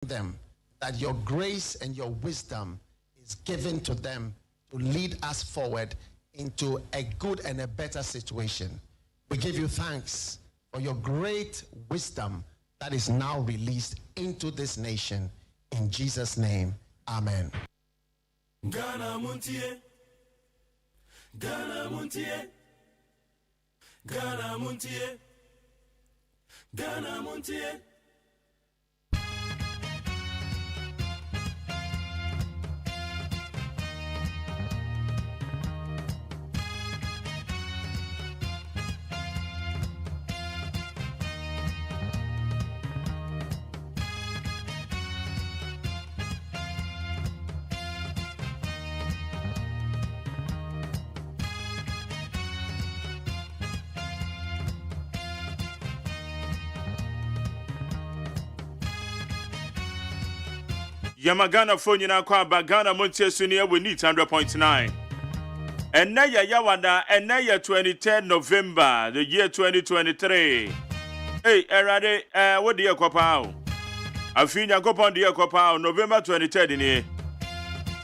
them that your grace and your wisdom is given to them to lead us forward into a good and a better situation. We give you thanks for your great wisdom that is now released into this nation. In Jesus' name, amen. Ghana MONTIE, Ghana MONTIE, Ghana MONTIE, Ghana MONTIE. Yamagana phone na kwa Ghana MONTIE Sunia we need 100.9. And na ya yawada and na ya 23rd November the year 2023. Hey, erade what the yakopao? Afinya kopon the yakopao November 23rd ni.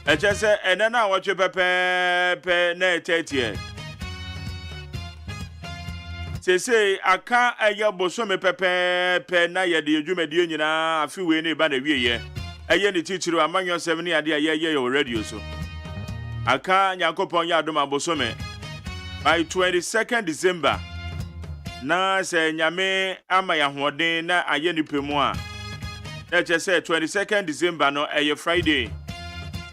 E just say and na watch pepe na 30. Say aka aya bosome pepe na ya de dwumadi nyina afi we ne ba na wiye. Eye ni titiri amanyo 7 ade aye your radio so. Aka Nyankopon ya adom abosome by 22nd December. Na se nyame ama ya hoden na aye ni pemu a. Na che se 22nd December no eye Friday.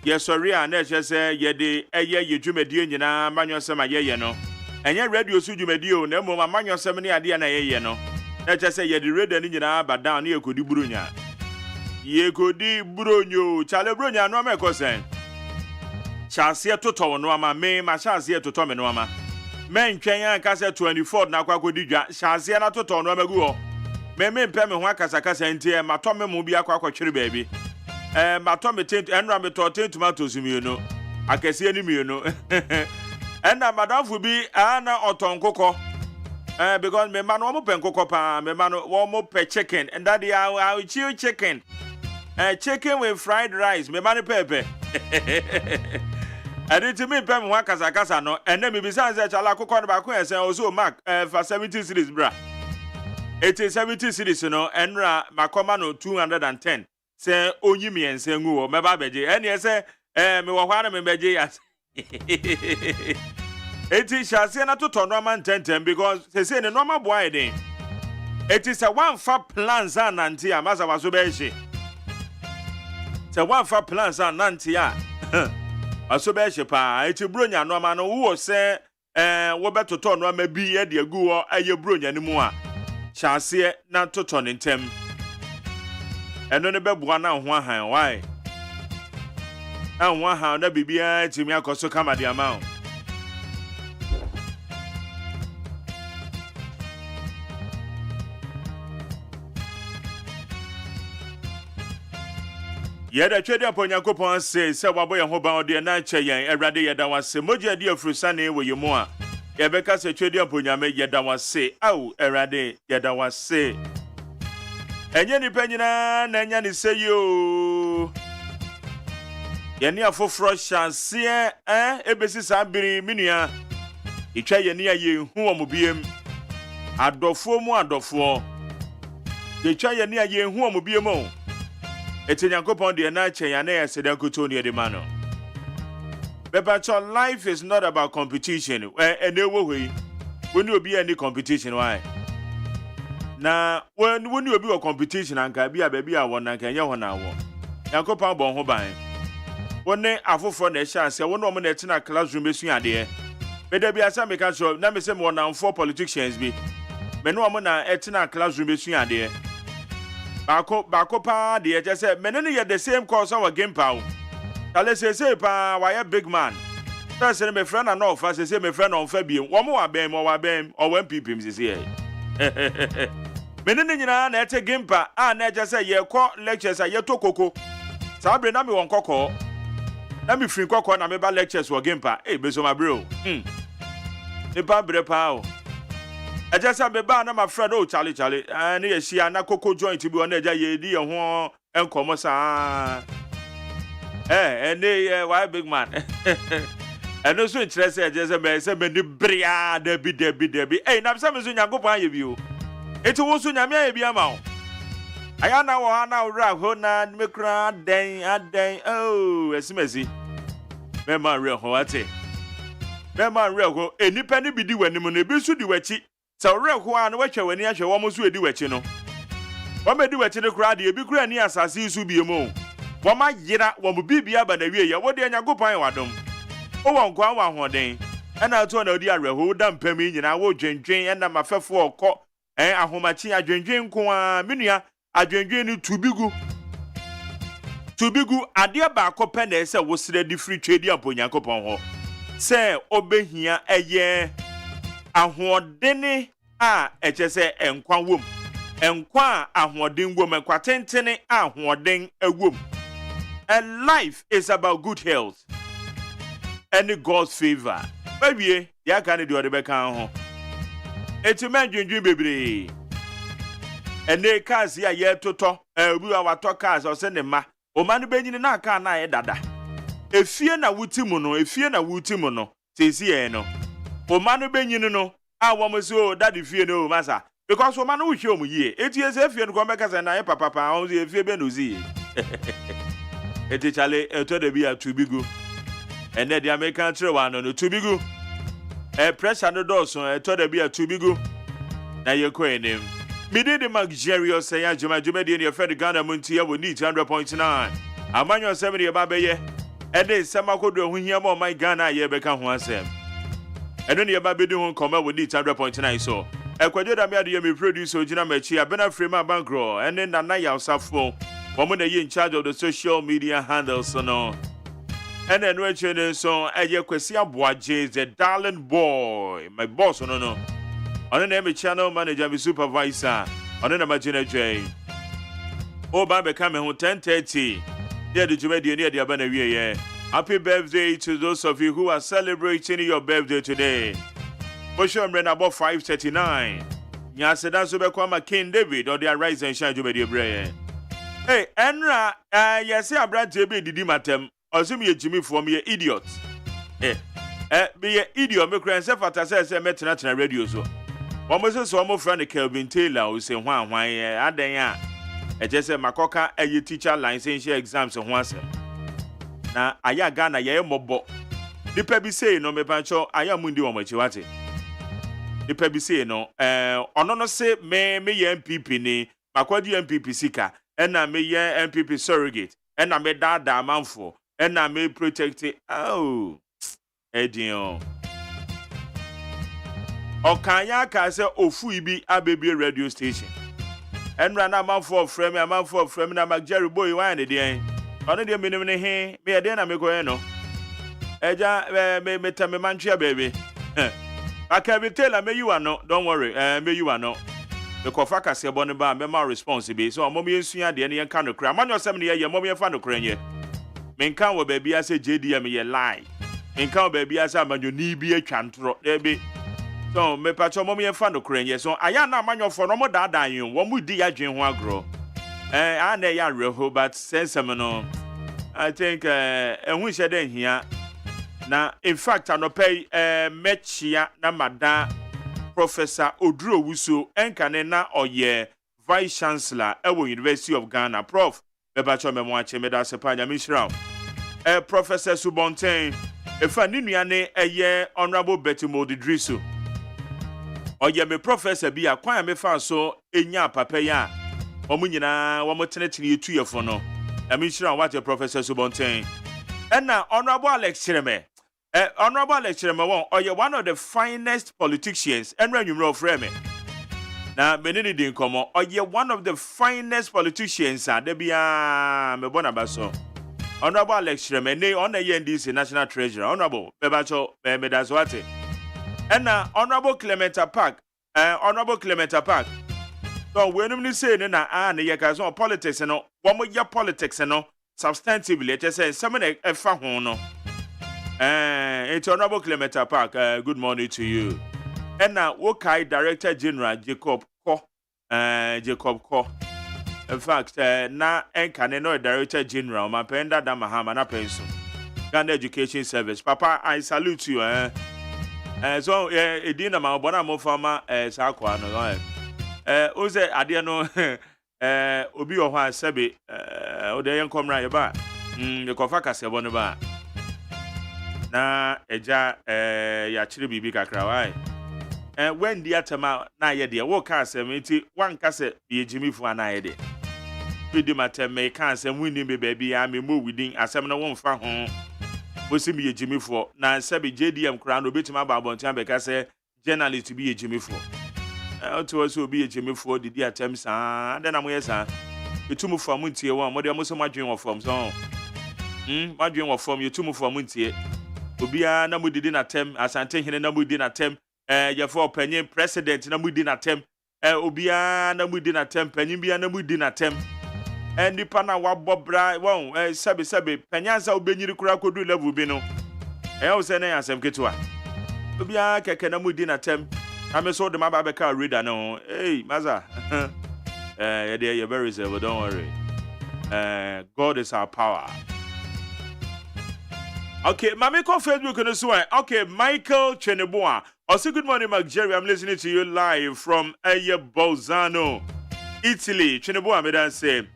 Ye sorry a na che se ye de eye yedwumadi nyina amanyo 7 aye no. Enye radio so dwumadi o na mom amanyo 7 ade na aye no. Na che se ye de radio ni nyina ba down na ekodi burunya. Ye kodi bronyo chale bronya no me kosen chase toto no ama me ma chase toto me no ama men twen aka se 24 na akwa kodi dwa chase na toto no amagu ho me mpe me ho akasa kasa ntie ma to me mu bi akwa kwatwere baabi ma to me tent enra me to tent tomatoes mi no akase ani mi no enna madamfu bi ana otonkoko because me man wo mo penkoko pa me man wo mo pe chicken and that I will chew chicken. Chicken with fried rice, me mani pepe. I did to me pem one kasa no, and then me besides that I'll cook on back and say also mark for 70 cities, bra. It is 70 cities, you know, and Macomano 210. Say only me and say ngoo, me babeji, and yes, me wahana me beji as. It is Shasiana to Tonoman 10 because they say the normal boy day. It is a one for plans and antia, Masa was obeshi. It's one for plans and nantia. Asobeshi pa, it's a brunya no man who say, what better to turn maybe a dear goo or a brunya anymore. Shall see not to turn in tem. And on the bed one and one hand, why? And one hand, that be behind to me, I could so come at the amount. Yada chede upon Yakopon says, so waboy and hoba de na chayan, a radi yada was se moja dear frusane where you more. Yabeka se chede upon yame yada was say, oh, a radi yada was say. And yenny penina, nanyani say you. Yania for frosh and see, ebesis abiri minia. Icha near you, who am beam. Adofo mo adofo. The chaya near you, who am beamo. It's in Yankopon de Nache and Air Sedakutonia de Mano. But your life is not about competition. And no way. When you be any competition, why? Now, when you be a competition and can be a baby, I want and can you now. Yankopon bon hobai. One day, I for the chance, I won't nominate in a classroom between a dear. Better be a Sammy Castle, number 7 and 4 politicians be. Menomana etina classroom between a dear. Bako pa de just say menene ye the same course our game pa. Tale say pa why a big man. First say my friend and no first say my friend on Fabi. One more abem or when people is here. Menene nyina na ete game pa na just say ye call lectures ye to koko. Sabre na me won koko. Na me free koko na me ba lectures wo game pa. Eh beso my bro. Ne pa bre pa o. I just have a bar, my friend, oh, Charlie, and yes, she and a cocoa joint to be on edge, ye, dear, enkomo sa why big man and also interest just me ni bria debi na se me so Nyankopon aye bi o eti wo so nyame aye bi ama o aya na wo ha na wra ho na me kra aden esimesi me man re ho ate me man re ho enipa ni bi di wanim no ebi so di wachi se re ho a na wahwa wani ahwe wo mo so edi wachi no wo me di wachi no kra de ebi kra ni asase su bi emo wo ma yira wo mo bibia ba na wie ya wo de Nyankopon wadom o won kwa wa hoden na to na odi areho da mpam nyina wo dwendwen na mafefo okọ ahomachi adwendwen nko a menua adwendwen ni tubigu ade ba akọ na ese wo sere di free trade Nyankopon ho se obehia eye ahodene a echese enkwa wom enkwa ahoden wom enkwa tentene ahoden ewom. And life is about good health and God's favor. Baby, ya can do the back on. It's a man drinking baby. And they can't see a year to talk. We are talkers or send them ma. O man benny na car na dada. A fear na wutimono, a fear na wutimono. Say no. O man benny no. I want so that if you know, massa. Because o man will show me ye. 8 years if you come back as an papa, only if you benuzi. Eti chale eto de bia tubigu ene de American trade one no tubigu pressure no doso eto de bia tubigu na ye ko enem me dey the luxurious say AGYEMAN de ne fed Ghana MONTIE we need 100.9 amanyo 7 de ba beye ene semakodo hu hia ma my Ghana ye beka ho asem eno ne ba bedi ho koma we need 100.9 so ekwajo da me ade me producer ogina machi abena frame abankro ene nana ya usafo woman are in charge of the social media handles no. And then we're so kwesi Abuaje the darling boy, my boss no. On the name channel manager, my supervisor, on the name J. Oh, Baba coming home 10:30. Dear the Jumedi near the Abana. Happy birthday to those of you who are celebrating your birthday today. Bosho Mren about 5:39. Nyaseda Subekwa King David or the Rise and Shine Jumedi Bray. Hey, Enra, yes, I brought JB Didi Matem, or some ye Jimmy for me, idiot. Be an idiot, me cry, self at says I met national radio. So, one was so more friend Kelvin Taylor who say, why, I dare. I just said, Macoka, a ye teacher license exams and once. Now, I ya Ghana, ye mobo. The Pebby say, no, me pancho, I am Mundi on my chiwati. The Pebby say, no, no, say, me, MPP ni, Makwadi MPP sika. And I may MPP surrogate, and I may that manful, and I may protect it. Oh, Edion. Okanyaka say Ofuibi Ababy radio station. And ran a mouth for frame, and I'm Jerry Boy wine again. Only the minimum here, me a dinner me go no. Eja me manchia baby. I can tell me you are not, don't worry, me you are not. The Kofaka say Boniba, me more responsible. So mommy suya the any kind of crime. Man, your 70 year, mommy a fan of crane. Men can we baby, I say JDM ye lie. Men can baby, I say man, you need be a chantro, there be. So me patcho mommy a fan of crane. So I am not man your for no more dada you. One would dear Jane grow. I know ya real, but sense no. I think and we said in here. Now, in fact, I no pay metchia na mada. Professor Oduro Wusu Enkanena Oye Vice Chancellor Ewo University of Ghana Prof Bebacho Memwache Meda Sepanya Mishra Professor Subontain Efa Ninuane Eye Honorable Betty Modidrisu Oye me Professor Bia Kwa me fa so enya papa ya omu nyina wo motenetene yetu yefo no Mishra what Professor Subontain Enna Honorable Alex Chireme Honorable lecturer, one of the finest politicians, and when you know frame. Now, Benini didn't come on, one of the finest politicians, there be a Bonabaso. Honorable lecturer, nay on the NDC National Treasurer, Honorable Bebacho Medazwate. And now, Honorable Clementa Park, So, when you say, and the Yakazon politics, and one more year politics, and substantively, just say, some of the Fahono. It's Honorable Clementa Park. Good morning to you. And now, Wokai Director General Jacob Ko. In fact, na enkane no Director General, my penda da Mahama na penso. Ghana Education Service. Papa, I salute you. So, edina ma bona mo fama sa kwa no. Oze ade no obi o hwa sebe o de yen komra ye ba. Ye kofa kase bo no ba. Na eja ya chire bibi kakra wai. When the atama na ye de wo ka asem nti wan kase ye jimifu ana ye de. Bidi matem me ka asem wini me baby ya me mo within asem na won fa ho. Bosi me ye jimifo na sebe JDM kra no betima ba abontan be ka se journalist bi ye jimifo. Oto was obi ye jimifo didi atem sa den am ye sa. Etumu fo amuntie won mo de mo so madwen wo fom so. Madwen wo fom ye tumu fo amuntie. Obia na mudidi na tem asante hene na mudidi na tem ye for panyin president na mudidi na tem obia na mudidi na tem panyin bia na mudidi na tem nipa na wabobra won sebe panyansa obenyiri kura kodu level bi no o se na asem ketua obia keke na mudidi na tem na me so de ma ba be ka reader no maza you're very reserved, don't worry. God is our power. Okay, Mami on Facebook and so on. Okay, Michael Cheneboa. Also, good morning, Mark Jerry. I'm listening to you live from Bolzano, Italy. Cheneboa, me dan say,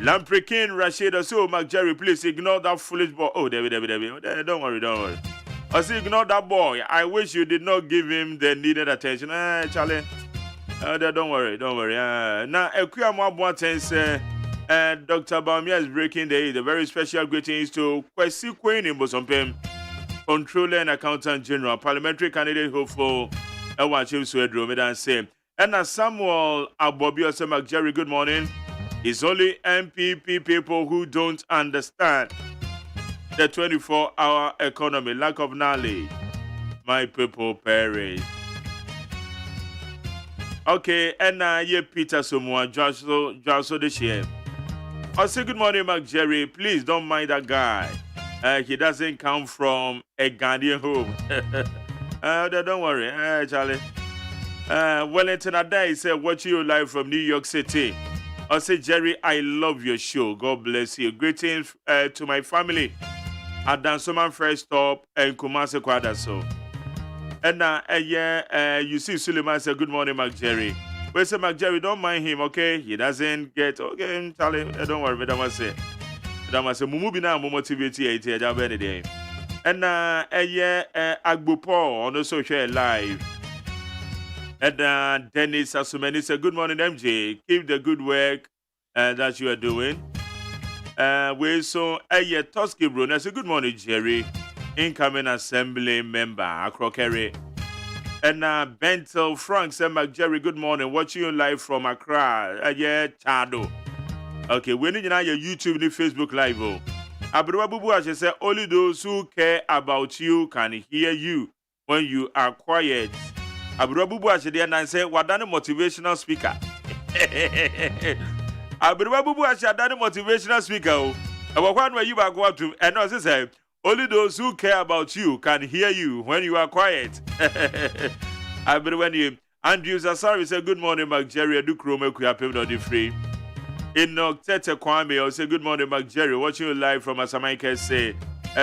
Lamprekin Rashid. So, Mark Jerry, please ignore that foolish boy. Oh, David. Don't worry. Also, ignore that boy. I wish you did not give him the needed attention. Charlie. Don't worry. Now, Ekuya Mwabwaten say, Dr. Baumia is breaking the very special greetings to Kwesi Queen in Bosompem, Controller and Accountant General, Parliamentary Candidate hopeful, Ewan Chief Swedro, Medan say. And Samuel Abobi Osemak Jerry, good morning. It's only MPP people who don't understand the 24-hour economy, lack of knowledge. My people perish. Okay, and ye Peter Somua, Joshua this year. I say good morning, Mark Jerry. Please don't mind that guy. He doesn't come from a Ghanaian home. Don't worry, Charlie. Wellington Adai said, watching you live from New York City. I say, Jerry, I love your show. God bless you. Greetings to my family at Dansoman First Stop and Kumasi Kwadaso. And you see Suleiman said, good morning, Mark Jerry. We say, Mark Jerry, don't mind him, okay? He doesn't get, okay, Charlie, don't worry, but I must say, Mumubina, Momotivity, Jabba day. And Agbupo on the social live. And Dennis Asumeni said, good morning, MJ. Keep the good work that you are doing. We saw Toski Bruno. I said, good morning, Jerry. Incoming Assembly member, Akrokere. And Bentel Frank said, Mark Jerry, good morning. Watching you live from Accra. Chado. Okay, we need your YouTube and Facebook live. Abdullah Bubu Ashe said, only those who care about you can hear you when you are quiet. Abdullah Bubu Ashe there and say, what done motivational speaker? Abdullah Bubu Ashe done motivational speaker. About one where you are going to, and also say, only those who care about you can hear you when you are quiet. I believe when you Andrew Zasari said, good morning, Mark Jerry. Do Chrome Kuya not free. In Tete Kwame, I say, good morning, Mark Jerry. Watching you live from Asamaika say,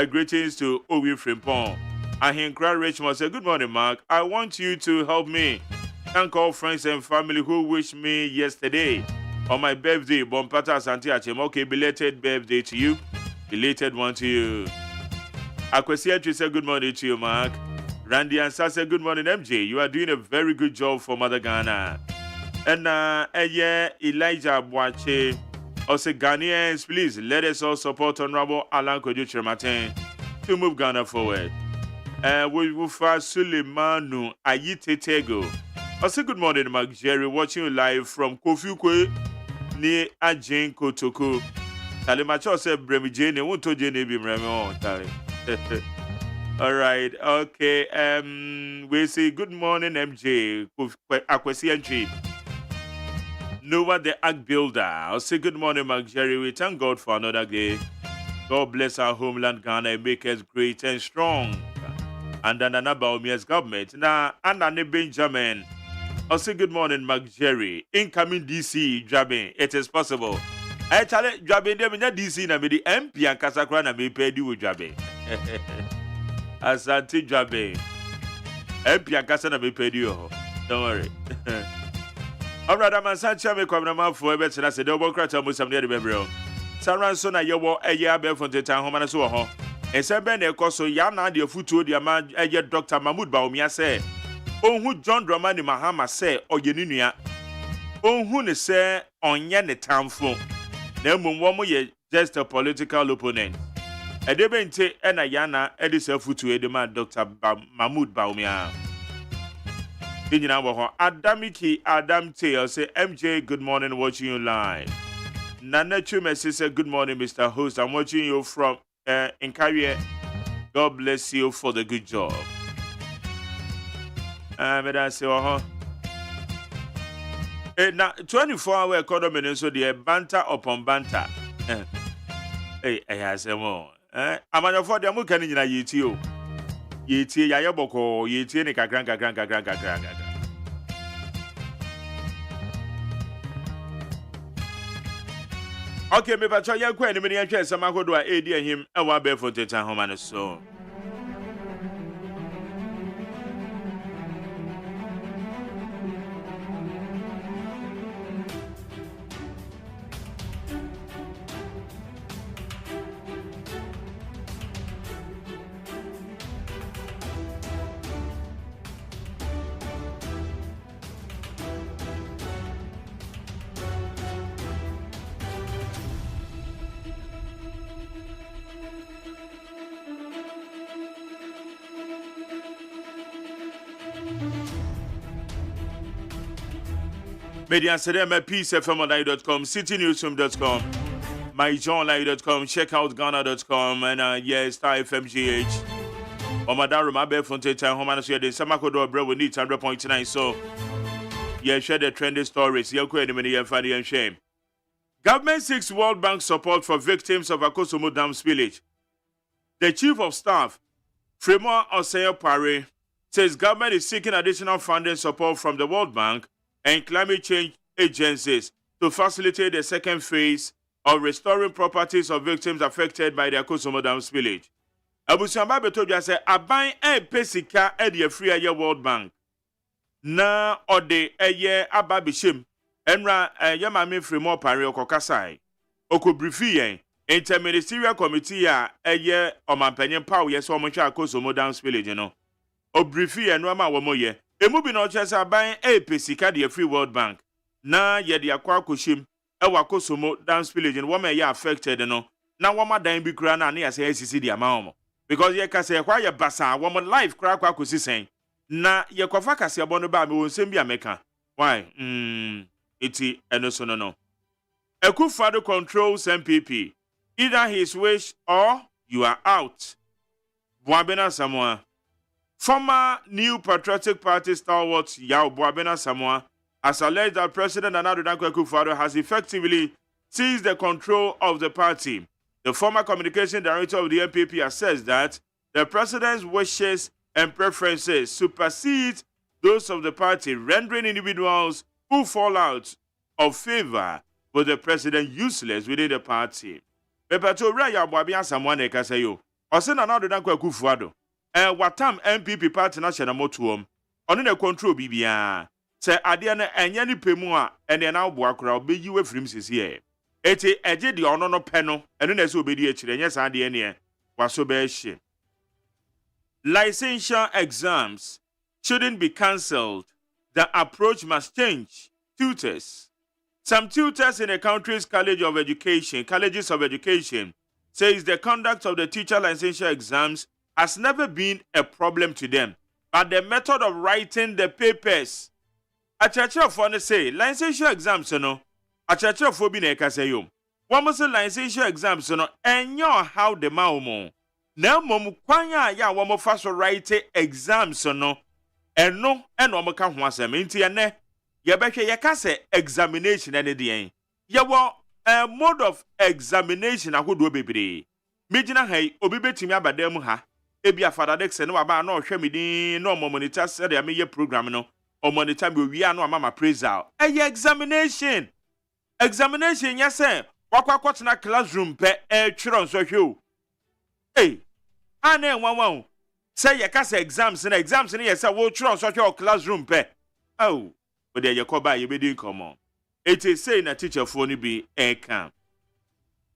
greetings to Owi Frimpong. Ahinkra Richmond said, good morning, Mark. I want you to help me. Thank all friends and family who wished me yesterday on my birthday. Bompata Santi Achem. Okay, belated birthday to you. Belated one to you. Akwesi Entry said good morning to you, Mark. Randy Ansa said good morning, MJ. You are doing a very good job for Mother Ghana. And Elijah Boache also Ghanaians, please let us all support Honorable Alan Kojo Chirmaten to move Ghana forward. We will fast Suleimanu Ayitetego. Also good morning, Mark Jerry. Watching you live from Kofukwe near Ajin Kotoko. Talimacho said Bremi Jane won't to Jane be Bremi Tali. All right, okay. We say good morning, MJ. Akwesi Entry. Noah the Ark Builder. I'll say good morning, Mark Jerry. We thank God for another day. God bless our homeland Ghana and make us great and strong. And then Baumier's government. Now, and Benjamin. I'll say good morning, Mark Jerry. Incoming DC, Jabe. It is possible. I tell it, Jabe, them in DC, na me the MP and Kasakra na me pay you, Jabe. Asante Jabe. MP and Kasakra na me pay you. Don't worry. All right, I'm a Sancha me come na for a better. I said, double crater musam near the bebro. Saranso na yewo a year be from the town home and so ho. And said Ben Ecoso, Yana, the futu, the man, a year Dr. Mahmoud Baumia say. Oh, who John Dramani Mahama say, or Yenunia. Oh, who ne say, on Yan the town phone. No more ye just a political opponent. A debente and a Yana, Edisa futu, the man Dr. Mahmoud Baumia. Adamiki Adam Tail say MJ, good morning, watching you live. Nana Chumesi said, good morning, Mr. Host. I'm watching you from in Carrier. God bless you for the good job. I say, now 24-hour economy, so the banter upon banter. Hey, I say more. I'm on for the Amukan in YouTube. Yeti Yayaboko, Yeti Kakranka. Okay, me pacho ya kwa ni me ya chese makodo a edi him e wa be for teta homa no so. Media Sedema PeaceFMOnline.com, CityNewsroom.com, MyJohnLine.com, checkoutGhana.com, and yes, Star FMGH. Omadaro Mabe Fonteta, Homanasia de Samakodo, bro, we need 100.9. So, yeah, share the trending stories. Yoko enemy and funny and shame. Government seeks World Bank support for victims of Akosomo Dam spillage. The Chief of Staff, Fremont OSEI Pare, says government is seeking additional funding support from the World Bank and climate change agencies to facilitate the second phase of restoring properties of victims affected by the Akosomo Dam spillage. Abusamba Betoja said, Aban pesika e free a World Bank. Na ode eye ababishim enra yamame Fremont Pare okokasai. Okobrifi interministerial committee a eye omampanyen paw yes omonhwa Akosomo Dam spillage no. Obrifi no ama womoye. Emu bi no chese aban pesika de free World Bank. Na ye de akwa koshim e wa Akosomo Dam spillage no woma ye affected no. Na woma dan bi kura na ya say asisi de ama omo. Because ye ka say kwa ye basa woma life kura kwa kosisen. Na ye kofa kase abono ba me wonsem bi ameka. Why? Iti eno so no. Akufo-Addo controls MPP. Either his wish or you are out. Boabena Samoa. Former New Patriotic Party stalwart Yao Boabena Samoa has alleged that President Nana Akufo-Addo has effectively seized the control of the party. The former communication director of the MPP has said that the president's wishes and preferences supersede those of the party, rendering individuals who fall out of favor with the president useless within the party. Pepato Raya Boabena Samoa ne kasayo. Ose Nana Akufo-Addo. Watam MPP party na shena motuom ono na control bibia se ade na enya ni pemu a ene na obo akora obeyi we frim sisi e eti eje de ono no pe no eno na se obedi akire enya sa ade ne waso be hye. Licensure exams shouldn't be cancelled. The approach must change. Tutors. Some tutors in the country's colleges of education says the conduct of the teacher licensure exams has never been a problem to them, but the method of writing the papers. A church of one say licensure exams no. A church of fobi na ekase yo. One must say licensure exams no. Enyo how the maumo. Na mom kwanya ya one mo fast write exams no. Eno ka ho asem nti ene ye behwe ye ka say examination ene de ye wo a mode of examination ahodo bebre. Megina hai obi betimi abadam ha. Ebi afadadex no aba na ohwe midin no monitor said ya meye program no omo the time we are no mama appraisal examination yes sir wakwa na classroom pe twere nso hwe o ane nwanwan say ye kasa exams na yes sir wo twere nso hwe classroom pe oh but there yakoba ye be din komo it is say na teacher for ni be can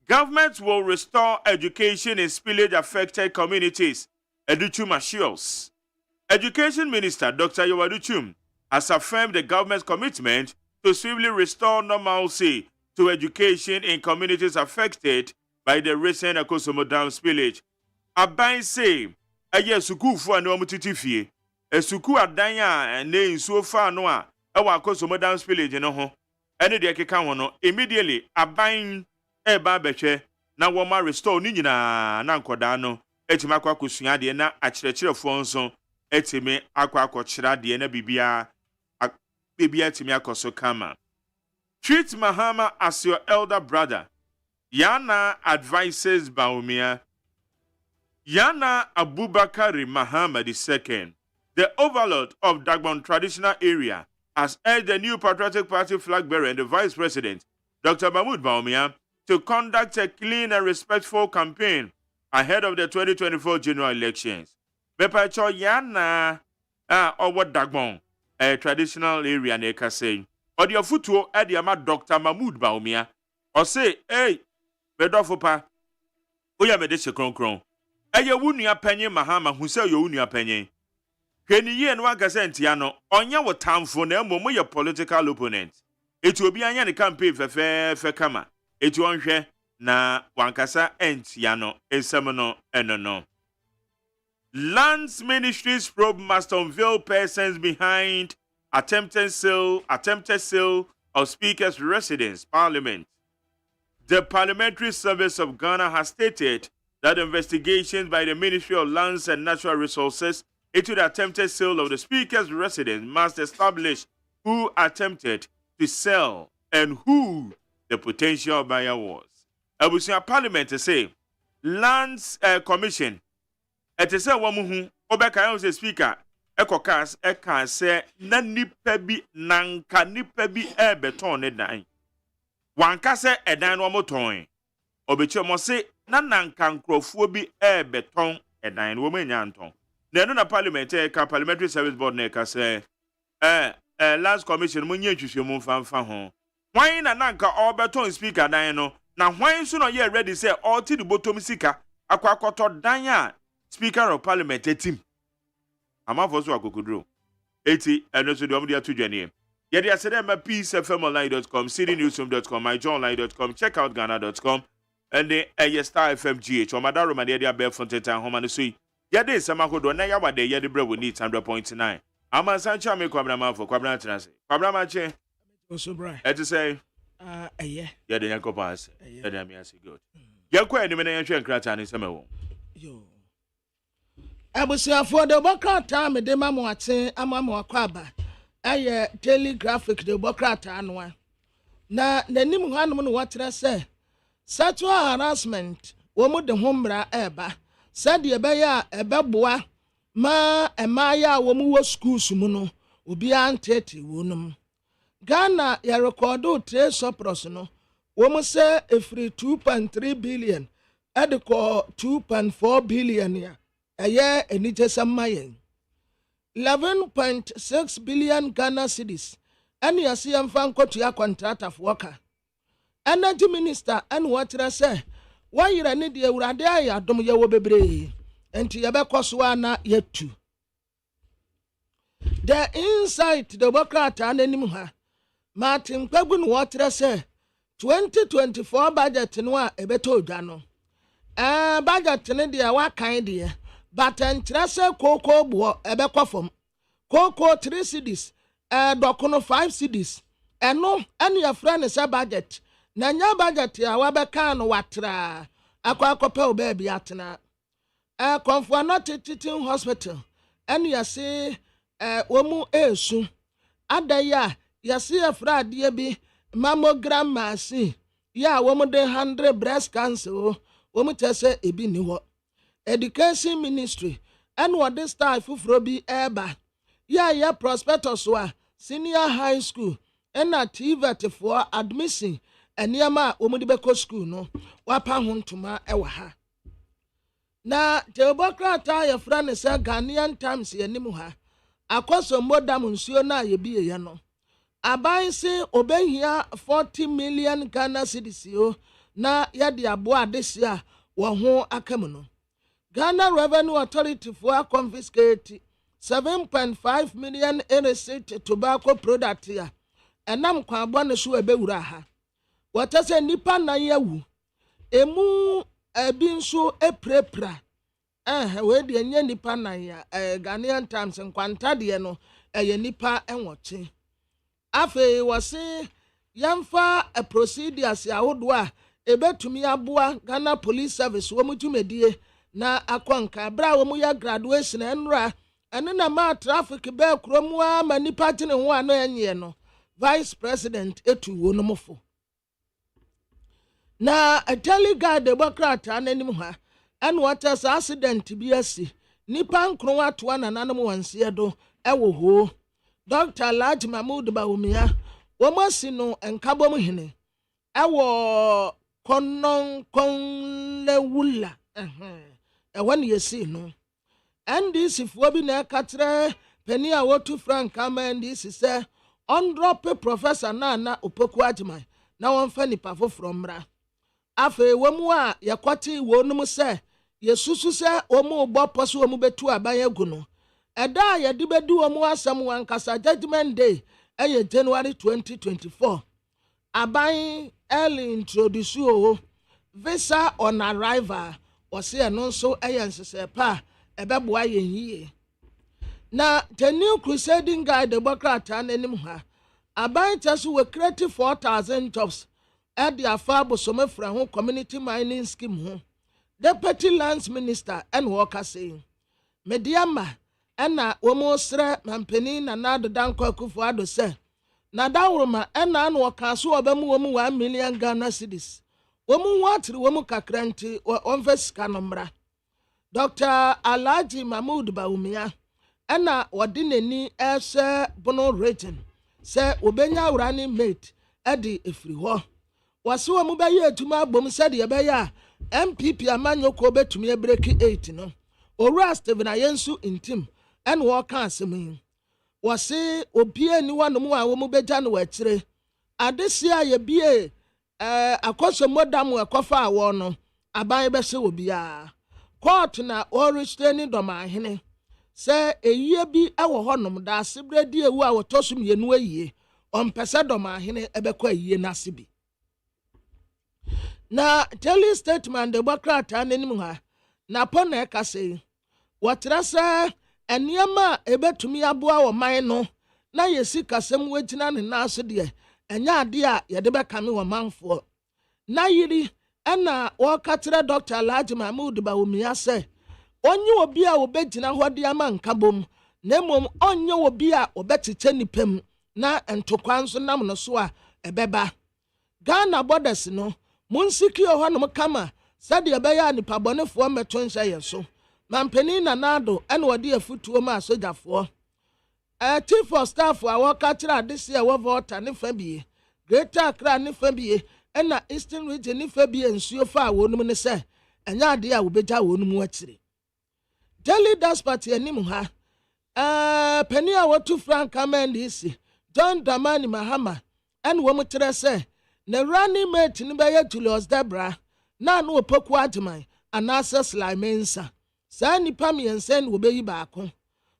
government will restore education in spillage affected communities. Educhum assures. Education Minister Dr. Yowaduchum has affirmed the government's commitment to swiftly restore normalcy to education in communities affected by the recent Akosomo Dam spillage. Aban say, "Aye suku fu anu omutitifie. Esuku adanya ne nsuo fa no a ewa Akosomo Dam spillage no ho. Ene de keka ho no immediately aban eba betwe na wo ma restore ni nyina na nkoda no etimi akwa kosua de na akyerɛkyerɛfo nso etimi akwa akɔkyerɛ de na bibia etimi akoso kama. Treat Mahama as your elder brother. Yana advises Baumia. Yana Abubakari Mahama II, the overlord of Dagbon traditional area, has urged the new Patriotic Party flag bearer and the Vice President, Dr. Mahmoud Baumia, to conduct a clean and respectful campaign ahead of the 2024 general elections. Bepacho Yana or Dagbon, a traditional area neka say, or the futu Ediama Dr. Mahmoud Baumia, or say, hey, Bedofopa, Oya Medesha Kron. Eye wunia penye Mahama who say you wunia penye. Kweni ye and waka sentiano, onya wo tamfo na momo your political opponent. It will be anya the campaign fe kama. It won't share na wankasa entiano esemono enono. Lands Ministries probe must unveil persons behind attempted sale of Speaker's residence, Parliament. The Parliamentary Service of Ghana has stated that investigations by the Ministry of Lands and Natural Resources into the attempted sale of the Speaker's residence must establish who attempted to sell and who the potential buyer was. Abusia Parliament say Lands Commission it is a woman who obeka the Speaker ekokas eka say na nipa bi nanka nipa bi beton ne dan wanka say edan no moton obechi mo say na nanka nkrofo bi beton edan no manya anton na no na Parliament ka Parliamentary Service Board na ka say Lands Commission mo nya twhwe mo fanfa ho hwan na nanka obeton Speaker dan no na hwan so no ye ready say all ti the bottom sika akwakoto dan a Speaker of Parliament team amafo so akokudro eti eno so de omdia to dwane ye de asede ma peacefmonline.com cdnewsroom.com myjournline.com check out ghana.com and the Star FM GH o madaro ma de abel fontetan homa no so ye de sama hodo na ya wade ye de bre woni 100.9 ama sancha me kwabra mafo kwabra transe kwabra ma che so bra eti say ye de yakopa ase ye de me ase good ye kwa ni me na ye hwe nkrata ne sama wo yo abusiafo de bokrata me de mamu ate amamu akwaba aye daily graphic de bokrata anwa na nanim hanom no watere se sexual harassment wo mu de homra eba said ye be ya ebeboa ma emaya wo mu wo schools mu no obi antete wonum Ghana ya recordo 3 surplus no wo mu se efri 2.3 billion ediko 2.4 billion ya aye enije samayen 11.6 billion Ghana cedis ene yase yamfa nkotua contractor for worker energy minister ene watere se wayira ne de awurade ayadom ye wo bebre enti ye bekoso ana yetu the insight the democrat ananim ha Martin Kwegun watere se 2024 budget no a ebeto odwa no budget ne de wa kan de but entrase koko bo ebekofom koko 3 cedis dokono 5 cedis eno ene ya fra ne se budget na nya budget ya wa beka no watra akwakope obabi atena Comfort not teaching hospital ene ya se omu esu adaya ya se ya fra de bi mammogram machine ya womu de 100 breast cancer womu tese ebi ni ho Education Ministry and what this time fufro bi eba ya prospectus wa senior high school ena TVET for admission eniama omudi beko school no wapa ho ntoma ewa ha na tebokrata ya frane se Ghanaian Times yenim ha akoso modam nsuo na ye biye ya no aban se obehia 40 million Ghana cedis yo na yade abo adese a wo ho akam no Ghana Revenue Authority for confiscate 7.5 million illicit tobacco product ya enam kwa abo ne so ebewura ha watase nipa na yawu emu ebi nso eprepra we de nye nipa na ya Ghanaian Times nkwanta de no eye nipa enwoche afi wose yamfa procedures ahodo a ebetumi aboa Ghana Police Service wo mutumedie na akwanka bra wo mu ya graduation enra ene na ma traffic be kromu a ma nipa tene ho ano enye no Vice President etu wo no mofo na Telegard Democrat ananim ha en water accident bi asi nipa nkro ato ananam wanse do ewo ho Dr. Laj Mahmoud Bawumia wo masi no enkabom hene ewo konon konlewula ewan yesi no NDC fo bi na katre pani a wotu Frank ama NDC se on drop Professor Nana Opoku Agyeman na won fa nipa foforo mra afa womu a yakwati wonum se yesusu se omu gbo poso omu betu aban agu no eda ya de bedu omu asam wankasa judgment day January 2024 aban early introduce o visa on arrival ose no so ensese pa ebeboa yenyiye na the new crusading guide Democrat ananim ha aban taso we create 4,000 jobs at the afabo somefra ho community mining scheme ho Deputy Lands Minister and worker saying mediama ena womo sre mampeni na nado danko akufo ado se na dawroma ena an worker so obamu womu 1 million Ghana cedis womu watri womu kakranti onfes kanomra Dr. Alhaji Mahmoud Bawumia ena wodineni ese bono region se obenya urani mate edi efri ho wase wo mu baye atuma bom se de beya MPP amanyoko betumi break 8 no owura Steven Ayensu intim en wo kan asem wase obie ni wanom a wo mu beja no wakire adesia ye bie akoso modam ekofa awo no aban be se obia court na oristeni doma hene se eyie bi ewo honom da sebredi ewu a wotosum yenu ayie ompese doma hene ebekwa ayie nasibi na tele statement Democrat ananim ha na pona ekase watrasa eniema ebetumi aboa wo man no na yesi kasem wagina ne naso de enya ade a yede beka me wo manfo na yiri ena wo katre Dr. Alhaji Mahmoud Bawumia se onye obi a obegina hode ama nkabom na mom onye obi a obetiche nipam na entokwa nso nam no so a ebeba Ghana borders no munsiki ohanom kama sade ebeya nipa bonefo meto nhyɛ yeso mampeni na nado ene wode afutuo ma sojafo chief of staff a woka kira adese a wovota ne fa bie Greater Accra ne fa bie ena Eastern Region ne fa bie nsuo fa wonum ne se enya ade a wobeja wonum akire Daily Dispatch anim ha pani a wotu Frank Amandisi John Dramani Mahama ene wo mutere se na running mate ni be Julius Debra na no Opoku Agyeman anasa Slimensa sa nipa miensen wo beyi baako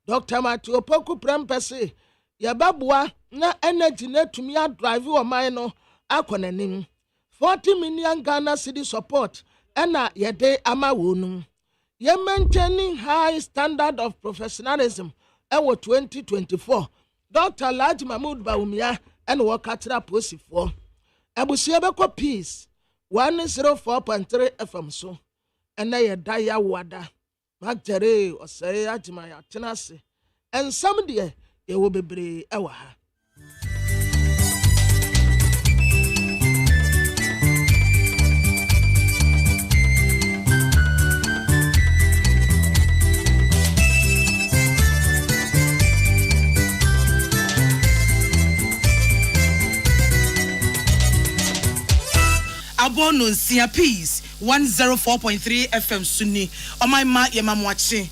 Dr. Matthew Opoku Prempese ya babua na energy na tumi a drive wo man no akonanim 40 million Ghana cedi support ena yede ama wonum ye maintaining high standard of professionalism ewo 2024 Dr. Alhaji Mahmoud Bawumia ena wo katra posifo abusia beko peace 104.3 FM so ena ye daya wada magere osei Agyeman ya tenase ensam de ye wo bebre ewa ha no nsia peace 104.3 FM Sunni omai ma yemamwache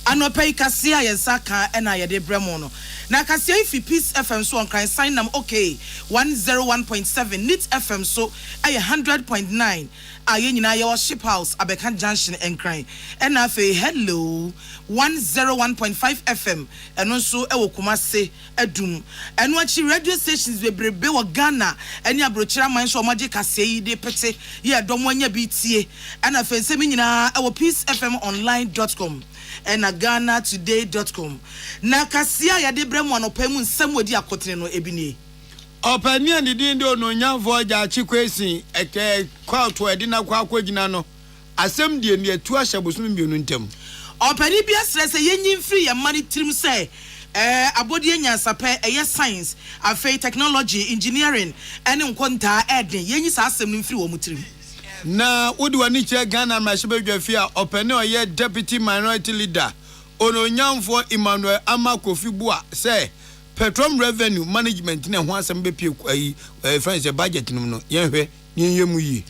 anopa ikasia yensaka ena yede bremo no na kasia ifi peace FM so on kan sign nam okay 101.7 nit FM so ay 100.9 aye nyina ye ship house Abeka Junction enkran ena fe hello 101.5 FM eno so e Kumase edum eno achi radio stations bebrebe wo Ghana eni abrochira man so omaje kasia yi de pete ye dom wanya bi tie ena fe nsemi nyina e wo peacefmonline.com ena GhanaToday.com na kasia ya de bremu anopamu nsem wodi akotene no ebini opani ani din de ononyanfo aja chikwesi eke kwato edina kwa akwagina no asem die ne atu ahyabosum bionu ntem opani bia stress yenyin free ya mani trim say abodi nyansape eye science afei technology engineering ene nkonta eden yenyi sa asem no free wo mutrim na wodi wani che Ghana mashebedwafi a opani oye deputy minority leader ononyanfo Emmanuel Amakofibu say petrol revenue management na ho asem be pie friends budget no yenhwe nyemu yi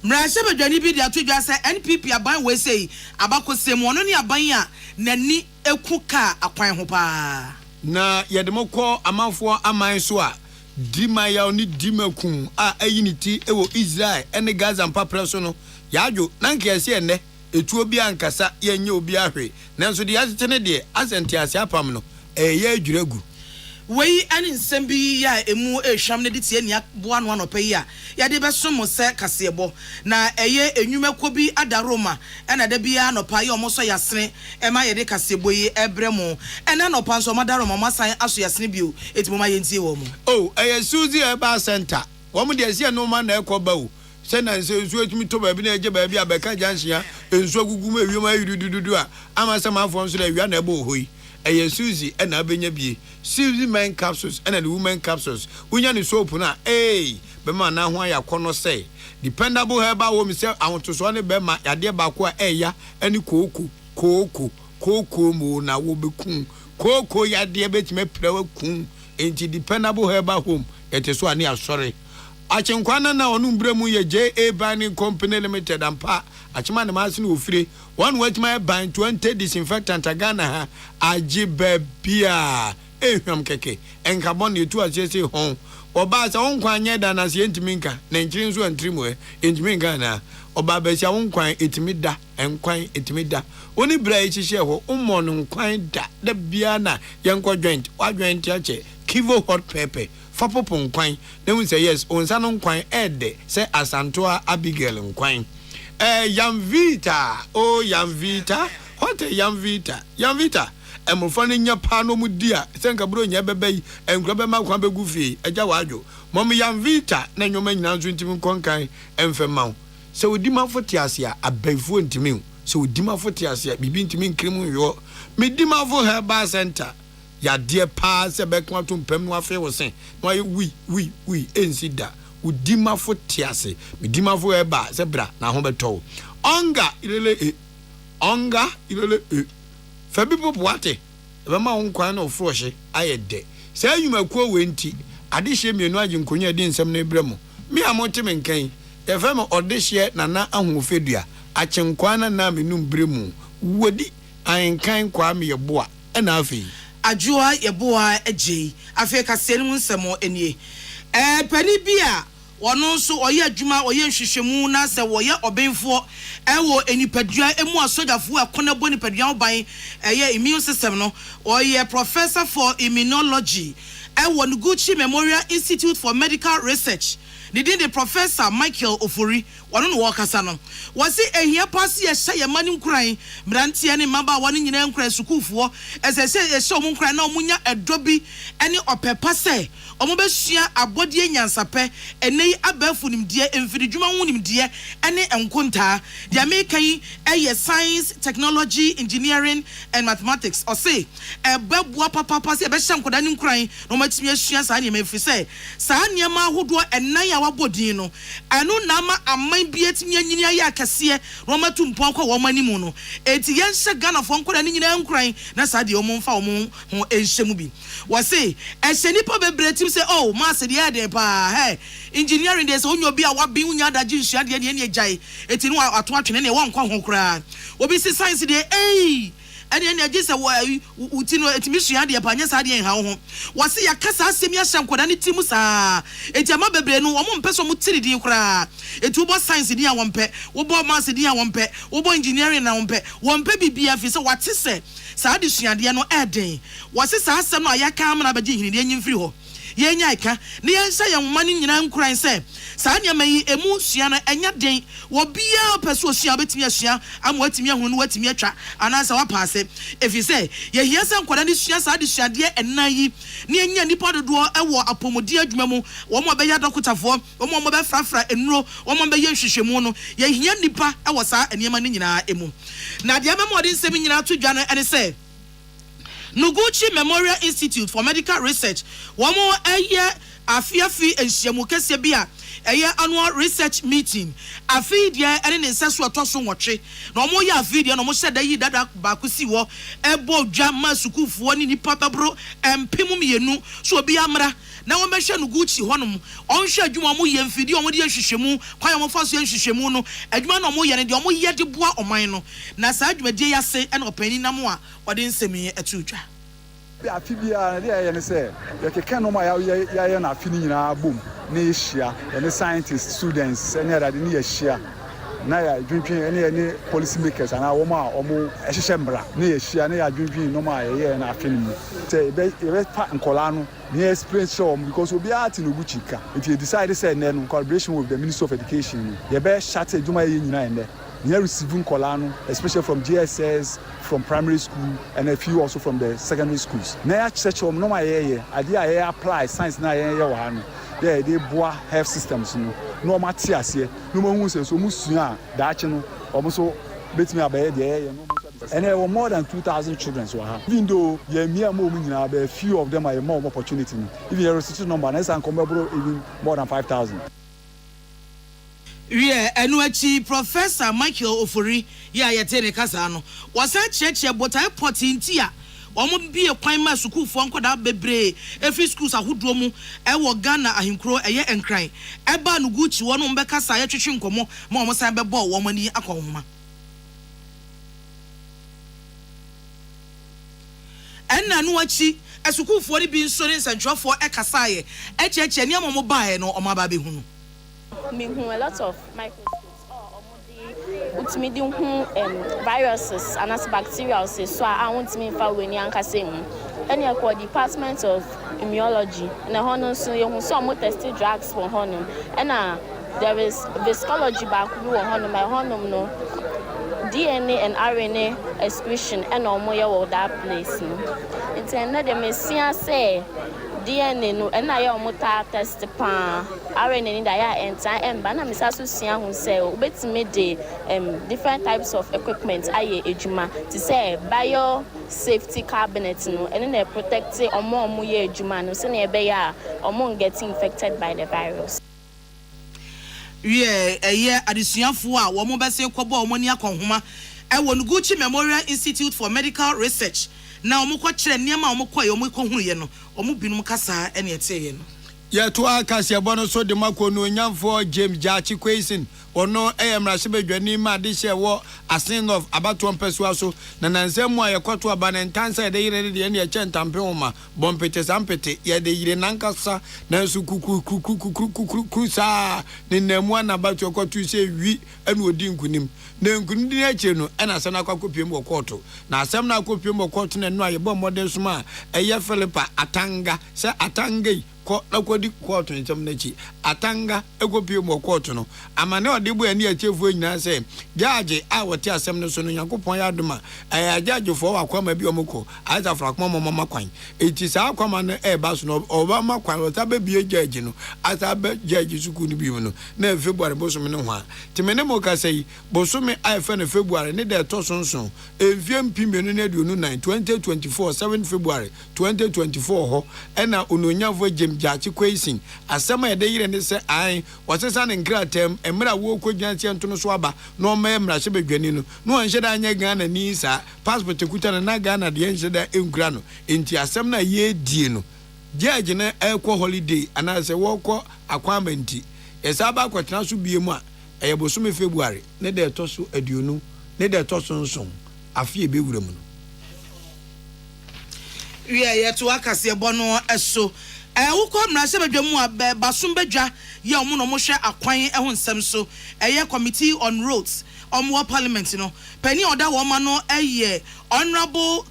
mrashe bedwani bi dia todwa say NPP aban we say abakosem wono ne aban a nani ekuka akwan ho pa na yedemokọ amanfo aman so a dima ya oni dimakun a ayiniti ewo Israel ene Gaza mpapre so no yaadwo nanka yesi enne etu obi ankasa yenye obi ahwe nanso de yatete de asenti ase apam no eye adwiragu wei ani nsembi ya emu ehwam ne ditie nia boa no anopa ya ya de besom se kasebo na eye enwumako bi adaroma ena da bia anopa ya omoso yasene ema ye de kasebo yi ebremo ena anopa nso madaroma masan aso yasene bio etimo ye ntie wo mo oh eye Suzy Eba Center wo mo de ase no ma na ekoba o se na nse nsu etumi to ba bi na eje ba bi Abeka Junction nsu agugu ma ewiem ayudududu a amasama afo nso na ewia na ebo hoyi eye Suzy ena abenya bie Suzy men capsules and the women capsules unya ni soap na be ma na ho ayakono say dependable herbal wo mi say awon to so ne be ma yade ba ko eya ani koko mu na wo be kun koko yade betime prewa kun enti dependable herbal home ete so ani asore achenkwana na onu mbremu ye JA Banning Company Limited ampa achima ne ma sene ofire one wet my ban 20 disinfectant Ghana ha AGYEMAN ehwam keke enkabon ne tu asese hon oba sa wonkwan nye da na se entiminka na nkirin so antrimu entiminka na oba ba sia wonkwan etimida enkwan etimida oni bra ehihye ho ummo no nkwan da bia na yenko joint wa joint ache kivo hot pepper fapopo nkwan na we say yes onsa no nkwan ede say asantoa Abigail nkwan Yamvita Yamvita what Yamvita emofane nya pa no mu dia senka bro nya bebe enkro be ma kwa begu fie agya wadwo mom Yamvita na nyoma nyina nso ntimi konkan emfema se odima foti ase a abaifo ntimi se odima foti ase a bibi ntimi nkrim yo medima fo Herbal Center ya de pa se be kwa to mpam no afi wo sen no ayi wi ensida odima foti ase medima fo Herbal se bra na ho beto onga ilele Fabi popo wate ebe ma wonkwan na ofrohye ayede sa anyumakuo wenti adehye mienu age nkonya di nsem na ebremo mi amote menkan ye fema odehye na ahofedua achenkwan na menum bremu wodi ankan kwa me yeboa na afi adwoa yeboa agye afi kasene mu nsemo enie pani bia wono so oye adwuma oye nhwehwemu na se woye obenfo ewo enipadua emu asodafo akona bo nipadua oban eye immune system no oye professor for immunology ewo Nguchi Memorial Institute for Medical Research didn't the Professor Michael Ofori wono no wakasa no wasi ehia pasi ye hye ye mani nkran mrantie ne maba wono nyina nkran sukufo esese ye hye omo nkran na omunya edobi ene opepa se omo besua abodie nyansape enei abafu nimdie emfididwuma hu nimdie ene enkonta the American science technology engineering and mathematics or say ebabua papa se be hye nkoda ne nkran no matimi asua sa ne mefri se sa niema ahodo enan a wabodin no eno na ma aman bi etimi anyini aye akese Roma tu mpon kwa wo manimu no enti yenhye Ghana fo nkoda ni nyina nkran na sa de omo mfa omo ho enhyemu bi wo se ehye nipa bebre tim se oh ma se de ade pa hey engineering dey se onyo bi a wabi unya daji nhia de ne agyae enti no ato atwene ne wo nkwa ho kra obi se science de ene agisa uti no etimi hia de pa nya sa de ha ho wo se yakasa asemi ahya nkoda ne timu saa enti ama bebre no omo mpeso mo tiri din kra enti wo bo science din a wo mpe wo bo maths din a wo mpe wo bo engineering na wo mpe bibia fi se wate se saa de suade no eden wo se saa asem no ayaka amana baje hinide nyimfiri ho yenya ika ne yensa ye nwoma ne nyina nkuran se saa nyama yi emu sua no enya den wo bia peso sua betimi asua am watimi ahu no watimi atwa anansa wapaase efi se ye hia se nkoda ne sua saa de suade ennan yi ne enya nipa dodo ewo apomodi adwuma mu wo mo be ya dokotafo wo mo be frafra enuro wo mo be ye hwehwemu no ye hia nipa ewo saa eniema ne nyina emu na de amemodi nsem nyina to dwa no ene se Noguchi Memorial Institute for Medical Research wamo eye afiafi enhyiamu kese bia eye annual research meeting afi dia ene ne nseso atoso nwotwe na omo ye afi dia na omo hyeda yi dada ba kusi wo ebo dwa ma sukufo ni nipa babro empemu mienu so obi amra na wo mehwe Noguchi honom onhwe adwuma mo ye mfidi omo de hwehwemu kwan omo faso hwehwemu no adwuma na omo ye ne de omo ye de boa oman no na saa adwuma de yase ene opani na mo a wode nsemi etudwa afi bia na ye ne se ye keke no ma ya na afi ni nyina bom na ehia ye scientists students ene ya de ni ehia na ya dwunpin ene ye policy makers ana wo ma omo ehhye mbra na ehia na ya dwunpin no ma ye na afi ni mu say be pa nkola no ni experience show because obi ati Noguchi ka if you decide say ne no collaboration with the Ministry of Education ye be shut adwuma ye nyina ene near receiving Kolano, especially from GSS, from primary school, and a few also from the secondary schools. Now, church no my idea apply science na one. They boa health systems no Matias here, no more so musua that you know almost bet me about the and there were more than 2,000 children so even though ye mere moment a few of them are more opportunity. If you restrict number, next and even more than 5,000. Yeah, enuachi Professor Michael Ofori ya yetene kasa no wasa cheche botai potintia omo bie kwan ma sukufo nkoda bebre efi schools ahodo mu ewo Ghana ahinkro eye enkran eba Noguchi wono mbekasa ya twetwe nkomo ma omo san bebo wo mani akonhoma enna nuachi esukufo ni bi nsori nsantwofo ekasaye echeche ne omo bae no omo aba behunu me who a lot of microscopes ultimately viruses and as bacteria so I want me for when you can say any department of immunology and a honor so you some tested drugs for honor and there is viscology back honor my honor no DNA and RNA excretion and no more that place no it's another messiah say DNA no and I almost test pa RNA that ya enter and bana misasu sia hu say obetime de different types of equipment aye ejuma to say bio safety cabinet no and they protect omo ye ejuma no say na ebe ya omo get infected by the virus. Yeah, adisuafo a wo mo bese kwobo omo ni akonhoma e wo Noguchi Memorial Institute for Medical Research na omo kwa kire niam a omo kwa ye omo kohunu ye no omo binum kasa ene eteye no ye to akasia bono so de mako no nyamfo James Jachi Kwesen ono eyemrase badwani ma de hye wo asin of abato mpesua so na nansem a ye kwato abanentansa de yire de ne ye chentampe homa bompete sampete ye de yire nankasa na su kuku sa ne namu na bato kwato se wi ene odi nkunim na nkunim di ache no ena se na kwakopiem wo kwato na asem na kwakopiem wo kwato na no aye bo modern suma eye Philippa Atanga se Atanga ko na kwadi court ntem na chi Atanga egopie mo court no amane ode bu ani achefu nyina se judge a wote asem no so no Yakopon ya doma judge fo wakwama bi omko aza frakma mama kwan eti sa akwama no e ba so no oba makwan wota be bie judge no asa be judge suku ni bi no na February bosom ne ho a timene mo ka sei bosom a fe no February ne de to sonson enfiem pimenu na aduonu 9 2024 7 February 2024 ho ena ononyafo Jachi Quasin, as some a day and they say, I was a son in Gratem, and Mera woke with Jancy and Tunoswaba, no mem Rashabe Granino, no one should I Gana Nisa, passport to Kutan and Nagana, the engine there in Grano, into a semna ye dino. Judge in Elko holiday, and as a walker, aquamenti. As Abba should be a ma, a Bosumi February, neither tosu eduno, neither tosun song, a fear be woman. We are yet to Akasi Bono Esso. Who come Rasabedamua Basumbedja, Yamuno Moshe acquiring Ehon Semso, a year committee on roads, on more parliament, you know. Penny or that woman, no, a year. Honorable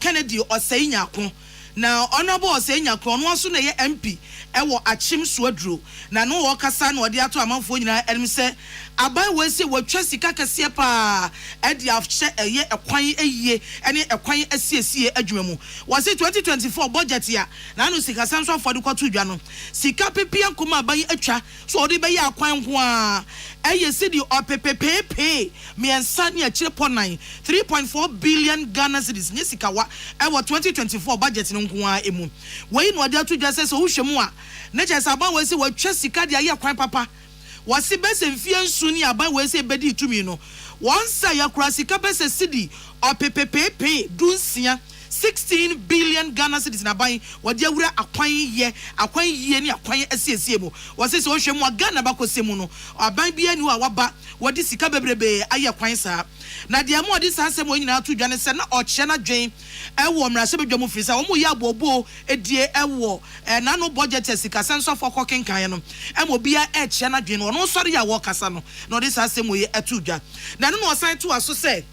Kennedy or Sayakon. Now, Honorable Sayakon, once soon a year MP, Ewo Achim Swedru. Now, no Wakasan or the other amount for you, and say, Abai will say, what Chessica Cassiapa, and the after a year, acquiring a year, and acquiring a CSC AGYEMAN. Was it 2024 budget year? Nano Sika Samson for the Quatujano. Sika Pepia Kuma by Echa, so the Bay acquiring one. A city or pay me and Sunny a chip on 3.4 billion Ghana cedis, Nisikawa, our 2024 budget in Unqua Emu. Wayne was there to just say, so Shamua. Nature Saban was say, well, Chessica, the Aya Crime Papa. Was the best and fear Sunni about where say Betty to me, no. Once I across the Capes city or pay, Dunsia. 16 billion Ghana cedis na buying what they were acquiring ye ni acquiring SCSM was this ocean wa Ghana bako semuno or buy be any waba what this Kabebrebe I acquire sir. Now the amount this has some way now to Janison or Chena Jane a woman Rasabedam Fisa, Omuya Bobo, a dear a war, and nano budget Sika Sansa for cooking Kayanum, and will be a Chena Jane or no sorry I walk asano, no this has some way a tuja. Now no aside to us to say.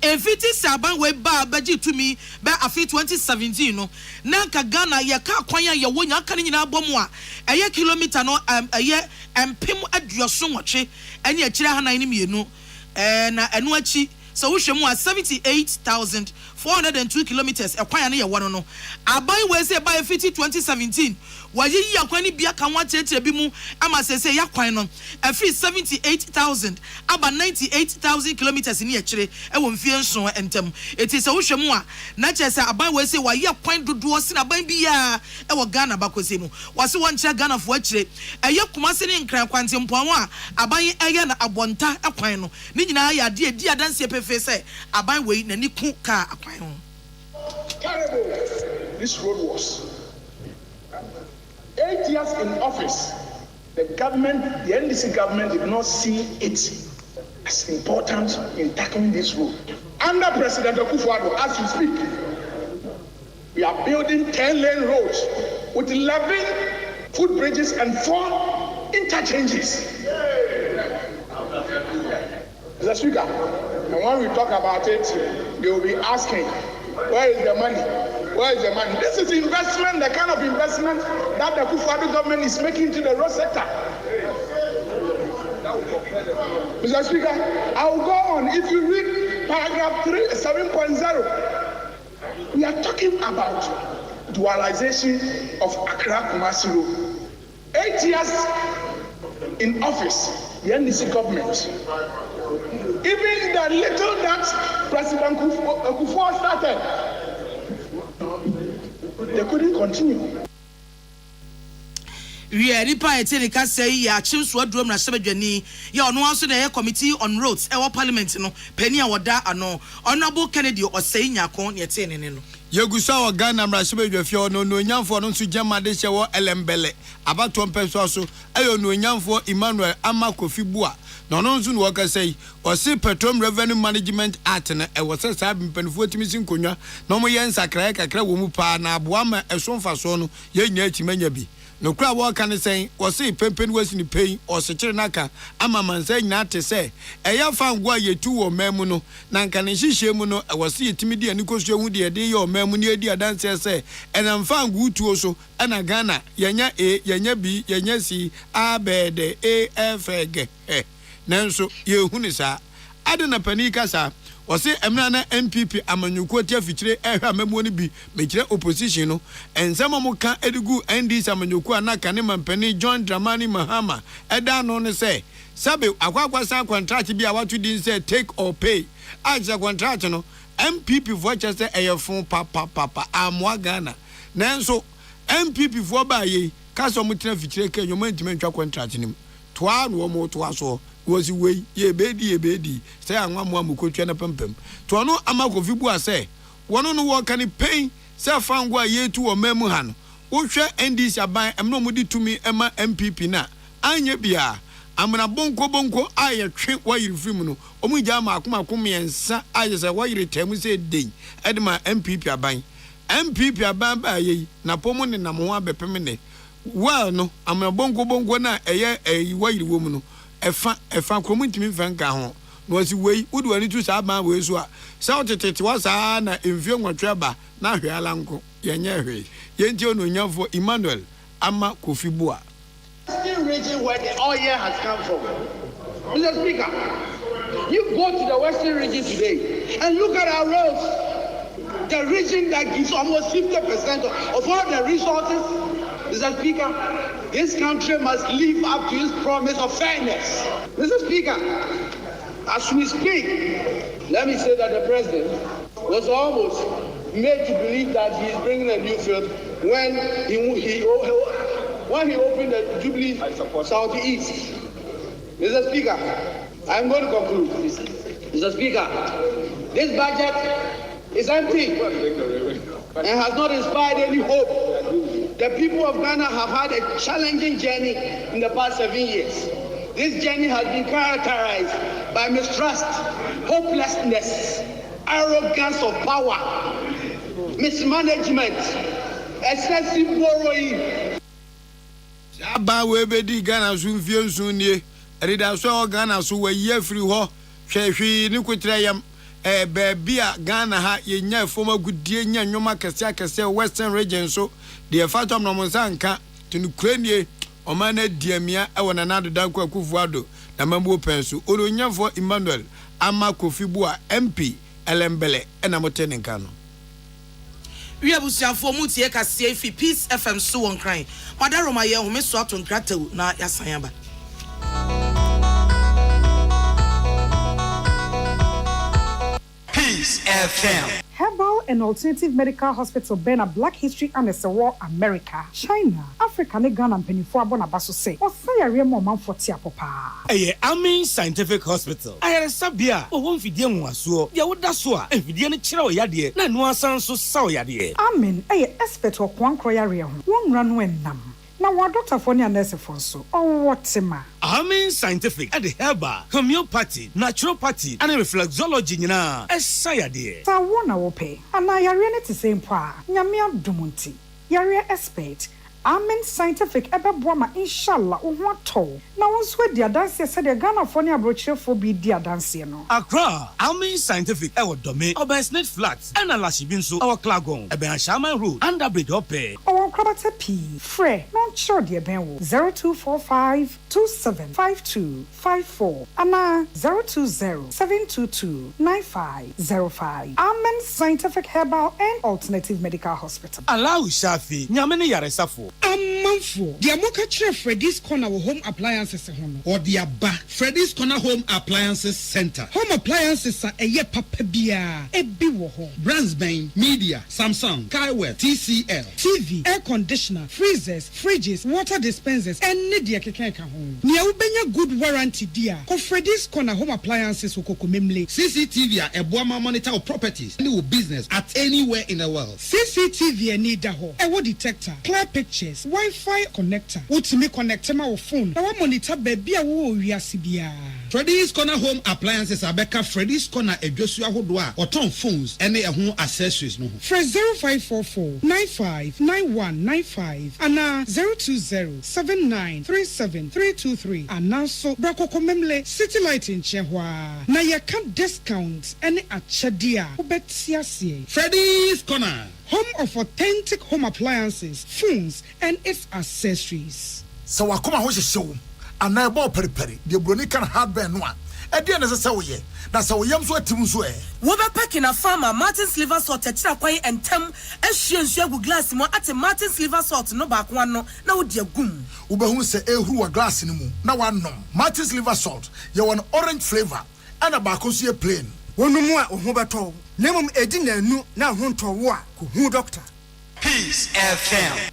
If it is Saban way bar budget to me by a fee 2017 no Nanka Ghana ya ka kwanya ya wonya kan nyina bomwa a ye kilometer no a ye empem aduoso nwoche ene akire hanan ni mienu na eno achi so wo hwemu a 78,402 kilometers ekwan na ye wono no aban we say by 2017 wayi yakwani bia kan wa cheche bi mu ama sese yakwan no afi 78,000 aba 98,000 kilometers ni akire e wo mfie nso entem eti se wo hwemu a na chese aban we say wayi yakwan dodo si na ban bia e wo Ghana bakose mu wase won che Ghana fo akire eye kumase ne nkran kwante mpoan a aban eye na abonta ekwan no ni nyina ya de di adanse pefe say aban we na ni ku ka akwan ho. Terrible this road was. 8 years in office, the government, the NDC government did not see it as important in tackling this road. Under President Akufo-Addo, as we speak, we are building 10-lane roads with 11 footbridges and 4 interchanges. Mr. Speaker, and when we talk about it, they will be asking, where is the money? Where is the money? This is investment, the kind of investment that the Akufo-Addo government is making to the road sector. Mr. Speaker, I will go on. If you read paragraph 7.0, we are talking about dualization of Accra-Kumasi Road. 8 years in office, the NDC government. Even the little that President Akufo started, they couldn't continue. We are nipa etenika say ya chimso adrom na sebedwani ya ono anso na committee on roads e parliament no pani a woda ano Honorable Kennedy OSEI nyakon ne tene ne no Yegusa wa Ghana mrasebedwafio no nyamfo no nso gyama de hye wo elembele abato mpeso so ayo no nyamfo Emmanuel Amakofibua no no nso no waka say osi Petroleum Revenue Management Act na e wose sa bimpanifo timisi nkonwa no mo ye nsakra kakra wo mu pa na aboa ma esomfa so no ye nya atimanya bi no kra wo kan say osi pempen wasi ni pay osekire naka ama mansa nyina te say eya fangwa yetu wo memu no na nka ne hihye mu no wose yetimidi ani kosuo hu de de ye o memu ni edi adanse say enam fangu tuo so ana Ghana yenya yenya B yenya C A B D E F G nanso ye hu ni sa ade na pani kasa wose emna na MPP amanyuko tia fikire ehwa memu ni bi mekire opposition no ensema mo ka edigu NDC amanyuko anaka ne mampani John Dramani Mahama eda no ne say sabe akwakwa contract bi a watu din say take or pay aja contract no MPP voice say eyefun papa amwa Ghana nanso MPP for ba ye ka so mo tena fikyire ka nyoma ntime ntwa contract nim toa no mo toa so was we ye bedi say anwa mo amukotwa na pempem to no amakofi bu ase wono no wo kan pain say fangwa ye tu o memu ha no wo hwe NDC aban emno mo di tumi ema MPP na anya bia amna bonko aye twe wayiri film no omu gya ma akoma yensa aye say wayiri temu say den edema MPP aban ba ye na pomo ne na mo abepem ne well no amna bonko na eye wayiri wo mu no efa kromuntimi fanka ho no asi wei udu ani tu sa ba wei so a sa otete wa sa na emfie nwatwe ba na hwe ala nko yenye hwe yenti ono nyafo Emmanuel ama Kofi Bua. Still region where the oil has come from. Mr. Speaker, you go to the western region today and look at our roads. The region that gives almost 50% of all the resources. Mr. Speaker, this country must live up to its promise of fairness. Mr. Speaker, as we speak, let me say that the president was almost made to believe that he is bringing a new field when he opened the Jubilee Southeast. Mr. Speaker, I'm going to conclude. Mr. Speaker, this budget is empty and has not inspired any hope. The people of Ghana have had a challenging journey in the past 7 years. This journey has been characterized by mistrust, hopelessness, arrogance of power, mismanagement, excessive borrowing. Aba we be di Ghana so mfie nso nie. Erida so Ghana so we ye free ho. Hwehwe ni kwetira yam baabi a Ghana ha ye nya foma gudie nya nwoma kese western region so de fatom no monsanka tinu kranie o ma na diamia e wona na dodan kwa kufuado na mambo penso oronyafo Emmanuel ama Kofi Bua MP elembele na motene nka no we abusiafo mutie kase fi Peace FM so won kran madaroma ye home so aton kratew na yasan ba Peace FM. Herbal and Alternative Medical Hospital Bena Black History and the War America, China, Africa, ne Ghana and Penifua Bonabaso say, or say a real moment for Tiapopa. AGYEMAN Scientific Hospital. I had a sabia, or one video was so, Yawudaswa, and Vidiana Chiro Yadi, and no son so saw Yadi. Amen, a expert or one croyaria, one run when nam. Now, what Dr. Fonia nurse for so, or what's a ma? AGYEMAN Scientific at the herbal, homeopathy, naturopathy, and reflexology, na, as Sayadi. So, one I will pay, and I are ready to say, Pa, Yamia Dumunti, Yaria expert. AGYEMAN Scientific ebe boama inshallah ohwato na wonso dia dance said the Ghana Fonia brochure for be dia dance no Accra AGYEMAN Scientific e wodome Obersnet Flats and Alashibinso our Klagon ebe Shaman Road under bridge ope o krabata p free non sure dia ben wo 0245 275254 ana 020-722-9505 AGYEMAN Scientific Herbal and Alternative Medical Hospital Allow Shafi nyamene yaresafo Amanfo, the Amoka Chef Freddy's Corner Home Appliances or the Abba Freddy's Corner Home Appliances Center. Home appliances are a ye papabia, a biwoho, Brandsbane, Media, Samsung, Kaiware, TCL, TV, air conditioner, freezers, fridges, water dispensers, and Nidia Kekeka home. Nia ubenya good warranty dear. Ko Freddy's Corner Home Appliances ukokumemle. CCTV a Boama monitor of properties and business at anywhere in the world. CCTV and Nidaho, a wood detector, clear pictures, Wi-Fi connector. Utimi connect my phone. Now monitor baby a wo wiasibia. Freddy's Corner Home Appliances Abeka Freddy's Corner a Joshua Hodwa or Tom phones and a home accessories no. Fresh 0544-959195 and 020-7937-323 and now so Brako Komemle City Light in Chehwa. Na ya can discount any achadia. Ubetiasie. Freddy's Corner. Home of authentic home appliances, phones, and its accessories. So I come out show and I bought peri the Bronican hardware one. At the end of the Sawaye, that's how yam so at Timsue. Wobapak in a farmer, Martin's liver salt, Tetraquay, and Tem, as she and Shagu glass more at a Martin's liver salt, no back one, no, dear goom. Ubahun say, who a glass in the moon. Now one no. Martin's liver salt, you want orange flavor, and a bacosia plain. One more of Hobato. Nemum Edina nu na hunto wa who doctor. Peace FM.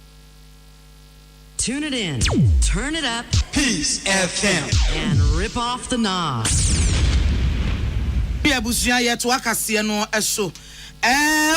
Tune it in, turn it up, Peace FM, and rip off the knobs. Abusia yeto akase no eso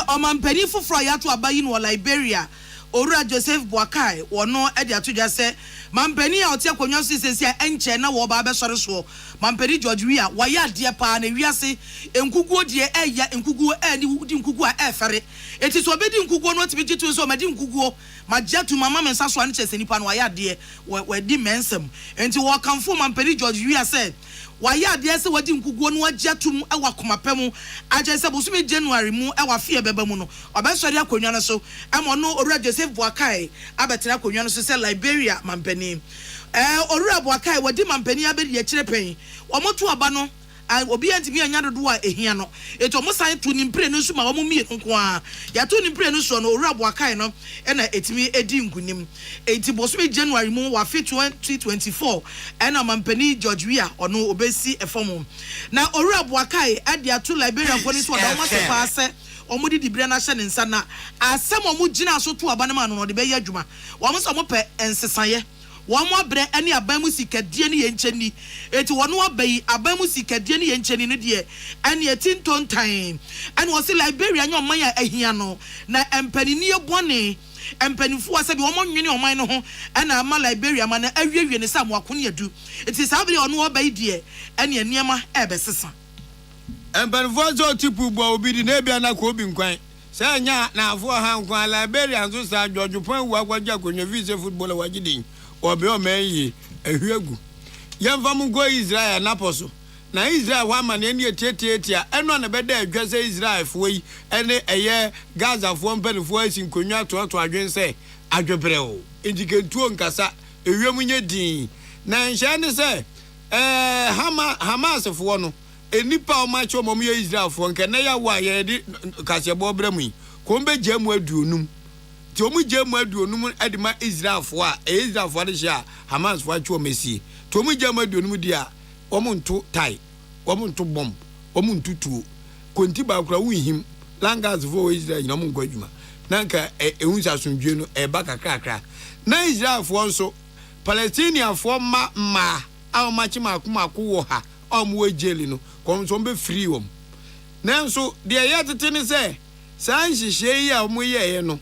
omampani foforo yato abayi no Liberia Owura Joseph Boakai wono e de atodwa se mampani a ote akonwa so sesi a enche na wo ba be sore so mampani George Wia waya de pa na wiase enkuguo de eya enkuguo ani di nkuguo a efere eti so obedi nkuguo no tibi titu so madi nkuguo majatu mama mensa so ane chese nipa no waya de we di mensem enti wo kanfo mampani George Wia se waya de se wadi nkuguo no ajatum e wakomapem aje se bosume January mu e wafie beba mu no obesori akonwa no so emo no Owura Joseph Boakai abetena akonwa no so se Liberia mampani Owura Boakai wadi mampani abedi ya kire pen omoto aba no obi antimi anya dodo a ehia no eto mo san to nimpre no so ma wo mie nko a ya to nimpre no so no Owura Boakai no e na etimi edi nkunim enti bosume January mu wa fit 2024 na mampani George Wia ono obesi efom na Owura Boakai ade ato Liberia fo ni so da mo se pa se omudi dibre na hye ne nsa na asem omu gina so to aba ne ma no de be ya adwuma wo mo so mo pe ensesaye wọ́n mú abẹ́rẹ́ ẹni abẹ́mu sikadie ni yẹn nkyẹn eti wọ́n mú abẹ́yi abẹ́mu sikadie ni yẹn nkyẹn ni deɛ ẹni eti ntontan ẹni wọ́n si Liberia nyɛ ɔman yɛ ɛhia no na mpanini yɛ bɔne mpanimfoɔ asɛbi wɔn nwene ɔman no ho ɛna ama Liberia ma na awiewie ne sɛ amoako ne yɛdu eti saa abiri ɔno ɔbɛyi deɛ ɛni nneɛma ɛbɛsesa. mpanimfoɔ sɛ ɔtipu bɔ obi di na ebi anako obi nkwan sɛ nya na afoɔ ha nkwan Liberia nso saa George Pon wu akɔgye akonnwa fi sɛ football a wagye din obi o meyi ehwegu yemfa mu go Israel naposo na Israel wa ma na eni etietia eno na beda adwa se Israel fo yi ene eye Gaza fo mpanifo asinkonwa to adwen se adwebre o indikentuo nkasa ewiem nye din na nhye ne se Hamas fo no enipa o ma cho mom ye Israel fo nke na ya wa ye di kasebo bremu yi ko mbe gyamu aduonum ti omu gyamu aduonum edima Israel fo a Israel fo de hia Hamas fo atwo mesi ti omu gyamu aduonum di a omu nto tai omu nto bomb omu ntutuo konti ba kura wuhim langas fo Israel nyina omu nkwadwuma nanka ehunsa asundwe no eba kakrakra na Israel fo nso Palestinian fo ma awmachi makumako wo ha omu ejeli no konso mbe free wom nanso de yatete ne se san hihye yi a omu ye no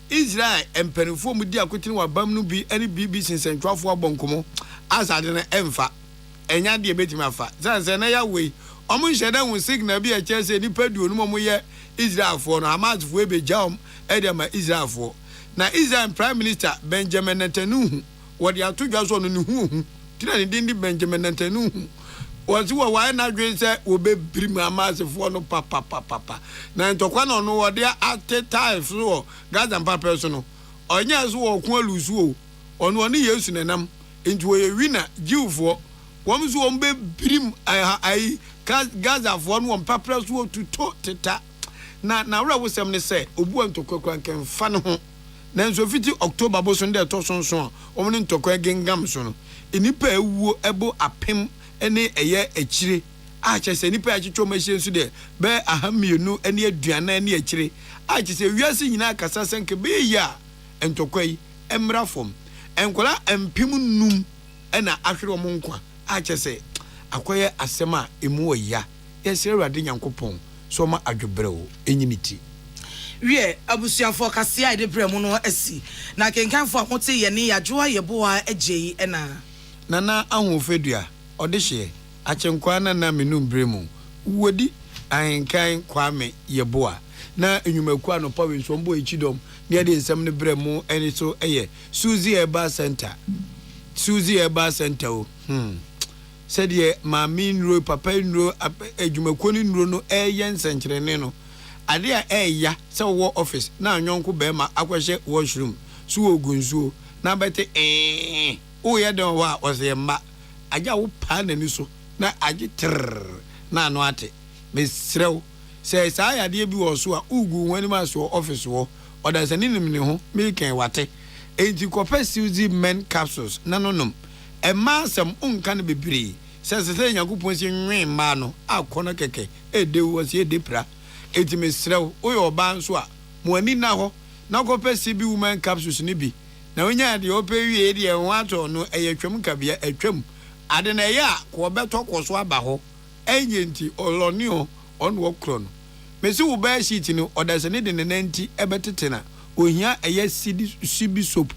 Israel empanifo mu di akotini wa bam no bi ani BBC nsentwafo abonkomo asade na emfa enya de betima afa sanse na ya we omu hyeda hu signal bi a chese ni padu no mu ye Israel fo no Hamas fo ebejam edema Israel fo na Israel Prime Minister Benjamin Netanyahu wodi atodwa so no ne hu tina ne din di Benjamin Netanyahu wọ́n wọ wáyé náà dwe sẹ́ ọbẹ̀ bírímù amáṣẹ́fọ́ no papa na ntọ́kwa náà ọ̀nà wọ́n de ate táìf so wọ Gaza mpapẹ́ so no ọ̀nyẹ́ so wọ́n kún ẹlùsù o ọ̀nà ọ̀nà Yesu nẹ̀nam nti wọ́n yẹ wina jíwfọ́ wọ́n so wọ́n bẹ bírímù ayi Gazafoɔ no wọ́n mpapẹ́ so wọ́n tutọ́ teta na wúrà wọ́sẹ̀m ne sẹ́ obu ntọ́kwa nkẹ́nfa ne ho na nso fiti October bó so ndé ẹ̀tọ́ sonson wọ́n ne ntọ́kwa gengam so no enipa ewuo ẹbọ apem ene eye echire a chese nipa achitwo mahie nso de be ahamienu ene aduana ene echire a chese wiase nyina kasa senke be ya entokwai emra fom enkola empim num ena ahwere omo nkwa a chese akoye asema emu oya yesere Awurade Nyankopɔn so ma adwobrɛwo enyiniti wie abusuafo kase a de bremu no asi na kenkanfo amote ye ne yadwoa yeboa agye ena nana ahofedua odehye achenkwa na menum bremu wodi ahenkan kwame yeboa na enyumaku anopa we nsombo echidom ne de nsem ne bremu eni so eye Suzy Eba Center o said ye ma minro papa nro ejumaku ni nro no eye nsenkyerene no ade a eya se wo office na anyonko be ma akwehye washroom so ogunsuo na bete o ye de wa ose ma aja wo pa na ni so na age trrr na no ate mesrew se sa ya de bi wo so a ugu wani ma so office wo oda se ninim ne ho me kan wate enti kopa Suzy men capsules nanonom e ma asem unka ne bebre se Nyankopon si nwen ma no akona keke de wo si de pra enti mesrew o yo ba nso a mo ani na ho na kopa bi woman capsules ne bi na wonya de ope wie de ho ato no eyetwam kabia atwam ade na ya ko beto koso aba ho enyenti olonio on wokro no mesi wo ba sheet no odase ne de ne nanti ebetete na ohia eye sibi soap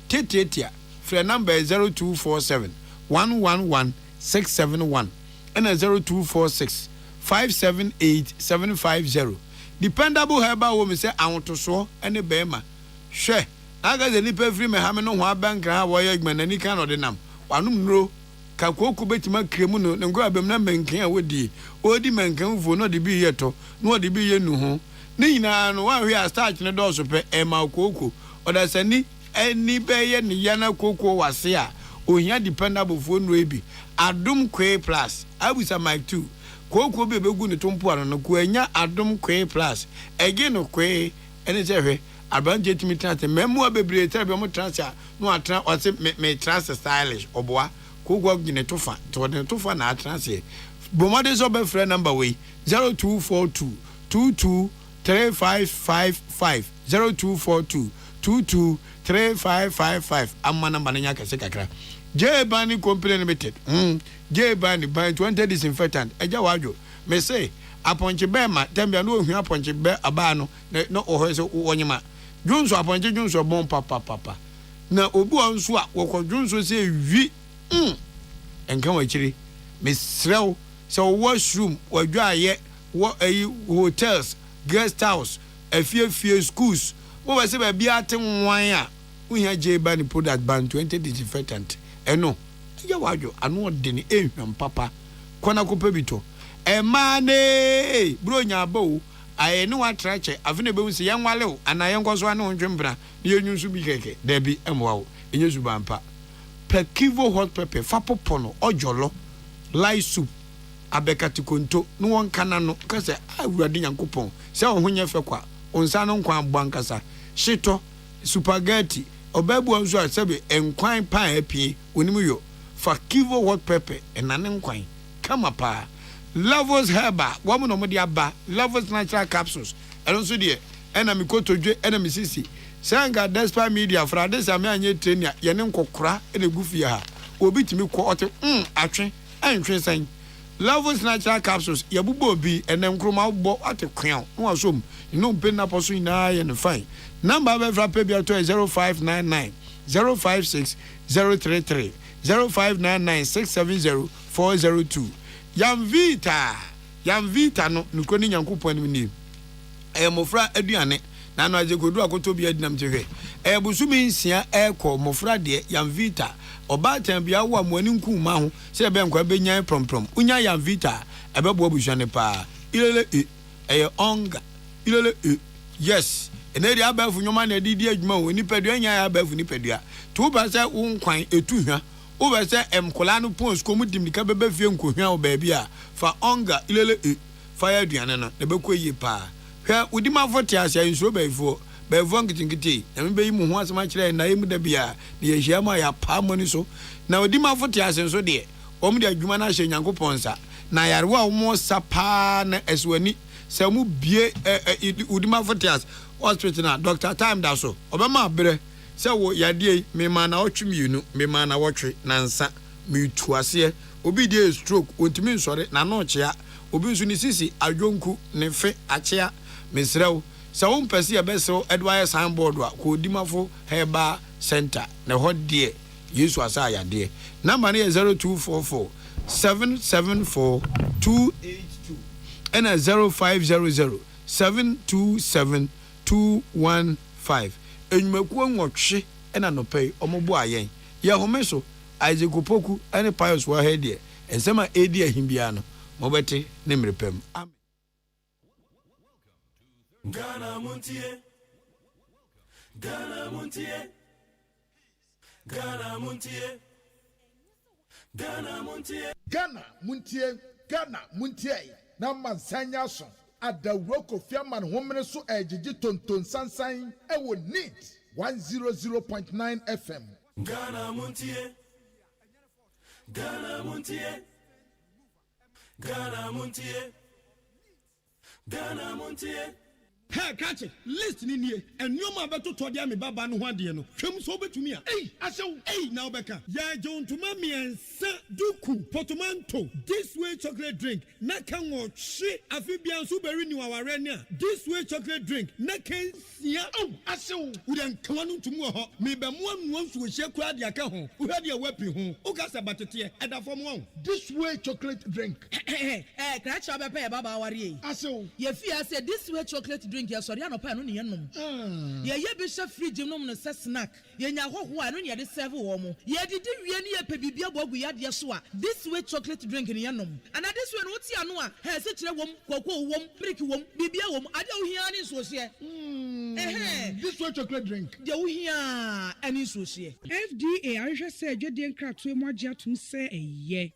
tetetia frɛ number 0247 111 671 and 0246 578 750 dependable herbal home say awontoso ene bema hwɛ aga ze nipa free me ha me no ho abankra ha wo ye gman ani kan odinam wanum nro ka koku betima kremu no ngo abem na menkan a wodi odi menkan vo no de bi yeto no de bi ye nu ho ni nyina no wa hwe a starch ne do so pe e ma koku odasani eni beye ni yana koku wase a ohia dependable fo no ebi adum kwe plus abusa mic 2 koku be begu ni tompo ano no ko anya adum kwe plus ege no kwe ene je hwe abanje timi trans memu abebre tebe mo trans no atra o se me trans stylish oboa kogu gine tofa to de tofa na trans e bomade so be free number we 0242 223555 0242 223555 amma number nya kase kakra AGYEMAN company limited AGYEMAN by 20 disinfectant eja wadwo me say aponche be ma tembia no ohia aponche be aba no no oho se wonyema junso aponche junso bon papa na obu onso a wokọ junso se wi enkan wa kiri me srew se washroom wadwa aye wo hotels guest house afie schools wo ba se ba bia te nwan a ohia AGYEMAN product ban 20 disinfectant eno ya wadwo anu odeni ehwam papa kona kopa bito emane bro nya bo aye no atrache afene be unse yan wale o ana yan goso anu ndwembra ne yenyunsu bi keke da bi emwawo enyesu bampa pekivo hot pepper fapopono ojolo lai soup abekatikonto no won kana no kase awurade nyankopon se wo honye fe kwa onsa no nkwan bankasa shito spaghetti obabu anso asebe enkwan pan apie onimu yo fakivo hot pepper enane nkwan kama pa Lovers Herba, woman no modi aba, Lovers natural capsules. Eno so de ena mi kotodwe ena mi sisi. Sanga Despa Media fra this ame anye trainer ye ne nkokora ena gufia ha. Obi timi ko ote atwe antwe san. Lovers natural capsules ye bubo obi ena nkroma bo ate kwan. No asom, no mpe na poso ina ye ne fine. Number be fra pe bia to 0599 056 033 0599 670 402. Yam vita no nukoni nyankopon ni mofra aduane na no ajekodu akoto bi adinam chehwe busumi nsia ekọ mofra de yam vita oba tan bia wo amani nku ma ho se be nkwa be nyan promprom unya yam vita ebebo abusuane pa ilele onga ilele yes eneri abafu nyoma na didi adwuma ho nipadua nya abafu nipadua to ba se wo nkwan etuhwa Uwe se kola no pons ko mudim nika bebe fie nkohwa o baabi a fa onga ilele fire aduane no ne bekọ yi pa hwa udima fote ase nso baifo nkitingiti na mbe yi mu ho asema kire na yemu da bia ne ye hia ma ya pa moni so na udima fote ase nso de omu de adwuma na hye nyankopon sa na yarewa o mo sapa na eswani se mu bie udima fote ase hospital na doctor time da so obema abre se wo yade me ma na otwemienu me ma na wotwe na nsa me tuase obi de stroke ontimi nsore na no chia obi nso ni sisi adwonku ne fe achia mesrew se wo mpese ye besew adwire signboard a ko dimafo heba center na ho de yesu asa yade number ne 0244 774 282 and 0500 727 215 enyimakuo nwotwe ena nopei omobo ayen ye homeso aizekopoku ene pious wa hedie ensema edi ahimbia no mobete ne mrepem amen. Ghana Montie Ghana Montie Ghana Montie Ghana Montie Ghana Montie Ghana Montie na mansanya so adawroko fiaman homene so ejiji tonton sansan ewo neat 100.9 FM Ghana Montie Ghana Montie Ghana Montie Ghana Montie Hey, catch it. Listen in here. And you ma beto to dia me baba no hwade no. Twem so betumi a. Hey, asew. Hey, now beka. Ya John to mami ensa duku portmanteau. This way chocolate drink. Na kan wo hwe afi bia so beri ni waware ne a. This way chocolate drink. Na kan sia. Oh, asew. Wo den kan no tumu ho. Me be mo anu nsu wo hye kura dia ka ho. Wo hwe dia wapi ho. O ka sa batete e da fom ho. This way chocolate drink. Crash up a baba worry. Asew. Ye fear say this way chocolate drink ya sorry no pa no ne yenom. Ye be chef fridge nom no se snack. Ye nya hoho a no ne de serve wo mo. Ye didi wie ne ye pe bibia bogu ya de so a. This way chocolate drink ne yenom. And this way no ti ano a he se kire wom koko wom brick wom bibia wom ade wo hia ne so se. This way chocolate drink. De wo hia ani so se. FDA ahwehwe se adwede nkratoe mo agye atum se eye.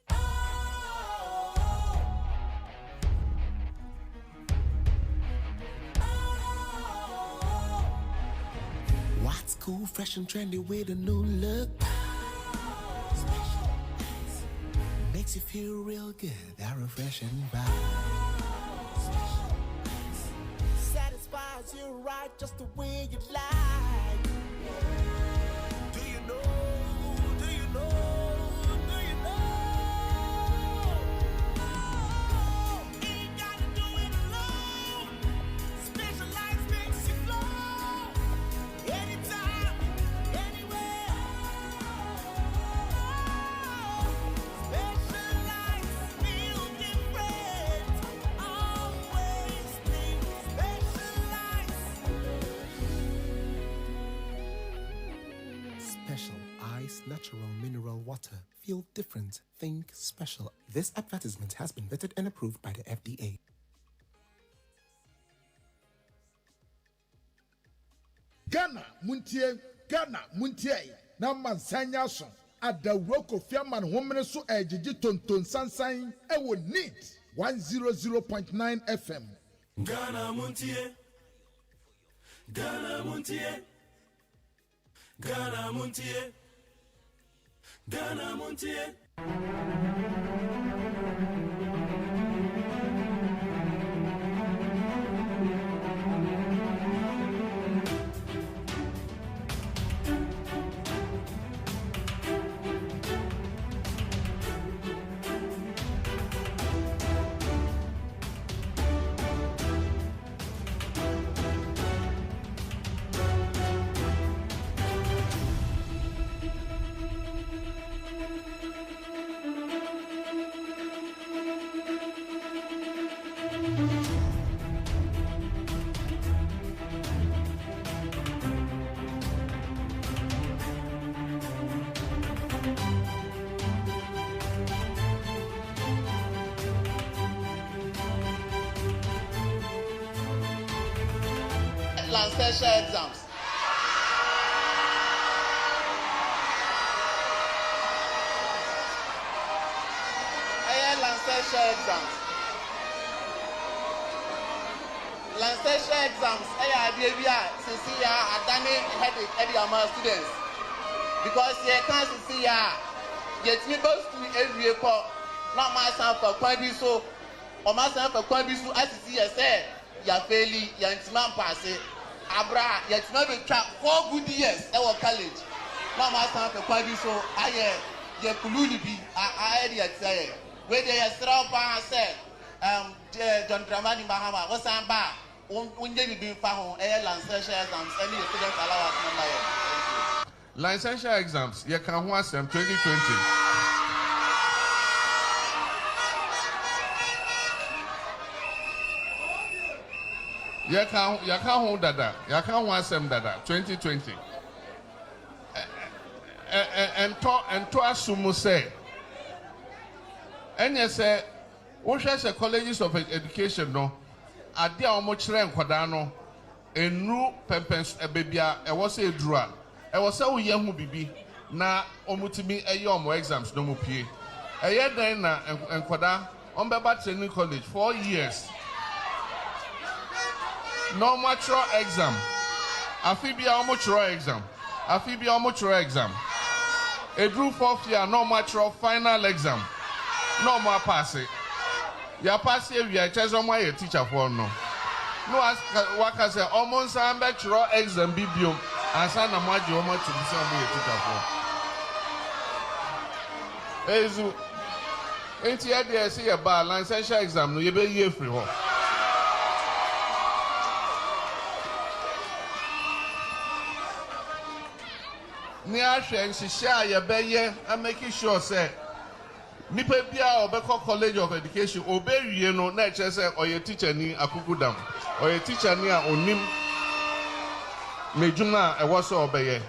What's cool, fresh and trendy with a new look? Makes you feel real good, that refreshing vibe. Satisfies you right just the way you like. Do you know? Do you know? Do you know? Ain't gotta do it alone. Specialized makes you flow. Anytime, anywhere. Specialized feel different. Always think specialized. Special Ice Natural Mineral Water. Feel different. Think special. This advertisement has been vetted and approved by the FDA. Ghana Muntie na mansanya so adawro kofiaman homene so ejiji tonton sansan e wo NEET 100.9 FM. Ghana Muntie. Ghana Muntie. Ghana Muntie. Ghana Muntie. Lancashire exams. Lancashire exams. Lancashire exams. See Adani headache among students because you can't see get me both to every call. Not my son for Kwabi so or my son for Kwabi so as you see say ya fairly ya intimate pass it. Abra, yet maybe 4 good years at our college. Not my son for Kwabi so I Kuluni be I say where they are straw bar said John Dramani Mahama was I'm back. When they be found Lancashire exams, any students allow us number. Lancashire exams, you can watch them 2020. You can't hold that. You can't watch them that 2020. And to assume say. And you say, what should the colleges of education no? Ade a omo kire nkwadaa no enu pempens ebebia e wo se edura e wo se wo ye hu bibi na omutimi eye omo exams no mu pie eye dan na nkwadaa ombeba training college 4 years no mature exam afibia omo kire exam afibia omo kire exam edru 4th year no mature final exam no more pass it. Ya pass here, we are just on my teacher for no. no ask waka say almost ambe chro exam bibium asa na mo agye o ma tu say mo ye teacher for ezu enti e dey say e ba licensure exam no ye be ye free ho ni ahwe nhihye a ye be ye make sure say nipa bia obekọ college of education obewie no na eche say oye teacher ni akukudam oye teacher ni a onim mejuma e wo so obeye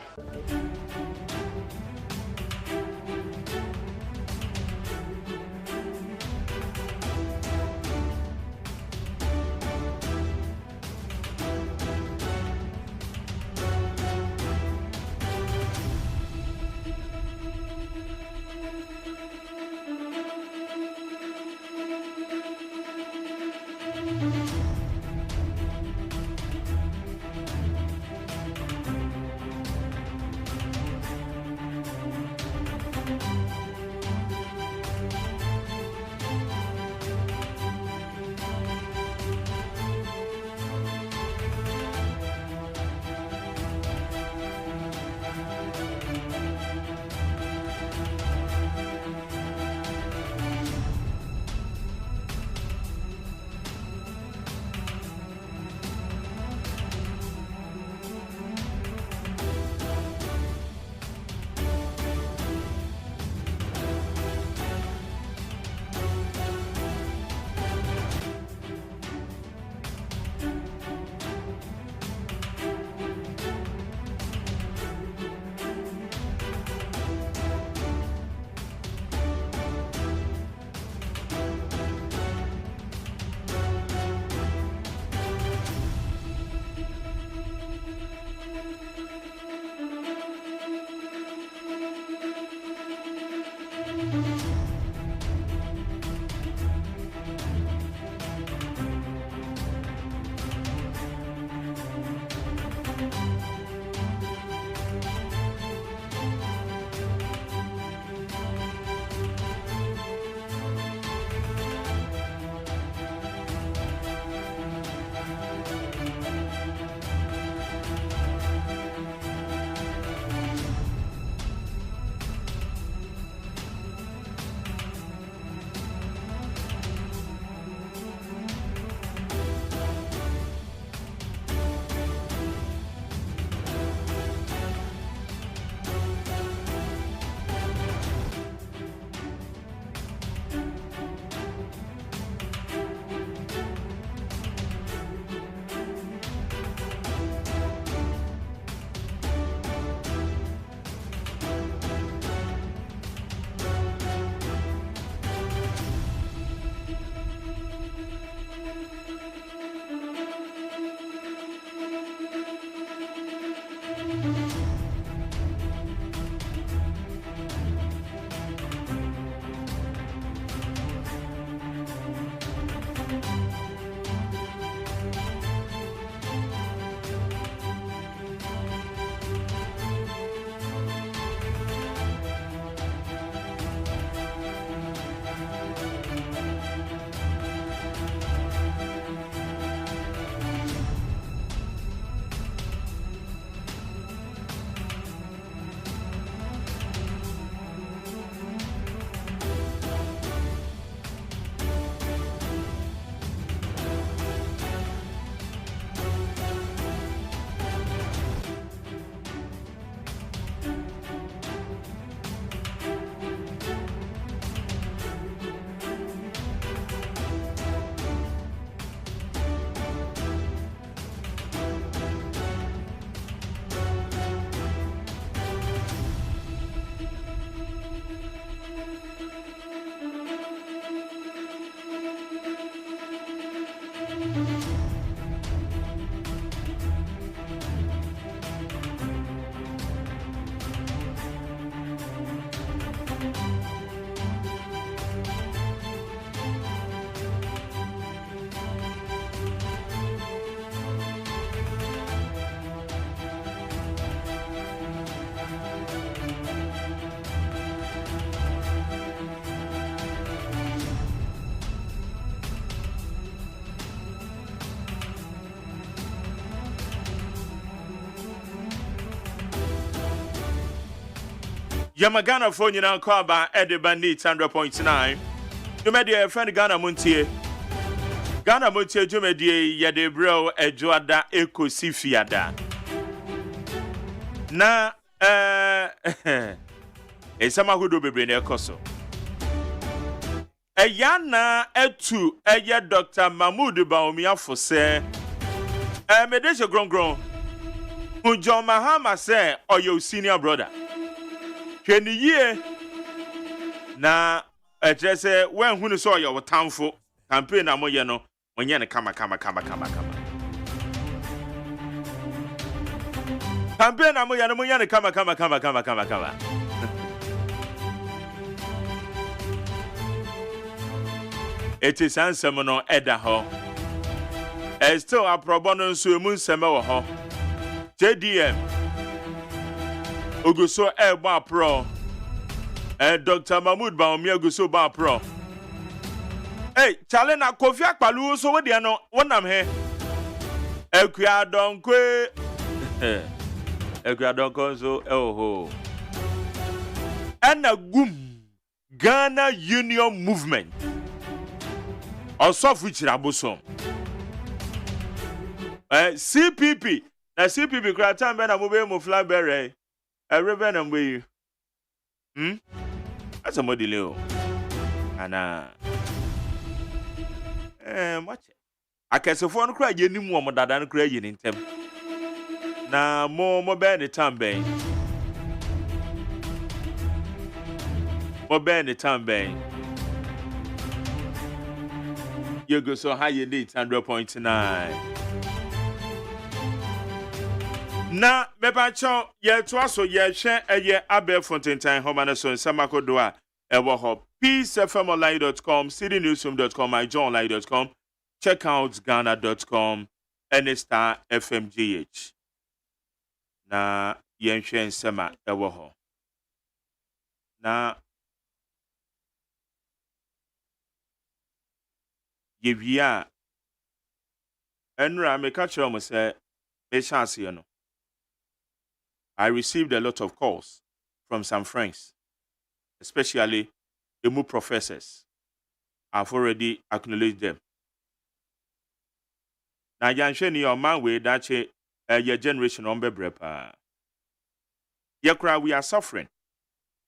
Yamagana phone you now call by Eddie Bandit 100.9. You made your friend Ghana Montie. Ghana Montie Jumedie Yade Bro Ejoada Eko Sifiada. Na Esama Hudo Bebrene Koso. Eyana etu eye Dr. Mahmoud Baumia Fose. Medesha Gron. Unjo Mahama say or your senior brother. 20 year na say when who saw your townful campaign amoye no onye ne kama campaign amoye no monye ne kama it is ansem no eda ho still aprobo no nso emu nseme wo ho JDM Oguso Ba Pro Dr. Mahmoud Baumia Oguso Ba Pro. Hey, chale na Kofi Akpalu so we dey no wonam he. Ekua donkwe. Ekua donko so ho. Ana gum Ghana Union Movement. Osofu chirabosom. CPP. Na CPP kra tambe na mobe mo flabere. Reverend and we that's a model leo. And watch it. I can say for no cry ye ni mo dada no cry ye in tem. Na mo be the time be. Mo be the time be. You go so high you need 100.9. Na mepacho ye to aso ye hwe eye abe Fontaine Homane so Samako doa ewo ho peacefmonline.com citynewsroom.com myjohnonline.com check out ghana.com and star fmgh na ye hwe nsema ewo ho na ye bia enra me catch am say me chance you know. I received a lot of calls from some friends, especially the MOOC professors. I've already acknowledged them. Now, you're your man way that your generation on bebrepa. We are suffering.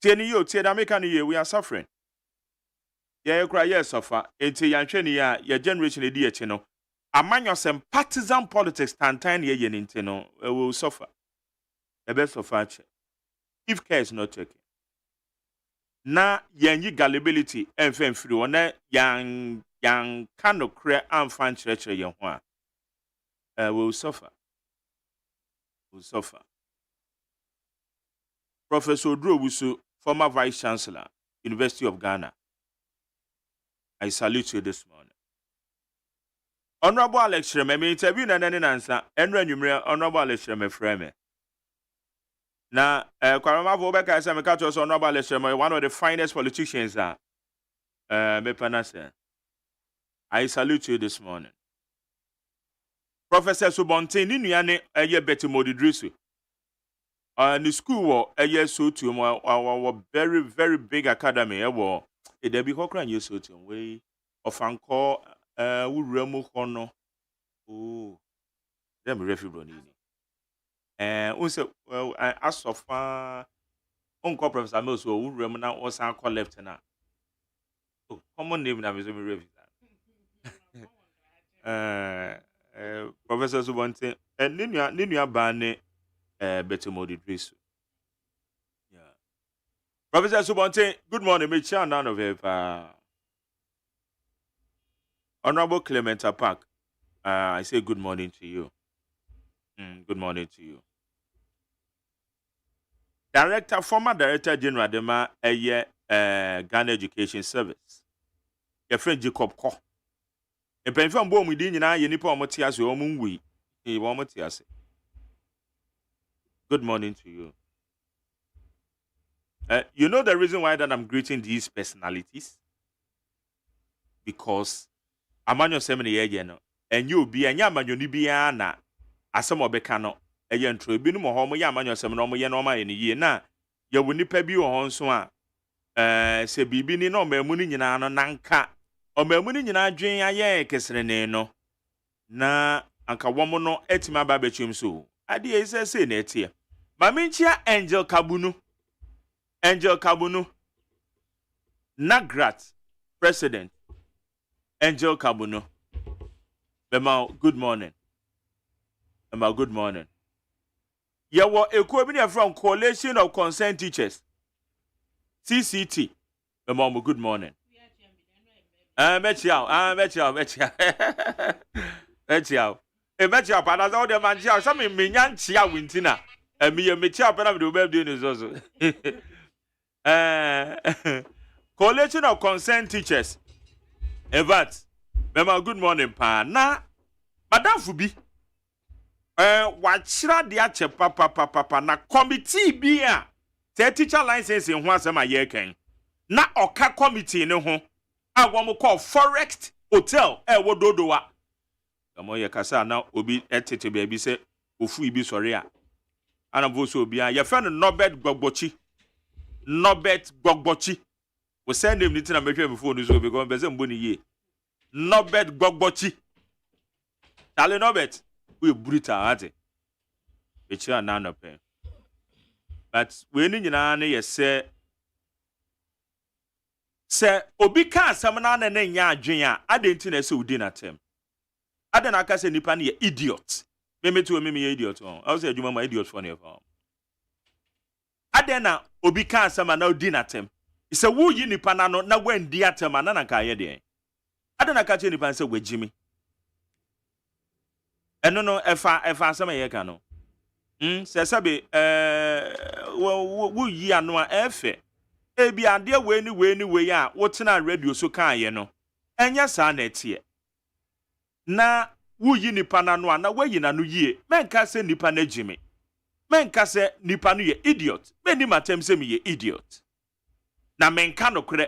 We are suffering. You cry, yes, suffer. Until your generation idiot, you know. Among your partisan politics, Tantan, ye will suffer. The best of our if care is not taken. Na yanyi gullibility and fame free one young kind of create and find church young one. Will suffer. Will suffer. Professor Drew Wusu, former Vice Chancellor, University of Ghana. I salute you this morning. Honorable Alex Shreme, me interview na nani answer. Enra numere Honorable Alex Shreme frame. Na Kwarama Vobeka is a Honorable Alex Shreme, one of the finest politicians. Mepanase. I salute you this morning. Professor Subonte ni nuane eye Betty Modidrisu. The school a year so to our very, very big academy. It be Hokran year so to way of Anko Remo Hono. Oh, them refugee. Also, well, as of Uncle Professor Mills, who Remana was Uncle Lieutenant. Oh, common name now is Professor Subonte and Ninia Bane. Better Modidrisu. Yeah. Professor Subonte, good morning. Me chan none of it. Honorable Clement Park. I say good morning to you. Good morning to you. Former Director General Dema Ghana Education Service. Your friend Jacob Ko. A penfam bomb within you nipo omotias or mumwi. He womotias. Good morning to you. You know the reason why that I'm greeting these personalities? Because Amanyo Semini and you be a Yamanyo Nibiana, as some of Becano, a yentro, Binumo Homo Yamanyo Seminoma Yanoma in a year now. ye wo nipa bi wo ho nso a se bibi ni no mamu ni nyina no nanka o mamu ni nyina dwen aye kesrene no na anka womo no etima ba bechim so ade e se na etie maminchia Angel Kabunu Nagrat President Angel Kabunu Bema good morning. Good morning. Yawo ekuo from Coalition of Concerned Teachers. CCT. Bema good morning. Mechiao. Mechiao pa na so de man chiao so me nyan chia wintina. Me mechiao pa na do be do ni so. Coalition of Concerned Teachers. Evat. Bema good morning pa na Madam Fubi wachira de ache papa na committee bi a te teacher license ho asema ye ken na oka committee ne ho a wo mo call Forest Hotel wo dodowa kamo ye kasa na obi etete be bi se ofu ibi sori a ana vo so obi a ye fa no Norbert Gbogbochi we send him nitina mehwe before no so because be se mbo ni ye Norbert Gbogbochi Tale Norbert we brutal ate echi ana no pe but we ni nyina na ye se obi ka asam na na nya adwen a adenti na se udi na tem ade na aka se nipa na ye idiot memetu me ye idiot on I say adwuma ma idiot for ne fa ade na obi ka asam na udi na tem ise wo yi nipa na no na wandi atem na ka ye de ade na ka che nipa se wagimi no efa asem ye ka no se sabe wo yi anu a efe ebi ade we ni a wo tena radio so kan ye no enya sa na etie na wo yi nipa na no na wayi na no yie menka se nipa na gimi menka se nipa no ye idiot meni matem se me ye idiot na menka no kre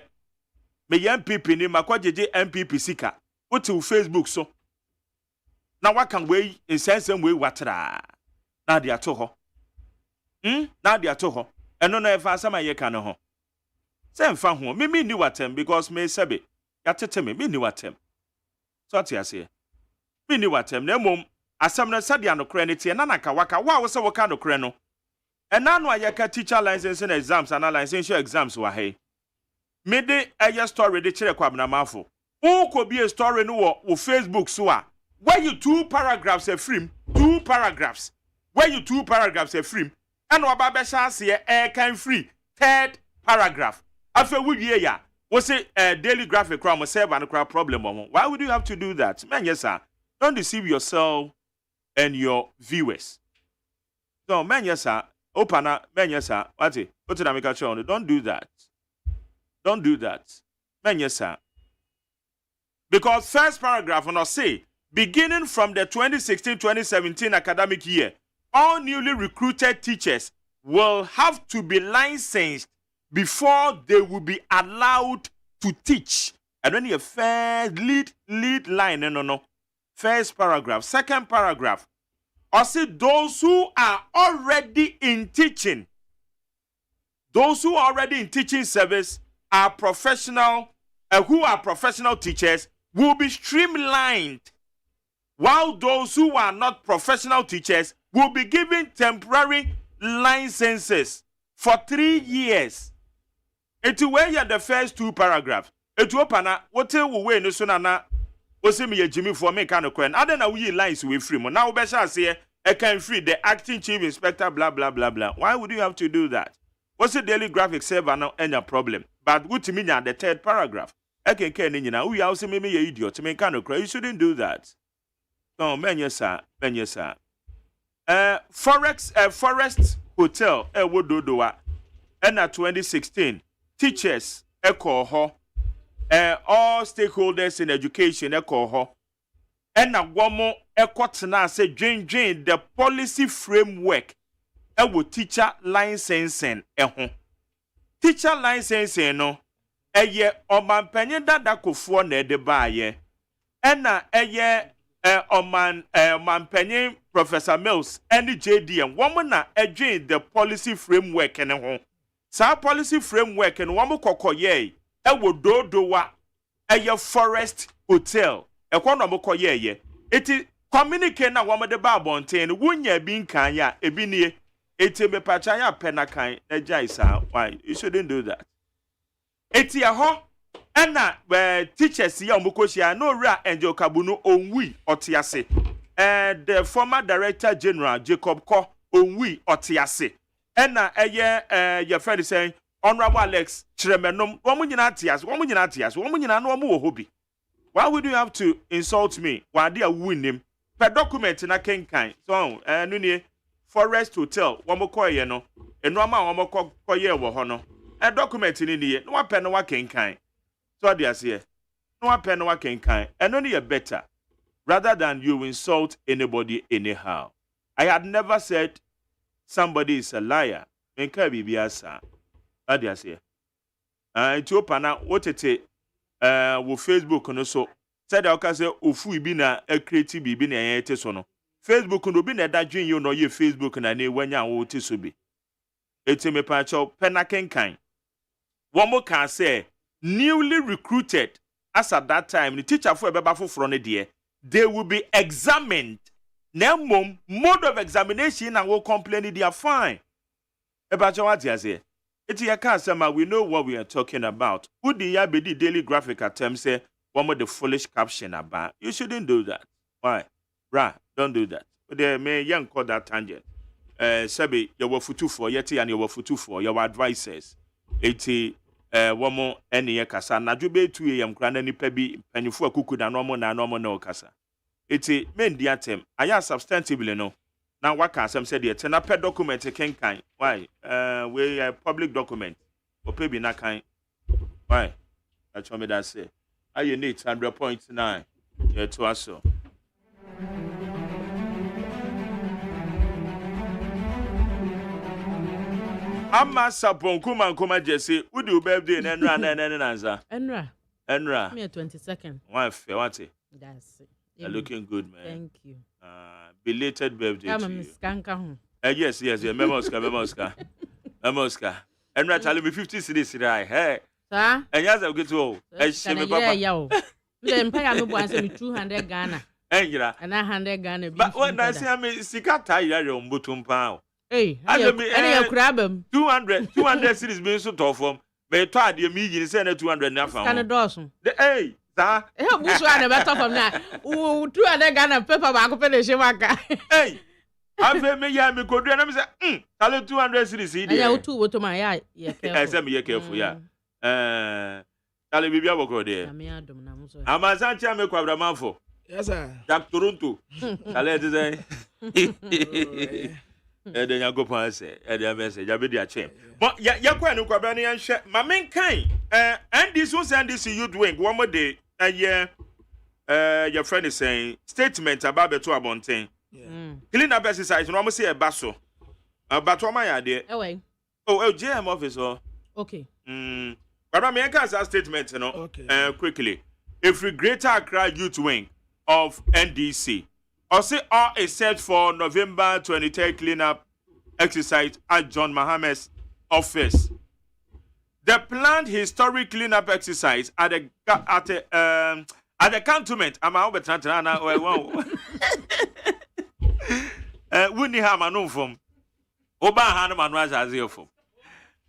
me ye MPP ni makwajeje MPP sika wo ti Facebook so na wakan we insensem we watra na de ato ho na de ato ho eno no efa asama ye ka no ho se mfa ho me ni watem because me sebe ya tete me ni watem so ati ase me ni watem na mom asam no sade anokre ne tie na naka waka wa wo se wo ka anokre no ena no ayeka teacher license and exams and license exams wa he me de aya story de kire kwa abnamafo wo ko bi a story no wo Facebook so a where you 2 paragraphs a frame 2 paragraphs where you 2 paragraphs a frame and waba be chance ye can free 3rd paragraph afa wuwie ya wo say daily graphic crowd mo serve and crowd problem why would you have to do that man yes sir don't deceive yourself and your viewers no man yes sir opana man yes sir what na make a show don't do that man yes sir because first paragraph on say beginning from the 2016-2017 academic year, all newly recruited teachers will have to be licensed before they will be allowed to teach. And when you first lead line, no. First paragraph, second paragraph. I say those who are already in teaching, service are professional, who are professional teachers will be streamlined. While those who are not professional teachers will be given temporary licenses for 3 years. It will hear the first 2 paragraphs. It will open up what will wait no sooner na me Jimmy for me kind of question. I don't know we lines we free. Now we shall say I can free the acting chief inspector blah blah blah blah. Why would you have to do that? What's the daily graphic server now any problem? But what to me the 3rd paragraph. I can now we also me you idiot. Me kind of cry. You shouldn't do that. No, men yes sir. Forest Hotel wododoa and 2016 teachers eko ho all stakeholders in education eko ho and agwomo ekotena say dwen the policy framework wo teacher licensing ho teacher licensing no eye omampanyin dadakofo na ede baaye ena eye Professor Mills and JDM woman na adwin the policy framework ne ho Sa policy framework and wamu kokoye ewo dodowa eye forest hotel ekwono mo koye eti communicate na wamu de ba bonten wunya bi nkan ya ebi nie eti me pacha ya penakan na jaisa why you shouldn't do that eti ho ena teachers ya omukoshia no ra Angel Kabunu onwi otiase the former director general Jacob Ko onwi otiase ena your friend is saying Honorable Alex Chremenom womu nyina atiase womu nyina no wo hobi. Why would you have to insult me while they are winning per document na kenkan so no nie forest hotel womu koye no eno ama womu koye wo ho no a document ni nie no wape no wa kenkan so they are here no wape no wa kenkan eno ne better rather than you insult anybody anyhow. I had never said somebody is a liar. Menka bibiasa. That they are here. Into pana wotete wo Facebook no so said I can say ofu ibi na creative bibi na yete so no. Facebook no bi na dadwen you no ye Facebook na ne wanya wo te so bi. Eti me pa cho penakenkan. One more can say newly recruited as at that time the teacher for ebeba foforo ne de they will be examined. Now, mode of examination and will complain they are fine. About what you say? It's your customer, we know what we are talking about. Who the be the daily graphic attempt say one of the foolish caption about? You shouldn't do that. Why? Don't do that. But they may young call that tangent. Sabi, you were futu for yeti and you were futu for your advisors. Eti one more any kasa. Najube 2 AM grand any pebi pennyfu kuku na normal no kasa. Eti men diatem aya substantively no na waka asem said the na per document kenkan why we public document or pebi na kan why that's what me that say aye need 100.9 yeah to us so Amma sapon kuma jesse would you birthday and enra enra me 22nd why fair what that's it. You're looking good, man. Thank you. Belated birthday to you. Yes. Memo Oscar. And right, telling me 50 cities, right? Hey. Sir? And yes, I'll get to all. Yeah. The empire no one say me 200 Ghana. And 100 Ghana. But when I say I mean, Sikata, you're on Butum Pound. Hey, I grab him. 200 cities being so tough from. But try the immediate send 200 now. Can a dozen. Hey. Which one better from that? 200 Ghana paper back open the shimaka. Hey, I've me ya me go do and I'm say, tell 200 cities. Yeah, two to my eye. Yeah, careful, yeah. Tell me, be able to go there. I'm a Sancha me quadramafo. Yes, sir. Jack Toronto. Tell it to say. And then you go for say, and the message, I be the chain. But ya quite no quabrani and share. My main kind, and this was and this you doing one more day. Your friend is saying statement about the 2 abonten. Clean up exercise, no say a basso. But what my idea? Oh, GM officer. Okay. But I mean, I statement, you know, quickly. If we Greater Accra Youth Wing of NDC, or say all is set for November 23rd cleanup exercise at John Mohammed's office. The planned historic cleanup exercise at the cantonment. I'm out of Tantrana. Wouldn't have a no from Oba Hanuman was as your form.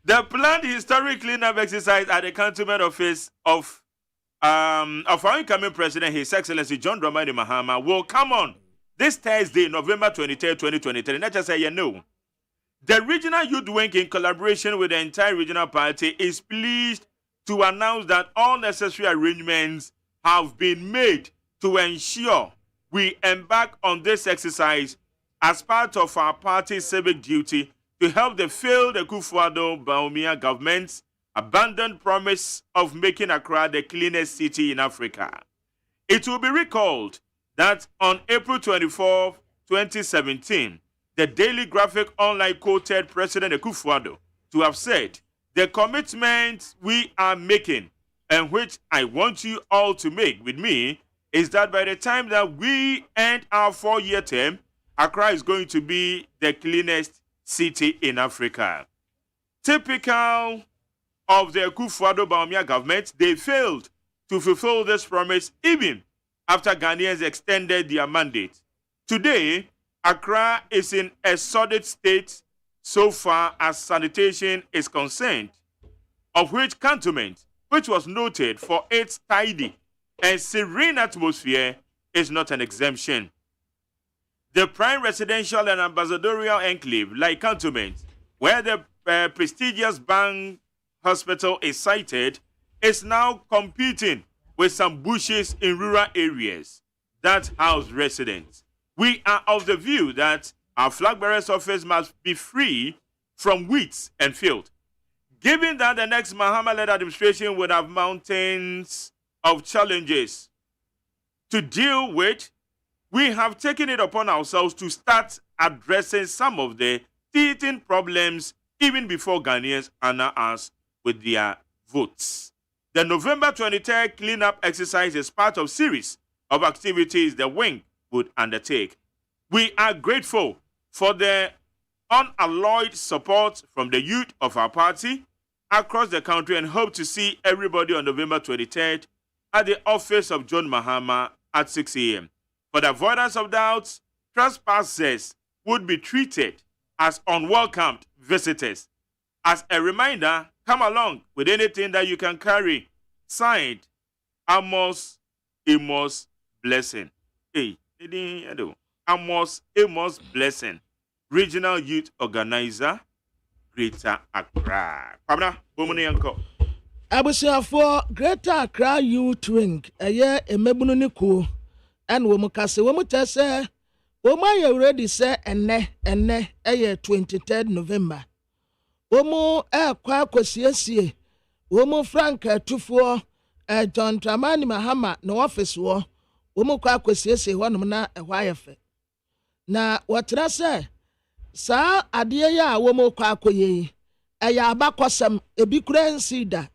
The planned historic cleanup exercise at the cantonment office of our incoming president, His Excellency John Dramani Mahama, will come on this Thursday, November 23rd, 2023. Not just say you know. The regional youth wing, in collaboration with the entire regional party, is pleased to announce that all necessary arrangements have been made to ensure we embark on this exercise as part of our party's civic duty to help the failed Akufo-Addo government's abandoned promise of making Accra the cleanest city in Africa. It will be recalled that on April 24, 2017, the Daily Graphic online quoted President Akufo-Addo to have said, the commitment we are making, and which I want you all to make with me, is that by the time that we end our 4-year term, Accra is going to be the cleanest city in Africa. Typical of the Akufo-Addo government, they failed to fulfill this promise even after Ghanaians extended their mandate. Today, Accra is in a solid state so far as sanitation is concerned, of which Cantonment, which was noted for its tidy and serene atmosphere, is not an exemption. The prime residential and ambassadorial enclave, like Cantonment, where the prestigious Bank Hospital is sited, is now competing with some bushes in rural areas that house residents. We are of the view that our flag bearer's office must be free from weeds and filth. Given that the next Mahama-led administration would have mountains of challenges to deal with, we have taken it upon ourselves to start addressing some of the teething problems even before Ghanaians honor us with their votes. The November 23rd cleanup exercise is part of series of activities the wing would undertake. We are grateful for the unalloyed support from the youth of our party across the country and hope to see everybody on November 23rd at the office of John Mahama at 6 a.m. For the avoidance of doubts, trespassers would be treated as unwelcomed visitors. As a reminder, come along with anything that you can carry. Signed, Amos Blessing. Hey, Amos Blessing, Regional Youth Organizer, Greater Accra. Pamela, Bomuni Yanko. Abusiafo Greater Accra Youth Wing, eye emebunu ni ku, and womukase womutese, womaye already say ene, eye 23rd November. Womu kwa kwasiesie, womu Frank Tufuo, John Dramani Mahama no office wo, womu kwa kwasiesie hwanum na ehwayefe. Na watra se saa adeɛ ya a womu kwa akoye ɛyɛ abakɔsɛm ebi kura nsida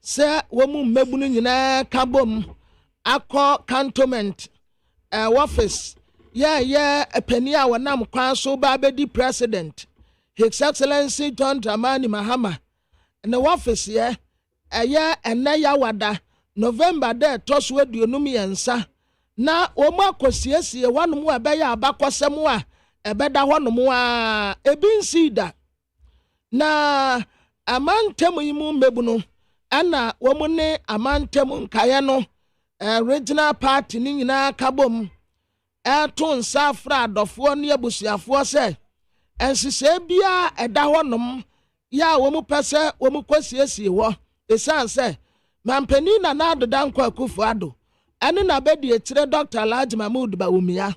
sɛ womu mmebunu nyinaa kabom akɔ cantonment office ye epani a wɔnam kwan so ba bedi president His Excellency John Dramani Mahama na office ye ɛyɛ ɛnɛ ya wada November de toso aduonum yensa na womu akosiesie hwanum a ɛbɛyɛ abakɔsɛm a ebeda hɔnom a ebi nsida na amantem yimu mebunu ana womune amantem nkaye no regional party ni nyina kabom to nsa fra adofo ne abusuafo se ensise bia eda hɔnom ya womu pese womu kwasiesie wo esan se mampani na adoda nkwa Akufo-Addo ane na bedi etire Dr. Alhaji Mahmood Bawumia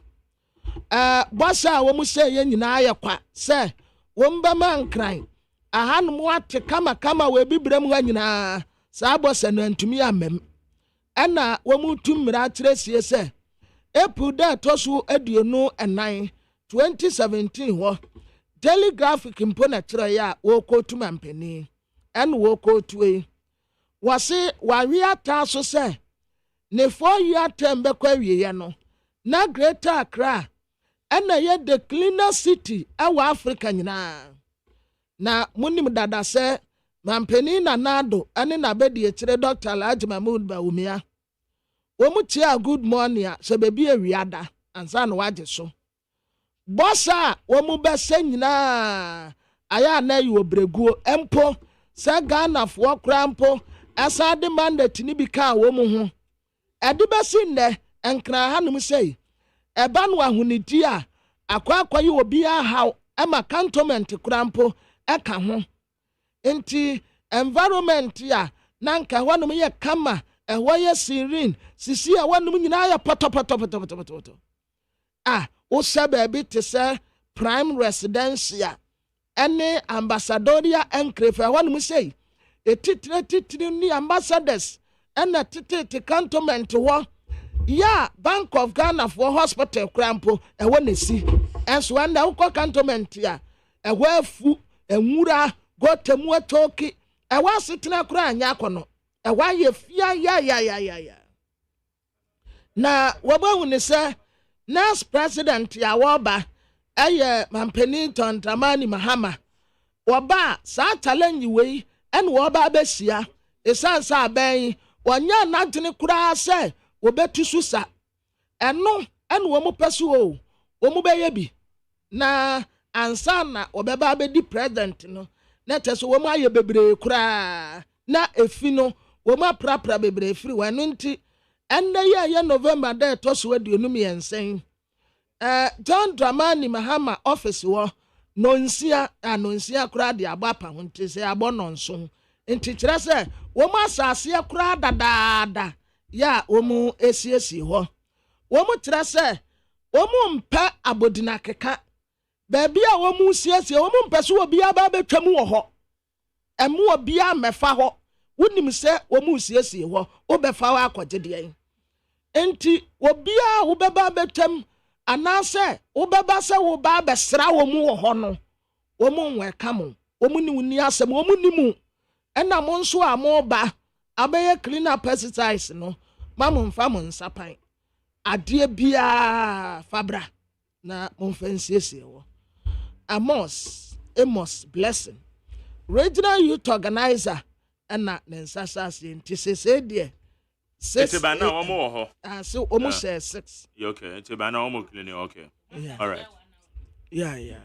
bossa womu se ye nyina ayekwa se womba mankran ahanum ate kama we bibrem ha nyina sa bossa no antumi amem ana womu tumira tresie se April da tosu aduonu enan 2017 ho Daily Graphic impona kire ya wo kotu mampani en wo kotu e wase wawi ata so se ne 4 year term bekwa wiye no na Greater Accra ena ye the cleaner city awa Africa nyina na munim dada se mampani na nado ane na bedi etire Dr. Alhaji Mahmood Bawumia womu tia good morning a se bebi ewiada ansa na waje so bossa womu bese nyina aya na yi obreguo empo se Ghana fo kra mpo asa de mandate ni bi ka womu ho edi besi nne enkra hanum sei eba no ahunidi a akwayi obi ahaw ema cantonment krampo eka ho enti environment ya nanka hwanum ye kama ehwo ye serene sisi a hwanum nyina ya poto o sabe bi te se prime residential ene ambassadorial enclave hwanum sei etitire ni ambassadors ena titire cantonment wo ya Bank of Ghana for hospital krampo ewo nesi enso anda ukọ cantonment ya ewo afu enwura gotemu atoki ewo asetena kura anya akono ewo ye fia ya na wobahu ne se next president ya woba eye mampani John Dramani Mahama waba saa challenge wei en woba besia esansa aben wonya nantene kura se wobetu susa eno en wo mo peso o wo mo beye bi na ansa na wobeba be di president no na teso wo mo aye bebre kura na efi no wo mo aprapra bebre firi wanu nti enne ye November day to so aduonum yensen John Dramani Mahama office wo nonsia kura de abapa ho nti se abo nonso nti kire se wo mo asase kura dadaada ya wo mo esiesi ho wo mo kire se wo mo mpa abodina keka baabi a wo mo siesi wo mo mpa so obi aba betwam wo ho emu obi a mefa ho wonim se wo mo siesi ho wo befa wa akogede enti obi a wo beba betwam anase wo beba se wo ba besra wo mu wo ho no wo mu nweka mo wo mu ni wuni asem wo mu ni mu ena mo nso a mo ba abeye clean up exercise no mamu mfa mo nsapan ade bia fabra na mo mfensiesie wo Amos Blessing regional youth organizer ena nensasase ntisese de It's about now more. So almost 6. Okay, it's about now more clean. Okay. Yeah. All right. Yeah.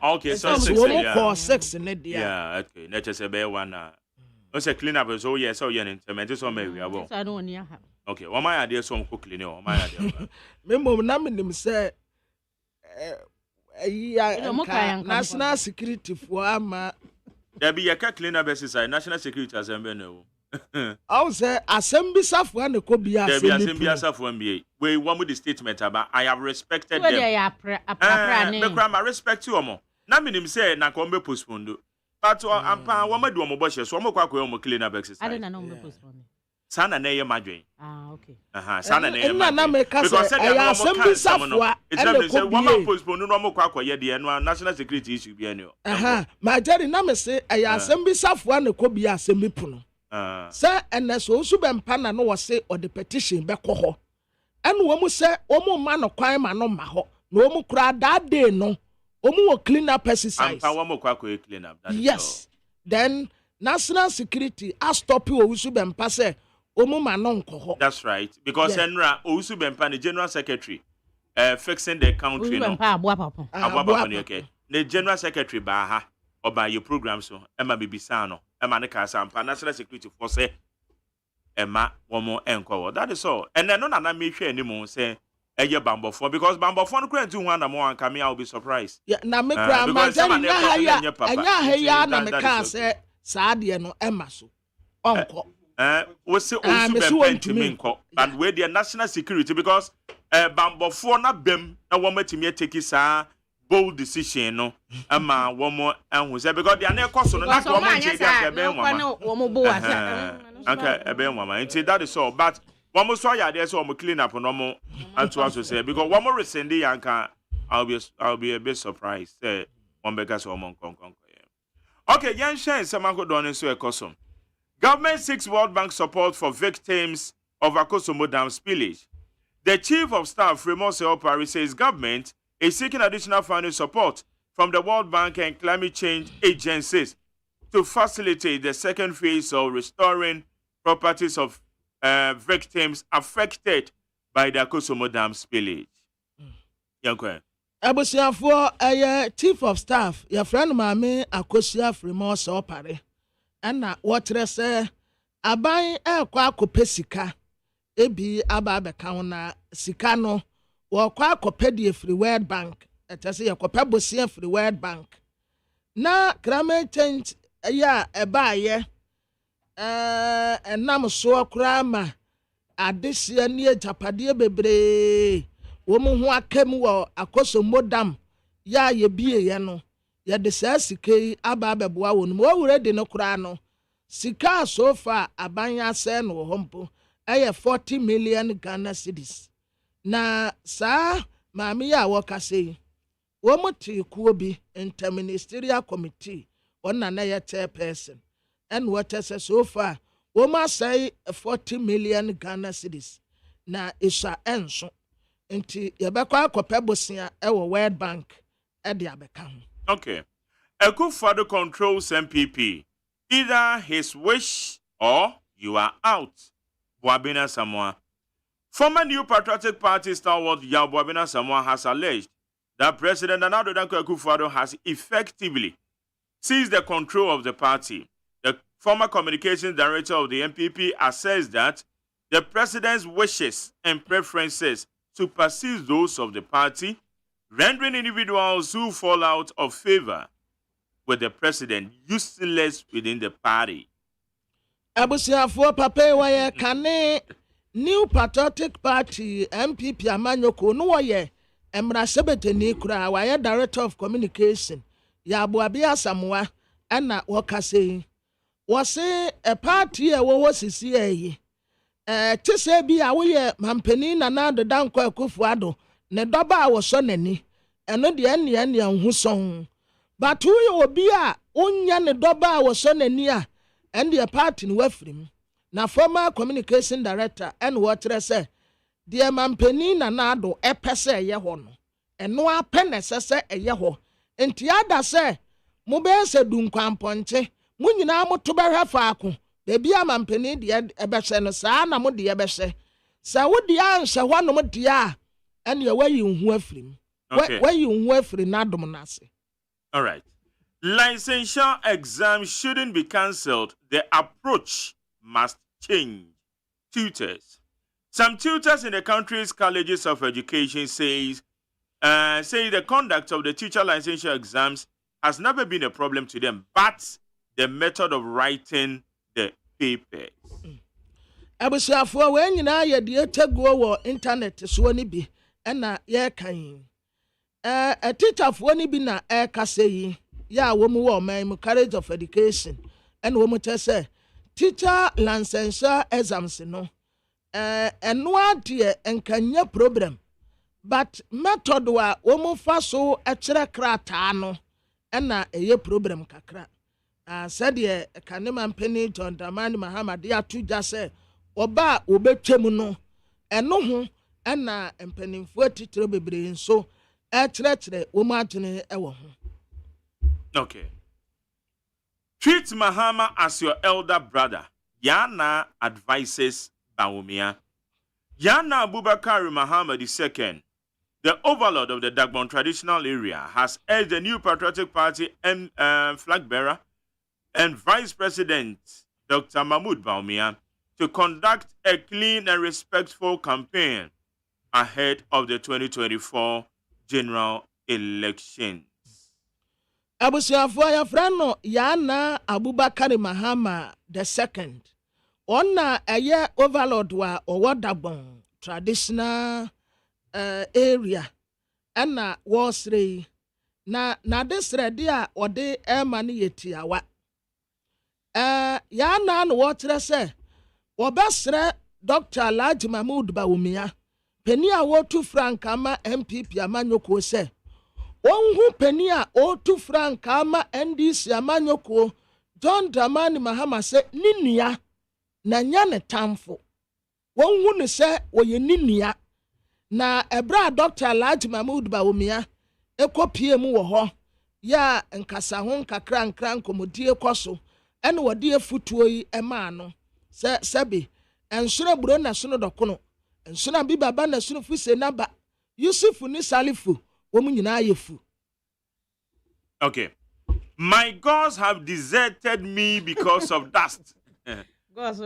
Okay, so 6. Yeah. 6 in it. Yeah, okay. Let's just say one. Also clean up so yes, so you're in so maybe I will. Okay, what my idea so clean or my idea. Remember name say national security for ama there be a clean up exercise national security assembly no. I was assembly staff when the could be assembly staff when be we one with the statement about I have respected them. I respect you more. Na minim say na kombe postpone do. But ampa wo madu mo boshe so mo kwakwa mo clean up exercise. I don't know postpone. Sana na ye madwen. Okay. Sana na ye madwen. Because I assembly staff and say one postpone no mo kwakwa ye de no national security issue bi ene o. My jerry na me say I assembly staff when ko bi assembly puno. Sir, and so Subempa no was say or the petition be ho. And woman say, Omo man of crime and no maho, no more cry that day no. Omo clean up exercise. Clean up. Yes. Then national security I stop you Subempa say, Omo man no ho. That's right. Because Enra Subempa the general secretary fixing the country no. Okay. The general secretary baha or by your program so Emma Bibisano. Emma Sampa National Security Force Emma one more encore. That is all. And then none make sure anymore say a year bambo for because bambo for no do one more and come I'll be surprised. Yeah, na me grandma na me can say Sadia no Emma so. Uncle. We say also to me and where the national security because bambo for na bem na woman to me take his bold decision no ama one more and who say because they are not cost no na woman change their ben mama okay ben mama and that is all but one more so ya there so we clean up no more and to also say because one more recent yanka I'll be a bit surprised say one because one kon okay yan share some go don so ekosom government seeks World Bank support for victims of Akosomo Dam spillage. The chief of staff Remose Opari says government is seeking additional funding support from the World Bank and climate change agencies to facilitate the second phase of restoring properties of victims affected by the Akosomo Dam spillage. Yankwe. Abusiafo chief of staff, your friend Mami Akosia Remose Opari, and what say aban kwa kopesika ebi aba kauna sikano wakwa kopedi free World Bank etase yakopa bosia free World Bank na climate change ya ebaye enam so kra ma adesia ne japade bebre wo mu ho akam wo Akosomo Dam ya ye bie ye no ye de sasike aba beboa wo no wo wure de no kra no sika so far abanya se no hompo 40 million Ghana cedis. Na sa mami ya waka say womuti kuobi interministerial committee on na chairperson and what says so far woma say 40 million Ghana cedis na isa enso nti yebekwa akopebosia World Bank e de abeka ho. Okay. Akufo-Addo controls MPP. Either his wish or you are out. Boabena Samoa. Former New Patriotic Party stalwart Yaw Boabena Samoa has alleged that President Nana Addo Akufo-Addo has effectively seized the control of the party. The former communications director of the MPP assessed that the president's wishes and preferences supersede those of the party, rendering individuals who fall out of favor with the president useless within the party. Abusiafo papa waye kane New Patriotic Party MPP Amanyoko no waye emrasebeteni kura waye director of communication ya Boabia Samoa ana wakase wase a party e wo sisi eyi tese bi a wo ye mampani Nana Addo Dankwa Akufo-Addo ne doba a wo so nani eno de ene huson but wo ye obi a onya ne doba a wo so nani a and the party in Wefrim, na former communication director and water say, dear Mampeni Nana Addo epese yehono, and no penese a yeho, and tiada say, Mube se dunkwan ponche, Munina motubera faku, baby a Mampeni the ebese no sana mo the ebese. Sa would the answer one no dia, and your way in Wefrim, where you Wefrim Nadomonasi. All right. Licensure exams shouldn't be cancelled. The approach must change. Tutors. Some tutors in the country's colleges of education say the conduct of the teacher licensure exams has never been a problem to them, but the method of writing the papers. Abusiafo we nyina ye de teguo wo internet so ni bi na ye kan. A teacher fo ni bi na e kase yi. Ya womu wo man college of education and womu say teacher licensure exams no eno ade enkanya problem but method wa womu fa so e kire krata no na eye problem kakra said ye kanema mpeni John Dramani Mahama de atuja say oba obetwem no eno ho na mpenimfo titire bebre nso e kire womu adwene e wo ho. Okay. Treat Mahama as your elder brother. Yana advises Bawumia. Yana Abubakar Mahama II, the overlord of the Dagbon traditional area, has urged the New Patriotic Party flag bearer and Vice President Dr. Mahmoud Bawumia to conduct a clean and respectful campaign ahead of the 2024 general election. Abusiafo ya frano Yana Abubakar Mahama II. Ona eye overlord wa Owadabon traditional area. Ena wasre na this ready a ode emani yetiawa. Yana no wotre se wobesre Dr. Alhaji Mahmoud Bawumia. Peni a wotu frankama MPP amanyoko se Onhu penia otu franka ama NDC amanyoko John Dramani Mahama se ninia na nyane tamfo. Onhu ne se oye ninia na ebra Dr. Alhaji Mahmoud Bawumia ekopie mu wo ho ya nkasa ho nkakra nkra nkomodie koso ene wode afutuo yi ema no se sebe ensure buro na sono dokono ensure bi baba na sono fuse naba Yusufu ni Salifu. Okay. My gods have deserted me because of dust. Gods.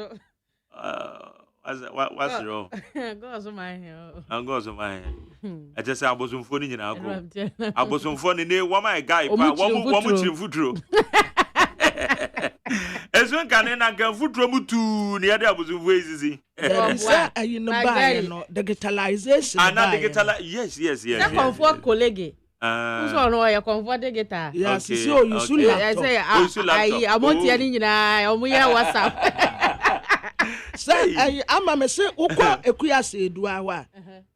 What's wrong? Gods on my hair. And gods on my hair. I just say I was on phone in I was on phone in a woman guy. One food. As one can food to near the was easy. You know, digitalization. Yes. That comfort colleague. Who's on your comfort guitar? Yes, so you should. I say, I'm MONTIE WhatsApp. Say, I'm a message. Equiase Duawa.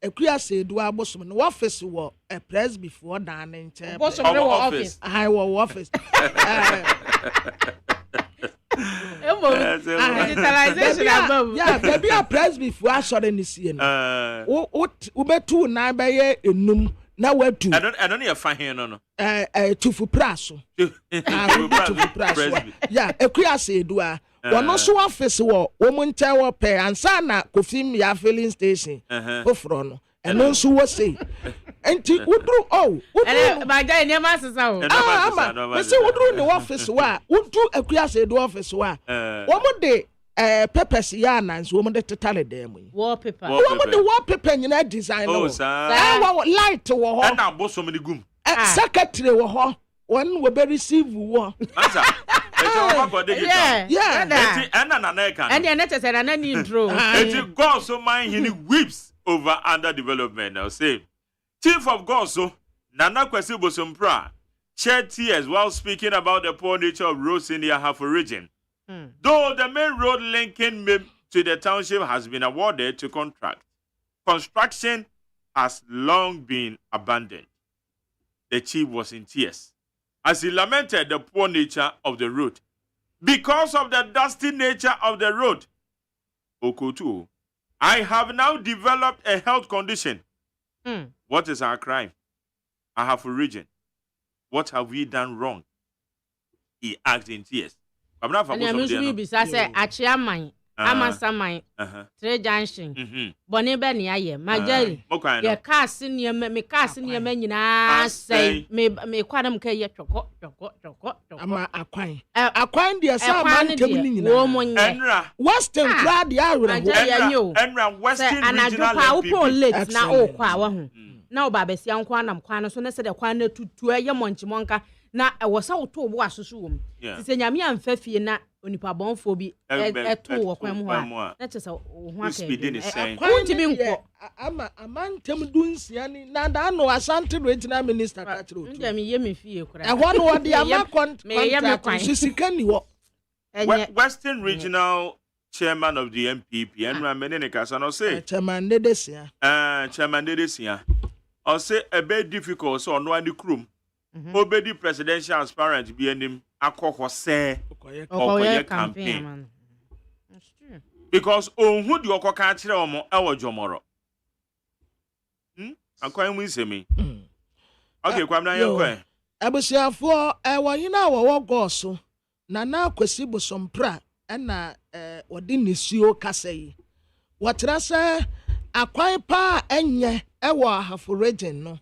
Equiase Dua Bosom. No office war a press before dining. Bosom office. I will office. Digitalization. Yeah, baby, a press before I saw any scene. What Ubetu Nabaye in Num na watu I don't hear fine no tufu praso tufu praso ya ekuase edua wono so office wo nten wo pe ansa na kofim ya filling station foforo no eno nso wo sei enti wudru ma ga ni ma sesa o me se wudru ni office wa wudru ekuase edu office wa wo mo de papers ya na nso wo mo de tetale dem wallpaper wo mo de wallpaper nyina design no light wo ho na bosom ni gum secretary wo ho won wo be receive wo answer yeah and the net said na need draw it God so mind he weeps over underdevelopment now say chief of God so Nana Kwesi Bosompra shed tears while speaking about the poor nature of roads in the Ahafo region. Though the main road linking MIM to the township has been awarded to contract, construction has long been abandoned. The chief was in tears as he lamented the poor nature of the road. Because of the dusty nature of the road, Okotu, I have now developed a health condition. What is our crime? I have a region. What have we done wrong? He asked in tears. And I'm usually besides AGYEMAN, Amasaman, Trade Junction, Bonnie Benny, Majari, your casting near me, casting near me, say, me quadam kay yet choco. I'm a quine, dear Sam, Western Crowd, and Western and I do power late now, oh, now, Babes, young quanam, quana, so necessary a quana to a monchimonka. Na was out to wash soon. Say Yami and Fefi na onipa bon phobi at 2 or quam. That is one speeding is saying. I'm a man Temuduns Yani Nanda no Asante Regional Minister. Yemi fee. I want what the Amakon may Western Regional Chairman of the MPP and Ramenicas and I'll say Chairman Dedesia. Chairman Dedesia. I'll say a bit difficult so no any crew. Obedi presidential aspirant be him akoko say okoye campaign. That's true. Because who the okoka kire omo ewo jomoro. Akwan mu nsemi. Okay, kwamna yakwa. Abusiafo ewo hina wo goso na Kwesi Bosompra na odi nisuo kasai. Watra se akwan pa enye ewo Ahafo region no.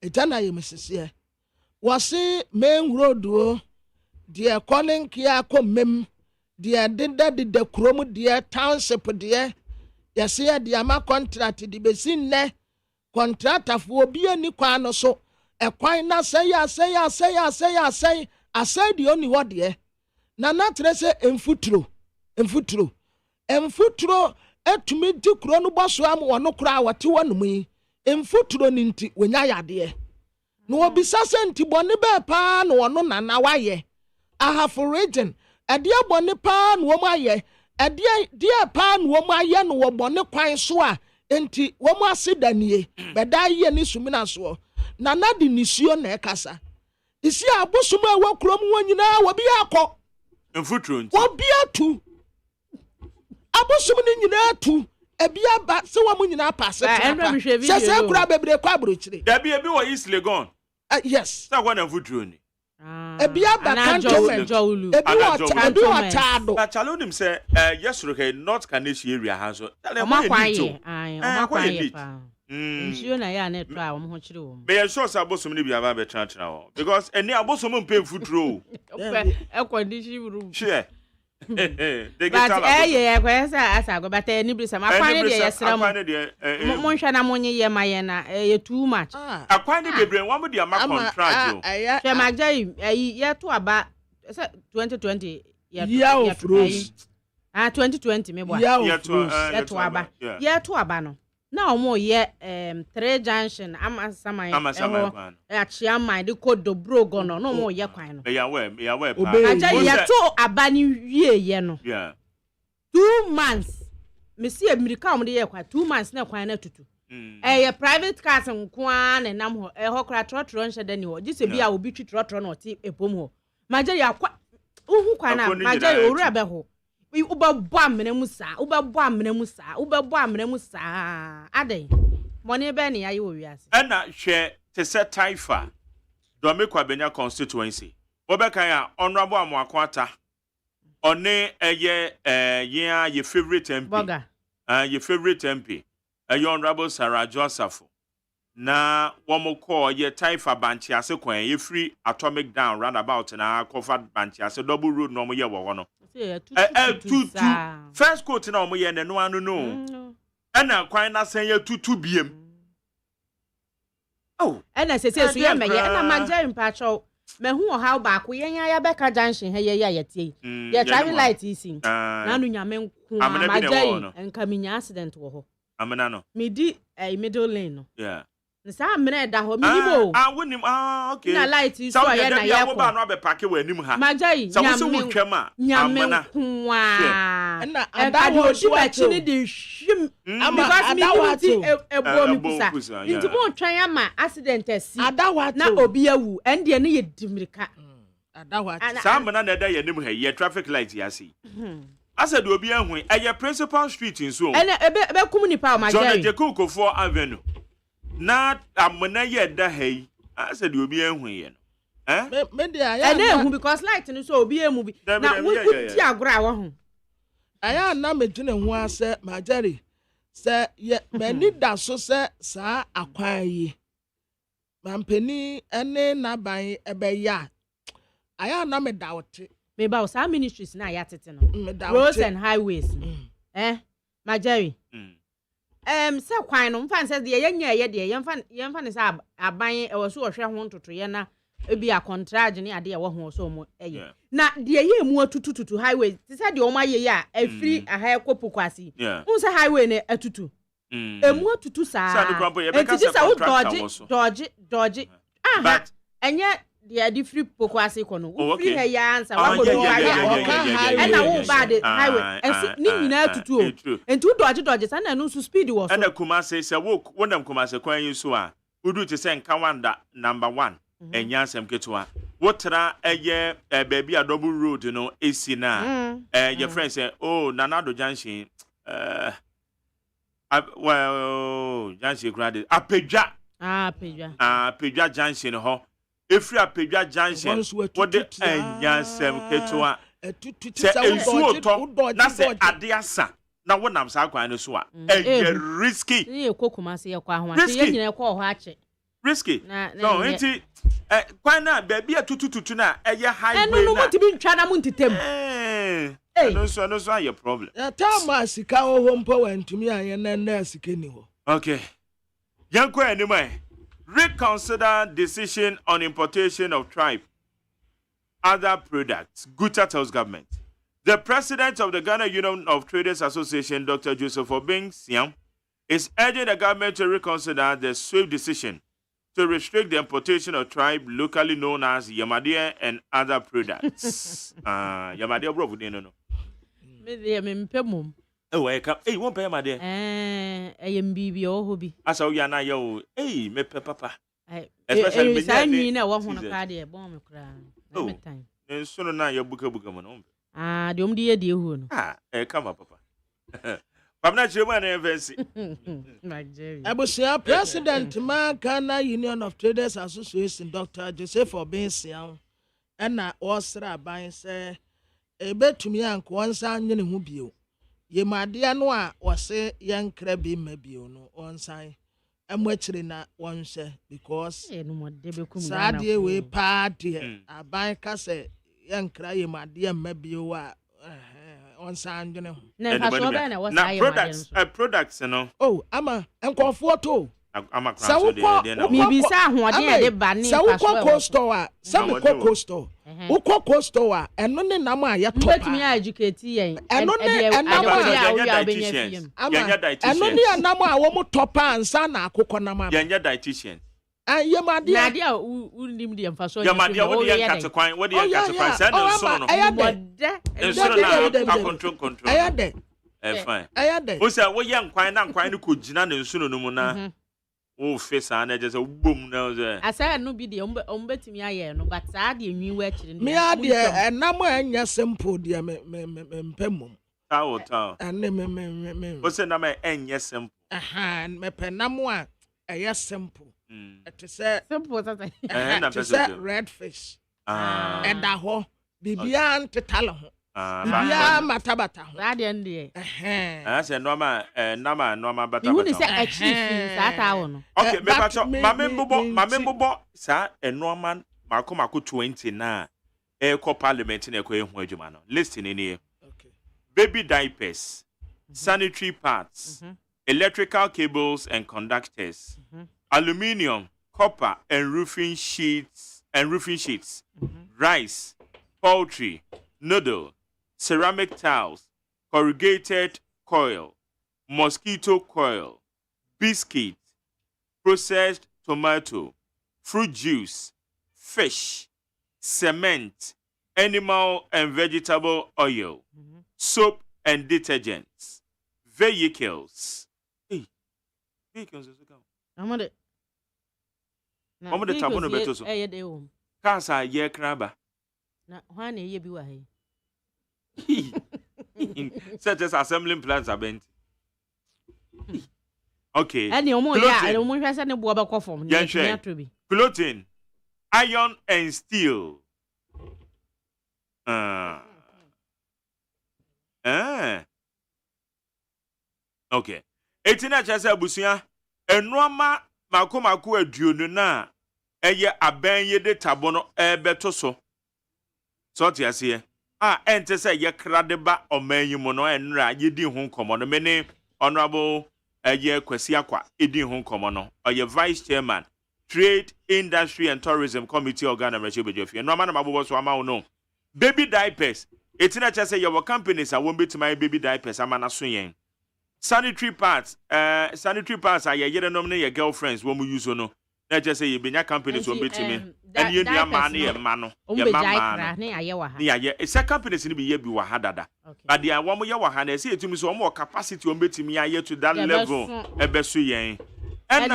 Etana yemesese wasi main road o dia calling kia komem dia dida krom dia township dia yase dia ma contract di besin ne contractor fo obi ani kwan no so ekwan na say asay di oni wo de na tre se emfuturo etumi di kro no boso am wono kra wate wonum yi emfuturo ni nti wonya yade no obisa senti boni be pa no wono nana waye Ahafo region edia boni pa no wo maye edia pa no wo maye no wo boni kwan so a enti wo mo asedanie beda ye ni sumina so nana di nisuo na ekasa isi abosum a wakrom wonyina wo bi akọ emfuturo nti wo bi atu abosum ni nyina atu ebia ba se wa munyina passe se kura bebre kwa brochire da bi ebi wo East Legon yes sa kwa na futuro ni ebia ba cantonment ebi wa taado na chalonim se yesoro ke North Canadian area ha so omakwaye pa nsio na ya na twa wo ho chire wo be ye sure sa bosom ni bia ba be tra wo because eni abosom mpe futuro condition room sure but kwesa asago but any blisa makwane de yesra mo hwa na monye ye maye na too much akwane bebre won de ama contract yo hwe magjai ye to aba 2020 year of rose 2020 me boa ye to aba no na omo ye Trade Junction Amasaman AGYEMAN de kodo brogo no omo ye kwan no ya we aja ye to aba ni wie ye no 2 months me see America omo de ye kwa 2 months na kwan na tutu ye private cars nko an nam ho ho kra trotro nche de ni ho gise bia obi twi trotro na oti epom ho maja ya kwa uhu kwan na maja owura be ho ubabwa amene musa adai Money be ni ayi wo wiase. Ena hwe te se Taifa. Do me kwa benya constituency. Obeka ya honorable Amwakwata. One eye ye favorite MP. Boga. Your favorite MP. Honorable Sarah Joseph. Na wamoko ye Taifa banchi ase kwen ye free atomic down roundabout na covered banchi ase double road no mo ye wo no. Two. First quote na mo ye no anu no. Ena kwan na sen ye tutu biem. Oh, ena se so ye me ye ena manja mpacho. Me hu how back we yen ya beka junction he ye ya tie. Ye traffic light isi. Na nu nyame nko manja enka minya accident wo ho. Amena no. Me di middle lane no. Yeah. Nsa amena da ho minimo. Wonim okay. Na light is so ye na ye ko. Ba no be park we anim ha. Majai nyame nko a. Na ada wo shi ba chi ni di hwim. Because me di ebo mi kusa. Nti mo twan ama accident asi. Na obi awu ende ne ye dimirika. Ada wa. Sa amena na da ye anim ha ye traffic light ya see. Asa do obi ahu eye principal street nso. Ene ebe kum nipa o Majai. John Jekukofo Avenue. Na amena ye da hai asa de obi ehun ye no me de aya na ehun because light no so obi emu bi na wo ti agora wo ho aya na me dwene ho ase Majari se ye mani da so se sa akwan yi mampeni ene na ban ebe ya aya na me da wote me ba o sa ministries na ya tete no roads and highways Majari se kwan no mfa nse de yenya ye de yemfa ne sa aban e wo so hwe ho ntoto ye na ebi a contract ne ade ye wo ho so mo eye na de ye mu atutututu highway ti se de o ma ye ya afiri aha ekopu kwasi unse highway ne atutu emu atutu sa enti ti sa wo dodge aha enye de ade free pokwasi kono wo free he ya ansa wa go do highway na wo ba de highway ensi ni nyina atutu o enti wo dodge sa na no so speed wo so na kuma se wo wonam kuma se kwan yi so a udu ti se nka wanda number 1 enya asem ketwa wo tra eye baby a double road no esi na your friend say oh nanado junction well junction grade apedwa apedwa junction ho efri apedwa junction what the enyasem ketwa se ensu oto na se ade asa na wonam sa kwan no so a risky ni ekokuma se ekwa ho ase ye nyina ekwa ho ache risky no enti kwan na baby atutututu na eye highway na no mo tibi ntwa na mo ntitem no so your problem ya tama sika ho mpo wantumi anye na sika ni ho okay yanko anima reconsider decision on importation of tribe other products. Guta tells government. The president of the Ghana Union of Traders Association, Dr. Joseph Obing Siam, is urging the government to reconsider the swift decision to restrict the importation of tribe locally known as Yamadia and other products. Yamadia bro no. Oh, I come. Hey, won't pay my dear. I am BB or hobby. I saw you now, yo. Hey, me papa. Especially me, I want to party a bomb crown. Oh, and sooner now your book man. Ah, the only idea who. Come up, papa. I'm not your man, Evancy. I was your president, Ghana Union of Traders Association, Dr. Joseph Obing Siam, and I was buying, say, a bet to me and once I'm in who be. Ye ma dia no a wose yen kra bi ma bi no on sign amwachire na wonhye because sadie we pa de aban ka se yen kra ye ma dia ma bi o a on sign dwene ho na fa so ba na wose aye products no oh ama enkofo to ama kra so de na mi bi sa ahoden e de ba ni fa so ko store a some ko store ukoko store eno ne nam a ye top but me educate yen eno ne nam a eno ne nam a wo mo top ansa na akokọ nam a yenya dietitian yemade na dia unim de mfa so yemade wo de katekwan wo de katekwan say no so no so na control ayade fine ayade wo say wo ye nkwan na nkwan ne ko gina na nsuno no mu na o face na just boom na ze asa no bi de ombetimi aye no but sa de nwi wa akire me ade enam anya simple de me mpemum Town. And me. What's the name? Yes, simple. Me penamwa. Yes, simple. It is a simple. It is a red fish. And a ho. Bibian te talo. Bibia matabata. That end there. I said normal but you wouldn't say a chief that town. Okay, Mamembo, sir, and Norman Marco 20 na Eco Parliament in Eco Huajumano. Listen in here. Okay. Baby diapers, sanitary parts, electrical cables and conductors, aluminium, copper and roofing sheets rice, poultry, noodle, ceramic tiles, corrugated coil, mosquito coil, biscuit, processed tomato, fruit juice, fish, cement, animal and vegetable oil, soap and detergents, vehicles. Hey, vehicles is I'm on it. I'm on the tabono beto so. Kasa ye kraba. Na hwan ye bi wa he. Such as assembling plants are bent. Okay. And the omo ya, omo hwe se ne bo ba kofom ne atobi. Clothing, iron and steel. Okay. Etina chase abusia enoma makomako aduonu na eye aban ye de tabono ebeto so. So ti ase ente say ye krade ba omanyimo no enra ye di ho komo no mene honorable eye Kwasi Akwa edi ho komo no oye vice chairman Trade, Industry and Tourism Committee organ and Rachel no man mabo so ama no baby diapers etina cha say your companies won't be to my baby diapers amana so yen sanitary parts are ye nom ne your girlfriends wo mu use no na just say you benya companies won't be to me and you dia man ye ma no ye mama ne aye wa ha ne aye e say companies ni be ye bi wa ha dada but dia wo mo ye wa ha na say etumi so mo capacity won't be to me aye to that level ebe so yen and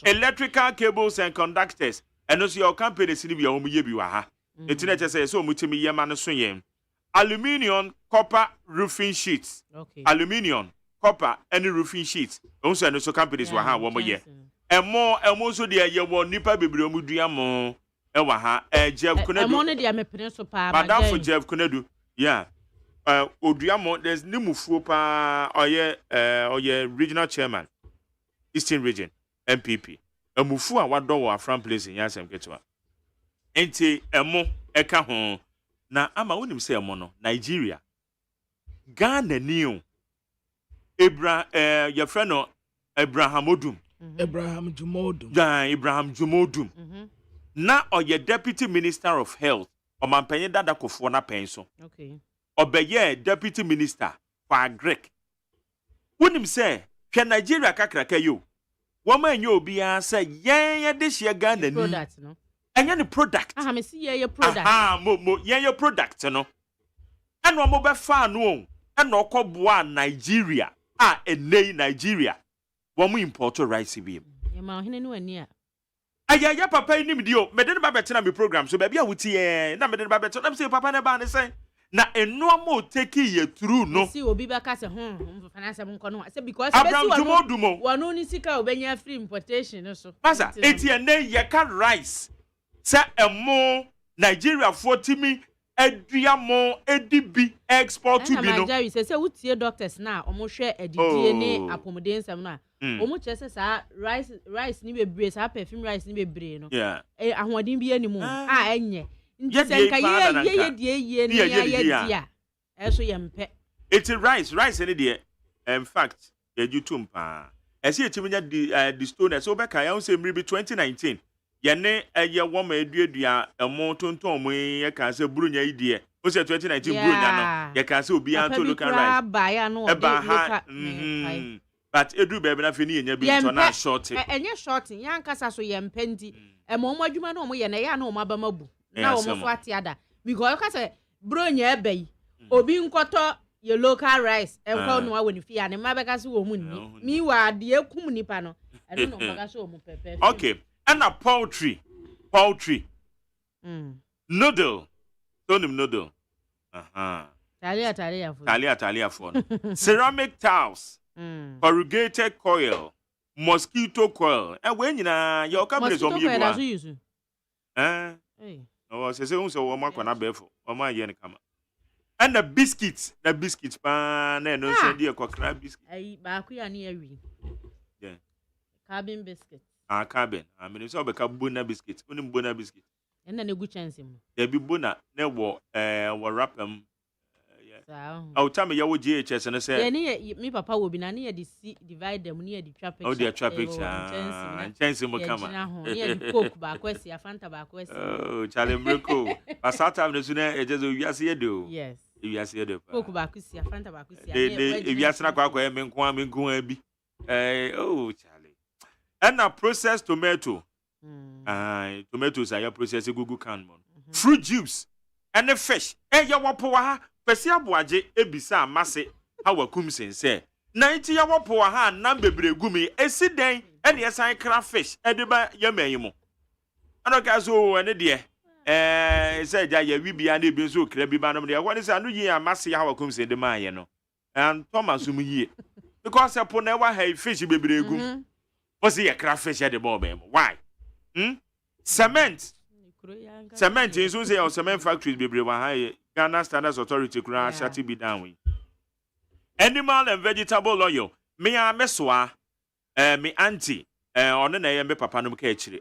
electrical cables and conductors and also your companies ni be wo mo ye bi wa ha etina just say so mo timi ye ma no so yen aluminium copper roofing sheets aluminium copper any roofing sheets also and also companies wa ha wo mo ye emo so de ye wo nipa bebre mu dua mo e wa ha Jeff Kunadu emo ne de amepene so pa madam for Jeff Kunadu yeah odua mo there's nimufuo pa oye regional chairman Eastern Region MPP emufu a wado wo afran place in Yasem Ketwa enti emo eka ho na ama wonim se emo no Nigeria Ghana niu your friend no Abraham Odum Abraham Jumodum. Yeah, Abraham Jumodum. Na oye deputy minister of health. Omampenye dada kofo na penso. Okay. Obeye deputy minister for Greek. Wonim say, "Hwe Nigeria kakraka yo." Woma enye obi a say, "Yen de hye Ghana ni." Product no. Enye the product. Me see your product. Yen your product no. Eno mo be fa no. Eno okoboa Nigeria. Enei Nigeria. Womu import rice bi. Ye ma ohene no ani a. Aya papa ni mi dio, me de ba beti na me program so baby a wuti na me de ba beti na say papa na ba ne say na eno mo take ye through no. See obi ba ka say finance mo nko no say because Abraham Jumodumo wonu ni sika obenya free importation no so. Masa eti ene ye ka rice say emo Nigeria for timi edua mo edibi export to bi no. Na Nigeria say wutie doctors na omo hwe adidie ne apomodensam no a omo chese sa rice ni bebre sa perfume rice ni bebre no ahoden bi animu enye nti nka ye die ne ye dia eso ye mpe it's rice ni de in fact ye jutum pa ese etiminya the stone so be kan ya say mri 2019 ye ne ye wo ma eduadua emo tonton mo ye kan say burunya idie o say 2019 burunya no ye kan say obi an to local rice ba ya no local but edu baby na fini enya bi to na short enye short yan kasa so ye mpendi mo mo adwuma no mo ye na ya na mo abamabu na mo so atiada because kasa burunya ebai obi nkoto ye local rice enko no awoni fi ya ne mabeka se wo mu ni mi wa de ekum nipa no eno no mabeka se wo mu pepe okay and a poultry noodle tonim noodle Talia for. Ceramic tiles. Corrugated coil. Mosquito coil. And when you know your company is on you. Oh, say so one mark on a before. Or my yen come. And the biscuits, pan and no send you crab biscuit. I bakuya near we. Yeah. Cabin biscuit. Cabin. I mean, it's all become bona biscuits. Unim bona biscuit. And then a good chance him. There be bona, ne war, wrap them. I'll tell me your GHS and I say, me papa will be near the divide them near the traffic. Oh, dear traffic. And chance him will come. Coke back, a Fanta back. Oh, Charlie Miracle. But sometimes the sooner it just you see do. Yes. If you see the Coke back, a Fanta back. If you ask not quite going be. Oh, Charlie. And now processed tomato. Tomatoes are your processed Google can. Fruit juice and the fish. Hey, you want power? Pesi aboaje ebisa amase hawa kumsen se 90 ya wopo ha na bebregu mi esi den e de san kra fish e de ba yamayimo anoka so ene de se ja ya wibia na ebi so kra bi ba no de woni se anu yi amase hawa kumsen de ma ye no and Thomas mu yi because e po na wa ha fish bebregu o se ye kra fish e de ba o why cement is so say cement factories bebregu wa ha Ghana Standards Authority kura shati be down we. Animal and vegetable oil. Me a meswa me auntie ono na ye me papa no ka akire.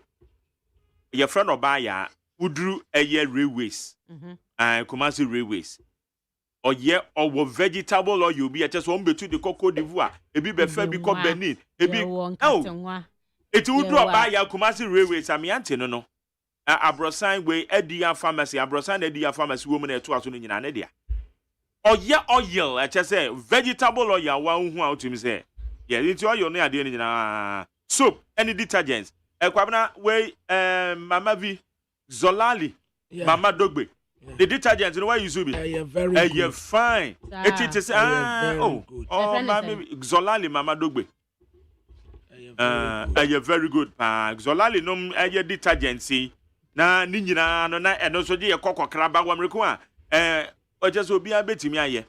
Your friend obaya udru eye railways. Kumasi railways. Oye owo vegetable oil bi just one betu the Cocoa d'Ivoire. Ebi be fa bi ko Benin. Ebi oh. Eti udru obaya Kumasi railways am auntie no. Abrosan we Edia pharmacy Abrosan Edia pharmacy woman to aso nyina ne dia oye oil I just say vegetable oil wa hu out to me say yeah it oil no ade nyina soap any detergents kwabna we mama vi zolali mama dogbe the detergents no why you so be very fine it is mama zolali mama dogbe very good zolali no detergents na ni nyina no na eno so je kokokra ba wa mreku a oje so bia betimi aye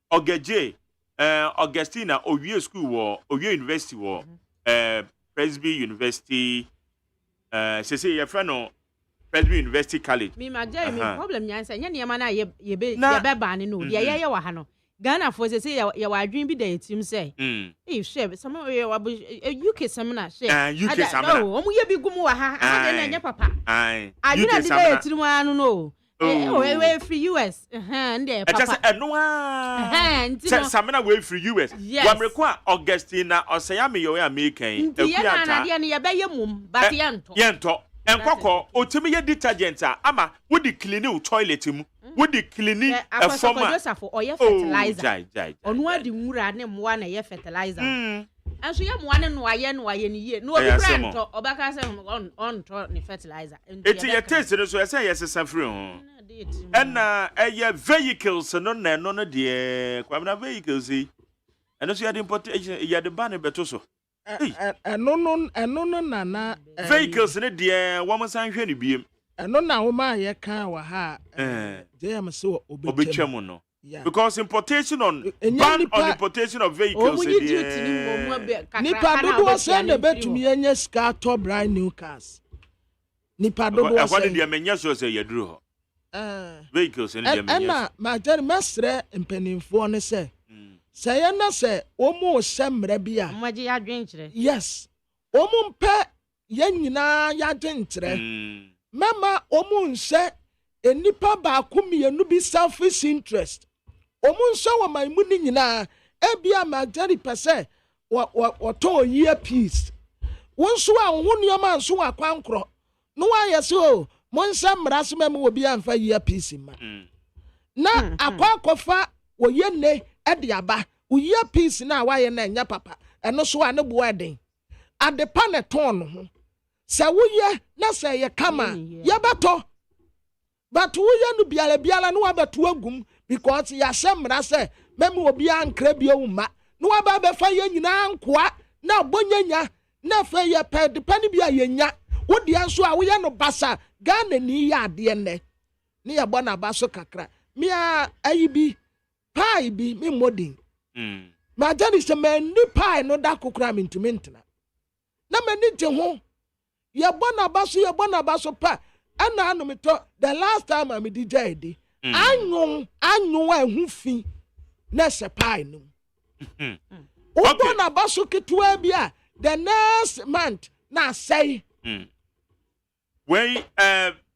ogeje Augustina Owie school wo Owie University wo Presby University say your friend no Presby University College me ma je me problem nyansa nya ne ma na ye be ba ne no ye wa ha no Ghana for say ya wa adwin bi da etim say share some UK seminar share UK seminar o mu ye bi gum wa ha ade na nya papa adwin bi da etim anu no we free US ndé papa just eno seminar we free US wa mrekwa Augustina osaya me yo ya American ekuya ta ya na ye be ye mum but yento enkoko otimi ye detergent ama wo di clean o toilet mu wo di clean e forma o ye fertilizer onu adi nwura ne moa na ye fertilizer anso ye moa ne no aye ni ye no obi brand to obaka se on to ne fertilizer eti ye taste no so say yes free ho na eye vehicles no na no de kwamna vehicles eno so ye de importation ye de ban beto so no nana vehicles ne de wo mo san hwe ne biem eno na wo ma ye kan wa ha JM so obetwam no because importation on ban on importation of vehicles nipa dodo se na betumi enya ska to brand new cars nipa dodo se e de menya so se ye duru ho vehicles ne de menya na ma jere mesre mpanimfo ne se say na say omo semre bia maji ya dwenkyere yes omo mpe ye nyina ya dwenkyere mama omo nse enipa ba akumienu bi selfish interest omo nse wa maimu ni nyina ebia magari pese wo to year peace wonso a wo nioma nso akwankro no wa yese o mo nse mraso mem wo bia mfa year peace ma na akwakofa wo ye ne ede aba uye peace na waye na nya papa eno so ane bo eden adepa ne ton ho se woye na se ye kama ye beto but woye no biala no wabeto agum because ya semra se mem obi ankra bi owuma no waba be fa ye nyina nkoa na bonyanya na fa ye pe depani bia ye nya wodi anso a woye no basa Ghana ni ya ade ne ya bona baso kakra mia ayibi pie bi me modin ma jani se man ni pie no da kokura me ntumi ntena na mani je ho ye bona baso pa ana anu me to the last time I me DJ di anyon ahu fi na se pie no o bona baso ketua bia the next month na say we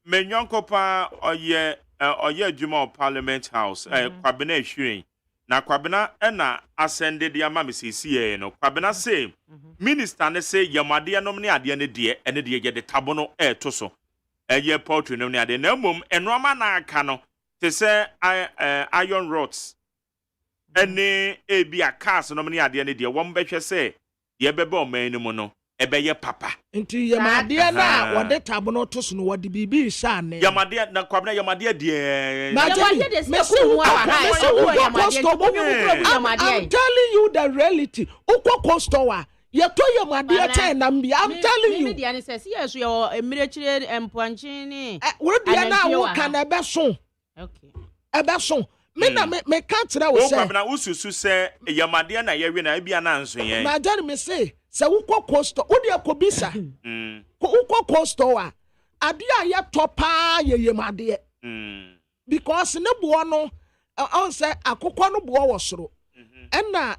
menyonkopa oye adwuma of Parliament House kwabena ehwiren na kwabena na ascended ya ma mesisi no kwabena say minister ne say yamade anom ne ade ne de ene de ye de tabo no to so ye poultry no ne ade na mom enoma na aka no te say iron rods ene ebia cars no ne ade ne de wo mbehwe say ye bebe o man no no ebeye papa nti yamade na wode tabo no to so no wode bibi sha ne yamade na kwabena yamade de yamade de se I'm telling you the reality ukwa kostowa ye to yamade ten na mbi I'm telling you media ne se yes yo emirechire empoanchi ni wo dia na wo kan ebe so okay ebe so me na me ka tira wo se kwabena ususu se yamade na yewe na bia na nso yen ma jani me say se ukwa kosto wo dia ko bisa ukwa kosto a ade a ye topa ye yamade because ne bo no on say akokọ no bo wo soro na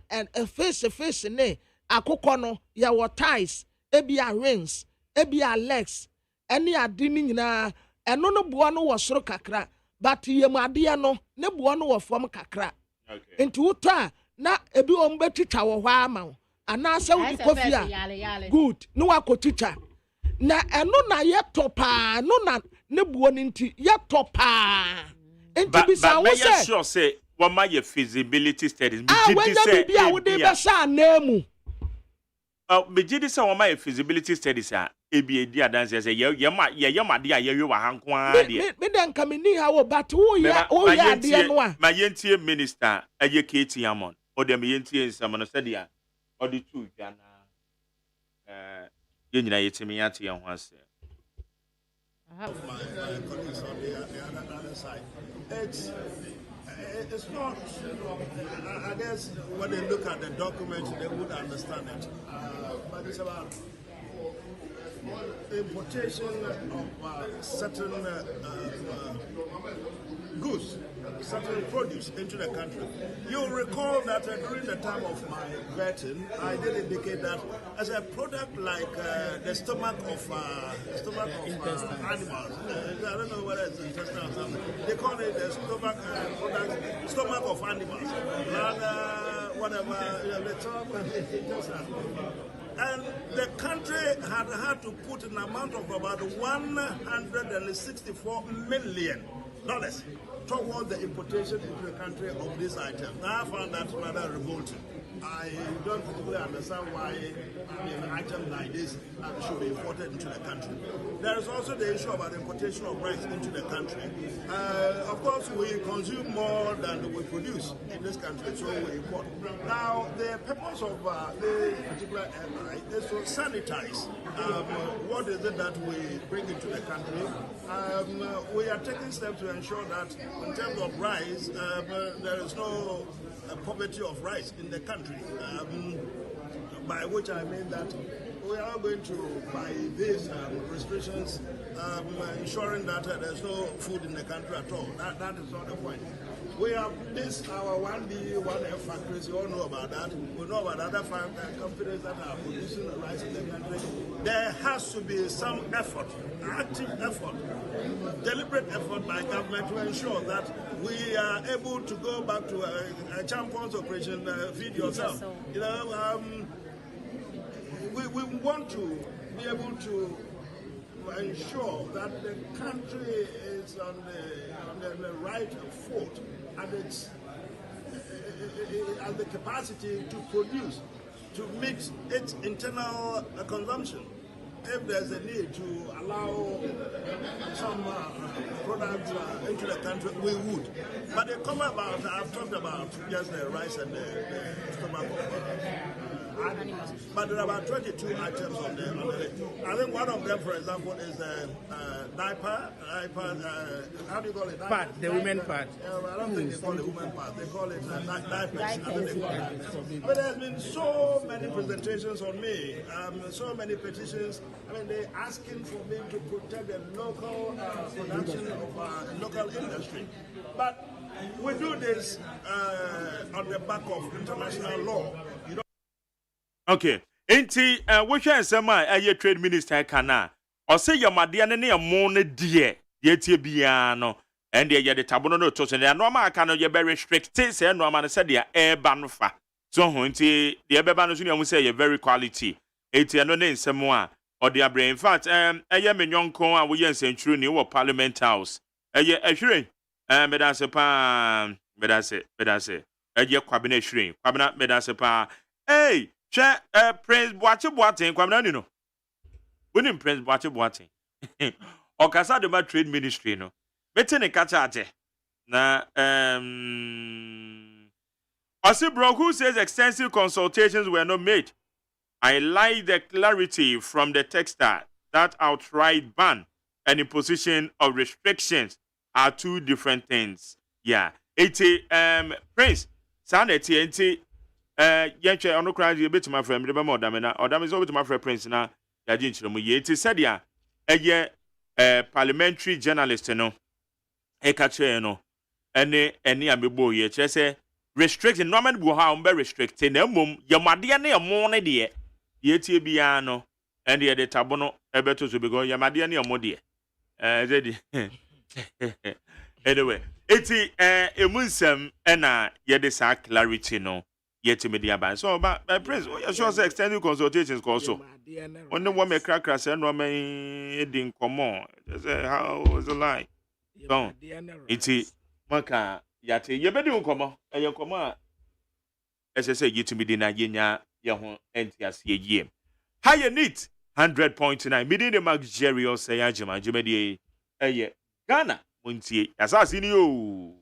face ne akokọ no ya wo ties ebia rings ebia legs ene ade ni nyina eno no bo no wo soro kakra but yamade no ne bo no wo fom kakra enti wuta na ebi o mbetita wo hwa ama ana se wudi kofia good no akotita na eno na ye topa no na ne bo ni nti ye topa enti bisa wo se sure say what my feasibility studies me say bia wo de be sa na mu me jidi say what my feasibility studies ebi edi adanse say ye ma de ye wa hanko a de me den ka me ni ha wo but wo ya de no a ma yentie minister aye Katie Amon o de me yentie nsam no said ya o de tu dwana ye nyina yetimi ate ye ho ase my colleagues on the other side. It's not, I guess when they look at the document, they would understand it. But it's about importation of certain goods, certain produce into the country. You'll recall that during the time of my vetting, I did indicate that as a product like the stomach of animals, I don't know whether it's intestine or something, they call it the stomach of animals, whatever, the top and intestine. And the country had to put an amount of about $164 million towards the importation into the country of this item. I found that rather revolting. I don't particularly understand why an item like this should be imported into the country. There is also the issue about importation of rice into the country. Of course, we consume more than we produce in this country, so we import. Now, the purpose of this particular airline is to sanitize what is it that we bring into the country. We are taking steps to ensure that in terms of rice, there is no poverty of rice in the country, by which I mean that we are going to, by these restrictions, ensuring that there's no food in the country at all. That is not the point. We have our 1B, 1F factories, you all know about that. We know about other companies that are producing the rice in the country. There has to be some effort, active effort, deliberate effort by government to ensure that we are able to go back to a champion's operation, feed yourself. You know, we want to be able to ensure that the country is on the right foot and it has the capacity to produce, to meet its internal consumption. If there's a need to allow some products into the country, we would. But they come about, I've talked about just the rice and the stomach of But there are about 22 items on the list. I think one of them, for example, is diaper. How do you call it? Part, the women part. I don't think they call it women part. They call it diapers. I think they call it. But there's been so many presentations on me, so many petitions. I mean, they're asking for me to protect the local production of local industry. But we do this on the back of international law. You don't. Okay. Enti which nsema aye trade minister kana o say yamade ne ne mo ne die ye tie bia no and ye the tabono no to so ne normal aka no ye be restrict say normal no say dia eba no fa so ho enti the ebeba no so ne say ye very quality enti no ne nsemo a o de abre in fact aye menyonko a wo ye nsentru ni wo parliament house aye ahwere medase pa medase aye kwabena ahwere kwabena medase pa hey Prince Boache kwamna ni no. Woni Prince Boache. Okasa de ma trade ministry no. Beti ne kacha ate. Na Osibro who says extensive consultations were not made. I like the clarity from the texter that outright ban and imposition of restrictions are two different things. Yeah. Prince sanity yenche ono kra je betima frɛ me de ba mo odame na odame so betima frɛ Prince na ya je nkyerɛ mu ye ti sadia eye parliamentary journalist no e ka kyerɛ no ene amebo ye kyerɛ sɛ restriction normal bu ha be restrict na mom yamade ne yamo ne de ye tie bia no ene ye de tabo no ebeto so because yamade ne yamo de zedi anyway eti emunsem ena ye de sa clarity no yet media ban so but Prince you sure say extended consultations also only one me crack say no me din komo say how was the line don iti maka yate ye be din komo eye komo a ese say yet media na yenya ye ho entias ye yiem high neat 100.9 media the luxurious say AGYEMAN jumedi eye Ghana montie asasi ni o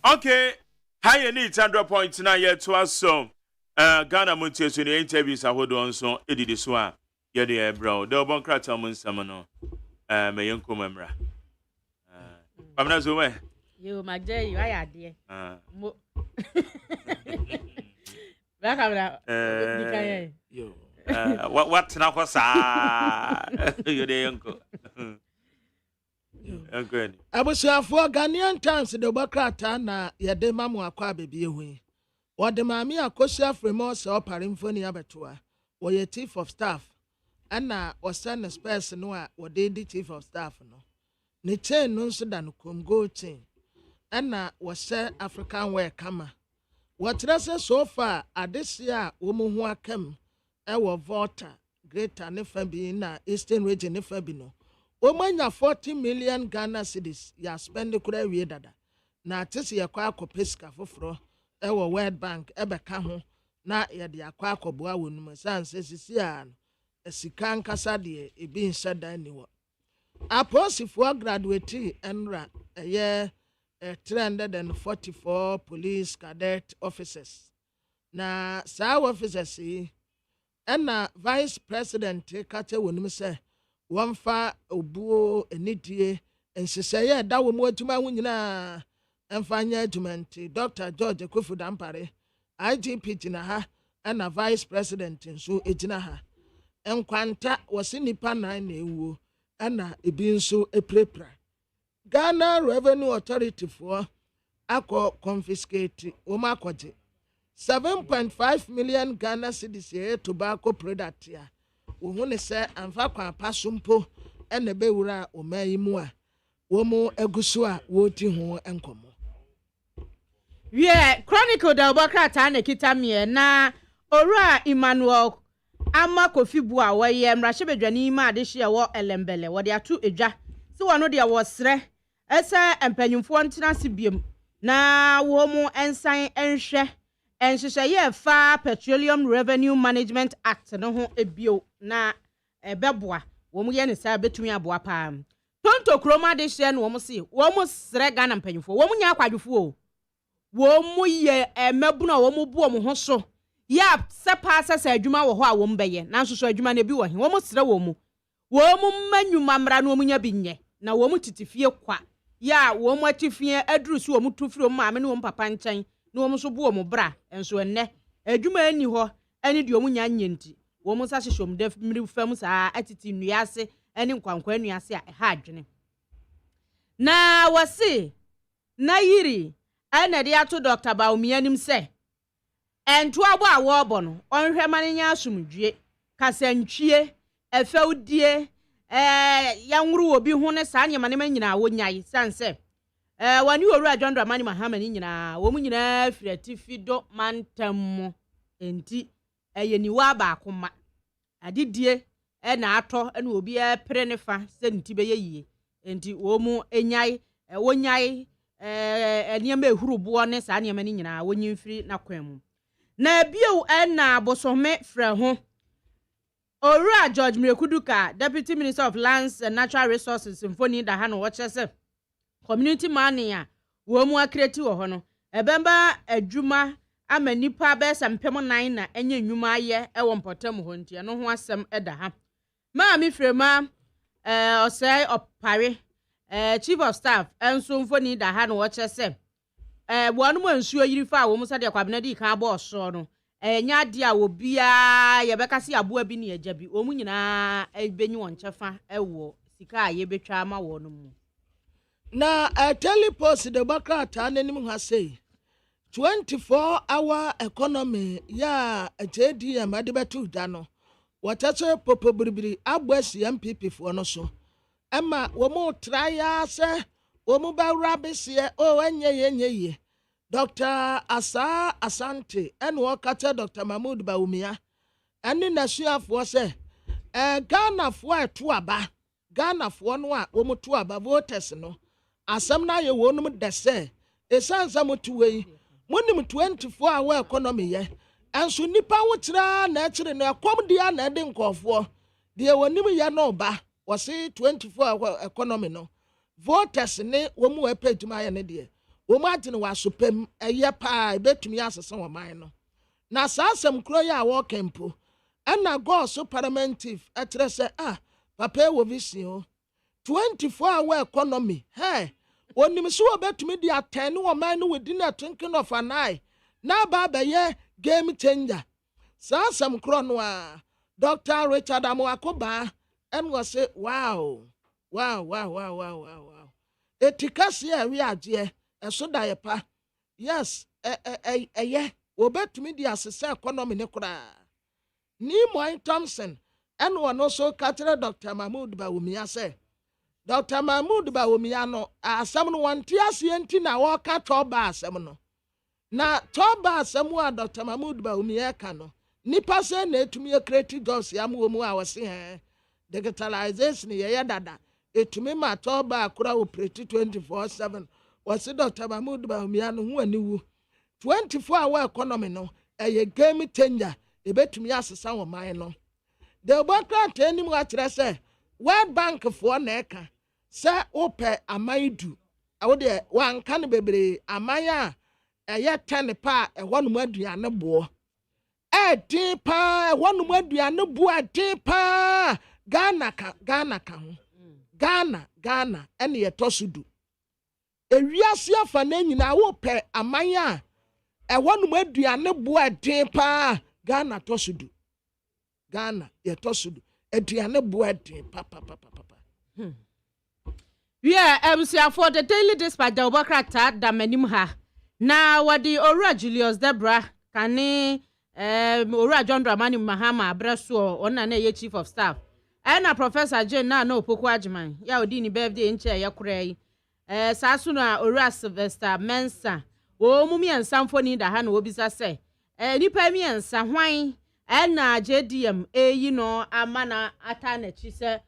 Okay, high need 100.9 yet to us so Ghana Montie so the interviews ahodo nso edidi so a ye de bro the bon krata mun samano me yenko memra pamna zo we yo magje yo ayade mo ba kamera dikaye yo what na ko sa yo de yenko good abusuafo Ghanaian Times de bokrata na yede mamu akwa bebie hu wode maami akosia fremo se oparimfoni abetoa wo ye chief of staff ana wasana space no a wode di chief of staff no ne chain no nso da no Congo chain ana wose African wear kama watrase so far adesia wo mu hu akam e wo Volta Greater ne fa bi na Eastern region ne fa bi no Omanya 40 million Ghana cedis ya spend kura wie dada na tese ye kwa akopeska foforo e wo World Bank e beka ho na ye de akwa akoboa wonum sanse sisi a esika nkasa de ebi nsada ni wo aposifo graduate enra ye 344 police cadet officers na sa officers na vice president kate wonum se wamfa obuo enidie enseseye da wo mu atuma hu nyina emfanya adwumenti Dr. George Kofu Dampare IGP tina ha na vice president nso etina ha enkwanta wose nipa nan na ewuo na ebi nso eprepra Ghana Revenue Authority for akọ confiscate wɔn akɔgye 7.5 million Ghana cedis yɛ tobacco product ya wɔn ne sɛ anfa kwan apa so mpo ɛna bɛwura ɔman yi mu a wɔn egu so a wɔreti ho nkɔmɔ. Wie Chronicle da Obokrata na kita mie na Owura Emmanuel ama Kofi Bua wɔyɛ mmarahyɛbadwani ma adehye wɔ Elembele wɔde ato edwa si wɔno de wɔsrɛ ɛsɛ mpanyimfoɔ ntena se biem na wɔn ensan enhwɛ enhyehyɛ fa Petroleum Revenue Management Act no ho ebio na ɛbɛboa wɔn yɛ ne sa betumi aboa paa tonto kroma de hye no wɔn se wɔn srɛ Ghana mpanyimfoɔ wɔn nya akwadwofoɔ wɔn yɛ mabuna wɔn bu wɔn ho so ya sepa sɛ adwuma wɔ hɔ a wɔn bɛyɛ nanso so adwuma na bi wɔ he wɔn srɛ wɔn manyuma mmara no wɔn nya bi nyɛ na wɔn titifie kwa ya wɔn atifie aduru so wɔn tu firi wɔn maame ne wɔn papa nkyɛn na wɔn so bu wɔn bra enso ennɛ adwuma ani hɔ ɛne de wɔn nya nyenti wɔn sa hyehyɛ wɔn da mmiri fam saa atiti nnua ase ɛne nkwankwa nnua ase a ɛha adwene na wɔse na yiri ɛna de ato Dr. Baumia nim sɛ ɛnto abo a wɔbɔ no ɔnhwɛ ma ne nya asomdwie kasantwie ɛfɛwdie yanwuru obi ho ne saa nyama ne ma nyina wonyae sanse wani Owura John Dramani Mahama ne nyina wo mu nyina firati fido mantam enti ɛyeniwa ba akoma adidie ɛna atɔ ɛna obi ɛpere ne fa sɛ nti bɛyɛ yie enti wo mu enyae wonyae nneɛma ehuruboɔ ne saa nneɛma ne nyina wonyimfiri na kwan mu na bio na bosome frɛ ho Owura George Mirekuduka Deputy Minister of Lands and Natural Resources Symphony da ha no wɔkyerɛ sɛ community money a wo mu akreti wɔ hɔ no ɛbɛmba adwuma ama nipa bɛsɛ mpem 9 na enye nnwuma ayɛ ɛwɔ mpɔtam hɔ ntia no ho asɛm ɛda ha ma mi frema OSEI opare Chief of Staff enso mfoni da ha no wɔkyerɛ sɛ wɔn mu nsuo yiri fa wo mu sɛ de kwabena di kan abɔ ɔsoro no nya de a obia yɛbɛka se aboa bi ne agya bi wo mu nyinaa ebenyi wɔn kyɛfa ɛwɔ sika a yɛbɛtwa ma wɔn mu na telepost de Obokrata nanim ha sei 24-hour economy ya JD amade betu da no wɔtɛsɛ popo biribiri abɔasi MPP fo no so ema wo mu traya se wo mu ba rabesie o enye Dr. Asante and Wakata Dr. Mahmoud Baumia and in Nasuafo se Ghana fo atuaba Ghana fo no a wo mu tuaba voters no asɛm na ye wonum de se esansa motuwe monim 24-hour economy ye enso nipa wotra na akire no akom dia na de nkofo de wonim ye no ba wo se 24-hour economy no voters ne wo mu epeduma ye ne de wo mu atene wasopem eye pa betumi asese wo man no na saasem kro ya wo kempo ana go so parliamentive etre se papa wo vision 24-hour economy onim so obetumi di atene wo man no within a twinkling of an eye na ba ye game changer saasem kro no a Dr. Richard Amoakoba and was say wow etikasi e wi agye eso da ye pa yes obetumi di asese economy ne kura ni Moy Thompson and one also catcher Dr. Mahmoud Baumia say Dr. Mahmoud Baumia no asem no wanti asienti na wo ka toba asem no na toba asem wa Dr. Mahmoud Baumia ka no nipa se na etumi create jobs ya mu a wo se digitalization ye dada etumi ma toba akura operate 24/7 was Dr. Mahmoud Baumia no ho aniwu 24-hour economy no a game changer ebetumi asesa wo man no the Obokrata anim akyerɛ sɛ World Bank for na ɛka sɛ opɛ amaidu awode wanka ne bebre amaya ɛyɛ 10 pa ɛhɔ no mu aduane boɔ ɛdin pa ɛhɔ no mu aduane boɔ ɛdin pa Ghana ka ho Ghana ɛne yɛtɔsudu ewiase afa na nyina wo pɛ amanya ɛwɔ no mu aduane boa den pa Ghana tɔsudu Ghana yɛtɔsudu aduane boa den pa for the Daily Dispatch Democrat da manim ha. Na wadi Ora Julius Debra kane Ora John Dramani Mahama Abraso ona na ye chief of staff. Na Professor Jane na opoku AGYEMAN. Ya odi ni birthday nche ya kura sasu na Ora Sylvester Mensa. Wo mumi ansamfoni da ha na obisa se. Nipa mi ansa hwan na JDM yi no amana ata na chi se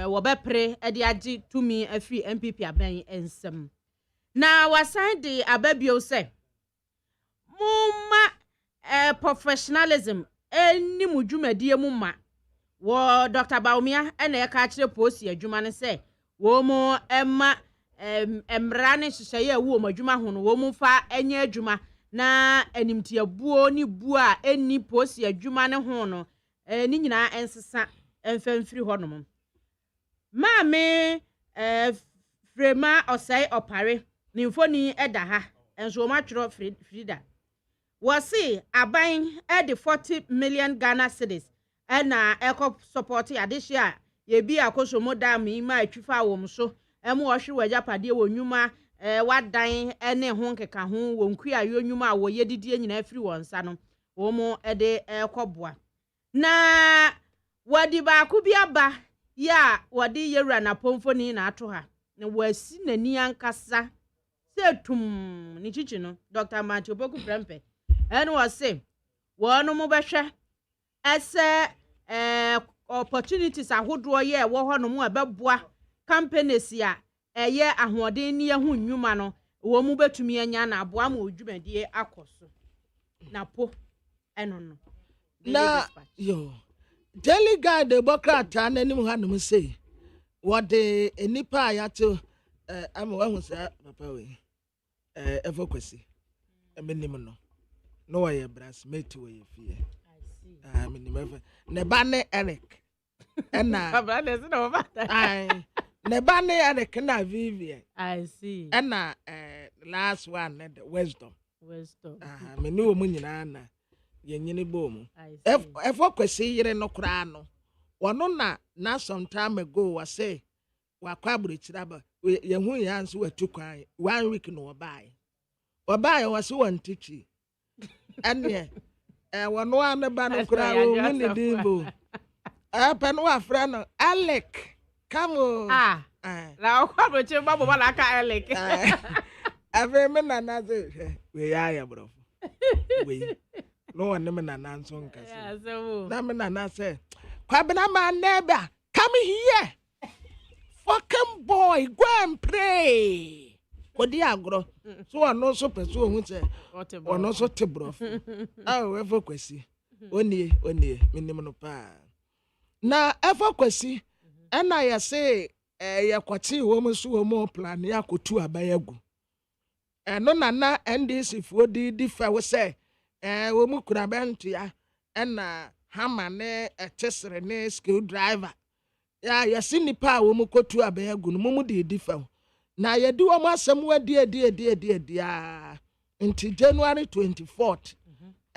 wobepre edi agi tumi afi MPP aban ensem. Na wasan de ababio se mumma professionalism eni mudwumadie mumma wo Dr. Baumia ena ye ka kire posi adwuma ne se wo mu emma emra ne hyehyeye wo mu adwuma ho no wo mu fa enya adwuma na animtiabuo ni bu a eni posi adwuma ne ho no ni nyina ensesa emfamfiri ho no Maame Frema OSEI opare nimfoni eda ha enso ma tworo Frida wasi aban the 40 million Ghana cedis na eko support adehia ye bi akosomo dam ima atwifa wom so emu ohwe wajapade wonwuma wadan ene ho nkeka ho wonkua yonwuma wo yedidie nyina afiri wonsa no wo mo de ekoboa na wadi ba ku biaba ya wadi yewura na pomfoni na ato ha na wasi nani ankasa setum ni chichi no Dr. Matthew Boku Prempe ene wase wono mo behwe ese opportunities ahodo ye wo ho no mo ebeboa companies ya eye ahoden ni ehu nnwuma no wo mu betumi anya na aboa ma odwumadie akoso na po eno no na yo Daily Guide Democrat ananim ha no say what the enipa ayato am wahu sa papa we evokwesi emenim no way brass mate we fie I see menim ne ba ne Eric na baba ne se no ba ne ba ne Eric na Vivian I see na last one the wisdom me no mu nyina na yenyini bom evokwesi yire no kra no wono na some time ago was say wa kwabure chiraba ye hu ya nso watu kwan 1 week no obai was one teachi ane wono an ba no kra wo mu ne dimbo apa no afra no Alec come la kwabure chiraba bo la ka Alec ave me na na ze we ya bro we no one name na nanso nkase na me na say kwabena man neighbor come here fucking boy go and pray odi agro so ono so peso ohun say ono so te bro we fokwesi oni minim no pa na efokwesi na ya say ya kwati wo mu so wo mu plan ya kotu abayagu eno na NDC fo di fa we say wo mu kura bentu ya na hammer ne etesere ne screwdriver ya yesi nipa wo mu kotu abayagu no mu di fa na ye di wo mu asem wadi a until January 24th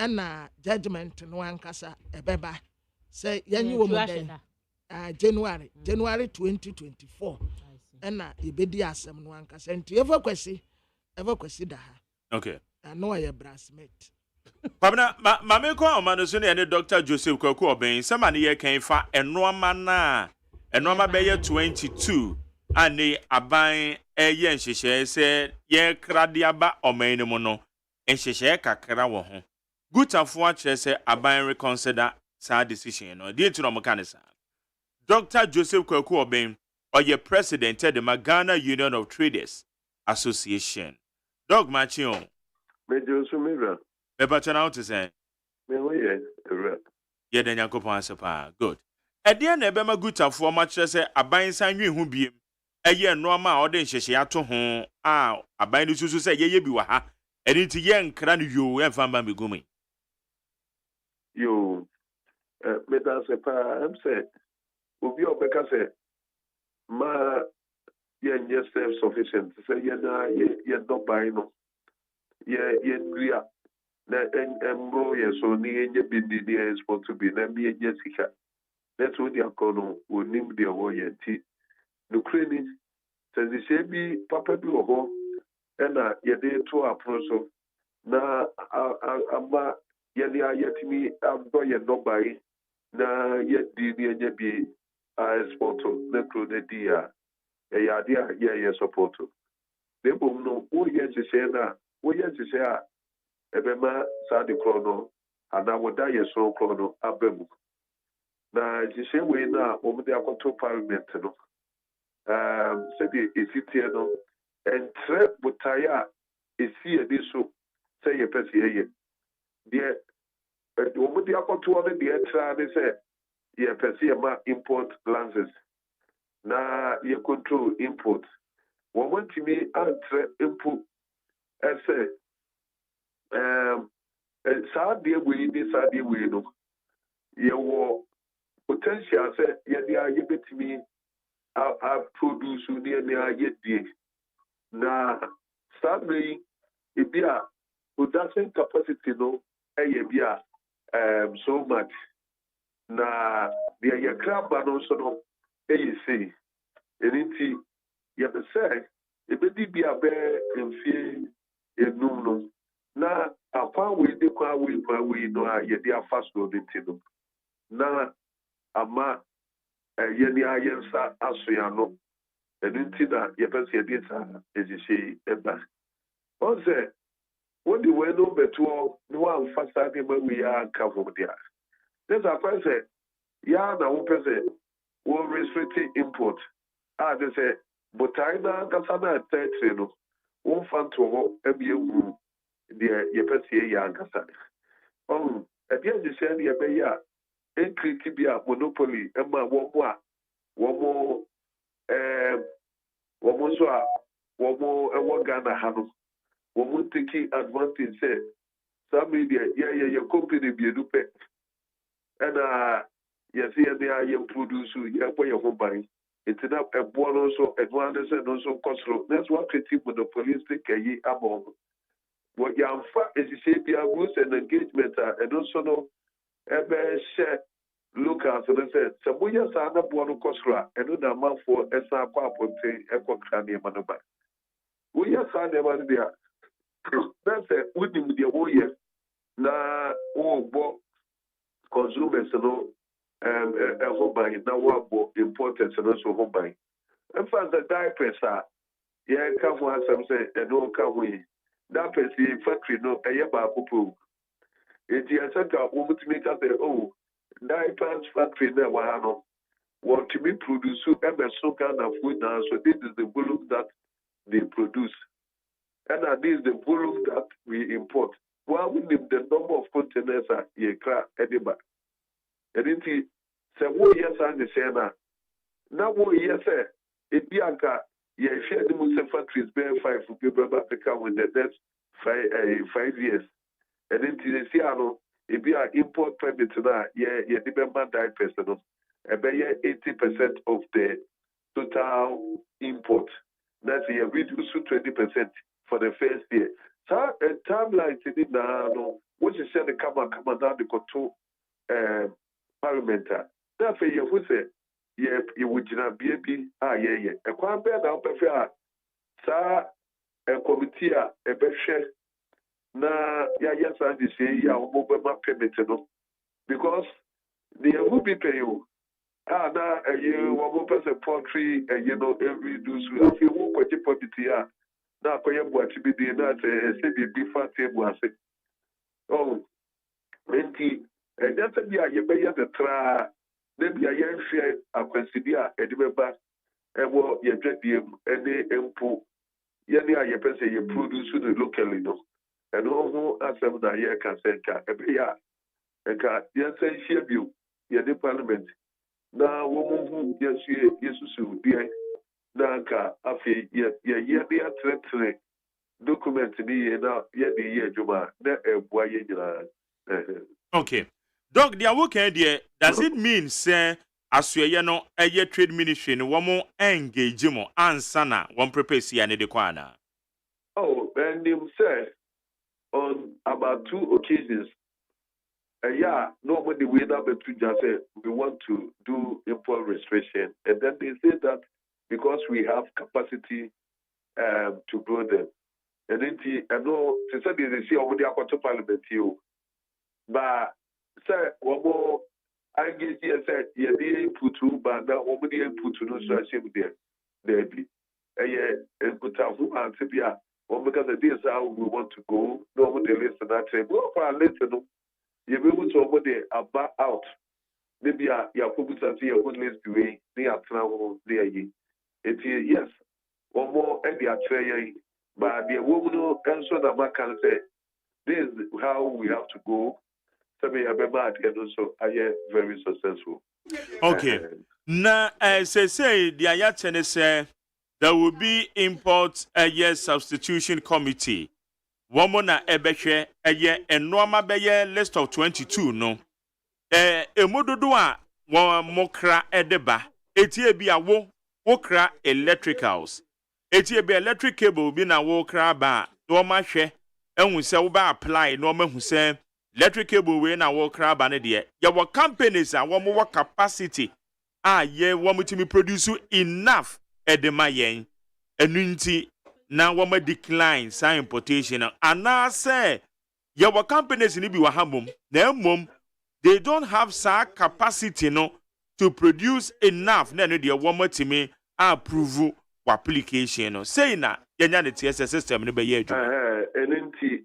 na judgment no ankasa ebeba say yanyi wo mu den January 2024 na ebedi asem no ankasa nti evokwesi da ha okay no ya brassmate Pabna mame ko amano so ne Dr. Joseph Kwaku Oben sama ne ye kan fa enoma be ye 22 ane aban eye nhyehyɛ se ye krade aba oman ne mu no nhyehyɛ kakra wo ho gutafo a kyerɛ se aban reconsider sa decision no die tino mo kan sa Dr. Joseph Kwaku Oben oye president of the Ghana Union of Traders Association dog machion Mejo Sumira Eba chana out to say. Me we Ye den Yakopon sepa. Good. Ede na ebe magutafo ma kire se aban san nwi hu biem. Eye no ma o de nhyehyɛ ato ho a aban ni susu se ye bi wa ha. Ede ti ye nkra no yo e famba megumi. Yo me da sepa am se obi obeka se ma ye nye self sufficient se ye na ye do bai no ye nria na embro ye so ni enye bindi ni export to be na mi enye sika that's what they are calling onim de wo ye ti no credit sɛ nhyehyɛe bi papa bi wɔ hɔ ɛna yɛde to apono so na ama yɛne ayɛtumi abɔ yɛn nnɔbae na yɛdi ne yɛnya bi export na kuro no di a ɛyɛ ade a yɛyɛ support na mmom no woyɛ nhyehyɛe no a woyɛ nhyehyɛe a ɛbɛma saa de korɔ no anaa woda yɛ soro korɔ no aba mu na nhyehyɛe wei no a wɔmde akɔto parliament no sɛdeɛ ɛsi teɛ no ɛntrɛ botaeɛ a ɛsi yɛde so sɛ yɛpɛ sɛ yɛyɛ deɛ wɔmde akɔtoɔ no deɛ ɛtra ne sɛ yɛpɛ sɛ yɛma import license na yɛ control import wɔmantumi antrɛ mpo ɛsɛ saa adeɛ wei ne saa adeɛ wei no yɛwɔ potential sɛ yɛde a yɛbɛtumi aproduce ne yɛne a yɛdie na saa mmerɛ yi ebi a production capacity no ɛyɛ bi a so much na deɛ yɛkra ba no nso no ɛyɛ sei ɛno nti yɛpɛ sɛ yɛbɛdi bi a bɛyɛ mfie enum no na akwan wei de kwan wei no a yɛde afa so no nti no na ama yɛne a yɛnsa asoa no ɛno nti na yɛpɛ sɛ yɛde saa nhyehyɛe ɛba ɔn sɛ wode wei no bɛtoɔ na woamfa saa nneɛma wei a nka ho de a ne sɛ akwan sɛ yɛa na wopɛ sɛ wo restrict import a de sɛ botae no ankasa no atɛtire no womfa nto hɔ abiɛhuru deɛ yɛpɛ sɛ yɛyɛ ankasa ɛdeɛ nhyehyɛe no yɛbɛyɛ a ɛnkriti bi a monopoly ma wɔn a wɔn nso a wɔn ɛwɔ Ghana ha no wɔn taking advantage sɛ saa media yɛ company bienu pɛ ɛna yɛsɛ yɛde a yɛn produce yɛbɔ yɛn ho ban nti na ɛboɔ no nso ɛnoa ne sɛ no nso nkɔ soro na so akɛti monopolistic ayi ama wɔn yɛamfa nhyehyɛe bi a rules and engagement a ɛno nso no ɛbɛhyɛ locals no sɛ sɛ moyɛ saa na boɔ no kɔ soro a ɛno na amanfoɔ ɛsan akɔ apɔnten ɛkɔkra nneɛma no ba woyɛ saa nneɛma no deɛ na sɛ wonim deɛ woyɛ na wɔrebɔ consumers no ɛho ban na wɔabɔ importers no nso ho ban ɛmfa sɛ diapers a yɛka ho asɛm sɛ ɛno ka ho yi diapers yi factory no ɛyɛ baako po enti ɛsɛ ka wɔmutumi ka sɛ diapers factory na ɛwɔ ha no wɔtumi produce ɛbɛso Ghanafoɔ nyinaa so this is the volume that they produce and this is the volume that we import while we need the number of containers a yɛkra ɛde ba ɛno nti sɛ woyɛ saa nhyehyɛe no a na woyɛ sɛ ebi anka yɛhwɛ ne mu sɛ factories bɛyɛ 5 bi bɛba bɛka with the next 5 years ɛno nti ɛsi ano ebi a import permit no a yɛde bɛma diapers no ɛbɛyɛ 80% of the total import na sɛ yɛ reduce 20% for the first year saa timeline ti nyinaa no wohyehyɛ no kamakama na de kɔto parliament a na afei yɛho sɛ yɛwɔ gyinabea bi a yɛyɛ ɛkwan bɛɛ na wopɛfɛ a saa committee a ɛbɛhwɛ na yɛayɛ saa nhyehyɛe yi a wɔbɛma permit no because the yɛho bi pɛi o a na ɛyɛ wɔbɛpɛ sɛ poultry ɛyɛ no reduce afei wokɔgye permit a na akɔyɛ mboakye bi die na sɛ ɛsɛ biribi fa table ase nti ɛnyɛ sɛ bi a yɛbɛyɛ no traa na bi a yɛnhwɛ akwansidi a ɛde bɛba ɛwɔ yɛdwadie mu ɛne mpo yɛne a yɛpɛ sɛ yɛ produce no locally no ɛno ho asɛm na yɛka sɛ nka ɛbɛyɛ a nka yɛnsa nhyia bio yɛde parliament na wɔn ho yɛsusu deɛ na nka afei yɛde atenetene document ne yie na yɛde yɛ adwuma na ɛboa yɛ nyinaa. Okay. Doc, the awoken there, does it mean say asoye no eye trade ministry no womo engage mo ansa na won prepare sia ne de kwana? Oh, and him said on about 2 occasions nobody will have to just say we want to do import restriction and then they say that because we have capacity to grow them. And then I know to say they see over the to parliament you. But sir, one more I guess you said you didn't put to, but now one didn't put to no social there be. And put out who answer be because this is how we want to go. No one they listen that say go for a listen. You be able to over there about out. Maybe you put at your own list way, they are travel there. It is yes. One more and the tray, but the woman answer that I can say this is how we have to go. So we have a bad and also I am very successful. Okay. Now, as I say, the Ayatene say there will be import a year substitution committee. Womana ebehwe eye enoma beye list of 22 no. Emododo a wo mokra edeba. Etie bi awo wokra electricals. Etie bi electric cable bi na wokra ba. No ma hwe ehun se wo ba apply no ma hu se electric cable we na wokra ba ne de. Ya wo companies a wo mo capacity ye wo mutimi produce enough edema yen. Enunti na wama decline sa importation and now say your companies ni bi wahamum na mom they don't have sa capacity no to produce enough na no de wama timi approve application no say na yanya the TSS system ni be ye adwuma enunti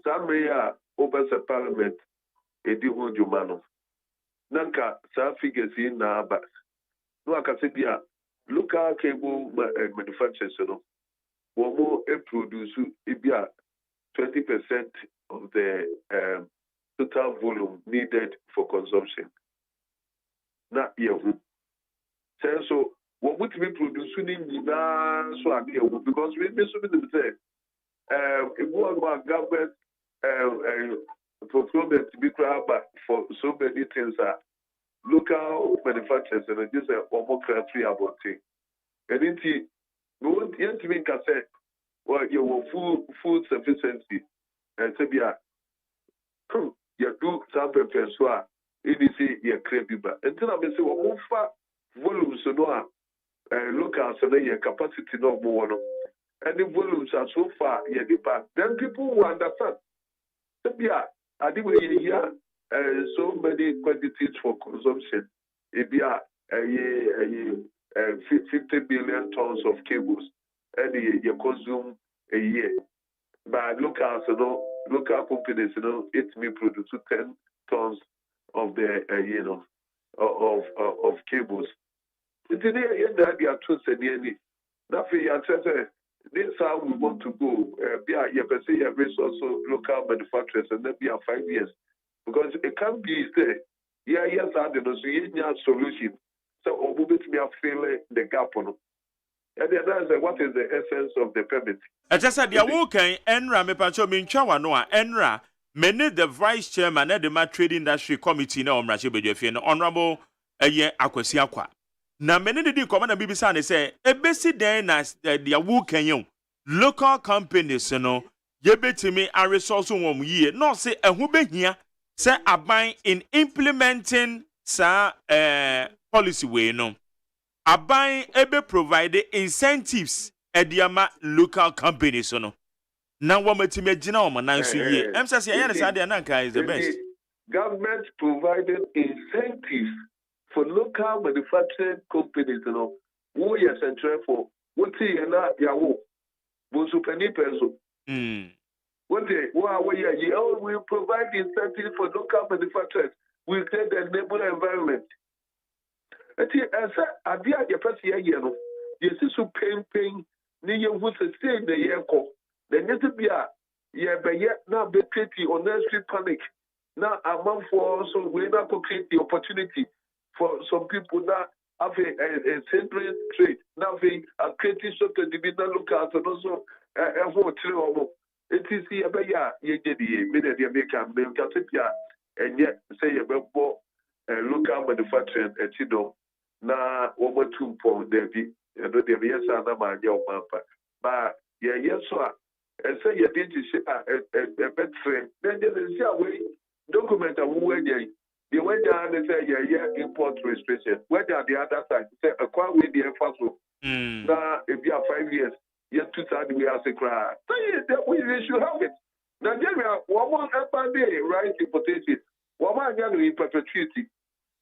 samre ya over parliament edi ho dwuma no nanka sa figures na ba no akase bia local cable manufacturers no Womo produce 20% of the total volume needed for consumption. Not yehu. So what would we produce so because we say if one government procurement to be crab for so many things are local manufacturers and just almost free about it. And it we want to make a say, well, your food sufficiency, and say, you do some preparation, it is a crabby, but until I say, well, more far volumes, so no, look at your capacity no more, and the volumes are so far, then people will understand. So, I think we hear so many quantities for consumption. If you are 50 billion tons of cables, and you consume a year. But local companies, it may produce 10 tons of the of cables. Today, they are too senior. This is how we want to go. You resource local manufacturers, and then be 5 years because it can't be there. Yes, I don't know. So you need a solution. So, me feeling the gap on it. And then what is the essence of the permit? I just said, "Ya woken Enra me pancho minchawa noa Enra many the vice chairman at the trade industry committee na omrache bedwefe no honorable Akwasi Akwa. Na many the command and BBC and say ebesi den na the woken yon local companies no yebetimi a resource won ye no say ehu behia say aban in implementing sa policy way no aban ebe provide incentives ediama local companies no na wamatimi agina o manan so ye em say ya say dey na kai is the best government provided incentives for local manufacturing companies no wo ye central for what na yawo bo supeni peso what we provide incentives for local manufacturers we create the neighborhood environment. As a dear person, you see, so pain, near who sustain the year call. Then yet to be a year by yet now be pretty or nursery panic. Now, a month for also we not create the opportunity for some people that have a central trade. Now, they are creating something to be not look at and also a whole trio. It is here by ye did the minute you make a milk and yet say about local manufacturing at Chido. Na over 2 pound there be, and the yes, and my young papa. But yes, sir, and say you did a bed frame, then there is a way document a way. You went down and say, import restriction. Where are the other side? Say, acquire with the first na ebi a 5 years yet 2 times we as a cry. We should have it. Nigeria, one day rice importation, one in perpetuity,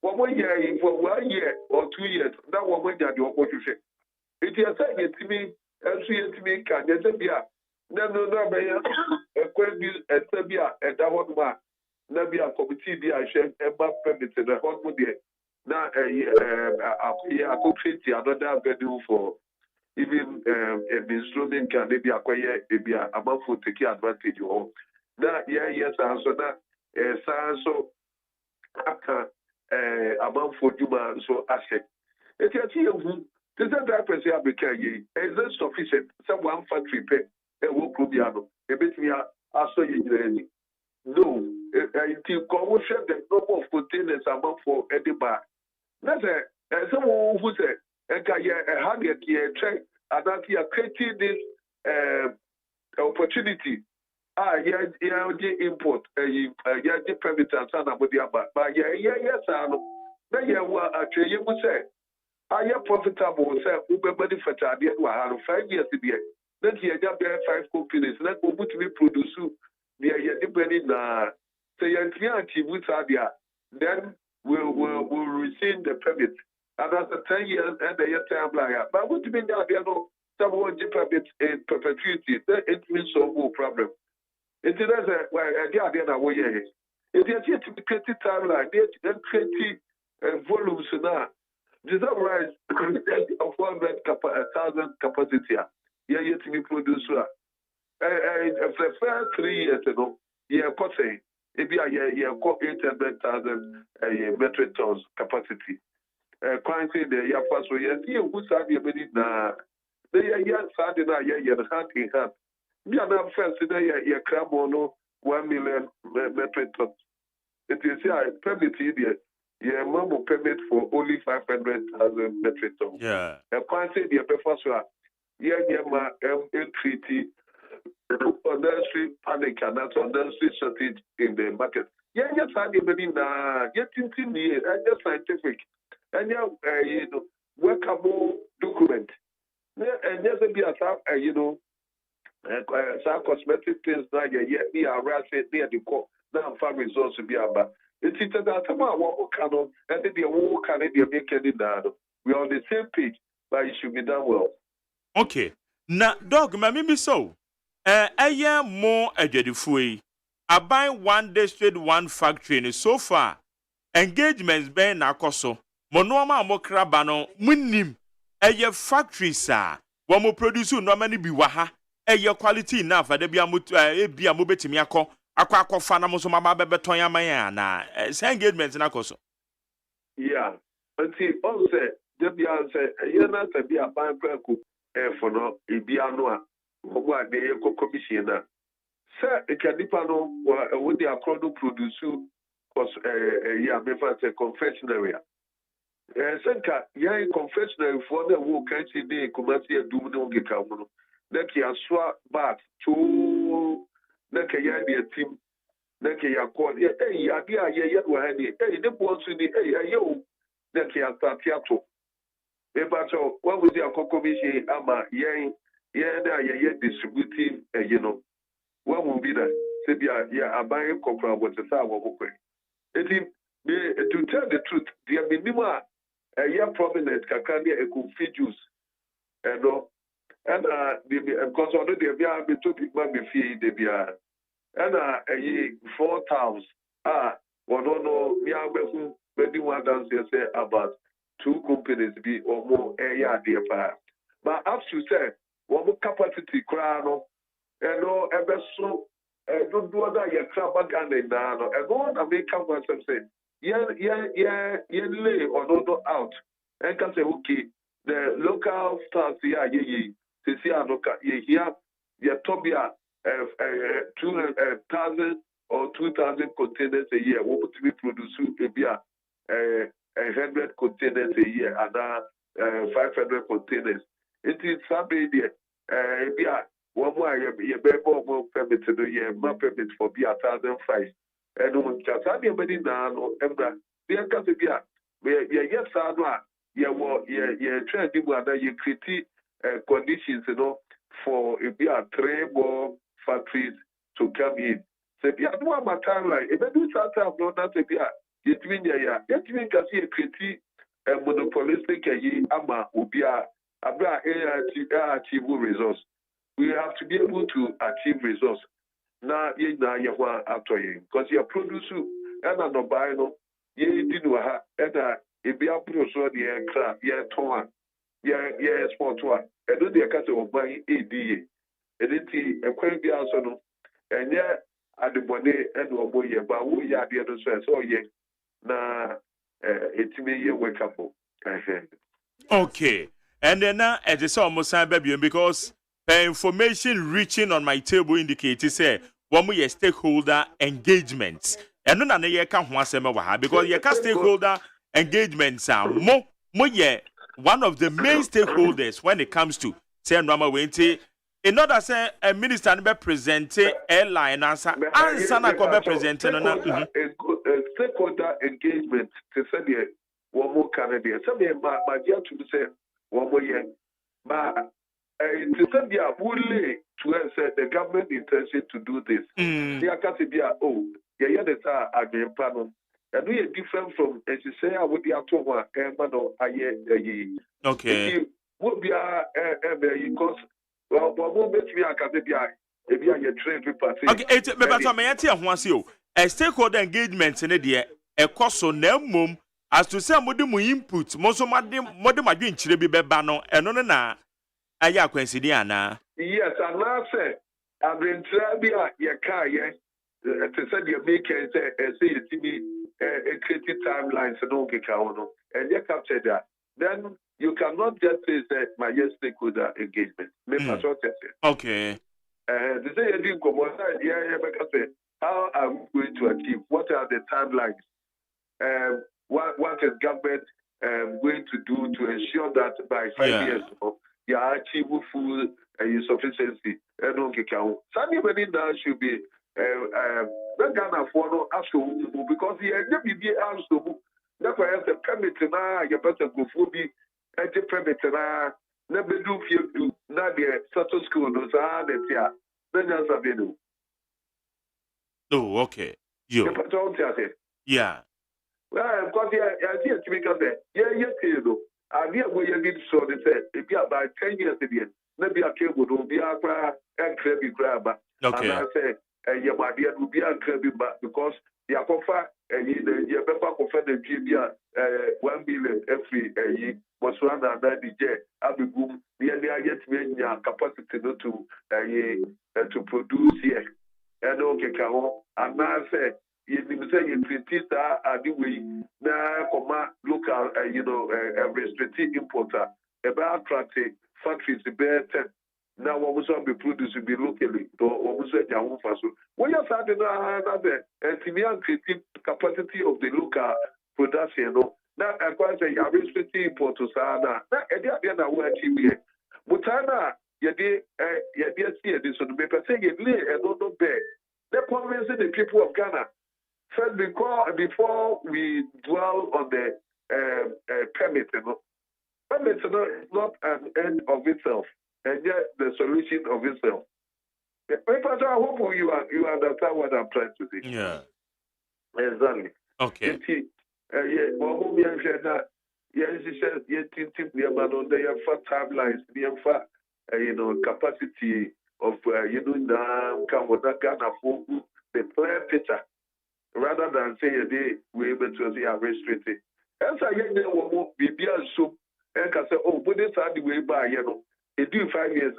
1 year for 1 year or 2 years. That one year the opposition. It is saying to me, and see it to me, can you say, no, a question, a Sabia, and that one man, Nabia committee, I share a permit in the hot mood. Now, I could treat another venue for even an instrument can maybe acquire maybe a amount for taking advantage of. Now, yes, answer that, so after amount for Juma, so asset. It's a team who does that represent Abikay, is it sufficient? Someone factory pay a work rubiano, a bit me, I saw you. No, until commercial, the number of containers amount for any bar. That's someone who said, a 100 year check, and that you are creating this opportunity. Import, permit and son of the other. But yes, I know. Then you were actually, you would say, I am profitable, sir, who benefit at the end 5 years to be. Then he had 5 companies, let go to be produced. They are depending on, say, with Sadia. Then we'll receive the permit. And after 10 years, and the year time like but what do you mean that there are no someone permit in perpetuity? It means so no problem. It is a idea that way. It is yet to be created timeline, 20 volumes now. Deserve rise of 100,000 capacity. Yeah, yet to be produced. For the first 3 years ago, yeah, cotton. It be a year 800,000 metric tons capacity. Quantity the year first so yes, you who said you made na the year Saturday na year hand in hand. Me and our first today year crab no 1 million metric tons. It is here permit here. Yeah, mom permit for only 500,000 metric tons. Yeah. A quantity the first one. Yeah, ma treaty. Unnecessary panic and that's unnecessary shortage in the market. Yeah, yes, I mean, getting to me, and just scientific, and workable document. And yes, be a some cosmetic things that we are raising near the core. Now, farm results to be about. It's that about what can and then the whole Canadian making it down. We are on the same page, but it should be done well. Okay. Now, dog, maybe so. More adjedifuei. Abai 1 district 1 factory ni so far engagements ben na akoso monoma amokra ba no munim factory sa wo mo produce no ma ni bi wa ha quality enough ada bia mo bia mo betimi akọ na mo so ma bebeton ya man na engagements na akoso. Yeah, until also the bia say na ta bia ban praku for no bia no a Ogwa de commission na sir e can nipa no we dey acrodo produce cause yeah me fa say confectionery senka yeah confectionery for the wo kan see dey commercial adum no ge ka mo no na ki aswa bat to na ka ya dey team na ka ya call ade aye do ha ni ne bo so ni aye o na ki start ato e ba so what was the commission ama yeah, distributive, what will be that? Say, yeah, I buy a copra what the sour book. To tell the truth, the minima a year prominent Kakania a could feed juice. And because although they are two people be fee, they be and a 4 towns. One no, we are maybe one dance say about 2 companies be or more a year dear. But as you said, what capacity crown and no ever so don't do that your crab and and go on and make come myself say lay or no out and can say okay the local stars here see here your tobia 2,000 or 2,000 containers a year what to be produced maybe 100 containers a year and 500 containers. It is Saturday there. One more you more permit to do my permit for be 1,005. And on Saturday, but now, Embra, the Catabia, where yes, trying to you create conditions, for a 3 more factories to come in. So if you have no more timeline, if you do something, no, not if you mean yet mean can see a critique monopolistic ama ubia abra achieve results. We have to be able to achieve results. Na ye na ye wa atoye because you produce and no buy no ye dinu ha and ebi apro so de kra ye ton ye export one and do the case of buying ADA editi ekwan bi aso no enye adebone and oboye ba wo ya de no so ye na etimi ye wake up. Okay. And then now it is almost time baby because information reaching on my table indicates say one more stakeholder engagements. And no na ye ka ho asem wa ha because ye ka stakeholder engagements are more ye one of the main stakeholders when it comes to say Rama Wente. In order say a minister be present airline answer na ko be present no na stakeholder engagement to say the one more Canadian. Some my dear to say one more year. But to say the fully to say the government intention to do this. They are can't be that AGYEMAN. And we are different from as you say I would be at one okay. Would be because well, what makes me a Canadian if you are your trade party. Okay, a stakeholder engagement in the a cost so mum as to say more input, most of my dream chile be bano, and no na aya coincidiana. Yes, and now say I've been trying your car, yes, to say your maker say it to be a creative timeline so don't get and you capture that. Then you cannot just say my stakeholder engagement. Okay. They say you didn't come on, how are we going to achieve? What are the timelines? What is government going to do to ensure that by 5 years you achieve full sufficiency? Somebody now should be Ghana for no because he has never been asked to. That's why I permit now. You better go for me. I just permit now. Never do fear do. Now the status quo knows how that yeah. Then you have oh, okay. You. Yeah. Well, because I see it because you know, I hear where you need so they say if you about 10 years again, maybe a cable will be a cry and crabby grab. Okay. And I say, your my dear will be a crabby back because the Akofa and you better confess the GBA 1 billion every year was one and that the jet. I'll be boom. The idea yet when your capacity to produce here. And okay, and now say, you say you treat that the way now local, restricted importer about attracting factories the better. Now what was be produced be locally or was a young faso. When you started another creative capacity of the local production, now I quite say a restricted importer sana. Now I work here. Mutana see this on the paper saying it lay and not bad. They're convincing the people of Ghana. First, before we dwell on the permit, permit is not an end of itself, and yet the solution of itself. I hope you understand what I'm trying to say. Yeah. Exactly. Okay. Capacity of Ghana for the clear picture. Rather than say a day we're able to see a restricted. As I get there, we be a soup and can say, oh, but this are the way by, it do 5 years,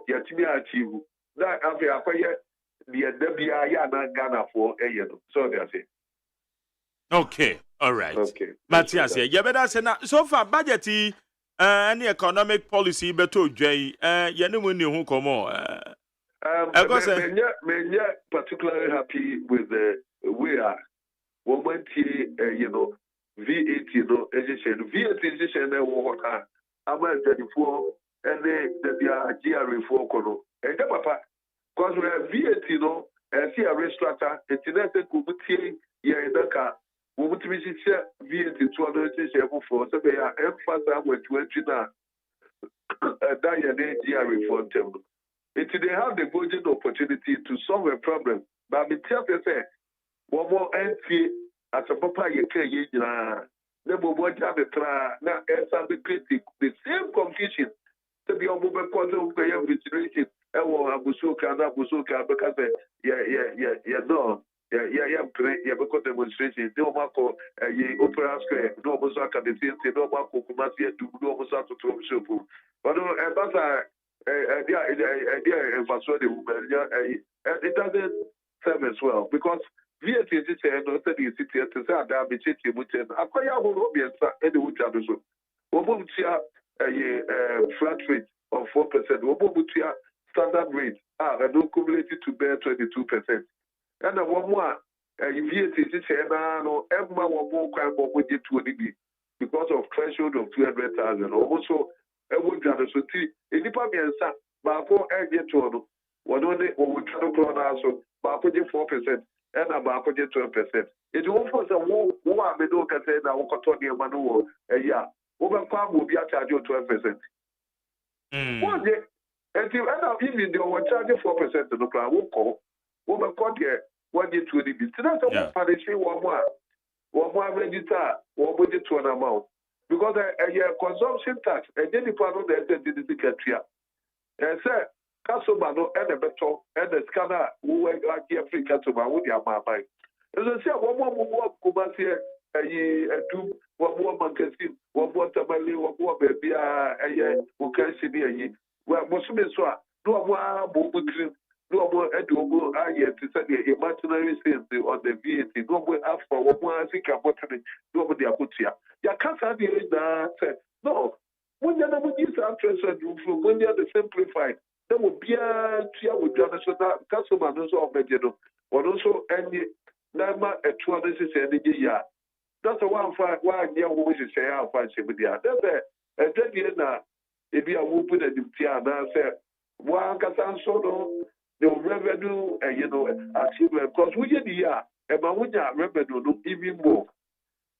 yet me achieve. That after I acquire the WIA Ghana for a year. So that's it. Okay, all right. Okay. Matthias, yeah, better say now. So far, budgety, any economic policy, better J, you know when you come on. I'm particularly happy with the way MONTIE, VAT, education, water, I'm at 24, and they are GRA4 Kono. And papa, because we have VAT, and see a restructure, it's not a good thing, yeah, in the car, wo mutimi hyehyɛ VAT to ano hyehyɛ foforɔ sɛ bɛyɛ a ɛmfa saa wɔatuatwi no a ɛda yɛ ne GRA ntɛm no. They have the golden opportunity to solve a problem. But me tell you say, one more entry as a papa you can use na. Never watch out the tra na answer the critic the same confusion. To be on mobile cause of the invitation. I will abusuka because no. Because demonstration, no Marco, Opera Square, no Mosaka, the same, no Marco, Kumasi, no Mosato to Shopu. But no, it doesn't serve as well because VAT is no study city to say that be cheating with acquire whole any which other so. Obutia a flat rate of 4%, Obutia standard rate are no cumulated to bear 22%. And one more VAT is no Emma one crime of with it to because of threshold of 200,000 also. Would gather so tea, a nipa miensa, Bako Agye Tono, one only over Tano so, Bako 4%, and a Bako 12%. It offers a war, Medoka said, I will continue Manu a year. Over farm will be a charge of 12%. One day, and you end up even the over charge 4% of the plan will call over Cotier 1 year 20 bits. That's a punishment one more register, one budget to an amount. Because a consumption tax, and then the panel that did the country. And say, Casomano and a beton and a scanner who were like Africa to my wood, your mamma. As I say, one more Kubasia, a doom, one more Mancassi, one more Tamale, one more baby, who can see me. Well, Muslim no more Bobutrim, no more Edobo, to send the imaginary sales on the VAT, no more after one more Africa botany, nobody Abutia. You can't have that. No. When you're not use our treasure, when you're the simplified, there will be a tia with Jonathan customer also of or also any number at 260 year. That's the one for why you always say, I'll find you with the other. And then you know, if you are moving at the tia, now say, one can solo the revenue and achievement because we get the year, and my revenue even more.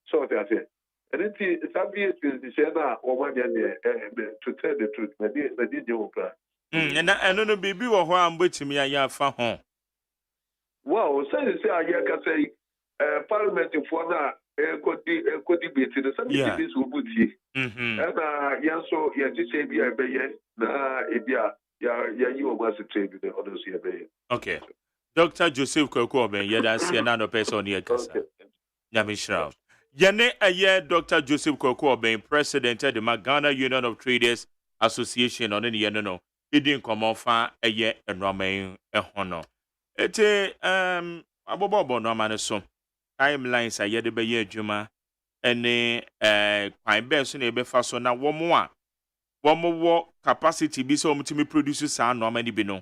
So that's it. And it's obvious to say now, or to tell the truth, I did your plan. And I don't know, baby, or why I'm waiting me. I have found. Well, say, I can say, Parliament for now, could debate in the subject this will put you. And so, just say, be a bayer, you was a trade with the others here. Okay. Dr. Joseph Kokoben, that's another person here. Yamishra. Yane aye Dr. Joseph Kokoben, President of the Ghana Union of Traders Association on any no. It didn't come off a year and remain a honor. Ete abobo no man so timelines aye de be ye adwuma ene kwan be so na be fa so na wo mo capacity bi so mutimi produce sa no mani bi no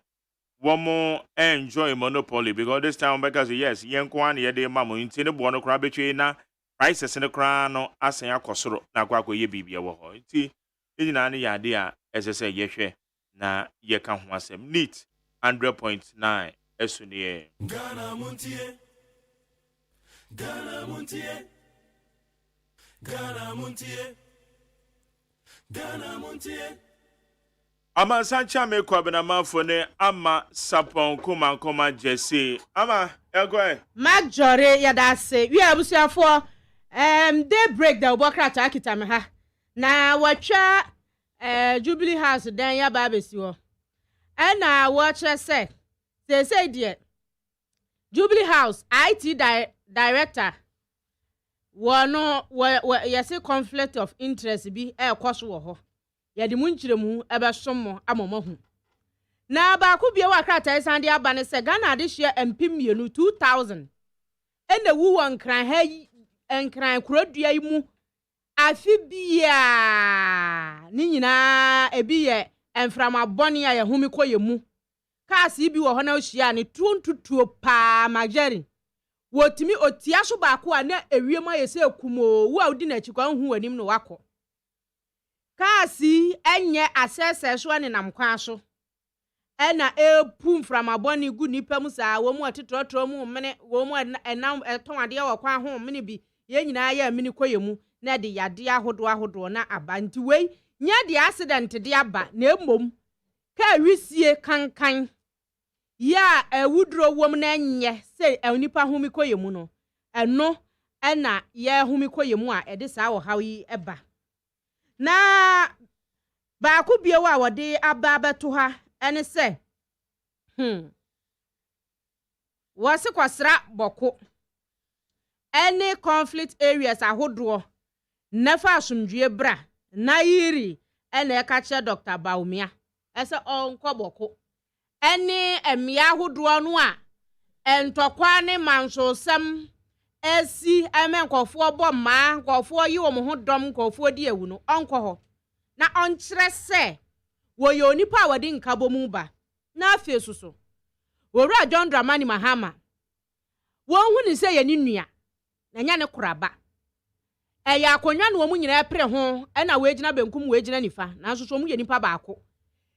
wo mo enjoy monopoly because this time because yes yen ko an ye de mamo nti ne bo no kra betwe na prices ne kra no asen akosoro na kwa ye bibia wo ho nti nyina ne yade a esese ye hwe na ye ka ho asem neat 100.9 esuniye Ghana Montie Ghana Montie Ghana Montie Ghana Montie Ama sancha me kwa bena mafone ama sapon kuma jesse ama egwe Mark Jore yadase wi abusuafo day break da obokra ta akita me ha na watwa Jubilee House dan ya ba besi ho na watch say de Jubilee House IT director wono yesi conflict of interest bi ekoso wo ho yadi munchiremu ebe somo amomahu na ba ku bia wa krata isande aba ne se Ghana de hye MP mienu 2000 ene wu won kran ha enkran kurodua yi mu afi bia ni nyina ebi ye enframa boni a ye humi koye mu kaasi bi wo ho na ohia ne tuntutuo pa mageri wotimi otia so ba ko a na ewiem ayese ekumo wo audi na chikwa hu wanim no wako kaasi enye asese so ne namkwa so ena epum from aboni gu nipa mu saa wo mu atetrotro mu mene wo mu enam eton ade wo kwa ho mene bi ye nyina ye mini koyemu na de yade ahodo na aba nti wei nya de accident de aba na emom ka wisie kankan ya ewudro wom na nye se onipa humi koyemu no eno na ye humi koyemu a ede saa wo hawi eba na ba ku biewa a wode aba beto ha ene se wase kwasra boko any conflict areas ahodo nefa asumdue bra na yiri ene ka che Dr. Baumia ese onko boko any emia ahodo no a entokwa ne mansosem esi emenkofo bomma nkofo yi wo mo hodom nkofo di ewu no onko ho na onkyere se wo ye onipa a wadi nkabomu ba na afesuso wora John Dramani Mahama wo hu ni se ye ni nua na nya ne koraba eya akonwa no mu nyina pre ho na we gina benkum we gina nifa na so mu ye nipa baako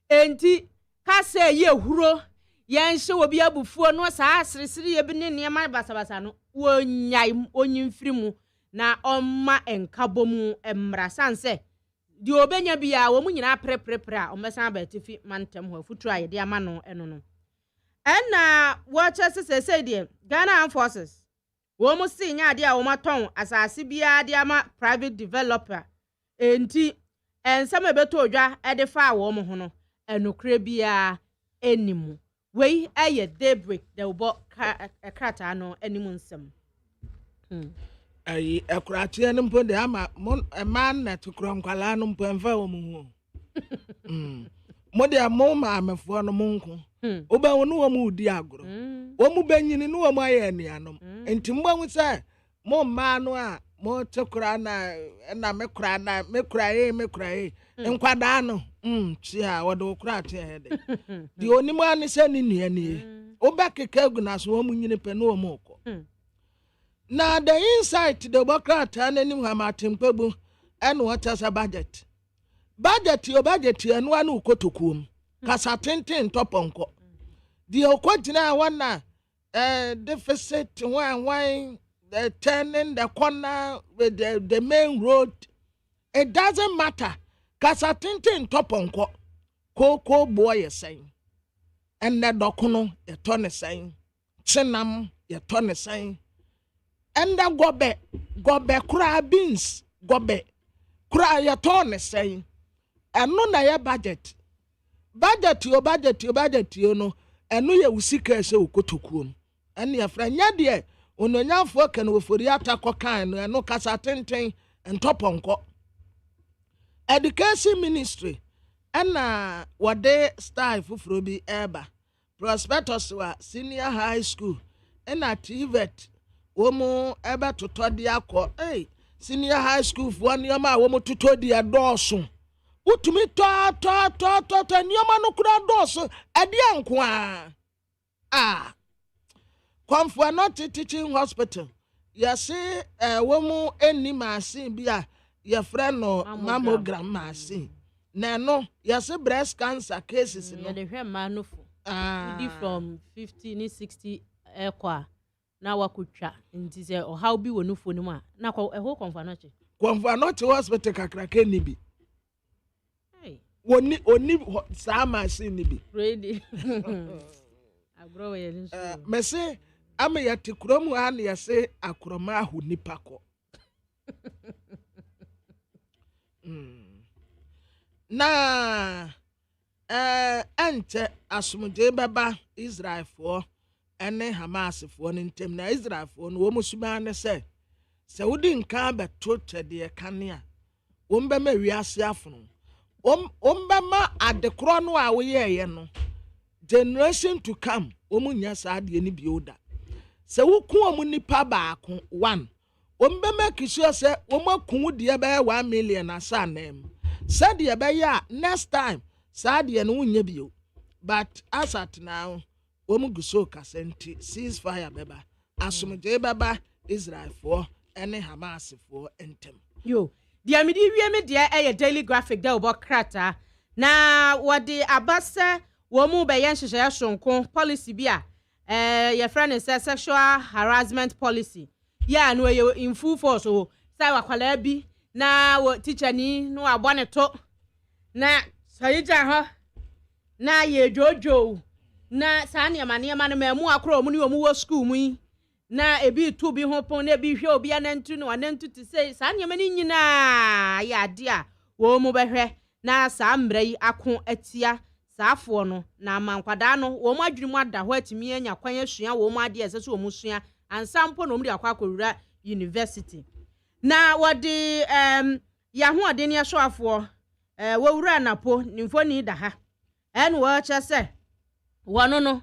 enti ka se ye huro ye nhye obi abufuo no saa asirisiri ye bi ne niema basabasa no wonyai onyimfiri mu na omma enkabomu emra sanse di obenya bia wo mu nyina pre a ombesan ba tifi mantem ho afutu a ye de ama no eno no na watch say de Ghana Armed Forces wo mu si nya de a wo maton asase bia de ama private developer enti ensem ebeto odwa e de fa wo mu ho no enokre bia enimu wei aye daybreak de wo krata no enimu nsem ayi akurate ne mpo de ama man na tukro nkwala no mpo emfa wo mu ho mo de amo ma amefo no monko oba wonu wo mu di agro wo mu banyini no wo mu aye anianom enti mbo hu se mo ma no a mo tukra na mekura ye nkwada no chi a wo do kura te hede di onimu ani se ni nua ni oba keka gu na so wo mu nyini pe no wo mu ko na the insight the Democrat ananim ha matempebu and what as a budget your budget and one ukotokum kasa tenten toponko the okwagina one deficit one the turning the corner with the main road it doesn't matter kasa tenten toponko koko boy saying and the dokono ye tone saying chinam ye tone saying enda gobe kura beans gobe kura ya tone saying eno na ya budget yo no eno ya usika se okotokuom ene ya franya de ononyafo kan wofori atakọ kan no eno kasa tenten entoponko education ministry ena wode style fufuro bi eba prospectus wa senior high school ena TVET womo eba totodi akọ senior high school fo nioma womo totodi adoso utumi to nioma no kura adoso ade anko Comfort not teaching hospital yesi womo eni machine bia your friend no mammogram machine na no yesi breast cancer cases no the hwe manufo from 50 ni 60 ekwa na wakutwa nti se o how bi wonufo ni mu a na ho Comfort not hospital kakrake ni bi oni sa machine ni bi ready agro we ni mese ama ya tikromu an ya se akroma ahu nipa ko na ante asumje baba Israel for ene Hamas for ntem na Israel for no wo musuma ne se wodi nka beto twede kanea wo mba ma wiase afono mba ma adekro no a wo ye no generation to come wo munya saade ni bioda se wo ku omu nipa baako 1 wo mba ma kisho se wo maku de be 1 million asanem said ye be ya next time saade no wunya bio but as at now wo mu guso kasenti ceasefire beba asumje baba Israel for ene Hamas for entem yo dia me di wie me dia daily graphic da obo krata na wode abase wo mu be yen hyehyɛ sonko policy bia your friend is sexual harassment policy ya no ye in full force o sai wakwala bi na wo teacher ni no abone to na sayija ha na ye jojo na saa ne ma no mamu akro mu ne omu wo school mu na ebi tu bi ho pon na ebi hwe obi anantu no anantu ti say saa ne ma ni nyina ya ade a wo mu behwe na saa mra yi ako atia saafo no na amankwada no wo mu adwiri mu ada ho atimi anya kwan asua wo mu ade ese so wo mu sua ansampo no mu de akwa akowura university na wodi ya ho ade ne asoafo wo wura napo nimfoni da ha en wo cha se wono no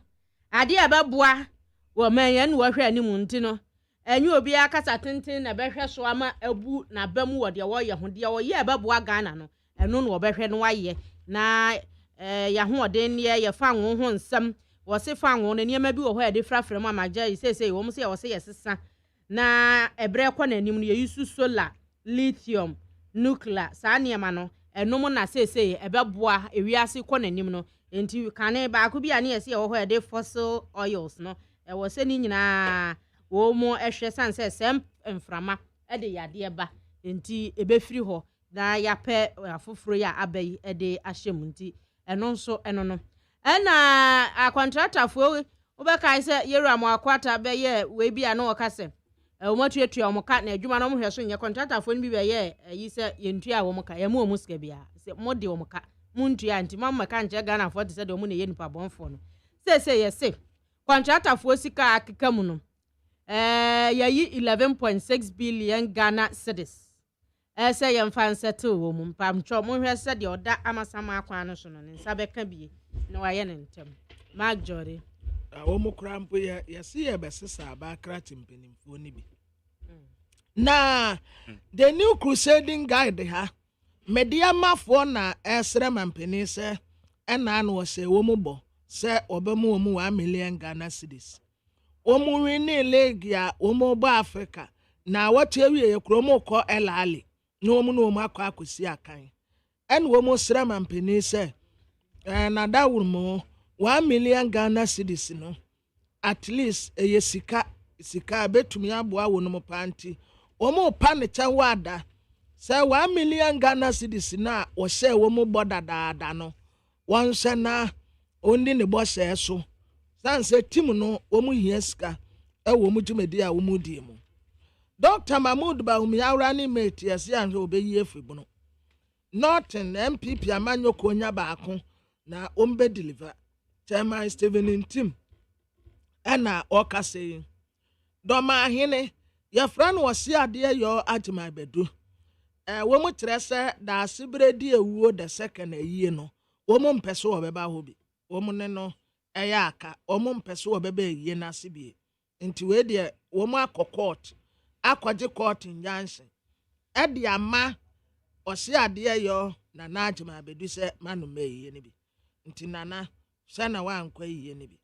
ade ababua wo manyen wo hwe animu nti no enyu obi akasa tenten na behwe so ama abu na bamu wo de wo ye ho de wo ye ababua Ghana no eno no wo behwe no waye na ya ho ode ne ye fa nwo ho nsam wo se fa nwo ne niam bi wo ho de frafra mu amagya isese wo mu se wo se yesesa na ebre kwa na anim no ye yusu solar lithium nuclear sa niam no eno mu na sese ebeboa ewiase kwa na anim no enti kane ba ko bia ne yese wo ho de fossil oils no wo se ni nyina wo mu ehwe sanse sem mframa de yade ba enti ebefiri ho na yape afoforo ya abai de ahyem nti eno nso eno no na a contractor fo obeka ise yeru amakwata be ye we bia na okase o matuatua omoka na adwuma no mohwe so nye contractor fo ni bi be ye yi se yentua wo moka ye mu sika bia se mode wo moka muntua nti mamma ka nche Ghana fo te se de mo na ye nipa bonfo no se ye se contractor fo sika akeka mu no yayi 11.6 billion Ghana cedis ese ye mfa nsettle wo mu mpamtwo mo hwe se de oda amasama akwa no so no nsa beka bie na waye ne ntem Mark Jore wo mu krampo ye se ye besesa aba krati mpenimfo ni bi na the new crusading guide ha media mafo na esre mampeni se ena na wo se wo mu bo se obemu wo mu 1 million Ghana cedis wo mu wini league ya wo mu bo Africa na watu ewie ye kromo ko elali no mu no mu akwa akosi akan en wo mu sre mampeni se na da wurmo 1 million Ghana cedis no at least eye sika betumi aboa wo no mo panti wo mu pa ne cha wada se 1 million Ghana cedis na wo se wo mu bodadaada no won se na ondi ne bo se so sanse tim no wo mu hia sika wo mu dwumedi a wo mu di mu Dr. Mahmoud Baumi awrani mate yesi anhwe obeyi efibuno Norton MPP amanyoko nya baako na ombe deliver Chairman Stephen Tim ana okase doma ahene yefra no wose ade yo agyeman bedu wo mu trese da asibredi ewuo the second ayie no wo mu mpese wo beba ho bi wo mu ne no eya aka wo mu mpese wo beba ayie na asibie nti we de wo mu akokot akwaje court nyanse ede ama ose ade yo na na agyeman bedu se manu meyie ne bi nti nana se na wa ankwa yie ne bi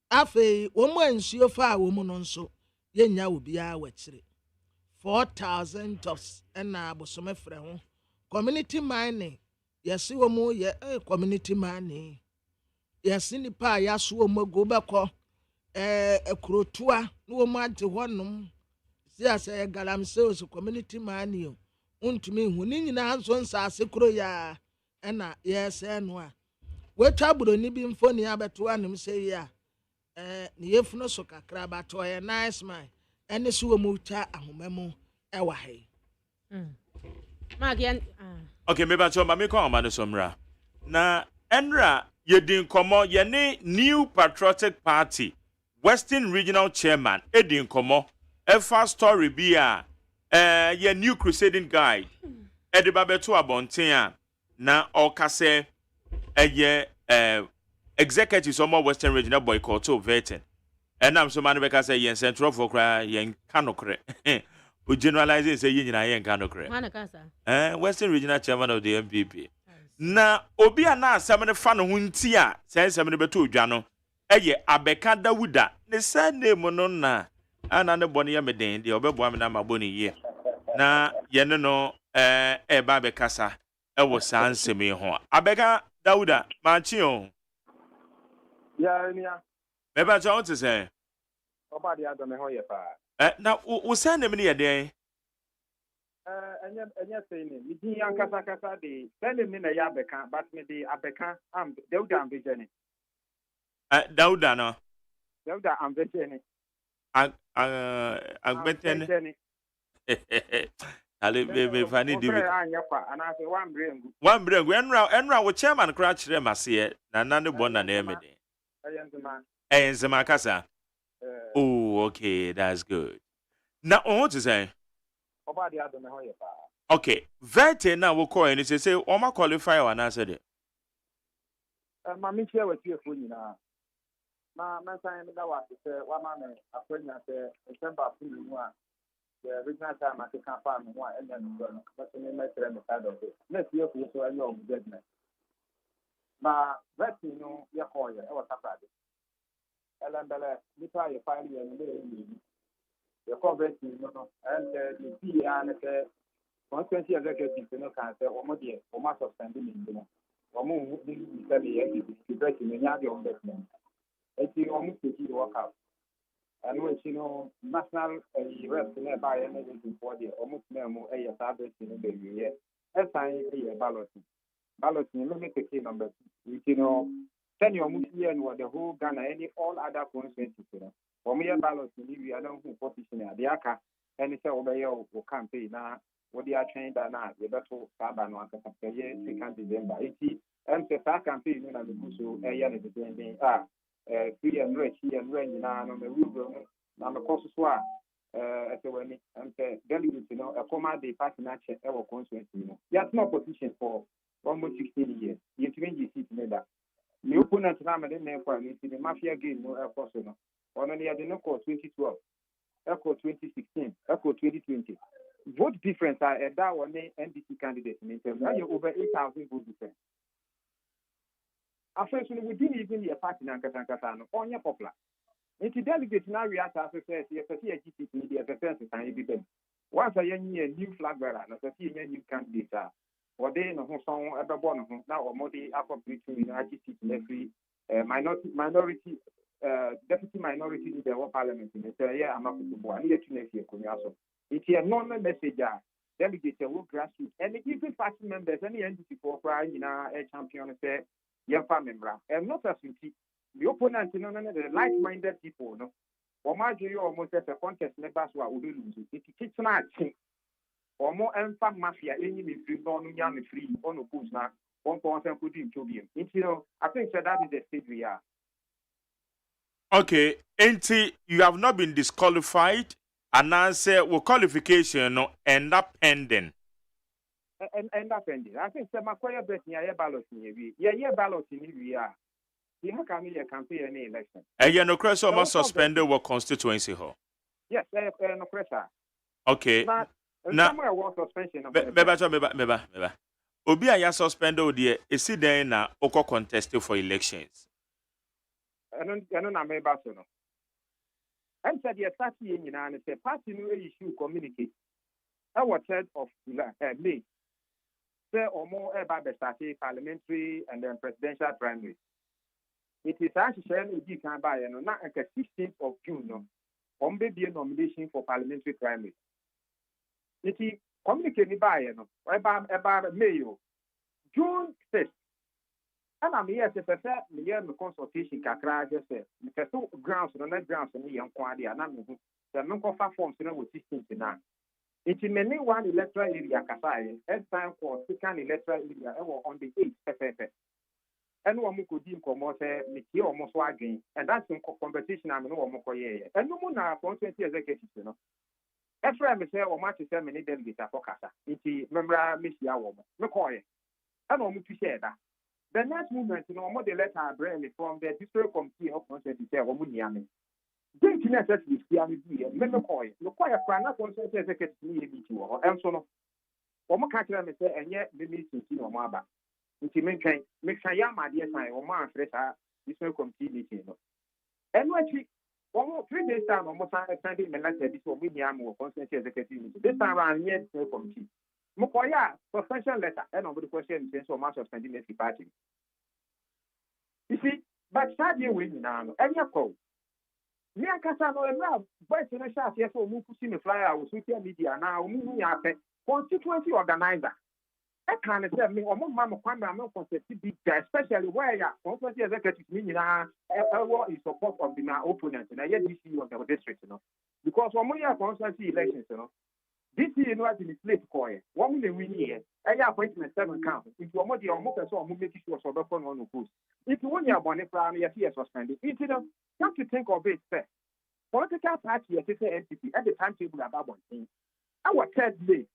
afi wo mu ansuo fa wo mu no nso yenya obi a wachire 4,000 jobs na abosome frɛ ho community mining yesi wo mu ye community mining yesi nipa ya so wo mu go bɛkɔ ekrotua no wo mu ade honum siasa galamse so community mining untumi hu ni nyina nso nsase kro ya na yese no a wetwa buroni bi mfoni abeto anem sei ya ne yefuno so kakra bato ye nice man ene so wo mu twa ahomemu ewa hai Magian okay me ba cho ma me ko amane somra na enra yedin komo ye ne New Patriotic Party Western Regional Chairman edin komo e fast story bi a ye New Crusading Guide ediba beto abonten a na okase eye executives of Western Regional boycott of vetting. And I'm so many because yen central for cry yen canocre. We generalize say yen yen canocre. Western Regional Chairman of the MPP. Na obi na some fan huntia says some beto jano. Eye abeka Dawuda. The same name no na. Another bonny medin the obebwam na maboni ye. Na yen no babe kasa. Was answer me ho. Abeka Dawuda Machio. Yeah. Maybe I want to say. Oba de adome ho ye pa. Na wo send them near there. Enya say ni mi din yankasa kasa de send me na ya beka but me de abeka am Dauda am vision. Dauda no. Dauda am vision. Agbeten. Ale be fani di. Anya kwa ana say one brengu. One brengu enra wo chairman kra kire mase na ne bona na emede. Enzema kasa. Oh, okay, that's good. Now, what to say? Okay, Vete now will call and say, Oma qualify or answer it. Mammy, share with you for you now. My time that was to say, one man, a friend, I say, December, the original time I can't find one, and then, but you may tell the side of it. Let's hear for you so I know judgment. But Vete, you know, your call, I was surprised. Ellen Bella, this are your family and the coverage, you know, and the PA and the 120 executives, you know, can say, or more dear, or mass of standing, you know, or more moving to break in the yard of investment. It's almost to work out. And when you know, national rest nearby and everything for the almost no a establish in the year. As I a balloting. Balloting, let me take key number, you know. Send your Musi and what the whole Ghana, any all other constituencies. For me, ballots in Libya, I don't think position at the ACA, and it's over your campaign now. What they are trained and now, the battle Sabano, second December 80, and the campaign, and the Busu, a year the free and rich, and rain on the roof, and the course as a way, and the delegates, you know, a command the party nature, our constituency. That's no position for almost 16 years. You can see that. The opponent Ramadan for the mafia game no personal. On the other 2012, Echo 2016, Echo 2020. Vote difference are at that one NDC candidate in terms of over 8,000 vote difference. After we didn't even the party Nankasano on your popular. Into delegates now react as a GTP media defense and be once a new flag bearer, and a new candidate. Or they know who song ever born now or more the upper between IGC in every minority deputy minority leader of parliament in the area. I'm not to born here to next year. It's a normal message. Delegates will grassroots and even party members any entity for crying in a champion say young member and not as you see the opponent you know the like-minded people no or marjorie almost as a contest members who are lose it it's not or more emphasis mafia any free non free on opposed now 1% could into him. You know, I think that is the stage we are. Okay, Auntie, you have not been disqualified, and answer well, qualification no end up pending. End up pending. I think the Makoya bet near ballot in yeah, ballot in we are. You can be a campaign any election. And you know, Chris almost suspended what constituency hall. Yes, no pressure. Okay. Now, suspension. Beba. Obi a ya suspend odi e si den na oko contest for elections. Eno na meba so no. Em said the party nyina na say party no issue communicate. Our 3rd of May. Say omo e ba be start parliamentary and then presidential primary. It is actually e kan ba ye no na 16th of June no. Ombe be nomination for parliamentary primary. It communicate by no about May June 6th. And I'm here to say the consultation kakra just say because grounds no net grounds no yan kwade ana me hu the menko fa forms no with 16th na it many one electoral area kasai and time for second electoral area on the 8th and one could dim come say me here almost again and that's in competition am no one koye and no na 20 executives no Efra me say o match say me need delegate afokasa. Nti memra me sia wo me koye. And o mutu share that. The next movement no more the letter bring me from the district committee of consent say o mu nia me. Then tina say we sia me bi me koye. No koye kwa na consent executive ni e bi ti wo. Enso no. O mo ka kira me say enye me meeting ti no mo aba. Nti me kan ya ma de san o mo afre sa district committee meeting no. Eno achi 3 days time, almost Sunday, and like this will be the arm of consent executive. This time around, yes, no committee. Mokoya, suspension letter, and over the question in so much of spending the party. You see, but Sadia win now, and your call. Me ankasa no emra voice no sha ase so mu kusi me flyer on social media na mu ya pe constituency organizer. I can't say me or mama kwamba me concept big guy, especially where ya constituency executive me na in support of the opponent na ye DC of the district, you know. Because when we have constituency elections, you know, this year no in slate coin. One we win here. I appointment 7 count. If you are the almost so make sure so the phone on the post. If you want your money plan, you see suspended. It you know, come to think of it, sir. Political party as a entity at the timetable about one thing. Our third day,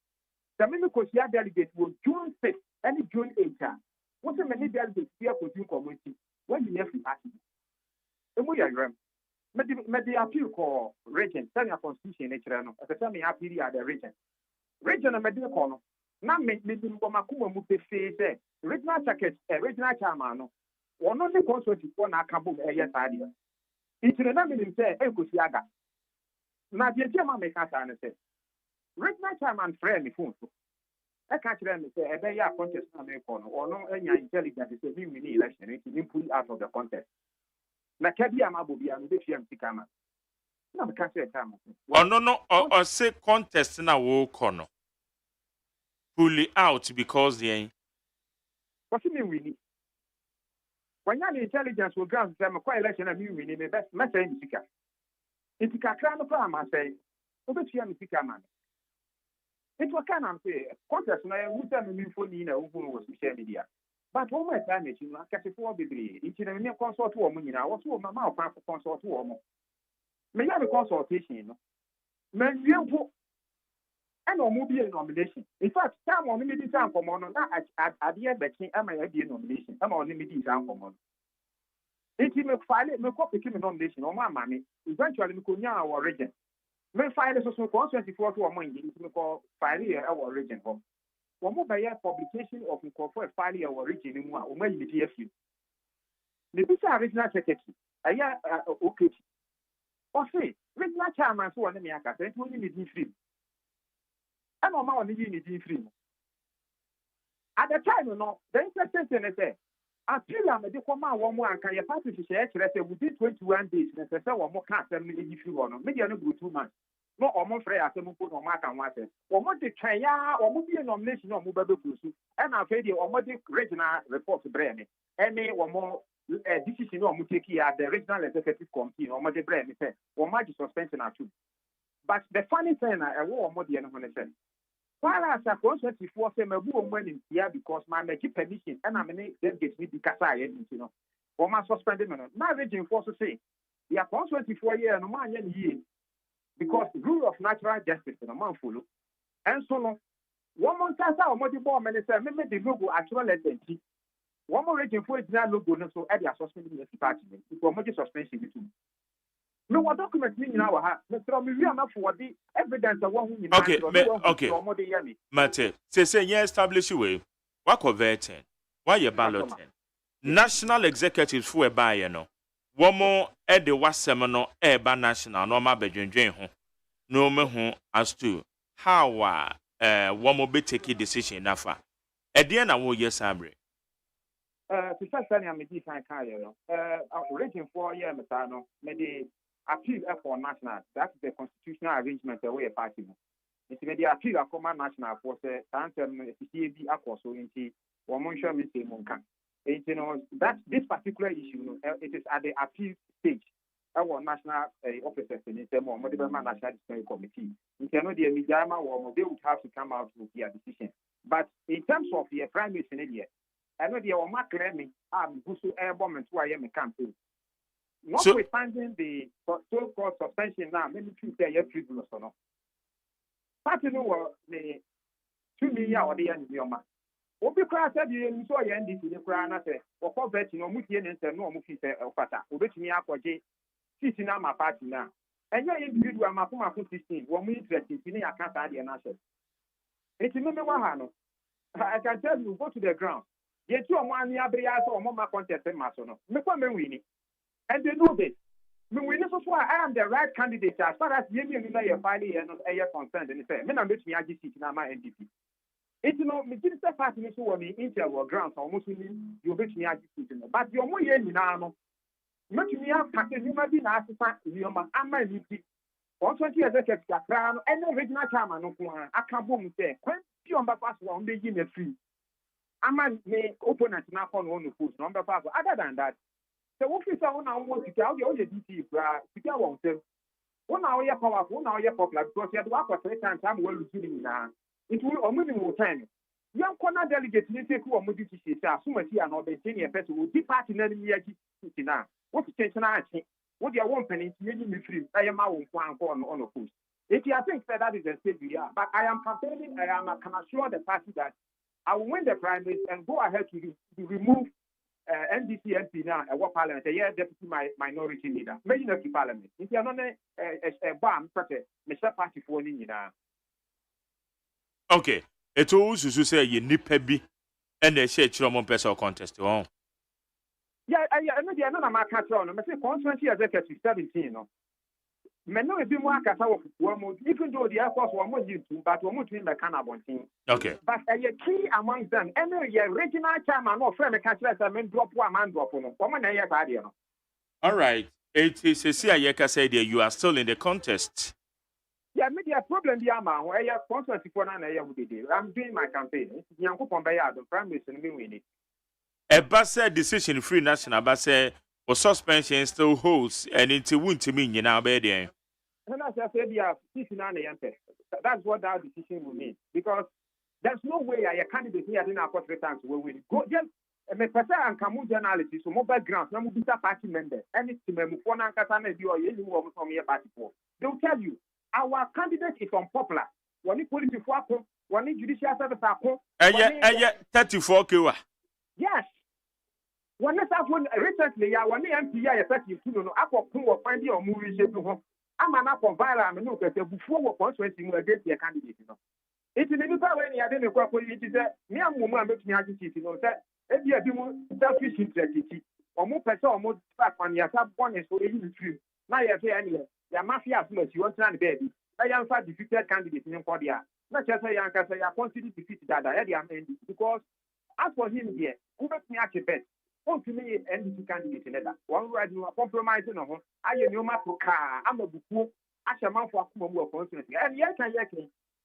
the Mimikosia delegate will June 6th and June 8th. What's the many delegates here for June community? When you have to ask me. And we are Maybe appeal call region, send a constitution nature. As a semi appeal at the region. Region of Medina Corner. Now, maybe Makuma Mute say, regional jacket, a regional chairman, or not the constituency for Nakabu, a yes idea. It's the name say, Ekusiaga. Now, the German make us say, regional chairman friend the phone. I can't say, a day contest or no any intelligence is a new mini election, it's pulled out of the contest. Na kebi amabobi anu de fiam tikama na me ka say time no or say contest na wo kono pull it out because the what you mean we need when you intelligence will ground say me kwa election na me win me best me say misika itika kra no kwa ma say obetua misika man it was kind of say contest na you say me phone ni na wo social media. But one more time, you know, catch a 4 degree. It's in a consult to a woman. I was to my mouth for consult to a woman. May have a consultation, you know. May you put an automobile nomination. In fact, some on the time for money, at the end, but am I a nomination? I'm on the time for money. It's in a file, no copy nomination or my money. Eventually, we could now our region. May file a social constituency for a money, to call file our region. One more by publication of the corporate file or region in one, or maybe the DFU. The Pisa regional secretary, a year okay. Or say, regional chairman, so on the Miaka, and only need free. I'm on my need free. At the time, you know, the interesting is that appeal on the Dicoma one more and can your party to share within 21 days, and say one more can't send me if you want. Maybe I don't go 2 months. No, almost free as a move on mark and water. Or what the China or movie nomination or mobile pursue, and I've heard or what the regional report to Bremy. Any or more decision or Muteki at the regional executive committee or Mother Bremy said, or might suspension are true. But the funny thing, I won't more than one said. While as a concept before say, my woman in here because my make permission and I'm in then get me because I you know, or my suspended man. My region force to say, yeah, 24 years, no man year. Because the rule of natural justice in a man follow. And so on. One more time, our multiple minister, maybe the logo actual legend. One more region for its logo, so add the suspending the department. It will make suspension too. No, what document mean in our heart? Mr. Miriam, for the evidence of one who okay. Mate, say, yeah, establish way. What converting? Why you balloting? National executives for a buyer, no. One more at the was seminal eba national no ma bedwendwen ho no me ho as to how one more be take decision nafa e de na wo yes abre to say am di kan kan you know region 4 year meta no me dey appeal for national. That's the constitutional arrangement the way a party no it me dey appeal for national for say tantem CCB akoso nti wo mo hwe me say mo kan. You know that this particular issue, you know, it is at the appeal stage. Our national officers in the National Disciplinary Committee. You cannot the media or they would have to come out with their decision. But in terms of the primary scenario, I know the Oma claiming Busu airborne and 2 a.m. campaign. Notwithstanding the so-called suspension now, many people say you're frivolous or not. Party no the 2 million or the end of your man. Obi kra said you so ye ndc ni kra na se okọ bet no mu tie ne nsem no mu fi se ofata obetumi akọje seat na ma party na enye individual makoma 16 wo mu interest fi ne akanta de na se eti me wa ha no I can tell you go to the ground ye ti omo ani abre ya so omo ma contest ma so no me kwa me wini and they know this me wini so I am the right candidate as far as ye me na ye file ye no e ye concerned ni say me na betumi agi seat na ma NDP. It's no, me did say party so when inter ground almost you bet me at but your more yen now. metumi apake nneɛma bi na asesa nneɛma ama nnipi 120 executive kakra no ɛne regional chairman no ko a aka bom sɛ kwan bi ɔmbɛfa so a ɔmbɛyi na firi ama ne opponent no akɔ no ɔno post na ɔmbɛfa so other than that sɛ wofi sɛ wo na wowɔ sika woyɛ DT koraa sika wɔ nsɛm wo na woyɛ powerful wo na woyɛ popular because yɛde woakɔ 3 times ama woalusu no nyinaa nti ɔmo nim wo time yɛnkɔ na delegate ne sɛ ku ɔmo de sisi sɛ asomasi a na ɔbɛnkyɛ ne yɛpɛ sɛ wɔdi party no anim yɛagye sisi no a wote kyɛnkyɛn akye wode ɛwɔ mpanin nti yɛnyi me firim ɛyɛ ma wo nko ankɔ on post. I think that is a stage we are. But I am campaigning, I can assure the party that I will win the primaries and go ahead to remove NDC MP now at what parliament, a year deputy minority leader. Maybe not the parliament. If you are not a bomb, Mr. Party for Nina. Okay. It also say you nip heavy and they say Chilomon Pessoa contest. Oh. Yeah, I know the another market on. I say constituency executive 17. Men know a bit more kasa of one, even though the Air Force one more used to, but one more to the Canabon team. Okay. But a key among them, any regional chairman or friend, I mean, drop one man drop on one idea. All right. It is a CIA said you are still in the contest. Yeah, maybe a problem the amount where you're sponsored for an area. I'm doing my campaign. Yanko Pombaya, the prime minister, winning. A Bassa decision free national Bassa or suspension still holds and it won't to mean you now, baby. And as I said, that's what that decision will mean. Because there's no way a candidate here in our portrait times will win. Go just a person and come journalist, so mobile grounds, no more party member, any team for Nankatana, you or any woman from your party for. They'll tell you, our candidate is unpopular. When you put it before, when you judicial service, 34 kiwa. Yes. When recently, when the MP I effective to know, I will find your movie shape to home. I'm an apple viral, I'm not before what constituency against your candidate. It's in the new way I didn't quite it is that me and woman makes me happy to know that if you have selfish interest, or more person or more fact on your sub one is so easy to now you say anyway, your mafia as you want to baby. I am far defeated candidate in Kodia. Not just say I can say I consider defeated that I am because as for him here, who makes me actually bet. To me, NDC candidate in that. One right you are compromising on I am no matter car, I'm a book, I shall mount for a constituency. And yet,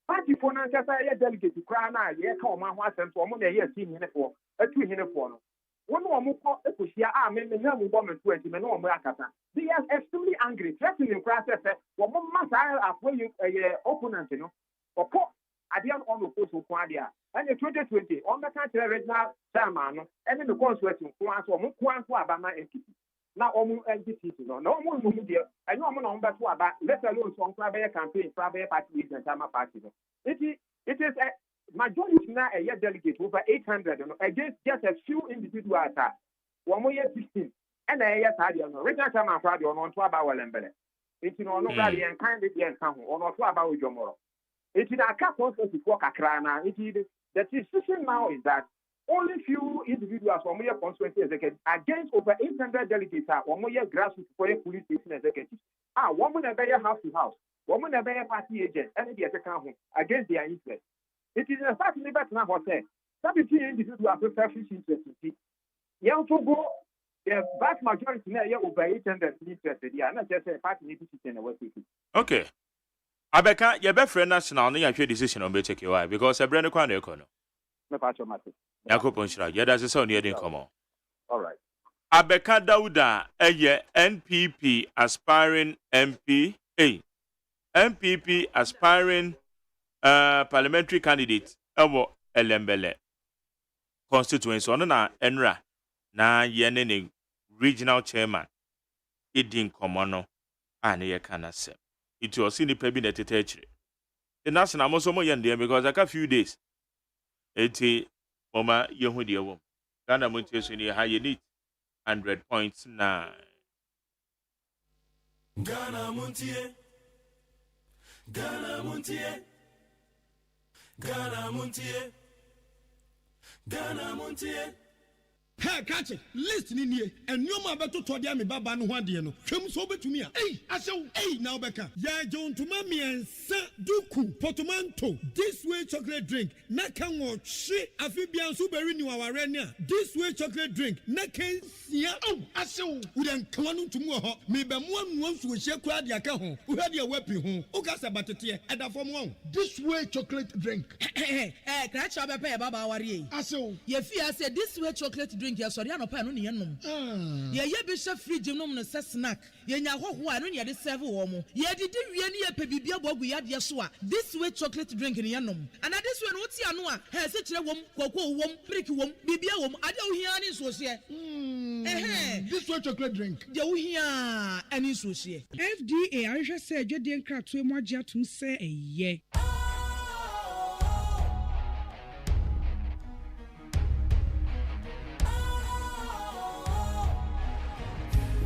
party for Nankasa delegate to crown, yeah, call my wife and for money, yes, seen for a 2 for. One more Epusia, I mean, the young woman 20 men or Makata. They are extremely angry, threatening process. One month I have when you opponent, you know, or I didn't on the post of Quadia. And in 2020, on the country regional chairman, and in the constituency, Abama entity. Now, almost entity, no more media. I know I'm on that one, but let alone some private campaign, private parties and Tama party. It is a majority now a year delegate over 800 against just a few individuals. 1 more year 16, and a year Tadia, regional chairman Friday on 2 about Lembele. It's no nobody and kind of the encounter on 2 about Jomoro. It is a couple of Kakrana. It is the decision now is that only few individuals from your constituency executives against over 800 delegates are one more grassroots for a police station executives. Woman a better house to house, woman a better party agent, and the second home against their interest. It is a fact in the Vietnam hotel. 17 individuals with selfish interest. Young to go, the vast majority now over 800 interested. Yeah, not just a party need to sit in a way. Okay. Abeka, your best friend national, no, you have decision on better why because a brand of economy. Yakopon yeah, that's a son you didn't come on. All right. Abeka Dauda, a NPP aspiring MP, NPP aspiring parliamentary candidate, Ewo Elembele constituency on na Enra na yenene regional chairman. It didn't come on, and ye can say. It was in the pebble at the territory. The national most of my because I got a few days. 80 Mama Yahudi wom. Ghana Montier high you need 100.9. Ghana Montier. Ghana Montier. Ghana Montier. Ghana Montier. Hey, catch it. Listen in here. And you ma beto to dia me baba no ho ade no. Hwem so betumi a. Hey, asew. Hey, now beka. Ya John to mami ensa duku portmanteau. This way chocolate drink. Na kan wo hwe afi bia so beri ni waware ne a. This way chocolate drink. Na kan sia. Oh, asew. Wo den kan no ntumu ho. Me be mo anu nsu wo hye kura de aka ho. Wo hwe de wapi ho. O ka sa batete e da fom ho. This way chocolate drink. Cratch up a baba worry. Asew. Ye fear say this way chocolate drink ya sorry no pa no ne yenom. Ye be chef fridge nom no se snack. Ye nya hoho a no ne de serve wo mo. Ye didi wie ne ye pe bibia bogu ya de so a. This way chocolate drink ne yenom. And this way no ti ano a, he se kire wom, koko wom, brick wom, bibia wom, ade wo hia ne so se. This way chocolate drink. De wo hia ani so se. FDA ahwehwe se adwede nkratoe mo agye atum se eye.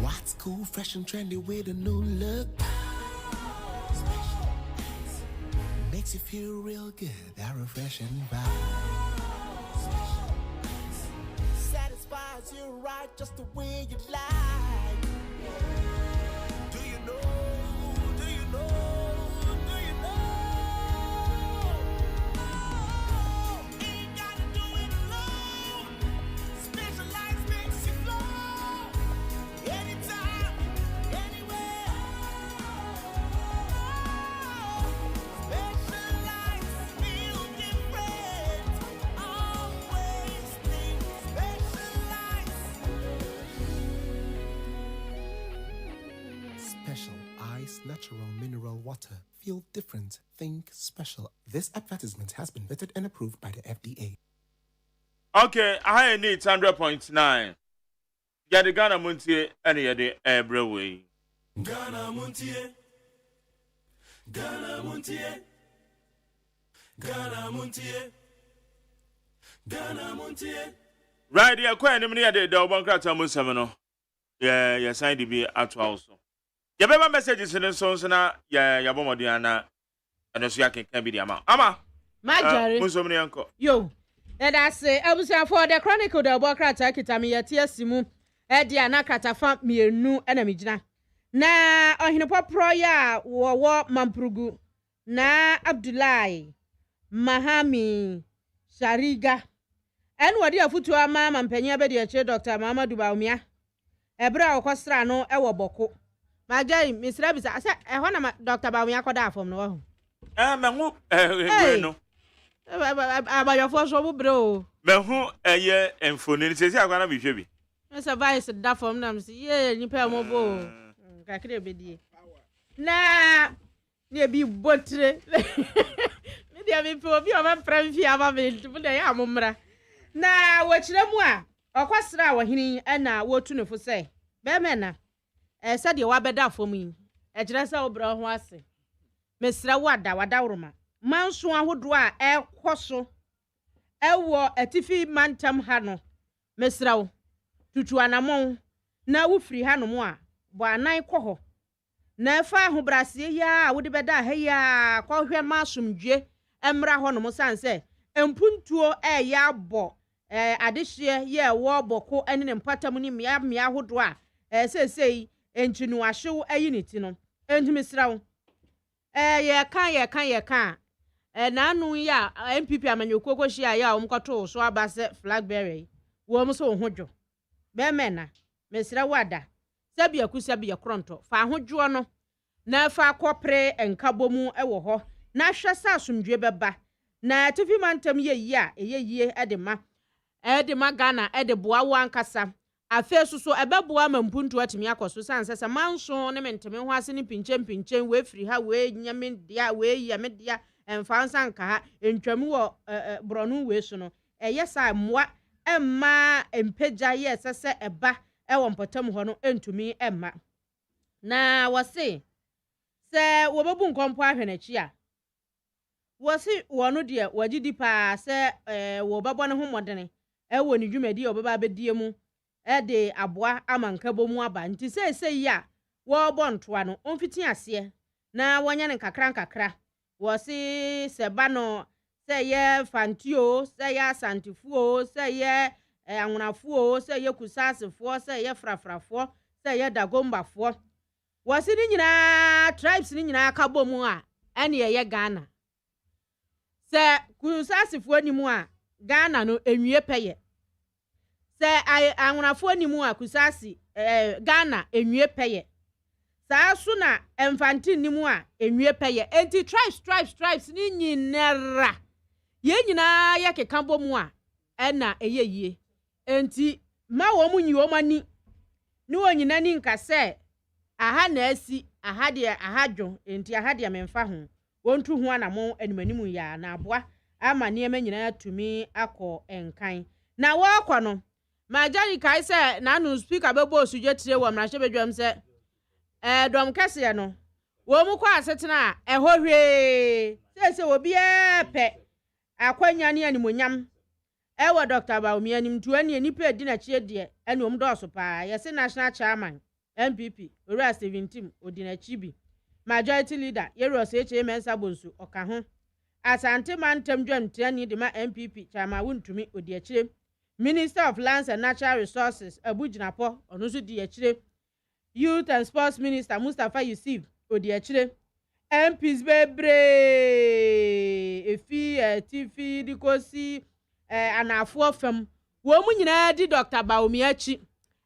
What's cool, fresh and trendy with a new look? Makes you feel real good, that refreshing vibe. Satisfies you right just the way you like. Do you know? Do you know? Do you know? Ain't gotta do it alone. Specialized makes you flow. Anytime, anywhere. Specialized feel different. Always think Special Ice Natural Mineral Water. Feel different. Think special. This advertisement has been vetted and approved by the FDA. Okay, I need 100.9. Yadi Ghana Montie and yadi every way. Ghana Montie. Ghana Montie. Ghana Montie. Ghana Montie. Right here, quite a minute, the Obankata Musamano. Yeah, signed to be at also. You have messages in the songs now, yeah, Yabomodiana, and the Siakin can be the amount. Ama, my Jerry, Musomni uncle. Yo, and I say, I was for the Chronicle, the Bokrata Kitami, a Tiasimu, Ediana Catafam, me new enemy. Na, or Hinopa Proya, war Mamprugu, na Abdullahi, Mahami, Shariga, and what dear foot to our mam and Penya Dr. Mama Dubaumia, Ebra Costrano, Ewa Boko. My guy, Miss Rabbit, I said, I want to Dr. Baumia Koda from no. Mahu, no. About your first bro. Mahu, a year and for says, I'm going to be shabby. Mr. Vice, that from them, yeah, you pay more bow. I could be. Nah, you be buttered. Maybe I mean, for you have a friend, you have a bit to put the amumra. Now, watch them more. Or what's our hinny and now what to know for say. Bemena. Said you were better for me. A dress of brown was. Mr. Wada, Wadaruma. Man swan who draw air quasso. War a tiffy mantam hano. Mr. Tutuanamon. Now free hanomoa. Boy, nine coho. Nefa who brassia ya would be better. Hey, ya, call her masum je. Emra honomosan say. Empuntuo ya bo. Adishia ye war boko and in patamuni mia who draw. Say. Enchinu ashu ayiniti no entumisrawo ye kan na anu ya MPP amanyokoko hia ya omkoto so abase flagberry wo mo so hodwo be mena mesra wada sabia kusabia kronto fa hodwo no na fa kopre enkabomu ewo ho na hwesa asomdwe beba na tifi mantam ye edema Ghana edeboa wo ankasa afesu so ebeboa mampuntu atimi akoso sansese manso ne menteme ho ase ne pinchen we free ha we nyame dia we yame dia emfansa nka ha entwamu wo bronu we so no yesa moa emma empeja ye sese eba ewo mpotam ho no entumi emma na wose se wobebu nkompo ahwenachi a wose wono de wagidi pa se wobebo ne ho modene ewo ne dwumadi obeba bedie mu ede aboa amanka bomu aba nti sei ya wo bontoa no onfiti ase na wonya ne kakra wo si se ba no se ye fantio se ya santifuo se ye anwonafoɔ sɛ yɛ kusasefoɔ sɛ yɛ frafrafoɔ sɛ yɛ dagombafoɔ wɔse ne nyinaa tribes ne nyinaa ka bɔ mu a ɛne yɛ Ghana sɛ kusasefoɔ ni mu a Ghana no enwie pɛyɛ sɛ anwonafoɔ ni mu a kusase Ghana enwie pɛyɛ saa so na emfanti ni mu a enwie pɛyɛ enti tribes ni nyinara ye nyinaa yɛ keka bɔ mu a ɛna ɛyɛ yie enti ma wɔ mu nyi wɔ mani ne wɔ nyina ni nka sɛ aha na asi aha de aha dwo enti aha de memfa ho wontu ho anamo animanimu ya na aboa ama nneɛma nyinaa tumi akɔ enkan na wɔkɔ no majari kai sɛ na anu speaker bɛbɔ osuje tire wɔ mrahye bedwam sɛ dɔm kɛse no wo mu kɔ asetena a ɛhɔ hwee sɛ obi pɛ akwanya ne animonyam ɛwɔ Dr. Baumi anim to ani nipa edi na chie de ɛne om dɔɔso paa yɛse national chairman MPP owura 17 odi na chibi majority leader yeros mensa bonsu ɔka ho asante mantam dwam tiani de ma MPP chairman wuntumi odi akyire Minister of Lands and Natural Resources Abu Jinapo onusu di akyire Youth and Sports Minister Mustafa Yusuf odi akyire MPs bebre efi tifi dikosi anafo fam wo mu nyina di Dr. Baumi achi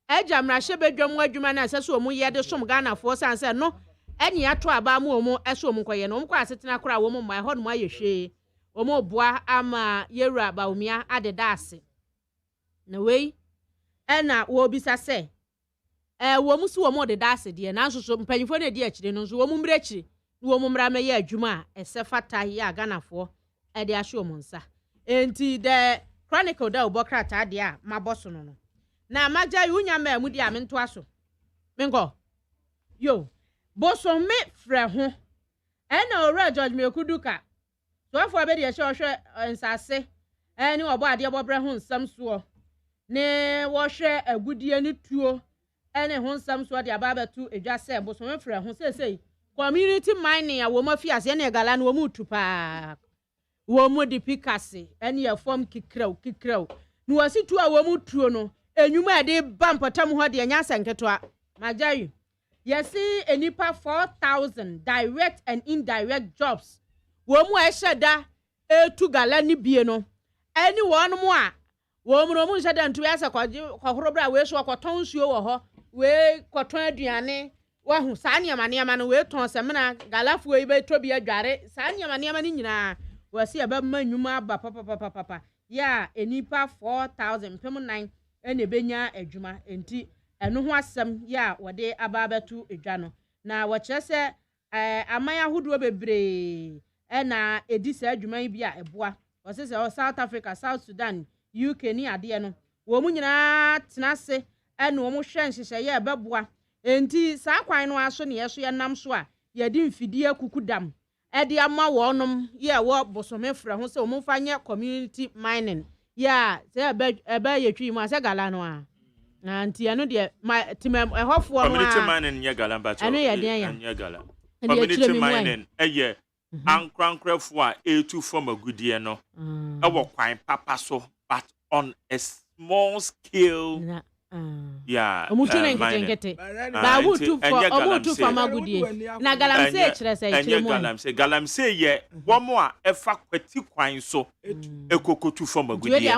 eja mrahye bedwam adwuma na aseso mu ye de som Ghana fo sanse no eni ato aba mu omu eso mu koye no mkwa asetena kora wo mu mai ho no ayɛ hwe omu boa ama yewura Baumi adeda ase na wei ɛna wo bisa sɛ wo mu si wo mu deda ase de na nso mpanyifo na di akyire no nso wo mu mra akyire wo mu mra mɛyɛ adwuma a ɛsɛ fata ya Ghana fo ɛde ahye wo mu nsa enti the chronicle da obokrata de a mabɔso no na magya yunya ma mu di a mento aso mengo yo boso me frɛ ho ɛna owura George Mekuduka so afọ abedi hwɛ nsase ɛne ɔbɔ ade ɔbɔbrɛ ho nsam soɔ ne wɔhwɛ agudie ne tuo ɛne ho nsam soɔ de aba bɛto edwa sɛ boso me frɛ ho sesei community mining a wo ma fi ase ne gala no wo mu tu paa wo mu di pikase ɛne yɛ fam kikraw no wasi tu a wo mu tuo no enwuma de bampatam ho de nya sanketo magyayi yesi enipa 4,000 direct and indirect jobs wo mu ɛhyɛda etu gala ni bie no ɛni wɔn mu a wo mu no mu hyɛda ntu yasa kɔhorobra we so kɔtɔn nsuo wɔ hɔ we kɔtɔn aduane wahu saa nneɛma no we tɔn semina galafuo yi bɛtɔ bi adware saa nneɛma ni nyinaa wasi ɛbɛma nnwuma aba papa ya enipa 4,000 pem 9 ɛna benya adwuma enti ɛno ho asɛm ya wɔde aba bɛto edwa no na wɔkyerɛ sɛ aman ahodoɔ bebree ɛna edi saa adwuma yi bi a ɛboa wɔsɛ sɛ South Africa, South Sudan, UK ni adeɛ no wɔn mu nyinaa tena se ɛna wɔn hwɛ nhyehyɛeɛ ɛbɛboa enti saa kwan no aso ne yɛso yɛnam so a yɛde mfidie kukudam ɛde ama wɔnom yɛ wɔ bosome frɛ ho sɛ wɔn fa nyɛ community mining ya sɛ ɛbɛ yɛtwi mu asɛ gala no a anti anu de timam ɛhɔfoɔ no community mining nyɛ gala ba anu yɛ den ya nyɛ gala community mining ɛyɛ ankrankрафo a etu form agudie no ɛwɔ kwan papa so but on a small scale yeah omutu ba omutu form agudie na galamse kyerɛ sɛ kyerɛ mu galamse yɛ wɔn a ɛfa kwati kwan so ekokotu form agudie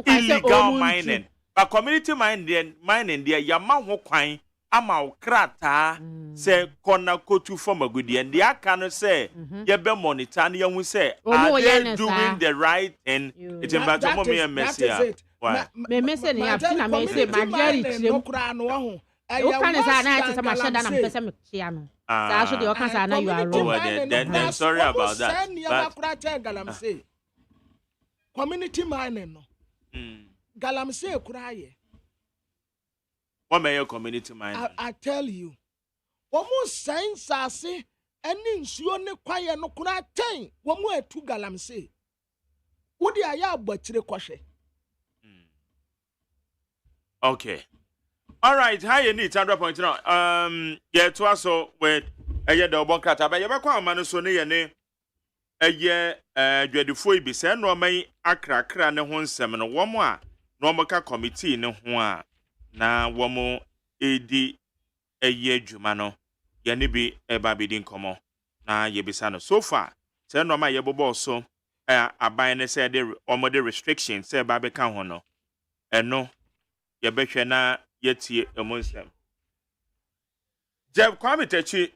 illegal mining but community mining there yama ho kwan ama okrata se kona kotu form agudie ndi aka no se ye be monitor na yehu se are they doing the right thing it about mo me mesia me mese ne ya na me se majari tirem kura no ho o kan sa na ate se ma sheda na pese me kia no sa so de o kan sa na you are wrong then sorry about that but kura che galamse community mining no galamse kura ye. What may your community mind? I tell you. Almost science ase any nsuo ne kwaye no kura ten womu etu galamse. Wodi aya abotire kwahwe. Okay. All right, how you need 100.0. Yeah, to also with the obokata ba ye be kwa ma no so ne ye ne dwadefo ibi se no mai akrakra ne ho nsem no womu a no moka committee no ho a na womo edi eye adwuma no ye ne bi eba bedi nkomo na ye bisa no so far say no ma ye bobo so aban ne say de omode restrictions say ba be ka ho no eno ye behwe na yetie emonsem Jeff Kwamitachi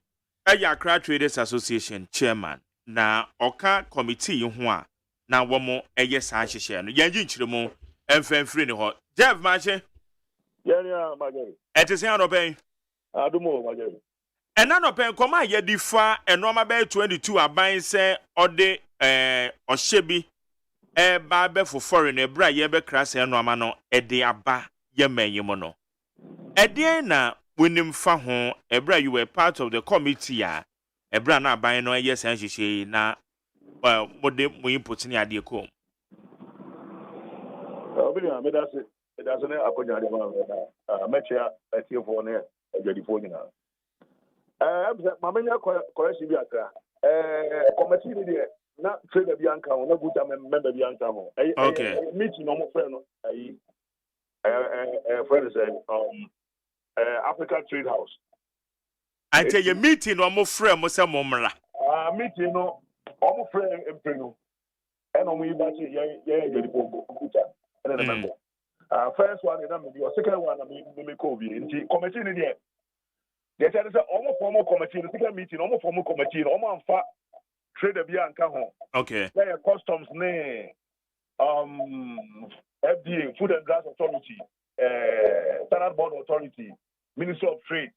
Accra Traders Association chairman na oka committee ho a na womo eye sa hyehye no yanji nchiremu emfemfiri ne ho Jeff mache Yeah, Magari. etese anopen Adumo, Magari. ena nopen koma ye difa enoma be 22 aban se ode ohyebi ba be for foreign ebra ye be krase enoma no ede aba ye manyimo no ede na wonim fa ho ebra you were part of the committee a ebra na aban no ye san hyehye na mode mo input ni ade ko Obinia, me that's it. That's an akonya de ma. Mecha atiefo ne adwadifo nyina. Mamenya correction bi akra. Committee ni de na trader bi anka ho na guta member bi anka ho. Okay. Meeting no mo friend no. Friend say Africa Trade House. Ante ye meeting no mo frɛ mo sɛ mo mra. Meeting no omo friend empenu. And on we back here, first one is the second one. I mean, we call the committee in there. They said it's almost formal committee, the second meeting, almost formal committee, almost trade the beer and come. Okay. There customs name, FDA, Food and Gas Authority, Standard Board Authority, Ministry of Trade,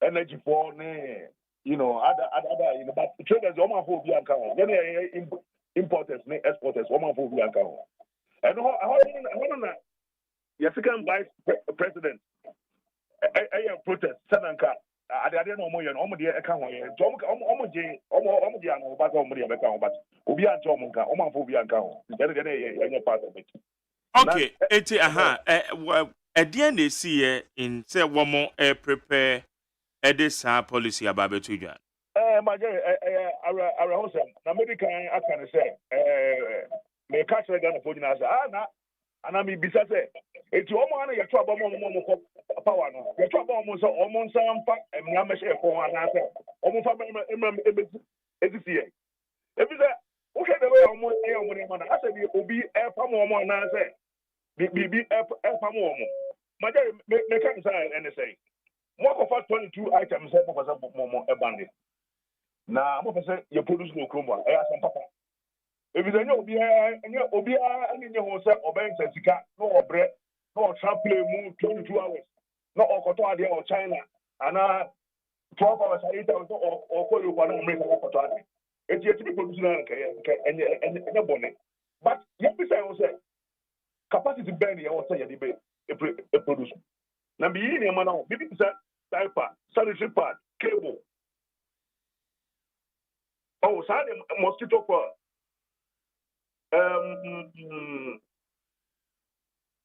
Energy for name, other, but traders almost whole beer and come. Importers, exporters, woman for Bianca. And how your second vice president, a protest, Sananka, I didn't know more than almost the account. But Ubia Jomunka, Oman for Bianca, any part of it. Okay, at the end they see in say one more prepare this policy about it. My dear, American, I can say, may catch a gun for you. And I mean, besides, it's your money, your trouble, power. Your trouble almost some fact, and Yamash for an answer. Almost every year. If you say, okay, the way I'm money, I said, it will be a farm more than I say. Be a farm more. My dear, make a sign and say, more of us 22 items for more abandoned. Na mo pese ye produce no kromo e asem papa e bi zanyo obi ani nye ho se oben sika no obre no trample mu 22 hours no okoto ade o China ana 12 hours 8 hours o ko yo kwa no America okoto ade e ti be produce na nke enye bone but ye bi say o say capacity burn ye o say ye be e produce na bi yi ne ma na bi say diaper sanitary pad cable. Oh, sorry, mosquito coil.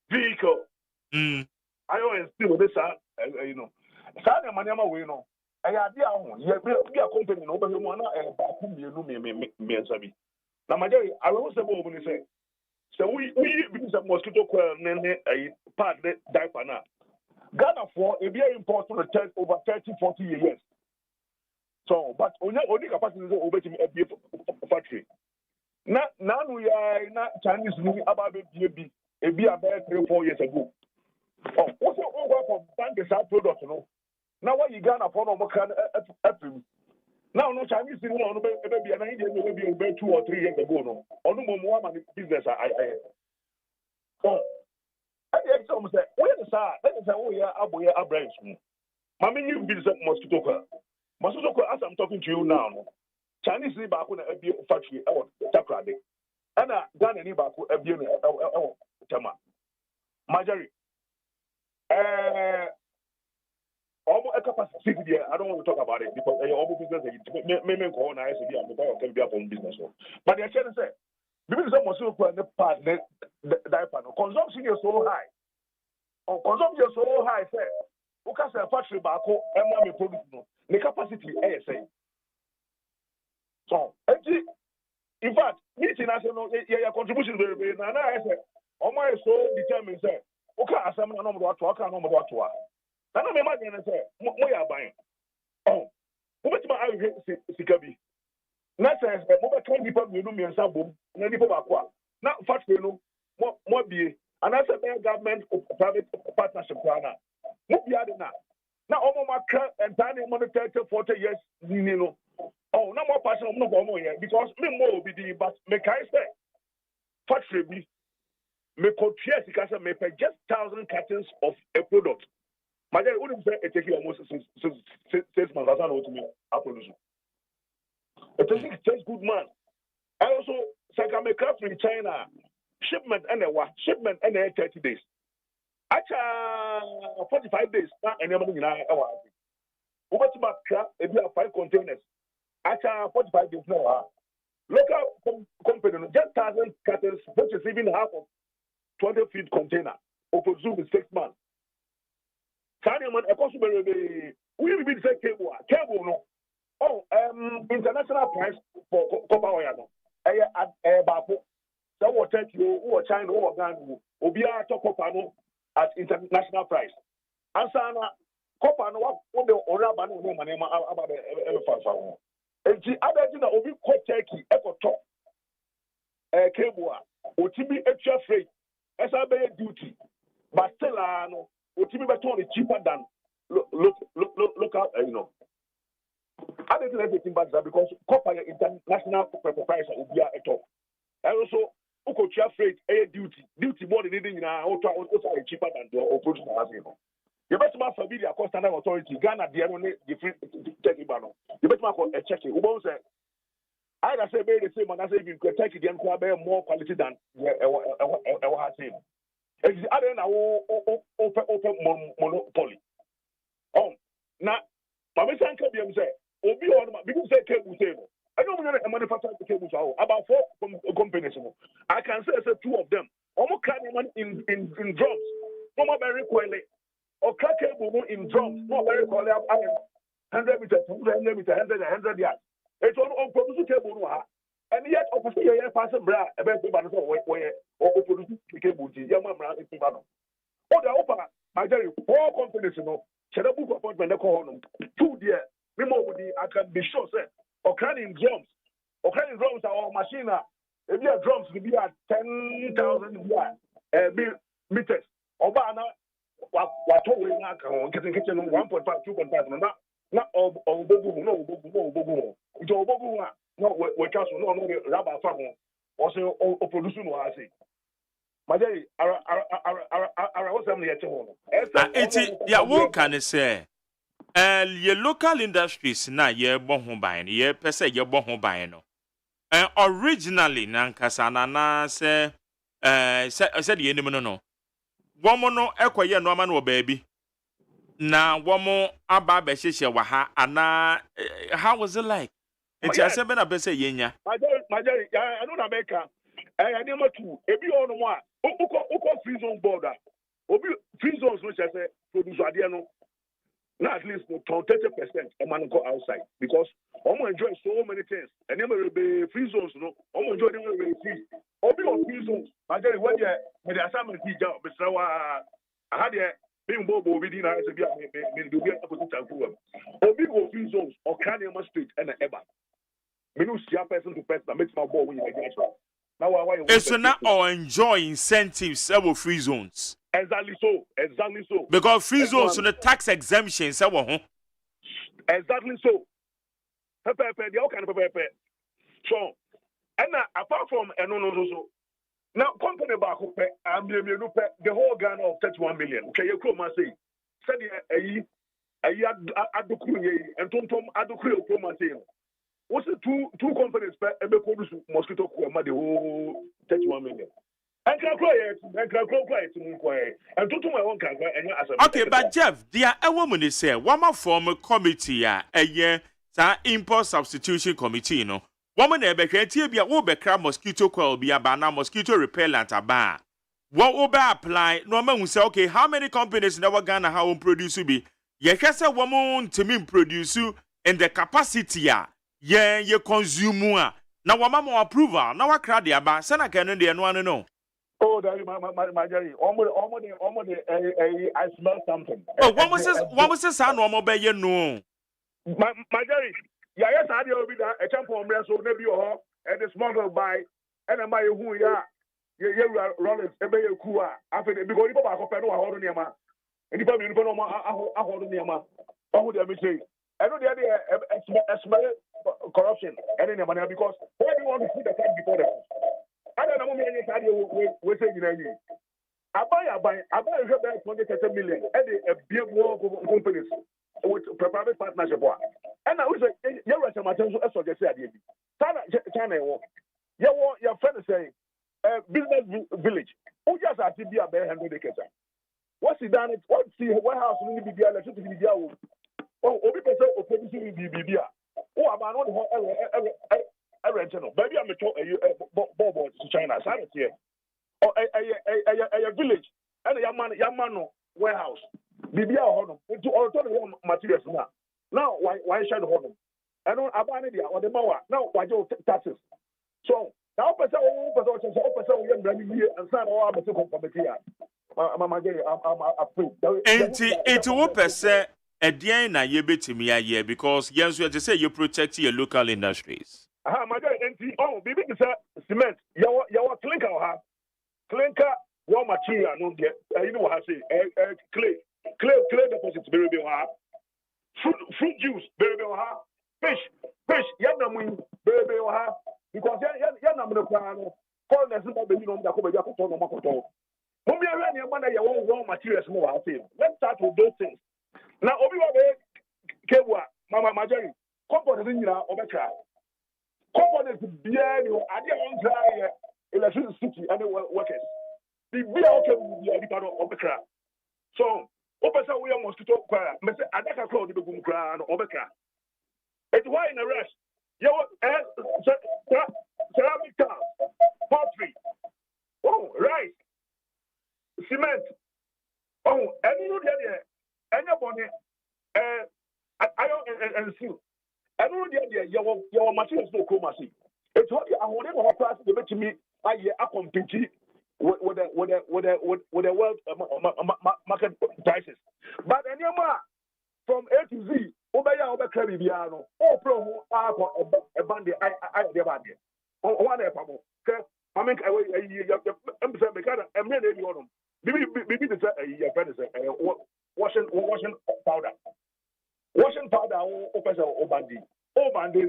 Vehicle. I always still this, Sorry, Maniama, we know. I had the own. You be a company over the one and you know me and Sabi. Now, my dear, I was the woman say. So we use a mosquito coil and a part diaper now. Ghana for a very important return over 30-40 years. So, but only capacity is over to a factory. Now we are not Chinese movie about be about 3-4 years ago. Oh, what's over for bank the South product? No. Now what you Ghana for no can happen. Now no Chinese movie on maybe an Indian maybe about 2 or 3 years ago. No, or no more business. Oh, I get some say where the side. Let me say oh yeah, Abuya Abrams. Mammy, you business mosquito. Masuko, as I'm talking to you now, Chinese Baku a factory or Takrade. And Ghana Baku a beauty Chama. Majori. Almost a capacity. I don't want to talk about it because they almost business may call an ICD and can be up on business. But they're trying to say, because Masuko and the part diaper consumption is so high. Consumption is so high, sir. Because a factory Baku and produce the capacity ASA. So, in fact, international contribution very, and I said, oh my so determined. to aka no mo to a na na me ma dey say mo ya ban oh mo beti ma ahwe sika bi na say mo be kan nipa bi no mi nsa bom na nipa ba ko a na factory no mo bie and I said government private partnership plan mo bia de na omo makra entire money 30-40 years ni no oh na more passion no go mo here because me mo obi di but me kai say factory bi me kotua sika say me pay just 1,000 cartons of a product my dad would say it take almost 6 months as I know to me I produce it takes good man I also say I make craft in China shipment and 30 days acha 45 days na enema nyina ewa ubeti makra e bi 5 containers acha 45 days now local company just 1,000 cartons which is even half of 20 feet container over zoom is 6 months Kanye man e koso be we be say cable no international price for copper oil no baako so what Turkey or China or Ghana obi a to copper no at international price. Ansana copper no what the oraba no money about the fan. And the other thing that obi ko Turkey e ko to cable otibi extra freight esa be duty but still no otibi be turn cheaper than local you know. I don't think everything bad because copper international price obi a to. And also Ukocha freight duty more than anything also cheaper than the producer has you. You better not forbid the cost standard authority, Ghana, the only different technical banner. You better not check it. Who say I say the same and I say you can take it and more quality than has seen. I don't know open monopoly. Now, my son can be say, Obi on because say cable table. I don't know a manufacturer cables about 4 companies. I can say 2 of them. Almost one in drums. No more very quickly. Or crack cable in drums. No very quickly. 100 meters, 200 meters, 100 yards. It's on produce cable. And yet, opposite your person, bra, a better man or produce cable. Young man, it's Bano. Oh, the open, my dear, 4 companies. Shut up, book appointment. 2 dear. I can be sure, sir. Occurring drums are machine. If you have drums, will be at 10,000 meters. Obana, what we are getting kitchen 1.5, 2.5. Not Obogu, no Obogu. It's Obogu, no, we can't no rubber farm. Also, producing what I say. My day, I was only at home. Yeah, what can I say? Your local industries na ye bo ho ban ye pese ye bo ho ban no originally nankasa na say said ye nim no womo no ekoye no ama no baabi na womo aba be hyehye wa ha ana how was it like it I said be na pese ye nya my dear I know na America I need to ebi ono mo a uko free zone border obi free zones no say produce ade no. Now at least 30% a man go outside because I'm enjoy so many things. And then will be free zones, no. I'm enjoy them will be free. Obi on free zones. I tell you what, yeah, with the assignment job, Mr. I had being Bobo within I to be do get opposite to Obi on free zones or Canyon Street and Eba. Me no see a person to person makes my ball when you get now why it's not all enjoy incentives several free zones. Exactly so. Because free zones on the tax exemptions, exactly so. The all kind of pepper. So, and apart from no. Now, company back up, the whole Ghana of 31 million. Okay, you come and say, said Adukuri and Tom Adukuri say, what's the two companies ever produce mosquito the whole 31 million? Okay, but Jeff, there a woman is say, one form a committee, a year, import substitution committee, no. Woman ebe create be a obekra mosquito coil be a banana mosquito repellent a bar. What obe apply? No man will say, okay, how many companies in our Ghana how produce be? Ye kasa woman to me produce in the capacity ye consume. Now woman approval. Now I crowd the aba. Sana can no. Oh, my Jerry, almost, I smell something. Oh, what was this son or mobile? You know, my Jerry, yes, I will be a champion, so maybe you and the smuggle by, and I might who ya. You are Rollins, a bay of Kua, after the big people are compared to a hold near ma. And if I'm in a hold near ma, how would I say? I know the idea of smell corruption and in money because why do you want to see the time before the house? I don't know any idea we're saying. I buy a 20 million and a big war companies with private partnership. And I was like, you're right, my attention, as I said, China, your friend is saying, business village. Who just has to be a bear handle the case? What's he done? What's the warehouse will be the electricity? Oh, Obi person opposition will be there. Oh, I'm not rental. Maybe I'm a board to China. Sorry, here. Or a village and a young man warehouse. Bibia or to all materials now. Now, why should hold them? I don't abandon the or the mower. Now, why do taxes? So, now, person, and son or I'm a committee. I'm afraid. It's 1%. Again, na ye betimi aye because yes, you say you protect your local industries. My God, oh, baby, cement. Your clinker, clinker, raw material, no get. You know what I say? Clay deposits, very big. Fruit juice, very big. Fish, yanam, very big. Because yanam the plan. For the simple baby, no, that could be a photo no more. When we are running a money, your raw materials more. I say, let's start with those things. Now, Obi Kewa, Mama Majari, components in your Obeka. Components behind you, I didn't try electricity and workers. The beer can be a part of Obeka. So, Opesa, we are mosquito choir, Mr. Adaka Cloud, the Boom Crown, Obeka. It's why in a rush. You ceramic tiles, pottery, oh, rice, cement, oh, and you know the idea. Anybody, iron and steel. I don't know your materials no chromacy. It's what I want to class the to me. I compete with the world market prices. But anymore from A to Z, over Caribbeano, all pro a band. I debate. One epoch. I mean, I'm ready on them. Maybe your friend is washing powder. Washing powder, Obandi. Obandi,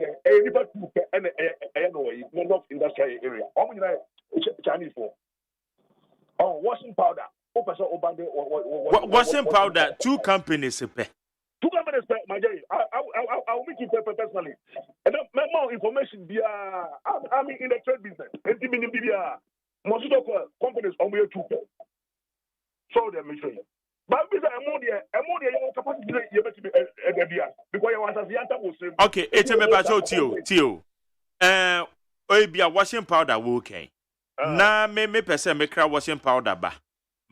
and not industrial area. How many Chinese for? Oh, washing powder. Washing powder, 2 companies. 2 companies, my dear. I'll make it personally. And then more information. I'm in the trade business. And mosquito companies on way 2. So them me say. But because I'm your capacity because you want to okay, it's a me Tio. Oh, be a washing powder okay. Na me person me cry washing powder ba.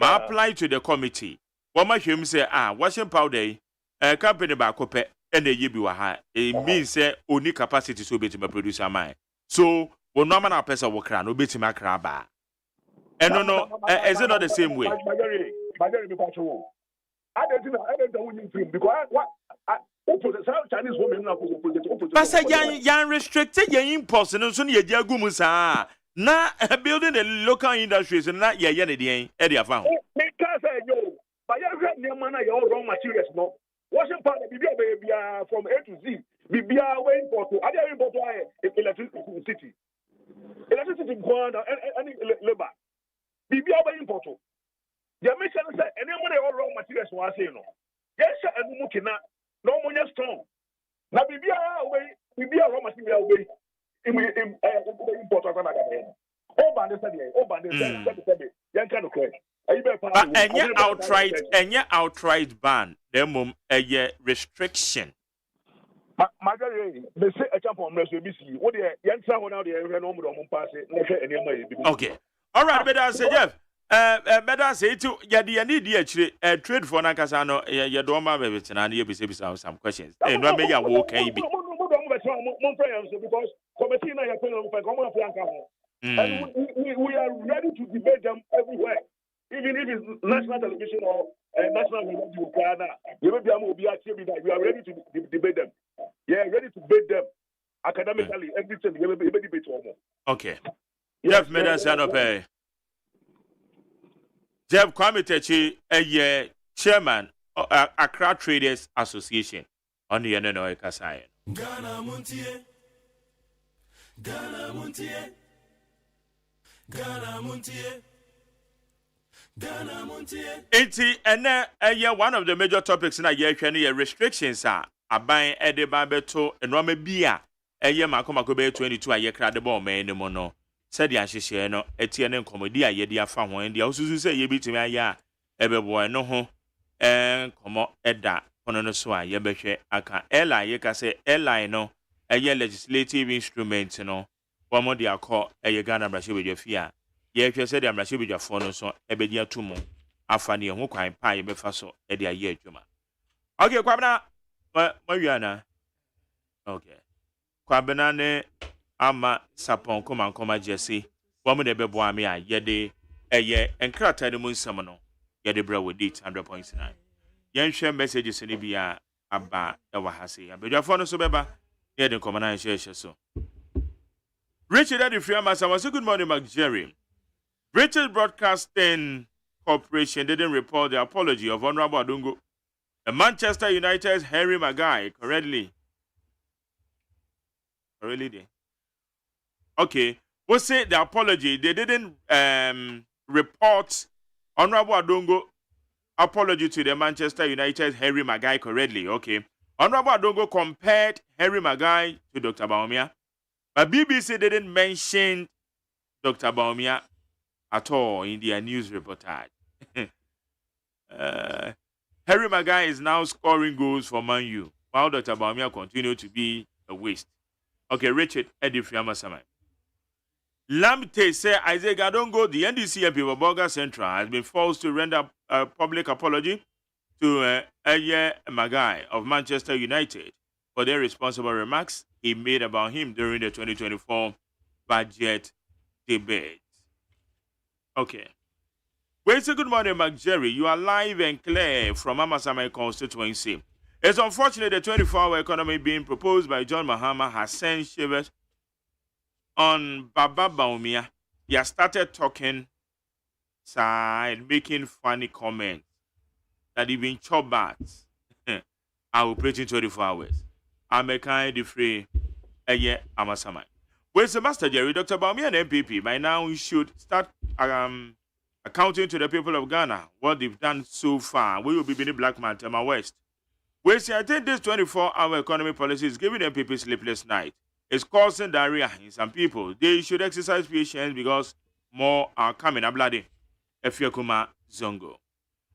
Ma apply to the committee. What my him say washing powder company ba kope and ye bi wa ha. It means say only capacity so be to produce a mine. So when no man person wo cry no be to cry ba. And no, is it not the same way? I don't know because Chinese women but say yan restricted your imports and soon ye jagumusa. Na building the local industries and not ye any area found. Because but you have near man your raw materials no. Washing part of baby from A to Z. Be away import to other import electricity. Electricity and labor. Be away import. The mission is that anyone all raw materials was saying no. Yes, and Mukina, no money strong. Now be a raw material way. Import of another. Oh, bandit, young kind of crazy. And yet outright ban. Them a restriction. They say a champ on MSBC. What the young someone out there, okay. All right, better say, Jeff. Better say to Yadi need actually trade for Nakasano, your dorma baby, and you be some questions. And what may you walk a bit? Because committee na ya pelo pa komo afianka ho And we are ready to debate them everywhere. Even if it's national television or national radio, we are ready to debate them. Yeah, ready to debate them academically, everything. We will debate them. Okay. Jeff Medan Jeff Kwame a chairman of Accra Traders Association on the NNO Kasai. Ghana Montie. Ghana Montie. Ghana Montie. Ghana Montie. And one of the major topics in a year restrictions are buying Eddie Babeto and Rome Bia. A year Macomacobe 22 a year credible man no mono. Said the Ashisheno, Etienne Comedia, Yedia Family, and the also say ye beat me a ya. Ebe boy no ho. And come Edda, Pononosoa, Yebeshe, Aka, Ella, Yeka say, Ella, no, a year legislative instrument, no. One more dear call a Uganda Brashi with your fear. Ye said I'm Brashi with your phone, so Ebedia Tumo. Afani and Hoka and Pie Befaso, Edia Ye Juma. Okay, Quabana, Mariana. Okay. Quabanane. Ama sapon koma Jesse woman de beboamia yede eye enkrata de munsamono yede bra with it 100.9 yen share messages ni bia aba e wa hase abedwafo no so beba yede komana share so Richard Adifriama say good morning Mark Jerry. British Broadcasting Corporation didn't report the apology of Honorable Adungo. The Manchester United's Harry Maguire correctly did. Okay, we'll say the apology. They didn't report Honorable Adongo apology to the Manchester United Harry Maguire correctly. Okay, Honorable Adongo compared Harry Maguire to Dr. Baumia, but BBC didn't mention Dr. Baumia at all in their news reportage. Harry Maguire is now scoring goals for Man U, while Dr. Baumia continues to be a waste. Okay, Richard Edifriama Samai. Lamte say Isaac Adongo, the NDC MP of Boga Central, has been forced to render a public apology to Eye Magai of Manchester United for their responsible remarks he made about him during the 2024 budget debate. Okay. Well, it's a good morning, Mark Jerry. You are live and clear from Amasamai constituency. It's unfortunate the 24-hour economy being proposed by John Mahama has sent shivers on Baba Baumia. He has started talking and making funny comments that even chop bats are operating 24 hours. I'm a kind of free Amasamai. Where's the Master Jerry? Dr. Baumia and MPP by now we should start accounting to the people of Ghana what they've done so far. We will be Benny Blackman, Tema West. I think this 24-hour economy policy is giving MPP sleepless night. It's causing diarrhea in some people. They should exercise patience because more are coming. Ablade Efiakuma Zongo.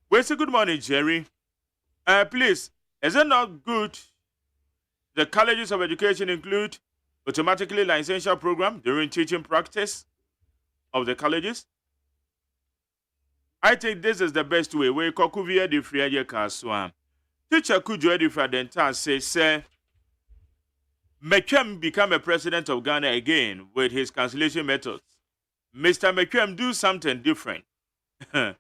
Well, say good morning, Jerry. Please, is it not good the colleges of education include automatically licensure program during teaching practice of the colleges? I think this is the best way. Where Kokuvia de Friaye Kaswam. Teacher Kujo Edifra Dentan says, McKem become a president of Ghana again with his cancellation methods. Mr. McKem do something different to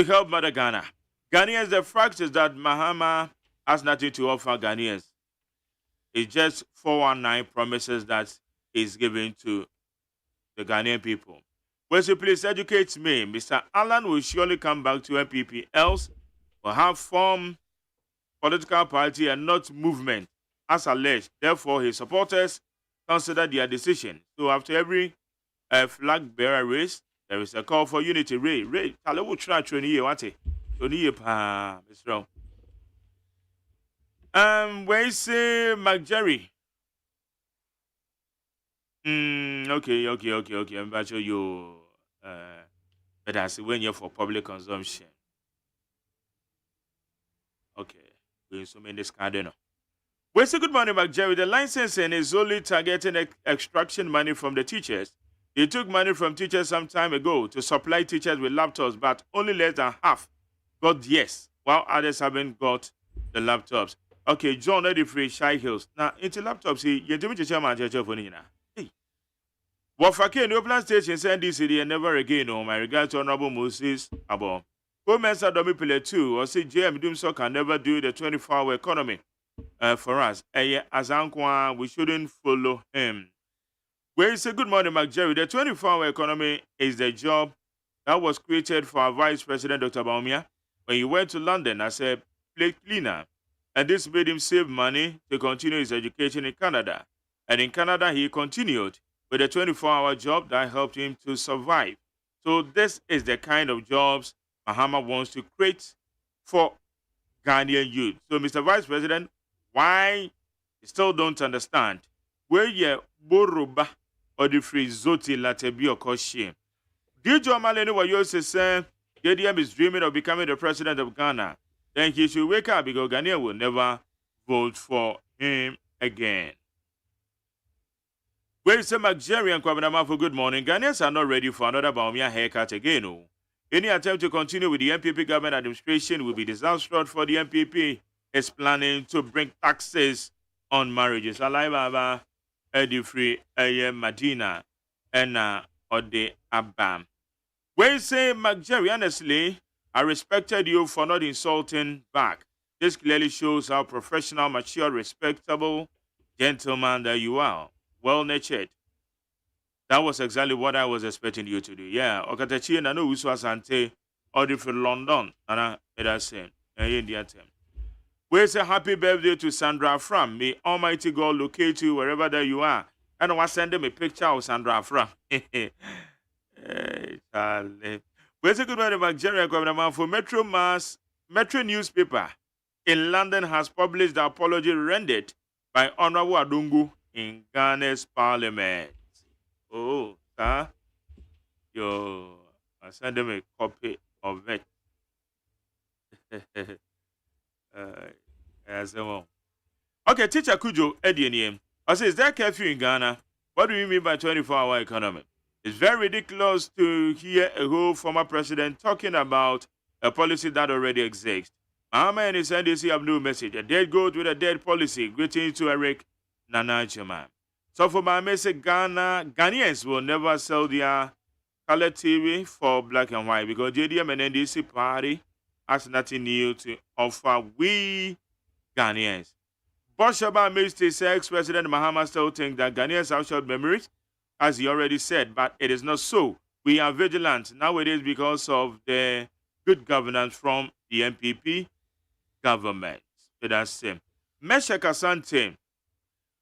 help Mother Ghana. Ghanaians, the fact is that Mahama has nothing to offer Ghanaians. It's just 419 promises that is given to the Ghanaian people. Well, so please educate me. Mr. Allen will surely come back to MPP, else will have formed political party and not movement, as alleged. Therefore, his supporters consider their decision. So after every flag bearer race, there is a call for unity. Ray, Talewu try training what? Tony pa, Mr. Where say Mark Jerry? Okay. I'm about to show you. But I see when you're for public consumption. Okay. So many discarded. Well, say good morning, Mark Jerry. The licensing is only targeting extraction money from the teachers. They took money from teachers some time ago to supply teachers with laptops, but only less than half got yes, while others haven't got the laptops. Okay, John Eddie Free Shy Hills. Now, into laptops, you do me to share my for Nina. Hey. Wafake Noblan Station send this city and never again. Oh, my regards to Honorable Moses Abo. Women's Adomi Pile 2 or say JM Doomso can never do the 24-hour economy for us. As Ankwa, we shouldn't follow him. Well, say good morning, Mark Jerry. The 24-hour economy is the job that was created for our Vice President Dr. Baumia when he went to London as a plate cleaner. And this made him save money to continue his education in Canada. And in Canada, he continued with a 24-hour job that helped him to survive. So this is the kind of jobs Mahama wants to create for Ghanaian youth. So, Mr. Vice President, why you still don't understand where you Boruba or the free Zoti Latebi or Koshi? Did you Malene what you say? JDM is dreaming of becoming the president of Ghana. Then he should wake up because Ghanaian will never vote for him again. Where is the Nigerian Kwabinama for good morning? Ghanaians are not ready for another Baumia haircut again. Oh. Any attempt to continue with the MPP government administration will be disastrous for the MPP. Is planning to bring taxes on marriages. Alibaba, Eddie Free, Madina, and Ode Abam. When you say, McJerry, honestly, I respected you for not insulting back. This clearly shows how professional, mature, respectable gentleman that you are. Well-natured. That was exactly what I was expecting you to do. Yeah, Okatachi and I know Usu Asante, Ode from London, and I said, India term. We say happy birthday to Sandra Fram. May Almighty God locate you wherever that you are. And I want to send them a picture of Sandra Fram. We say good morning, Nigeria Governor for Metro newspaper in London has published the apology rendered by Honorable Adungu in Ghana's parliament. Oh, sir. I send them a copy of it. Okay, teacher Kujo Edieniem. I say, is there curfew in Ghana? What do you mean by 24-hour economy? It's very ridiculous to hear a whole former president talking about a policy that already exists. Mahama and his NDC have no message. A dead goat with a dead policy. Greetings to Eric Nana AGYEMAN. So for my message, Ghanaians will never sell their color TV for black and white because JDM and NDC party has nothing new to offer we Ghanaians. Boshaba Mr. ex-President Mahama still think that Ghanaians have short memories, as he already said, but it is not so. We are vigilant nowadays because of the good governance from the MPP government. So that's him. Meshach Asante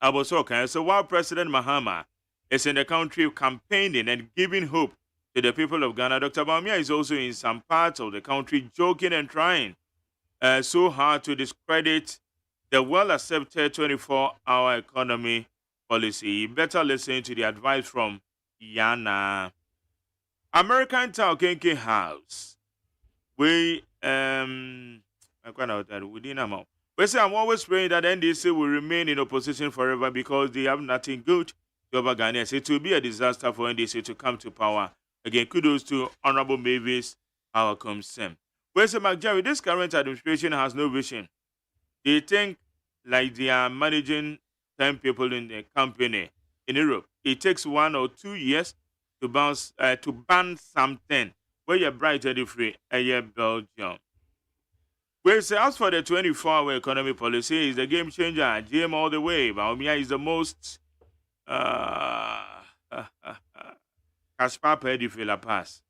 Abosoka. So while President Mahama is in the country campaigning and giving hope to the people of Ghana, Dr. Baumia is also in some parts of the country joking and trying so hard to discredit the well-accepted 24-hour economy policy. You better listen to the advice from Yana. American Town Kenke House. We say I'm always praying that NDC will remain in opposition forever because they have nothing good to over Ghanaians. It will be a disaster for NDC to come to power. Again, kudos to Honorable Mavis Howacom Sem. We say, McJerry, this current administration has no vision. They think like they are managing 10 people in the company in Europe. It takes 1 or 2 years to ban something where you're bright and free and Belgium. We say, as for the 24-hour economy policy, is the game changer. GM all the way. Baumia is the most cash papa Eddie Fila pass.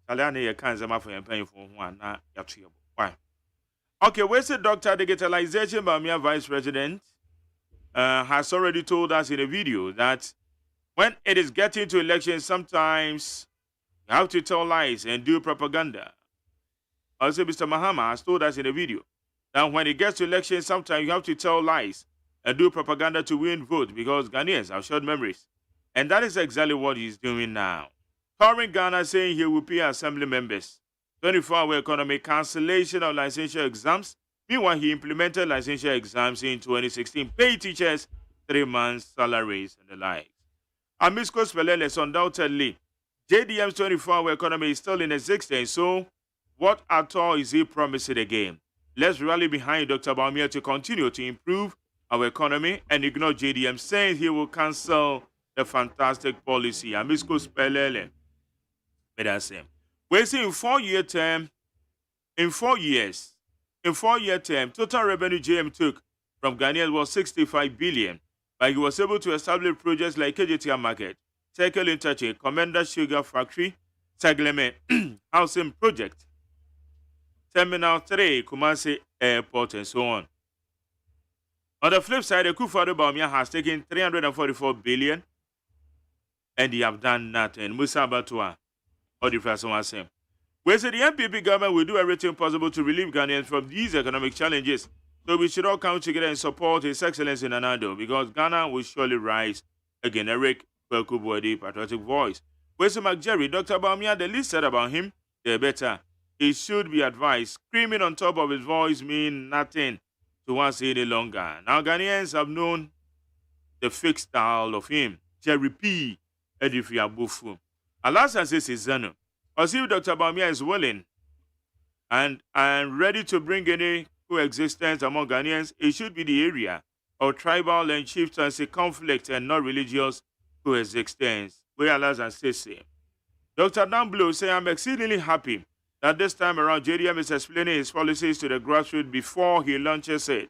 Salani, you can't for your paying for one. Why? Okay, we say Dr. Digitalization Baumia Vice President has already told us in a video that when it is getting to elections, sometimes you have to tell lies and do propaganda. Also, Mr. Mahama has told us in a video that when it gets to elections, sometimes you have to tell lies and do propaganda to win votes because Ghanaians have short memories. And that is exactly what he's doing now. Touring Ghana saying he will pay assembly members 24-hour economy cancellation of licensure exams. Meanwhile, he implemented licensure exams in 2016, pay teachers 3 months' salaries and the like. Amisco Speleles, undoubtedly, JDM's 24-hour economy is still in existence, so what at all is he promising again? Let's rally behind Dr. Baumia to continue to improve our economy and ignore JDM saying he will cancel the fantastic policy. Amisco spelele. May that same. We see in 4-year term, in 4 years, in 4-year term, total revenue JM took from Ghanaians was 65 billion, but he was able to establish projects like KJTR Market, Circle Interchange, Commander Sugar Factory, Sagleme Housing Project, Terminal 3, Kumasi Airport, and so on. On the flip side, the Akufo-Addo Bawumia has taken 344 billion, and they have done nothing. Musa Batua, or the first one same. We say the MPP government will do everything possible to relieve Ghanaians from these economic challenges. So we should all come together and support His Excellency Nanado, because Ghana will surely rise again. Eric Kwekubuedi, patriotic voice. We say McJerry, Dr. Bawumia, the least said about him, the better. He should be advised. Screaming on top of his voice mean nothing to us any longer. Now Ghanaians have known the fake style of him. Jerry P. Edifi Abufu. Alas, as this is Zano. As if Dr. Bawumia is willing and ready to bring any coexistence among Ghanaians, it should be the area of tribal and chieftaincy conflict and not religious coexistence. We alas and say. Dr. Damblo say, I'm exceedingly happy that this time around JDM is explaining his policies to the grassroots before he launches it.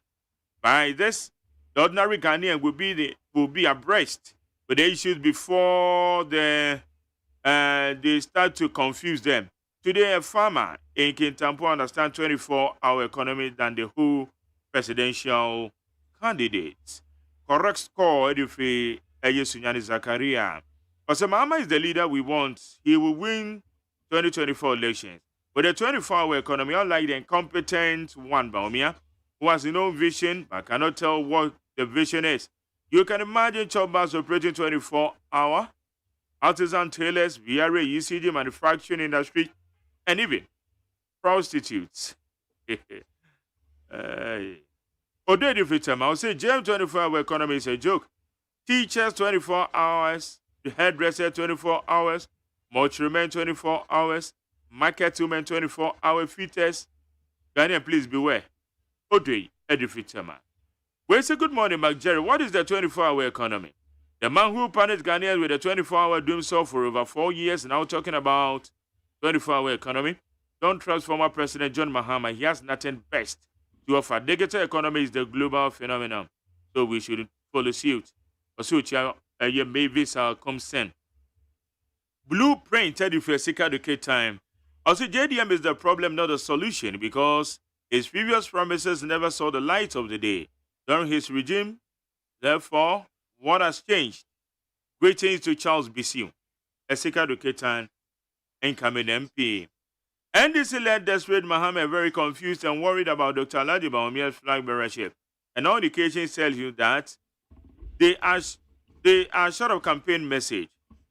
By this, the ordinary Ghanaian will be abreast with the issues before they start to confuse them. Today, a farmer in Kintampo understands 24-hour economy than the whole presidential candidates. Correct score, Edifi Eyesunyani Zakaria. Osemama is the leader we want. He will win 2024 elections. With a 24-hour economy, unlike the incompetent one, Bawumia, who has no vision but cannot tell what the vision is. You can imagine choppers operating 24-hour, artisan tailors, VRA, ECG, manufacturing industry, and even prostitutes. Odedi Fitam, I'll say James 24-hour economy is a joke. Teachers 24 hours, the hairdresser 24 hours, mortuary 24 hours, market women 24-hour fitters. Ghanaian, please beware. Odedi Fitam. We say good morning, McJerry. What is the 24-hour economy? The man who punished Ghanaians with a 24-hour doom saw for over 4 years, now talking about 24-hour economy. Don't trust former President John Mahama. He has nothing best to offer. Digital economy is the global phenomenon, so we should follow suit. Also, Mavis Comsen. Blueprint, Teddy Sika Duke time. Also, JDM is the problem, not the solution, because his previous promises never saw the light of the day during his regime. Therefore, what has changed? Greetings to Charles Bisiu, Esika Duketan, incoming MP. NDC-led Desperate Mohammed very confused and worried about Dr. Alhaji Bawumia's flag bearership. And all indications tell you that they are short of campaign message.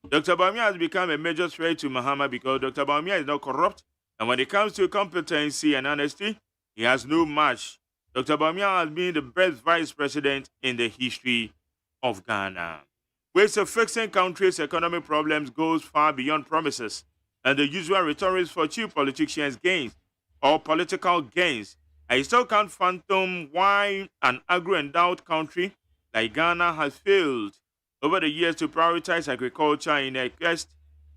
Dr. Bawumia has become a major threat to Mahama because Dr. Bawumia is not corrupt, and when it comes to competency and honesty, he has no match. Dr. Bawumia has been the best vice president in the history of Ghana. Ways of fixing country's economic problems goes far beyond promises and the usual rhetoric for cheap politicians' gains or political gains. I still can't fathom why an agro-endowed country like Ghana has failed over the years to prioritize agriculture in a quest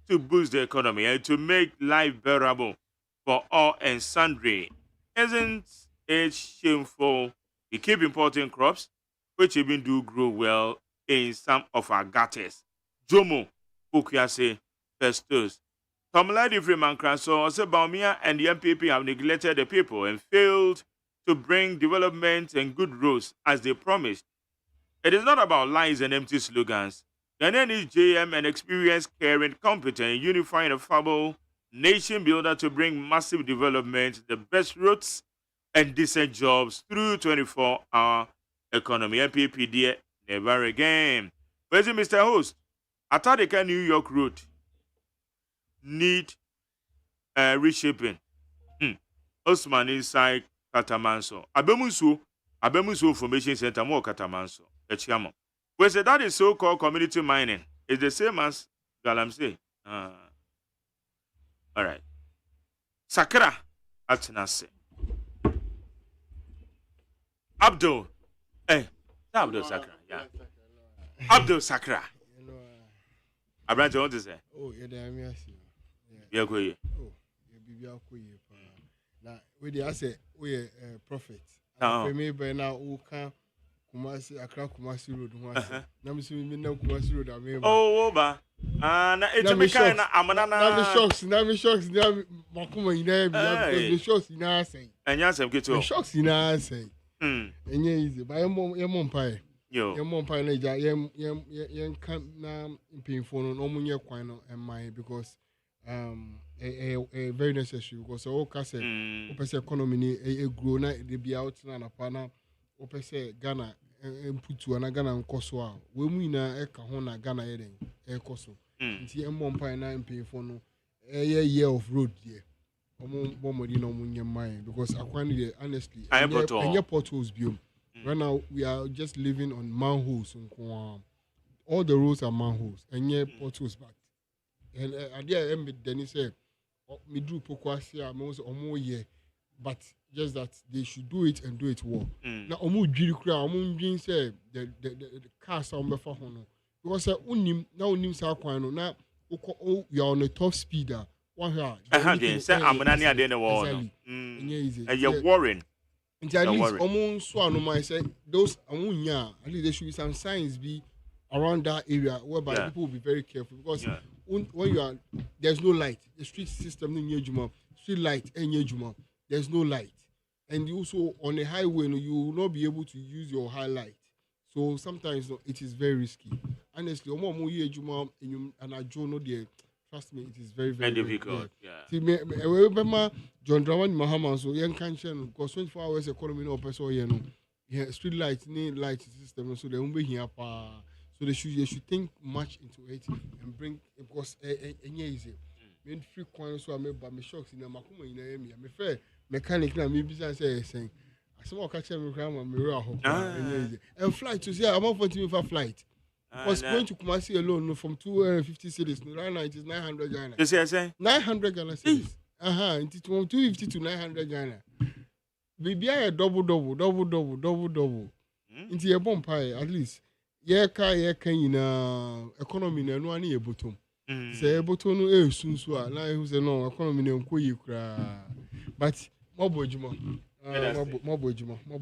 to boost the economy and to make life bearable for all and sundry. Isn't it shameful we keep importing crops, which even do grow well in some of our gutters? Jomo, Okuase, Festus. Tomladi Freeman Cranso, Ose Bawumia and the MPP have neglected the people and failed to bring development and good roads as they promised. It is not about lies and empty slogans. Ghana needs JM and experienced, caring, competent, unifying a fable nation builder to bring massive development, the best roads, and decent jobs through 24-hour economy. MPP dear, never again. Where's it, Mr. Host? Atadeka New York Road need reshaping. Osman inside Katamanso. Abemusu Information Center, more Katamanso. Echiamo. We say that is so-called community mining. It's the same as Galamsey. All right. Sakra Atinase. Abdul. Abdul Sakra. Yeah. Abdul Sakra. Abrante want to say. Oh, yeah, there me ask you. Yeah, go ye. Oh, yeah, bibi akoye pa. Na we dey say we prophet. Oh. Me be na wo kan Kumasi Accra Kumasi road ho ase. Na me so me na Kumasi road ameba. Oh, ba. Na etimi kan na amana na. Na me shocks na makuma ina bi because the shocks ina say. Enya asem keto. The shocks ina say. Enye easy. Ba yemo mpa yo yemo mpa na ja yem kan na mpinfo no omunye kwan no emman because a very necessary because all case opese economy ni grow na de bia out na pa na opese Ghana emputu na Ghana nkoso a we mu ina e ka ho na Ghana yeden e koso nti emmo mpan na mpinfo no year of road there omo bomodi na omunye man because akwani de honestly enye potholes biom right now we are just living on manholes all the roads are manholes enye potholes back and idea Dennis said me do pokwasia me so omo ye but just that they should do it and do it well na omo dwiri kura omo dwin say the cars on befa ho no because unim sa kwan no na you are on a top speeder one here say amana ni ade na wo no you're worrying and at least omo so anoma say those amunya at least there should be some signs be around that area whereby people will be very careful because when you are there's no light the street system street light there's no light and also on a highway you will not be able to use your highlight so sometimes it is very risky honestly and I don't know the trust me it is very very difficult see me John Dramani Mahama so young can't because 24 hours economy no person street light need light system so they won't be here so they should think much into it and bring because easy. Me free coin so I me ba me shocks in makuma ina emi. Me fair mechanic na me business saying. Asem o catch me kran me ro aho. Easy. And flight to see I'm for me for flight. Was going to Kumasi alone from 250 cities. Right now it is 900 Ghana. You say 900 Ghana cities. It is from 250 to 900 Ghana. Baby I double. Into your bomb pie at least. Yeah, na economy na no ani ebotom. Say ebotom no sunsu a na who say no economy na nkoyi kra. But mobo ejuma.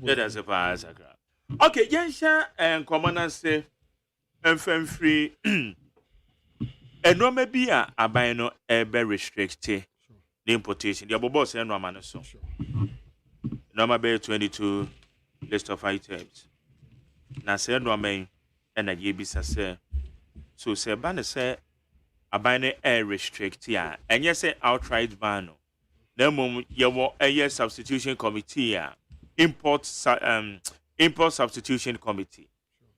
That's a pass. Okay, yensha enkomana say enfree enoma bi a aban no ebe restrict the importation. The bobo say enoma no so. Enoma be 22 list of items. Na say enoma and I gave say so say ban say aban air restrict ya and yes say outright ban no na mum yewo a substitution committee import substitution committee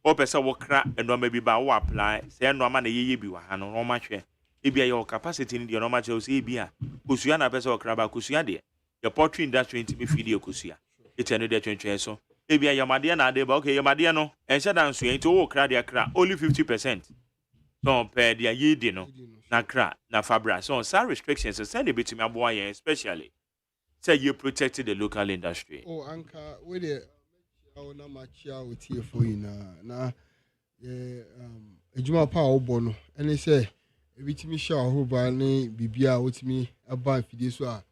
o pesa wo kra eno ma bi ba wo apply say eno ma na yeye bi wa ha no no ma hwe e bia your capacity ni de no ma che o say bia kosua na pesa wo kra ba kosua de your poultry industry ntimi feed your kosua it eno de twentwen so ebia yamade na ade ba okay yamade no enhye dan so enti wo kra de kra only 50% so per dia yidi no na kra na fabra so some restrictions so send a bit to me aboa yen especially say you protect the local industry anka we dey na machia with here for you na ejuma pa obo no ene say ebitimi sha ahoba ne bibia wotimi aba fidie so a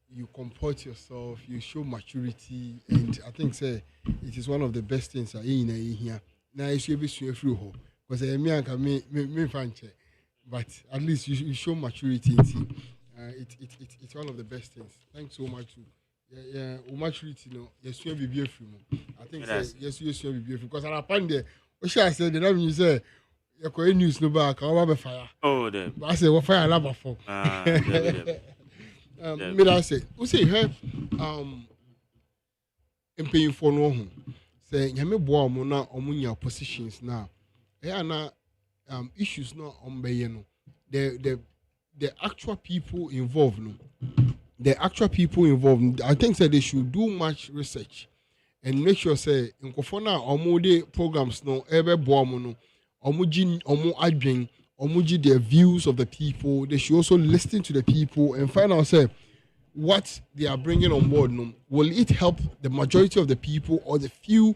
you comport yourself, you show maturity, and I think say it is one of the best things in here. Now you should be through because me fanche, but at least you show maturity. It's one of the best things. Thanks so much. Yeah, maturity. No, yes, you be beautiful. I think yes, you should be beautiful because I find there. What should I say? The name you say. You go news no back. I want fire. Oh, them. I say what fire lava for. Me I say, we say her paying for no home. Say nyame boa mo na omunya positions now. Na issues no ombe no. The actual people involved no. The actual people involved, I think that they should do much research and make sure say nkofo na omude programs no ebe boa mo no. Omu adwen Omuji their views of the people. They should also listen to the people and find out say what they are bringing on board. No, will it help the majority of the people or the few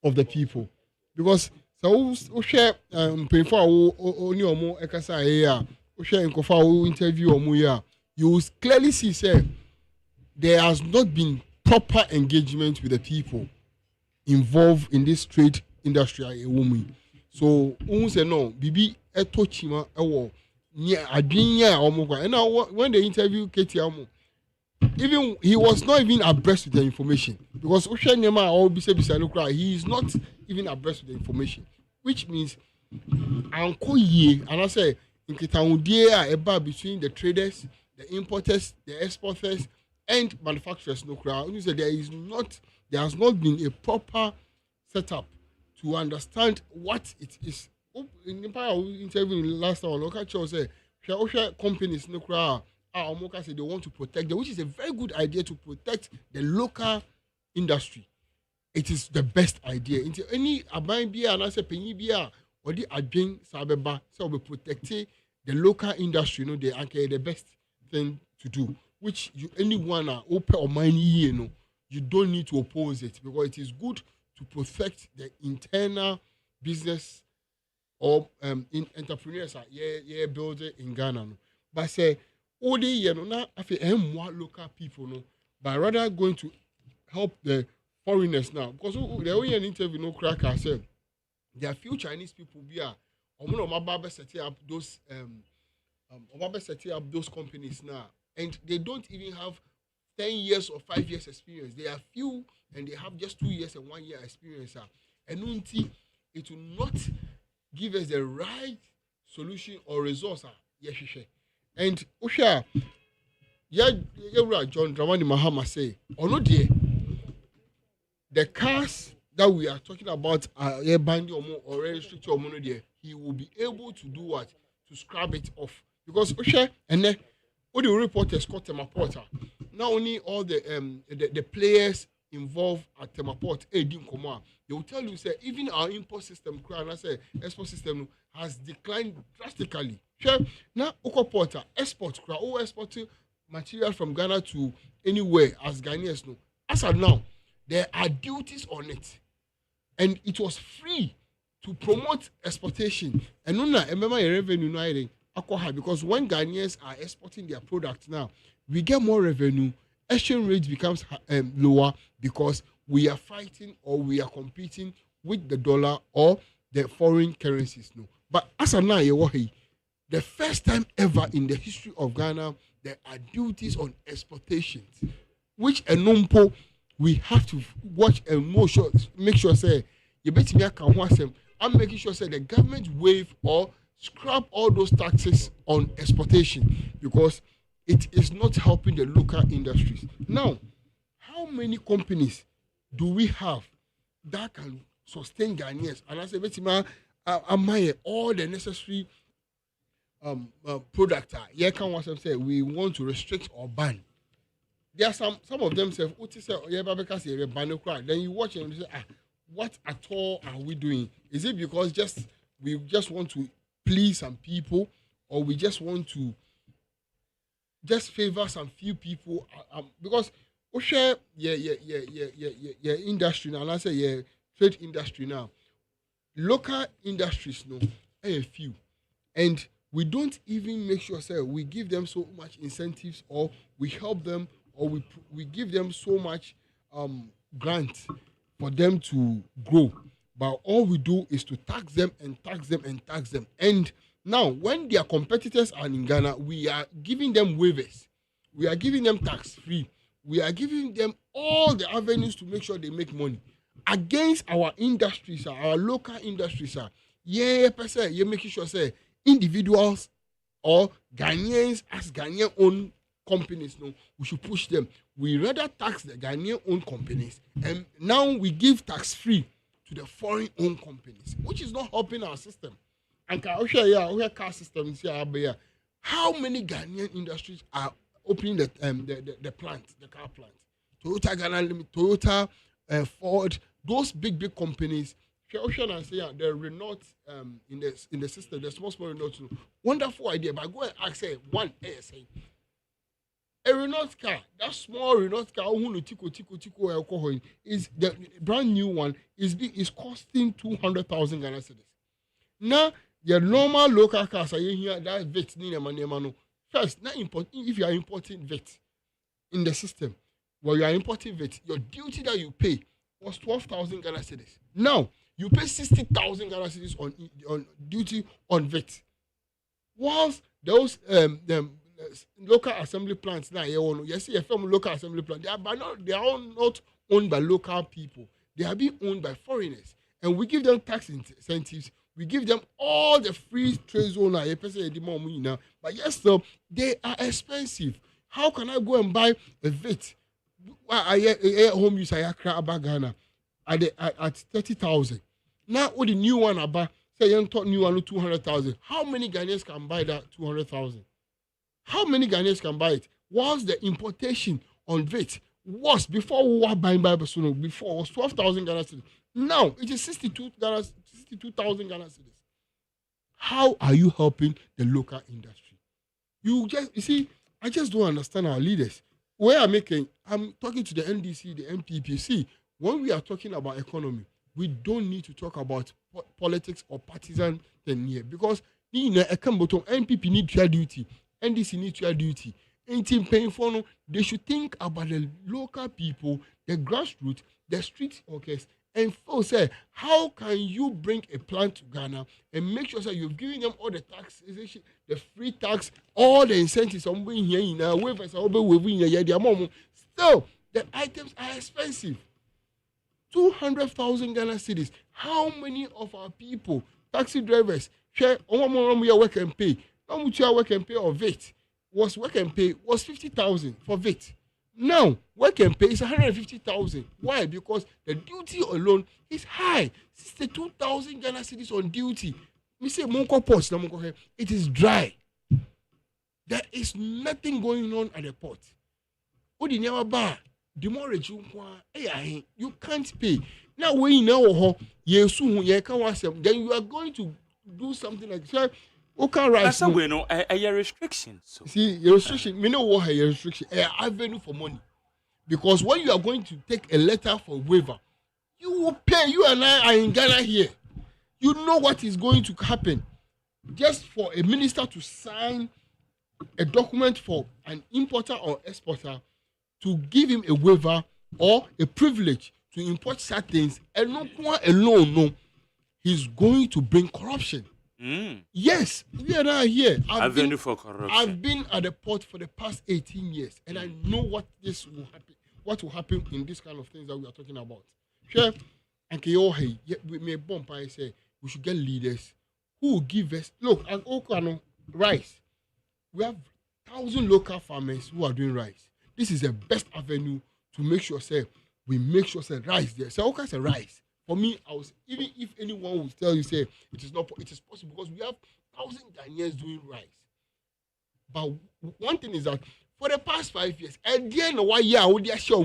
of the people? Because So we share before only omo ekasa here. We share inkofa interview omo here. You will clearly see say there has not been proper engagement with the people involved in this trade industry woman. So say no bibi eto chima ewo nya adwenya omo kwa. And now when they interview Katie Amo, even he was not even abreast with the information because Osha Nema or Bisa no cry, he is not even abreast with the information, which means Anko Ye and I say in Kitaudia eba between the traders, the importers, the exporters, and manufacturers no cry. You say there has not been a proper setup to understand what it is. In the interview last time, local church say Osha companies no cry. Omoka said they want to protect them, which is a very good idea to protect the local industry. It is the best idea. Into any aban bia and I say penny bia or the adwin sabeba so we protecting the local industry. They are the best thing to do. Which anyone open or mind you don't need to oppose it because it is good to protect the internal business or in entrepreneurs building in Ghana. But say only now more local people but rather going to help the foreigners now because the only an interview no cracker said there are few Chinese people setting up those setting up those companies now and they don't even have 10 years or 5 years experience. They are few and they have just 2 years and 1 year experience and it will not give us the right solution or resource and Osha, John Dramani Mahama say, or no dear, the cars that we are talking about are banding or restrict or mono dear, he will be able to do what? To scrub it off. Because Osha, and then all the reporters called Temaport, not only all the players involved at Temaport, they will tell you, say, even our import system, export system has declined drastically. Sure. Now, Okoporta export material from Ghana to anywhere as Ghanaians know. As of now, there are duties on it, and it was free to promote exportation. And remember your revenue now because when Ghanaians are exporting their product now, we get more revenue. Exchange rate becomes lower because we are fighting or we are competing with the dollar or the foreign currencies. No, but as of now, the first time ever in the history of Ghana, there are duties on exportations, which we have to watch and make sure say you bet me I'm making sure say the government waive or scrap all those taxes on exportation because it is not helping the local industries. Now, how many companies do we have that can sustain Ghanaians? And I say, bet me, all the necessary product say we want to restrict or ban. There are some of them say then you watch and you say what at all are we doing? Is it because we just want to please some people or we just want to just favor some few people because share industry now, let's say trade industry now, local industries a few and we don't even make sure say we give them so much incentives or we help them or we give them so much grant for them to grow. But all we do is to tax them and tax them and tax them. And now when their competitors are in Ghana, we are giving them waivers. We are giving them tax free. We are giving them all the avenues to make sure they make money against our industries, our local industries. You're making sure say individuals or Ghanaians as Ghanaian owned companies, we should push them. We rather tax the Ghanaian owned companies, and now we give tax free to the foreign owned companies, which is not helping our system. And our car systems here, how many Ghanaian industries are opening the plant, the car plant? Toyota Ghana Limited, Toyota, Ford, those big companies. Ocean and say the Renault in the system, the small Renault. Wonderful idea, but go and ask one ASA. A Renault car, that small Renault car, tiko alcohol is the brand new one is costing 200,000 Ghana cedis. Now your normal local cars are here that vet no. First, not import if you are importing vet in the system. Well, you are importing vet, your duty that you pay was 12,000 Ghana cedis. Now you pay 60,000 Ghana cedis on duty on vet. Whilst those local assembly plants now, you see a firm local assembly plant, they are all not owned by local people. They are being owned by foreigners, and we give them tax incentives. We give them all the free trade zone. But yes, so they are expensive. How can I go and buy a vet? Home use about Ghana at 30,000. Now, with the new one about say you talk new one 200,000. How many Ghanaians can buy that 200,000? How many Ghanaians can buy it? Whilst the importation on vet was before we were buying by before was 12,000 Ghana cedis. Now it is 62,000 Ghana cedis. How are you helping the local industry? You see, I just don't understand our leaders. I'm talking to the NDC, the MPP. See, when we are talking about economy, we don't need to talk about politics or partisan thing here because NPP need their duty, NDC need their duty. Anything painful, they should think about the local people, the grassroots, the street workers, and say, how can you bring a plant to Ghana and make sure that you're giving them all the taxation, the free tax, all the incentives on being here in our waivers, still the items are expensive. 200,000 Ghana cedis. How many of our people, taxi drivers, share work and pay? How much work and pay of it? Was 50,000 for VAT. Now work and pay is 150,000. Why? Because the duty alone is high. 62,000 Ghana cedis on duty. We say Monko Port, it is dry. There is nothing going on at the port. Demorage you can't pay. Now we know then you are going to do something like that. Okay, right. That's we know a restriction. So. See, your restriction, we know what a restriction, a avenue for money. Because when you are going to take a letter for waiver, you will pay. You and I are in Ghana here. You know what is going to happen. Just for a minister to sign a document for an importer or exporter to give him a waiver or a privilege to import certain things, and no one alone, no, he's going to bring corruption. Yes, we are not here. I've been at the port for the past 18 years, and I know what will happen in this kind of things that we are talking about. Sure, and we may bump. I say we should get leaders who will give us and Okano rice. We have 1,000 local farmers who are doing rice. This is the best avenue to make sure we make sure rice there. So okay, say rice. For me, even if anyone will tell you it is possible because we have 1,000 Ghanaians doing rice. But one thing is that for the past 5 years, and then why would show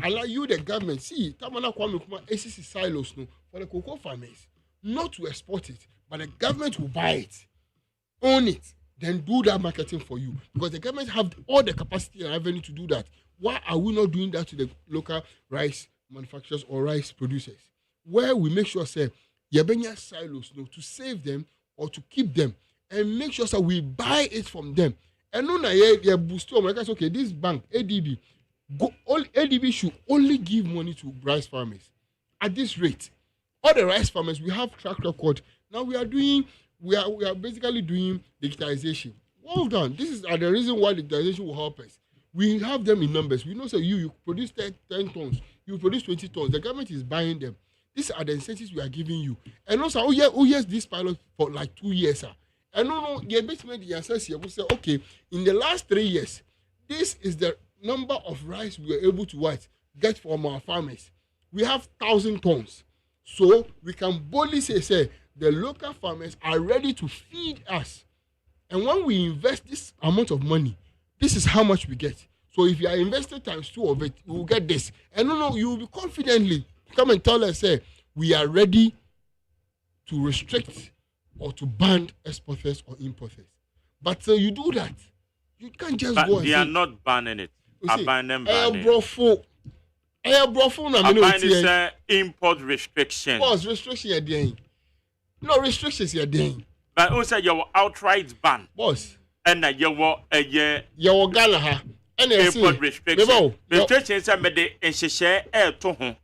allow you the government see Tamana Kwame Kuma ACC silos for the cocoa farmers not to export it, but the government will buy it, own it, then do that marketing for you because the government have all the capacity and revenue to do that. Why are we not doing that to the local rice manufacturers or rice producers, where we make sure yabenya silos to save them or to keep them and make sure we buy it from them and no na boost okay, this bank ADB should only give money to rice farmers at this rate. All the rice farmers, we have track record. Now we are basically doing digitization. Well done. This is the reason why digitization will help us. We have them in numbers. We know you produce 10 tons, you produce 20 tons. The government is buying them. These are the incentives we are giving you. And also, yes, this pilot for like 2 years. And the basement the assess here will say, okay, in the last 3 years, this is the number of rice we are able to get from our farmers. We have 1,000 tons. So we can boldly say the local farmers are ready to feed us. And when we invest this amount of money, this is how much we get. So if you are investing times 2 of it, we will get this. And you will be confidently come and tell us, we are ready to restrict or to ban exporters or importers. But you do that, You can't just but go and they say. are not banning it. Abandoning banning. Brofo na me no tie. Import restriction. Boss restriction you're doing. No restrictions you're doing. But also your outright ban. Boss. And you were a year. You Ghana ha. Import restriction. Restrictions are made in share air to home.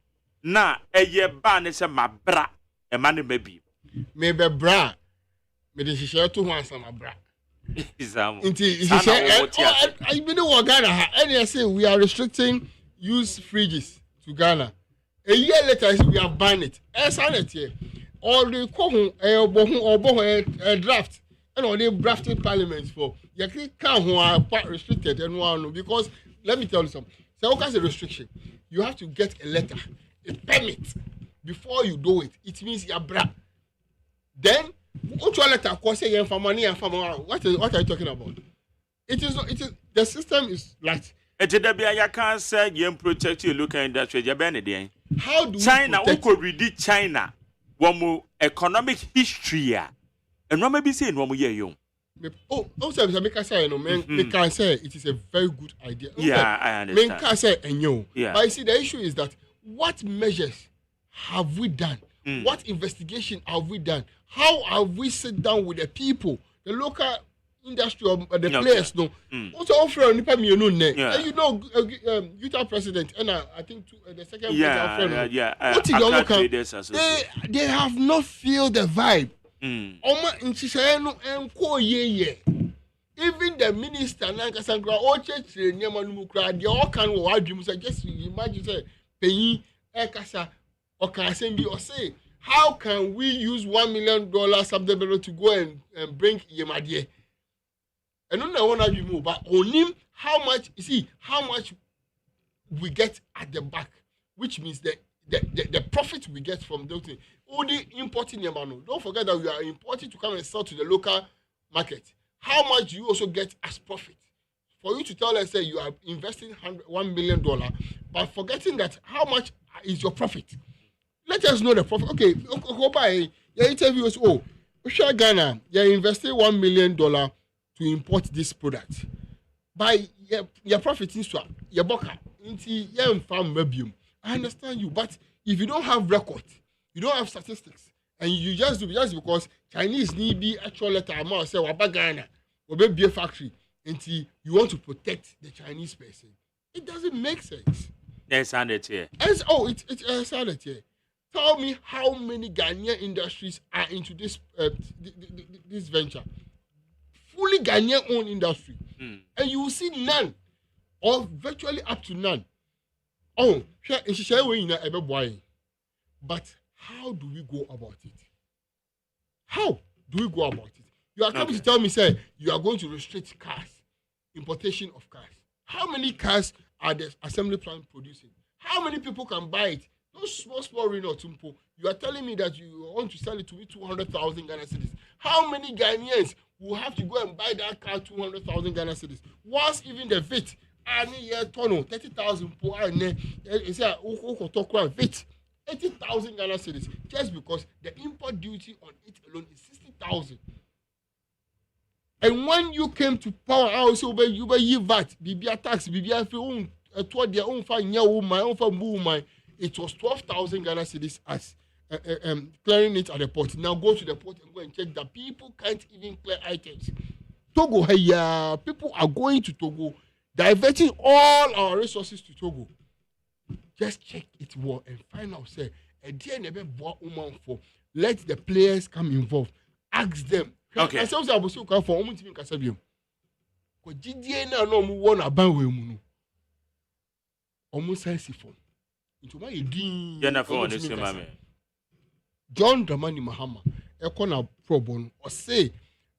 Na a year ban is a ma bra. A man maybe. Maybe bra. Me de share to one sama bra. Inti I been know Ghana ha. And you say we are restricting use fridges to Ghana. A year later we have banned it. Here. All the draft and all the drafted parliaments for you can't who are restricted and one because let me tell you something. So what kind of restriction? You have to get a letter, a permit before you do it. It means you're bra. Then what letter cause say for money and for what are you talking about? It is not, it is the system is like you can't say you protect your local industry. How do China who read China? One more economic history, and what maybe saying one more year young. Also, make us say, me can say it is a very good idea. Yeah, I understand. Me can say, yeah. But you see, the issue is that what measures have we done? What investigation have we done? How have we sit down with the people, the local industry of the players? No, also offer nipa me no ne. And you know, Utah president and I think the second president. They have not feel the vibe. Even the minister Nankasankra or church Nyamanumukra, they all can dreams. I just imagine say Penny Ekasa or Kasembi or say, how can we use $1 million subsidy to go and bring Yemadie? I don't know what you move, but on him, how much we get at the back, which means the profit we get from those things. Only importing Yamano. Don't forget that we are importing to come and sell to the local market. How much do you also get as profit? For you to tell us that you are investing $1 million, but forgetting that how much is your profit? Let us know the profit. Okay, go by your interview is Ghana, you're investing $1 million to import this product. By your profit is your boka into your farm mebium. I understand you, but if you don't have record, you don't have statistics, and you just do just because Chinese need be actual letter amount say waba Ghana or be a factory until you want to protect the Chinese person. It doesn't make sense. Yes, and it here. It's sounded here. Tell me how many Ghanaian industries are into this this venture. Fully Ghanaian owned industry. And you will see none or virtually up to none. But how do we go about it? How do we go about it? You are coming to tell me, say, you are going to restrict cars, importation of cars. How many cars are the assembly plant producing? How many people can buy it? Those small Renault Tumpo. You are telling me that you want to sell it to me 200,000 Ghana cedis. How many Ghanaians will have to go and buy that car 200,000 Ghana cedis? Once even the VIT, 30,000 per annum, is a VIT. 80,000 Ghana cedis just because the import duty on it alone is 60,000. And when you came to power, I also you buy VAT, BBA tax, BBA own toward their own fine my own farm. It was 12,000 Ghana cedis as clearing it at the port. Now go to the port and go and check that people can't even clear items. Togo, hey, people are going to Togo, diverting all our resources to Togo. Just check it well and find out, say, a dear never bought woman for. Let the players come involved. Ask them. Okay. I suppose I was so for almost even Casabium. Because GDN no one about women. Almost sensible. Into my dean. John Dramani Mahama, Ekona Pro Bono, or say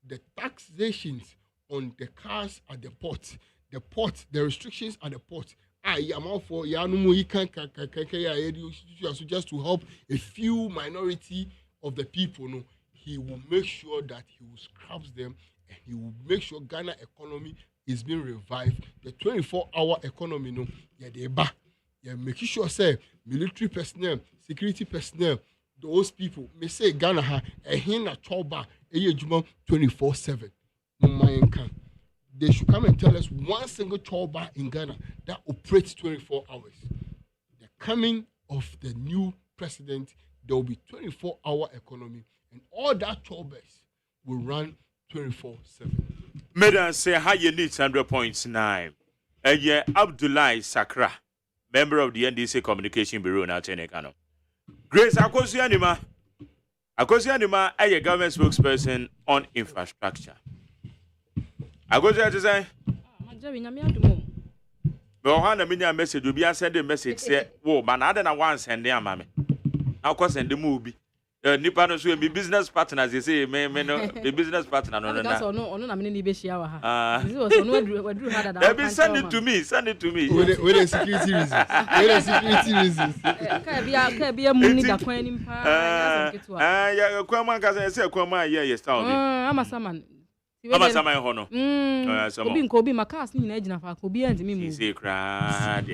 the taxations on the cars at the port, the restrictions at the port. I'm out for just to help a few minority of the people. No, he will make sure that he will scrap them and he will make sure Ghana economy is being revived. The 24-hour economy, no, making sure say military personnel, security personnel, those people may say Ghana a hina choba 24/7. they should come and tell us one single chore bar in Ghana that operates 24 hours. The coming of the new president, there will be 24-hour economy, and all that chore bars will run 24/7. Medan say how you need 100.9. Abdullahi Sakra, member of the NDC Communication Bureau now Tenekano. Grace Akosianima. Akosianima a government spokesperson on infrastructure. Agosia to say Bohana Minya message will be send a message say, whoa, man, I don't know once and there, mammy. How course send the movie. Nippano will be business partners, they say, may be business partner. No, send it to me, send it to me. With a security reasons. With a security reasons. Yeah, Kwama can say, Kwama, yes, I'm a saman. I'm a saman hono. Kobe, my cast in Edna for Kobe and me. Say, cried.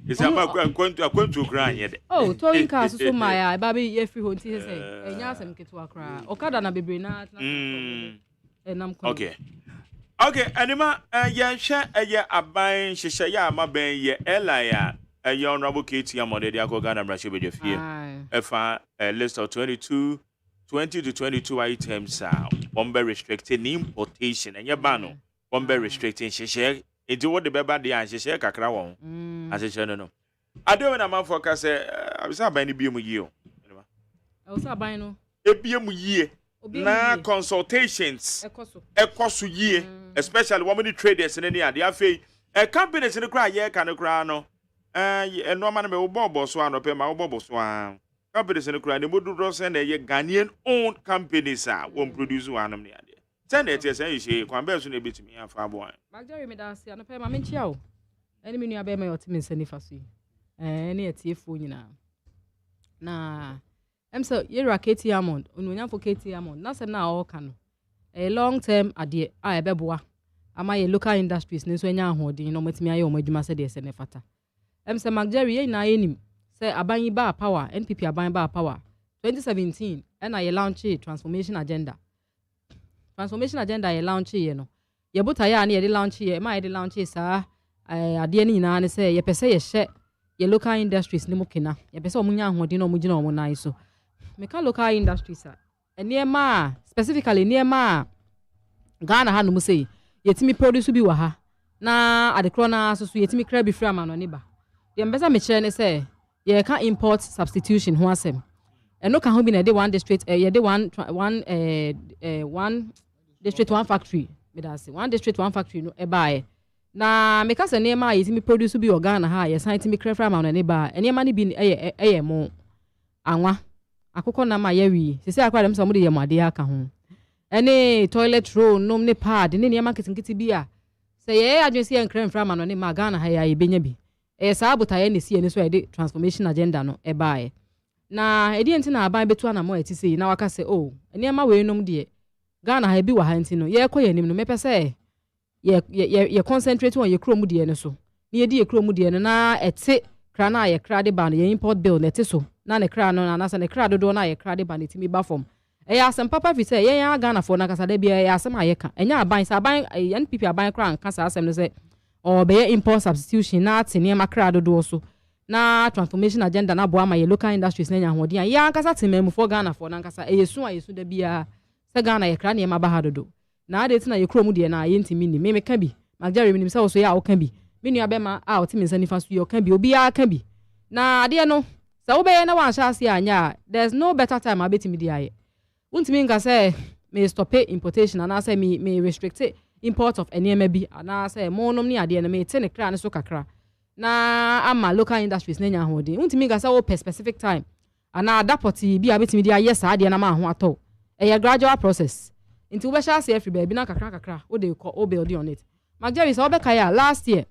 It's a going to cry yet. Oh, towing cars so my baby, if you want to say, and yes, I'm to cry. Okada na baby na. And I'm okay. Okay, anima, yeah, share a year abine, Shishaya, my ben, ye, Elia, a young Rabu Katie, a model, the Ghana brush with your fear. A list of 20 to 22 items are one by restricting importation and your banner, one by restricting Shisha. Into what the baby the answer share kakra as a channel. I don't know my focus. I was buying a BM year. I was buying a BM year. Na consultations. A cost year, especially women traders in any other fee. A company in the cry, yeah, can a crown. And no man may bobo swan or pay my bobo swan. Companies in the cry, the Mudu send a Ghanaian owned companies won't produce one of the idea. Send it, yes, and you say, conversion a bit to me and far boy. Magdari me dance, and pay my menchio. Any minute I bear my ultimate any fussy. Any a tea phone now. Nah, I'm so you're a Katie Amond, when for Katie Amond, nothing now all can. A long term idea, I beboa. Am I a local industries, Niswenya holding, no, with me, I owe my Juma said yes, and a fata. I'm so Magdari, na any. Say Abani Bar Power, NPP Abani Bar Power, 2017, and I launch a transformation agenda. Transformation agenda I launch you know. Ye buta ya ni ye launch ye, ma ye launch sir. Adie ni na say ye pese ye share ye local industries ni mukina. Ye pese omunya ahodi na omugina omu nan so. Meka local industries sir. Ene ma specifically ne ma Ghana ha no mu say ye timi produce bi wa ha. Na adekro na so ye timi kra bi free ama no ne ba. Ye mbesa me kire ne say ye can import substitution ho asem. And no can ho be na dey one district ye dey one district one factory me da say one district one factory no e buy na me ka say na ma ye me produce bi organ ha ye san me crefra ma no ne ba ene ma ne bi eye mo anwa akoko na ma ye wi se se akwa dem so mo de ye mo ade aka ho ene toilet roll no ne pad ne ma kitinkiti bi a se ye adwen se ye crefra ma no ne ma Ghana ha ya ye benya bi sa abutaye ne sie ne so e de transformation agenda no e buy na edi enti na aban betu na mo eti sei na waka se oh ene ma we nom de Ghana ha bi wa ha enti no ye koye nim no me pese ye concentrate on ye krom de ne so ne ye di ye krom de ne na ete kra na ye kra de ba no ye import bill ne te so na ne kra no na ne kra do na ye kra de ba ne timi ba form e ya asem papa fi se ye ya Ghana for na kasa de bia ya asem ayeka enya aban sa aban NPP aban kra kasa asem no se or be import substitution na tene ma kra do so na transformation agenda na boa ma ye local industries na nya hodi an ya nkasa tememu for Ghana for na nkasa eyesu ayesu da bia se Ghana ye kra na ma ba ha dodo na ade tina ye krom de na ye ntimi ni me ka bi Magdari minim se wo so ya wo ka bi me nua be ma a otimi nsa nifa so ye ka bi obi ya ka bi na ade no se wo be ye na wan sha ase anya there's no better time abetimi di aye untimi nka se me stop importation na say me restrict import of enema bi na say monom ni ade na me te ne kra ne so kakra na ama local industries na nya hodin untimi ga say wo per specific time ana adapoti bi abetimi dia yes ade na ma ho ato e gradual process into we sha say every baby na kakra wo dey call build on it Magdari say obeka ya last year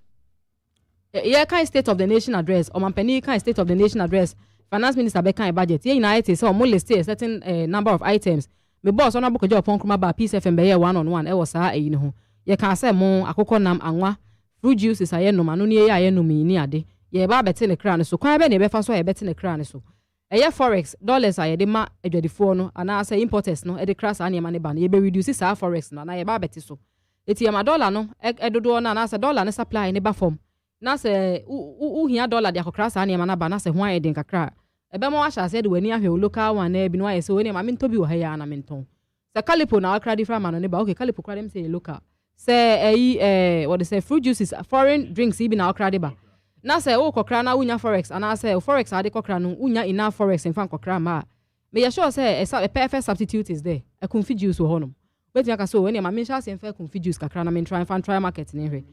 ye kind state of the nation address or mampani kind state of the nation address finance minister be kind budget ye na it say o mo list a certain number of items me boss on abuko job pon ba peace fm be ye one on one e wo sa eyi ne ho ye kan say mo akokọ nam anwa fruit juices aye no manu ne ye aye no mi ni ade ye ba bete ne kra ne so kwan be ne be fa so ye bete ne kra ne so eye forex dollars aye de ma adwadifo no ana say importers no e de kra sa ne ma ne ba no ye be reduce sa forex no na ye ba bete so eti ya dollar no edodo na say dollar ne supply ne ba form na say u hia dollar de akokra sa ne ma na ba na say ho ayedin kakra ebe ma wa sha say de wani ahwe local one na bi no aye say wani ma mento bi wo ha ya na mento say calipo na akra different man no ne ba okay calipo kra dem say local say what they say fruit juices foreign drinks ibi na akra de ba na say o kokra na unya forex and say forex ade kokra no unya enough forex in fan kokra ma me ya sure say a perfect substitute is there a confit juice wo honom wetin aka so when ma me sha say fair confit juice kakra na me try market ni hwe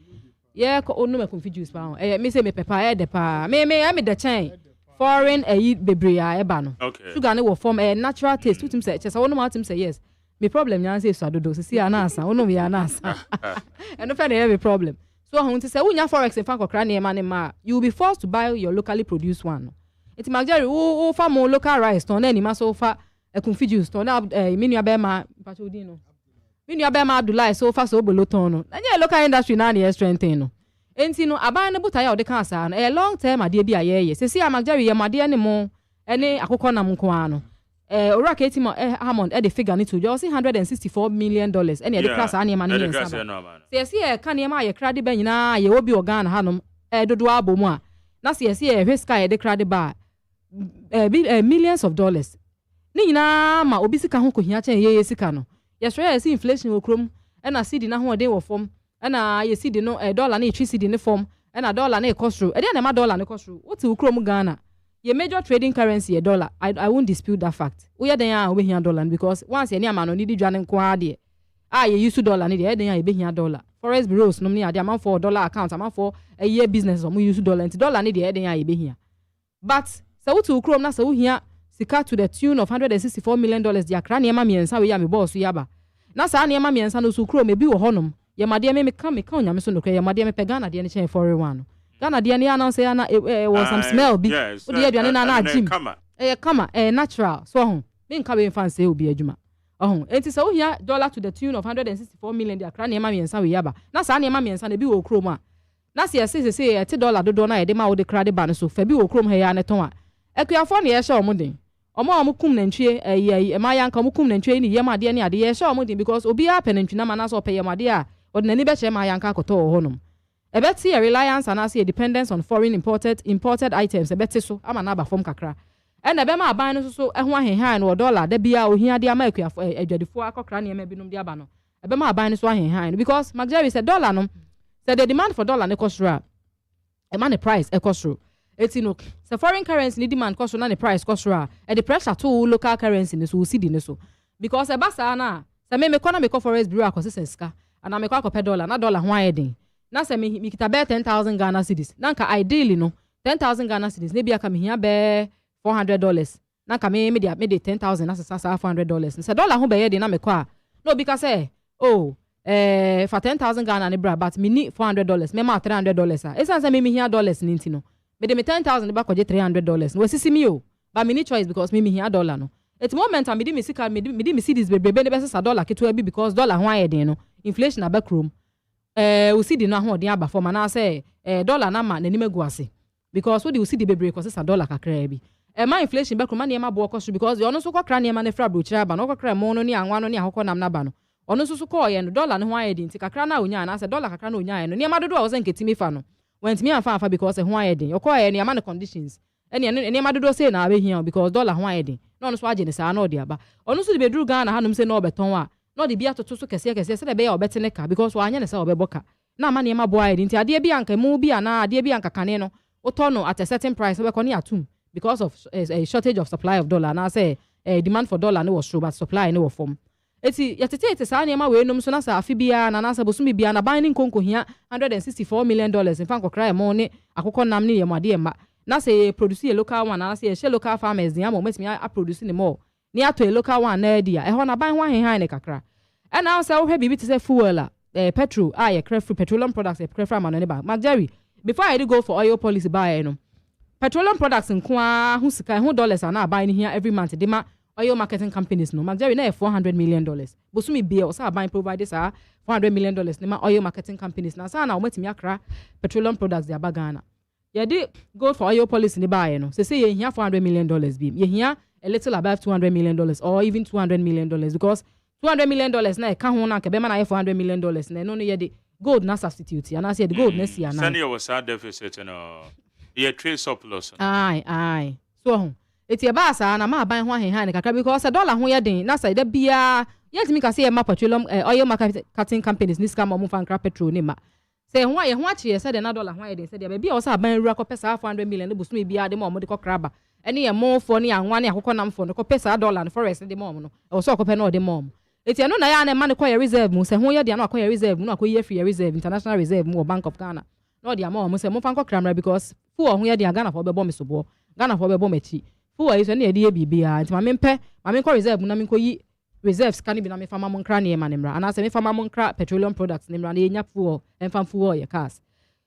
yeah ko onu me confit juice pa me say me pepper de pa me the chain foreign bebre ya eba no sugar ne wo form natural taste tutim say chesa wonom atim say yes me problem nya say so adodo say anasa wonom ya anasa and no fair dey have problem so how to say unya forex in fan kokra na ne ma you will be forced to buy your locally produced one iti magari o fa mo local rice ton na ni ma so fa confit juice ton na menu abema patodi no menu abema Abdullahi so fa so bolo ton no na local industry na na strengthen no enti no aban ne buta ya o de kan asa no long term ade bi ayeye sesi amagari ye made ne mo ene akokọ na mko ano ora ka eti mo Hammond the figure ni to just $164 million ene de class ani ma ne yensa sesi ka ne ma ye krade ba nyina ye obi organ hanom dodo abomu a na sesi hweska ye de krade ba millions of dollars ni nyina ma obi sika ho kohia chen ye sika no ye sure ye see inflation wo krom ena cedi na ho de wo form ena ye cedi no dollar na e cedi ne form ena dollar na e cost ro e de na ma dollar ne cost ro what wo krom Ghana ye major trading currency ye dollar I won't dispute that fact we den ya we hia dollar because once ye ni ama no ni di dwane nko ade ye use dollar ni de den ya ye be hia dollar forex bureaus no ni ade am for dollar account am for a year business o mo use dollar nti dollar ni de den ya ye be hia but so what to chrome na so hia sika to the tune of $164 million di akra ne ma miensa we ya me boss yaba na sa ne ma miensa no so chrome bi wo honom ye made me ka onyame so no kra ye made me pe Ghana de ne chen foreign one Ghana de ne announce ya na was some smell bi o de aduane na gym kama natural so ho me nka we fan say obi adwuma enti so hia dollar to the tune of $164 million di akra ne ma miensa we yaba na sa ne ma miensa na bi wo chrome a na se say $10 dodo na ye de ma wo de kra de ba no so fa bi wo chrome he ya ne ton a ekuafo ne ye sha omuden omo kum nantwie ma yanka omo kum nantwie ni yema de ne ade ye sha omuden because obi a penantwi na ma na so peye made a odnani be che ma yanka koto honom ebeti a reliance and a dependence on foreign imported items ebeti so ama na ba form kakra and ebe ma aban no so eho ahenhan no dollar da bia ohia de ama ekuafo adwadifo akokra ne ma binum de aba no ebe ma aban no so ahenhan because magari said dollar no said the demand for dollar ne kosra e ma ne price e kosro eti no the foreign currency ni demand kosro na ne price kosro e the pressure to local currency ne so see di ne so because e basa na se me kona me ko forex bureau akose ska ana me ko akopɛ dollar na dollar ho ayedin na se me kita be 10,000 Ghana cedis na nka ideally no 10,000 Ghana cedis ne bia ka me hia be $400 na ka me de 10,000 na sa $400 se dollar ho be ye de na me ko a no bi ka say for 10,000 Ghana ne bra but me need $400 me ma $300 a esan se me hia dollars ni nti no me de me 10,000 ba koje $300 no sisi mi o but me need choice because me hia dollar no at moment me di me sika me di me see this bebrebe ne be sa dollar keto bi because dollar ho ayedin no inflation na back room we see the no ho den aba for na say dollar na ma nani magu ase because we see the bebrebe because sa dollar kakra bi ma inflation back room na ma bo cost because you no so kokra na ma ne fra brochira ba no kokra mo no ni anwa no ni ahokọ nam na ba no ono so ko ye no dollar no ho ayedin ti kakra na onya na say dollar kakra na onya no ni ma dodo a wo se nketimi fa no went me afa because ho ayedin yo ko ye ni ama ne conditions ni ma dodo say na abehia because dollar ho ayedin no so agye ne sa na odi aba ono so de bedru Ghana hanum say na obeton a no de bia toto so kese se de be ya obetene ka because wa anya ne sa obeboka na ama ne ma bo ayedin ti ade bia anka mu bia na ade bia anka kane no oto no at a certain price we koni atum because of a shortage of supply of dollar na say demand for dollar no was true but supply no was form eti yatete sa na ma we num so na sa afi bia na sa bosumi bia na ban ni nkonko hia $164 million in fan kokra mo ne akokọ nam ne yemade ma na say produce a local one na say share local farmers ni am metimi a produce ni more ni ato a local one na dia e ho na ban ho ahenhan ne kakra and now say wo hwe bibi to say fuel petrol ye cref petroleum products cref am no ne ba magari before I go for oil policy buy no petroleum products nko a hu sika hu dollars na buy ni here every month de ma oil marketing companies no magari na $400 million bosumi bia o sa buy provide sa $400 million ni ma oil marketing companies na sa na wo metimi akra petroleum products de abagana ye di go for oil policy ni buy no say ye here $400 million bi ye here a little above $200 million or even $200 million because $200 million na ka ho na ka be ma na $400 million na no ye de gold na substitute and I said gold na si ana Sani was a deficit no ye trade surplus aye so eti e ba sa na ma ban ho ahen han kakra because dollar ho ye den na say da bia yet me ka say ma petroleum oil marketing companies ni scam mo fan kra petrol ni ma say ho ye ho a che say na dollar ho ye den say da bia o sa ban rura ko pesa $400 million bu sumi bia de mo de ko kraba ene ye mo fo ni anwa ni akokọ nam fo no ko pesa dollar no forex de mo no e so ko pe no de mo eti eno na ya na ma ne koye reserve mu se ho ye de na koye reserve mu na koye free reserve international reserve mu Bank of Ghana no de ama mu se mo fan ko kramra because fu ho ye de Ghana fo be bo me so bo Ghana fo be bo machi fu wa iso na ye de ye bibia nti ma me ko reserve mu na me ko yi reserves kan bi na me fama mo nkra na ye ma ne mra ana se me fama mo nkra petroleum products ne mra na ye nya fu enfam fu ye cars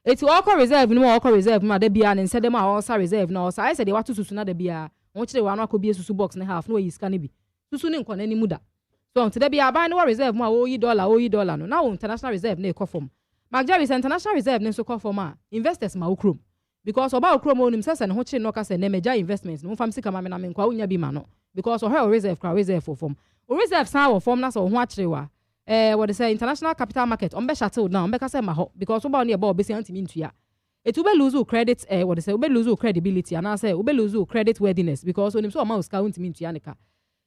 eti all reserve no all reserve ma da bia ne nse dem a all reserve na all I said they watu susu na da bia won kire wa no akobie susu box ne half no yi scan bi susu ne nkọ na ni muda so nti da bia ba ne wa reserve ma oyi dollar no na international reserve na e kofom Magjari international reserve ne so kofom a investors ma okrom because oba okrom onim sese ne ho kire no ka se ne meja investments no fam sika ma me na me nkwa unya bi ma no because o reserve kra reserve for form o reserve san wo form na so ho akire wa what they say international capital market on be shuttle down be ka say ma ho because oba on e ba obesi antimi ntua it will lose credit what they say will lose credibility and I say will lose credit worthiness because onim so o ma uska antimi ntua ne ka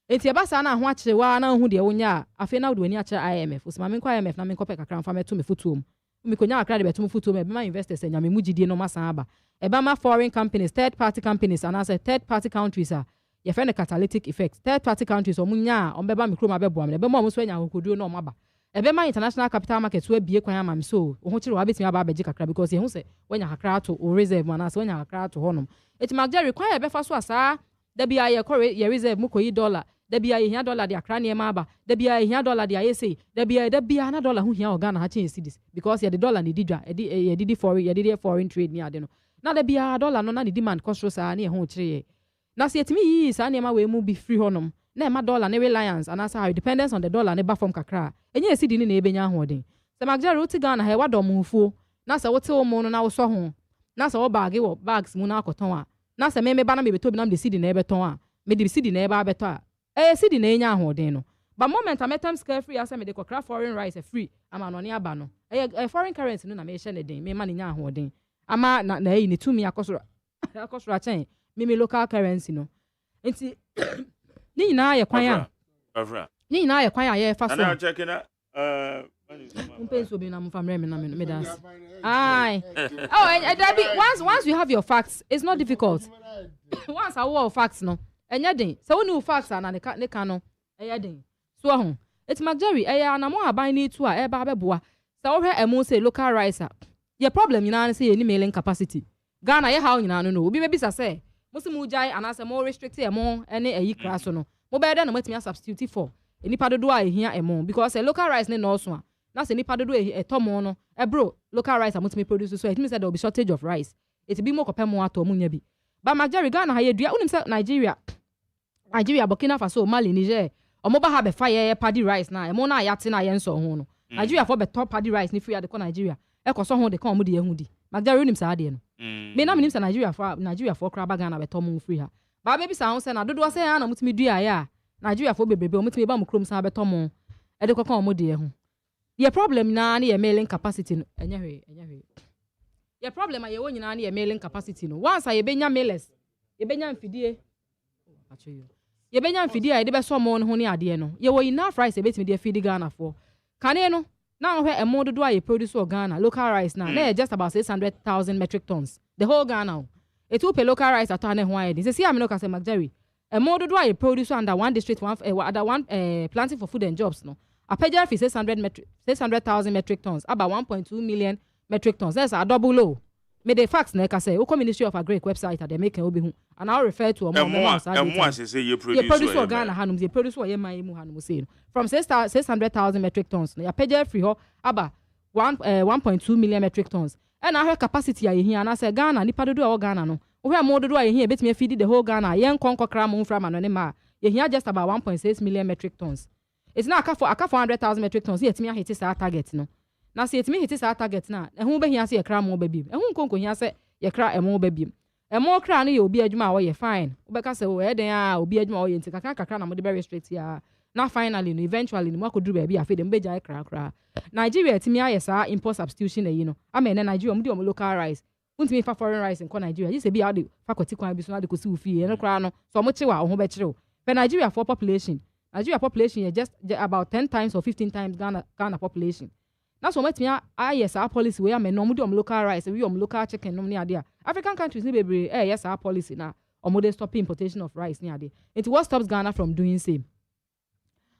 enti eba sa na ho akire wa na hu de wonya afi na do ani akire IMF usma me kwa IMF na me kope kakra mfa meto me futuom me konya akra de beto me futuom e be ma investors enya me mugidie no masan aba e ba ma foreign companies third party companies and I say third party countries are ye friend the catalytic effect third party countries omunya on beba mikro ma bebo am be mo so anya hokoduo no maba e be ma international capital market so abie kwan ama me so ho kire wa betimi aba abeji kakra because ye hu se wanya kakra to o reserve mana so wanya kakra to honom eti magja require be fa so asa da bia ye reserve mu koyi dollar da bia ye hia dollar de akra ne ma aba da bia ye hia dollar de ayese da bia na dollar hu hia organ ha change cities because ye the dollar ni didwa ye didi foreign trade ni ade no na da bia dollar no na the demand cost so sa na ye hu kire ye na se yetimi yi sa na ma we mu be free honom na ma dollar ne reliance and as how dependence on the dollar ne ba from kakra enye esidi ni na ebenya hoden se magja roti Ghana he wadom hufuo na se wote wo mu no na wo so ho na se wo bag wo bags mu na akoton a na se me ba na me beto bi na me sidi na ebeton a me di sidi na eba abeto a sidi na enya hoden no but moment ametam scare free asa me de kokra foreign rice free ama no ne aba no foreign currency no na me hye ne den me ma ne nya hoden ama na yi ne tumi akosoro chen me local currency no enti ni na ye kwan a ni na ye kwan a ye fa so ana check na umpenso bi na mfamre me na me dance ai that be once you have your facts it's not difficult once I have facts no enya den se woni facts ana ne ka no eya den so ho it magjari eya na mo aban ni tu a e ba beboa se wo hwe emo say local rice your problem nyina say any mailing capacity Ghana ye how nyina no obi mebisa say musimu jai anase more restrict emo ene eyi kraso no mo be de na matimi substitute for enipa dodo a ehia emo because local rice ne no so a na se nipa dodo etomo no bro local rice amutimi produce so it means that there will be shortage of rice it be more kopem ato munya bi ba magjari Ghana ha ye dua unim se Nigeria Burkina Faso Mali Niger omo ba ha be fa ye paddy rice na emo na ayate na ye nso ho no Nigeria for be top paddy rice ni free ade ko Nigeria ekoso ho de kan omo de ehu di magjari unim sa ade no me na minim sa Nigeria for kraba Ghana be tom free ha ba baby sa ho se na dodo se ya na mutimi dua ya Nigeria for bebrebe mutimi ba mu krom sa be tom e de kokon omo de ehu ye problem na ye mailing capacity no enya hwe ye problem aye wonyina na ye mailing capacity no once aye benya mailers ye benya mfidie ye benya mfidie aye de be so mo no ho ne ade no ye wo enough rice e betimi de feed Ghana for kane no na ho emo dodo aye produce of Ghana local rice na just about 600,000 metric tons the whole Ghana it will pay local rice at ane ho aye say see am no ka say magjari emo dodo aye produce under one district under one planting for food and jobs no apeja fi 600,000 metric tons about 1.2 million metric tons that's a double low me the facts na ka say o Ministry of Agric website at they make obi hu and I refer to more say you produce Ghana hanum you produce what ye man mu hanum say from 600,000 metric tons na apeja fi ho aba 1.2 million metric tons and our capacity aye here na say Ghana nipa dodo o Ghana no o hwe mo dodo aye here betime feed the whole Ghana yen konkokra mo fra ma no ne ma ye here just about 1.6 million metric tons it's now aka 400,000 metric tons yetimi a hit sa target no na se yetimi hit sa target na ehun be hia se ye kra mo ba biem ehun konko hia se ye kra emo ba biem emo kra no ye obi adwuma wo ye fine wo be ka se wo eden a obi adwuma wo ye nti kakra na mo de be restrict ya na finally no eventually no akɔduru baabi afi dem beja kra Nigeria timi ayɛ saa import substitution ayi no ama ene Nigeria mu local rice untimi fa foreign rice in Nigeria you say bi how the faculty kwan bi so na de kosi ufi ene kra no so mo chewa ho be kyerɛw but Nigeria for population is just about 10 times or 15 times Ghana population. That's what me yes our policy we am no mu local rice we local chicken no ni ade. African countries ni bebre yes our policy na omo stop importation of rice ni ade. It what stops Ghana from doing same.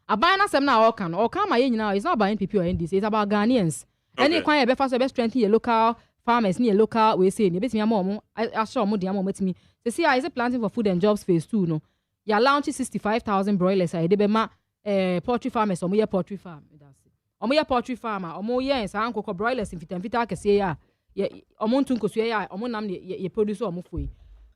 Aban na sem na all can ma ye nyina it's not about NPP or NDC, it's about Ghanaians. Any kwan e be fa so be strengthen your local farmers ni local we say ni betimi am omo assure omo de am omo metimi. Say see is it planting for food and jobs phase 2 no. Ya launch 65,000 broilers I de be ma poultry farmers omo ye poultry farm. Omo ye poultry farmer omo ye sa ankoko broilers in fitan kese ya omo ntun kosu ya omo nam ye produce omo foi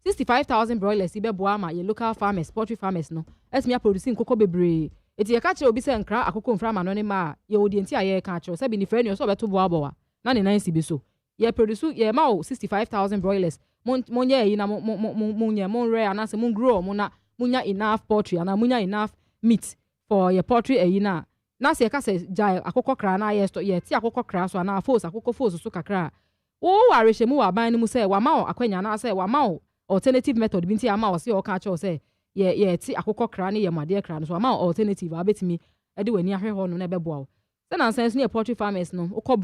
65,000 broilers be boa ma ye local farmers poultry farmers no esmi ya produce nkoko bebre eti ye ka kire obi se nkra akoko mfra ma no ne ma ye odi enti aye ka kire se bi ni frɛ ni so beto boa boa na ne nan si bi so ye produce ye ma 65,000 broilers mon ye yi na mon rare na se mon grow mo na munya enough poultry and munya enough meat for your poultry na se ka se jai akoko kra na ye ti akoko kra so na force akoko force so kakra wo arehye mu wa ban ni mu se wa ma akwanya na se wa ma alternative method bi nti ama o se o ka che o se ye ti akoko kra ne ye made kra no so ma alternative abetimi e de wani ahwe ho no na bebo o se na sense ne poultry farmers no ukọ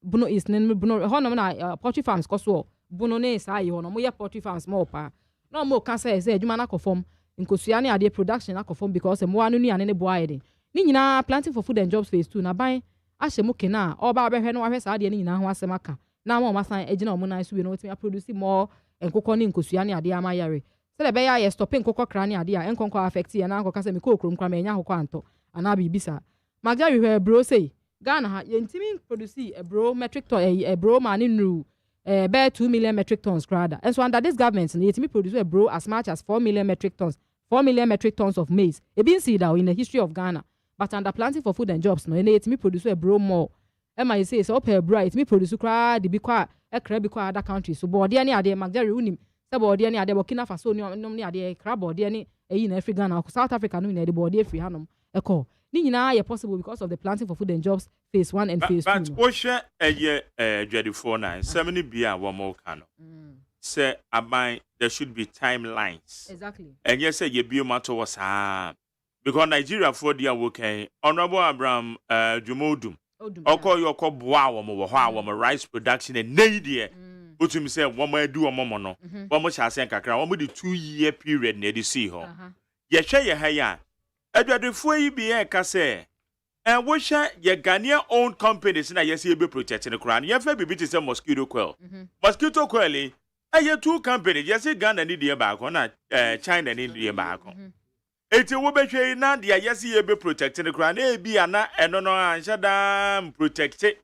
buno is ne buno ho no na poultry farms koso buno ne sa yi ho no mo ye poultry farms mo pa no mo ka se adwuma na kofom nkosua ne ade production akofom because mo anu ni ane ne boa yede ni nyina planting for food and jobs phase 2 na ban ahye mo kena oba behwe no ahwe sa ade ni nyina ho asem aka na mo masan agina mo nan so bi no timi produce more nkokọ ne nkosua ne ade ama yare se le be ya stop nkokọ kra ne ade a enkonko affect ye na nkokọ se me kokrom kra me nya hokọ anto ana bibisa magja hwe bro say Ghana ha ye ntimi produce a bro metric ton a bro man nru bear 2 million metric tons crowd. And so under this government, you produce a bro as much as 4 million metric tons of maize. It been seen in the history of Ghana. But under planting for food and jobs, no, it produce a bro more. Emma say so per bro, it produce crowd, the be quiet, a crab be quiet other countries. So body any idea, Magdari unim, sabody any idea, Burkina Faso, no idea, crab or any in every Ghana, South Africa, no, the body free hanum, a call. Nina are possible because of the planting for food and jobs phase 1 and phase 2. But Osha a year 24/9 70 beer one more cano. Say about there should be timelines. Exactly. And yes, say ye be matter was because Nigeria for their working Honorable Abraham Jumodum. Oko your call wow rice production and nadia. But to me say one more do a momono. One more shall say kakra, 1 more 2-year period near the sea home. Ye share your hair. Edward Fui be a case. And what your Ghanaian owned companies na yes, you be protecting the crown. You have be say mosquito coil. Mosquito coil, and your 2 companies, yes, Ghana need the back on China need the back on. It will be saying now, the yes, you be protecting the crown. Be and no, and shadam protected.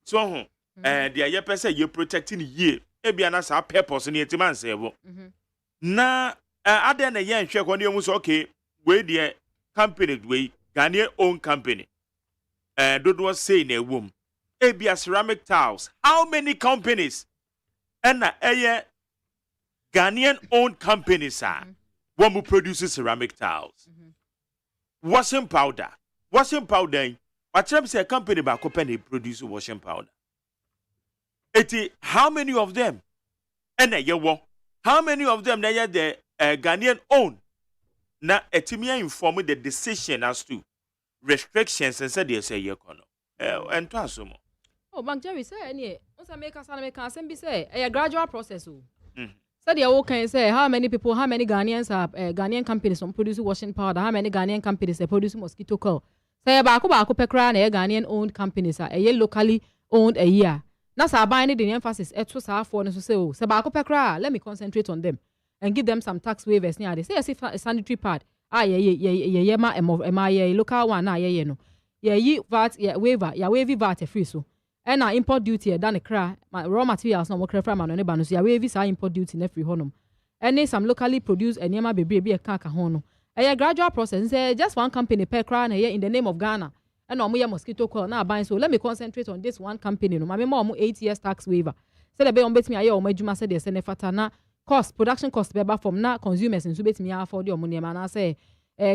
So, and the year say you're protecting ye. Be an answer purpose in it, man say. Na, other than a young check on you was okay. Wait, dear. Company we Ghanaian owned company. Don't was saying a womb. Abia ceramic tiles. How many companies? And a Ghanaian owned companies are one who produces ceramic tiles. Washing powder. Washing powder. What say a company by company produce washing powder. How many of them? And how many of them they are the Ghanaian owned? Na etimia inform the decision as to restrictions and said they say yekono and to asumo. Oh, Bank Jerry say any once make us be say a gradual process. So they all can say how many Ghanaians have Ghanaian companies produce washing powder, how many Ghanaian companies they produce mosquito coil. Say ba pekra na Ghanaian owned companies are a locally owned a year. Na sa ba any the emphasis et so sa for no say oh say ba pekra let me concentrate on them. And give them some tax waivers near they say a sanitary pad ye ma local one ye no ye VAT waiver ya waive VAT free so and import duty dan the cra raw materials no more from no ba no so ya waive sa import duty na free honum and some locally produced and yema bebre be ka ho no a gradual process say just one company per cra na in the name of Ghana and omo mosquito coil na ban so let me concentrate on this one company no me more 8 years tax waiver say the be on betimi aye o madwuma say the senefata na production cost beba from na consumers in subet me afford your money man say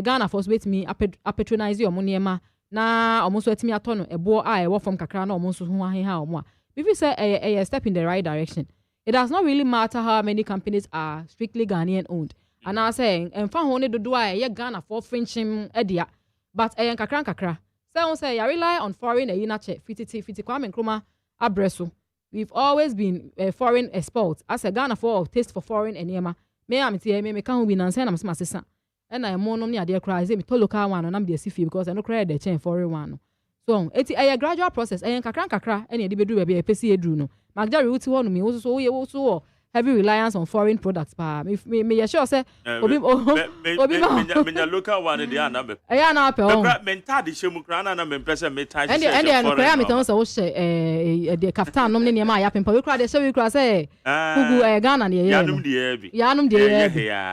Ghana for wait me patronize your money ma na almost wait me atono a bo I work from kakra na almost who ha if you say a step in the right direction. It does not really matter how many companies are strictly Ghanaian owned. And I say and fa hone do ye Ghana for Frenchim edia but kakra say I rely on foreign che fiti kwame nkrumah abreso. We've always been foreign exports as a Ghana for taste for foreign enema me am tie me kan bi nanse na me sesa and I monom ni ade cry say me to local one na me dey see because I no cry the chain foreign one so eti a gradual process kakra and e dey bedu be pesi edru no magdari wuti ho no me wo so wo so heavy reliance on foreign products pa me sure say obi me local one dey na be na pe o me ntade shemu kra na me pese me tie and no kra me ton so wo she the kaftan nom ne ne ma ya pempa we kra de she we kra say gugu Ghana ne ye yanum de ye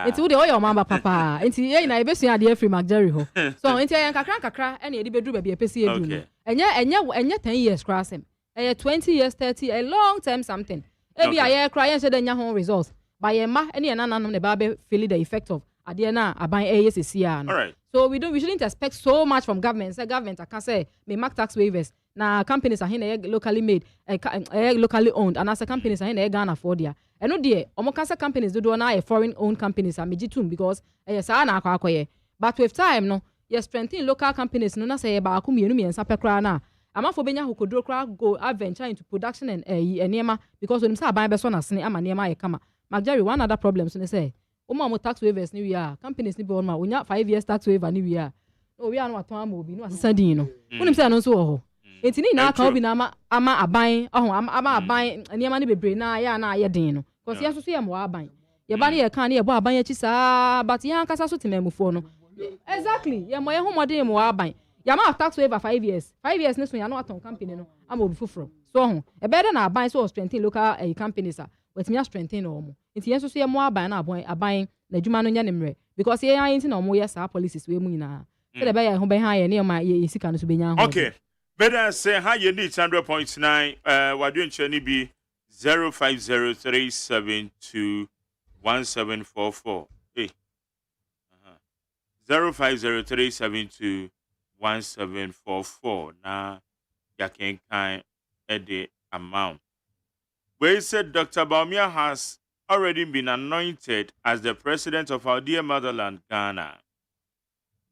enti wo de o your mamba papa enti ye na e besu ade free magdari ho so enti kakra and e dey bedu ba be pesi edu no enye 10 years kra sem 20 years 30 a long time something ebi aye cry and say the nya results by ye ma any nanom ne ba be feel the effect of ade na aban ASCA no so we shouldn't expect so much from government. Say government I can say me mark tax waivers na companies are here locally made locally owned and as a companies are here Ghana for there eno de omo can say companies do na foreign owned companies are mejitum because say na akwakoye but with time no you strengthen local companies no na say ba akum yenu me nsa pekra na amafo benya hokodro kra go adventure into production and enema because when say aban be so na sene ama nema ye kama magdari one other problem so say mo tax waivers ni we are companies ni be on ma onya 5 years tax waiver ni we are no we are no aton ama obi no asesa din no unim say no so ho enti ni na aka obi na ama aban ama aban enema ni bebre na ya na ye din no because ye so so ye mo aban ye ba ni ye kan ni ye bo aban ya chi sa but ye ankasa so temamufo no exactly ye mo ye homodin mo aban Yama tax waiver 5 years. 5 years next one, I know a company no. I'm obi fufro. So a better na buy so strengthen local companies with me strengthen or more. It's yes to see more buy na buying the juma no nyanimre because here ain't no more yes our policies we mu na. So the buy ho be high near my sika no so be nya. Okay. Better say how you need 100.9 wadu nchani bi 0503721744. Hey. 0503721744 na ya can kind the amount. We said Dr. Baumia has already been anointed as the president of our dear motherland, Ghana.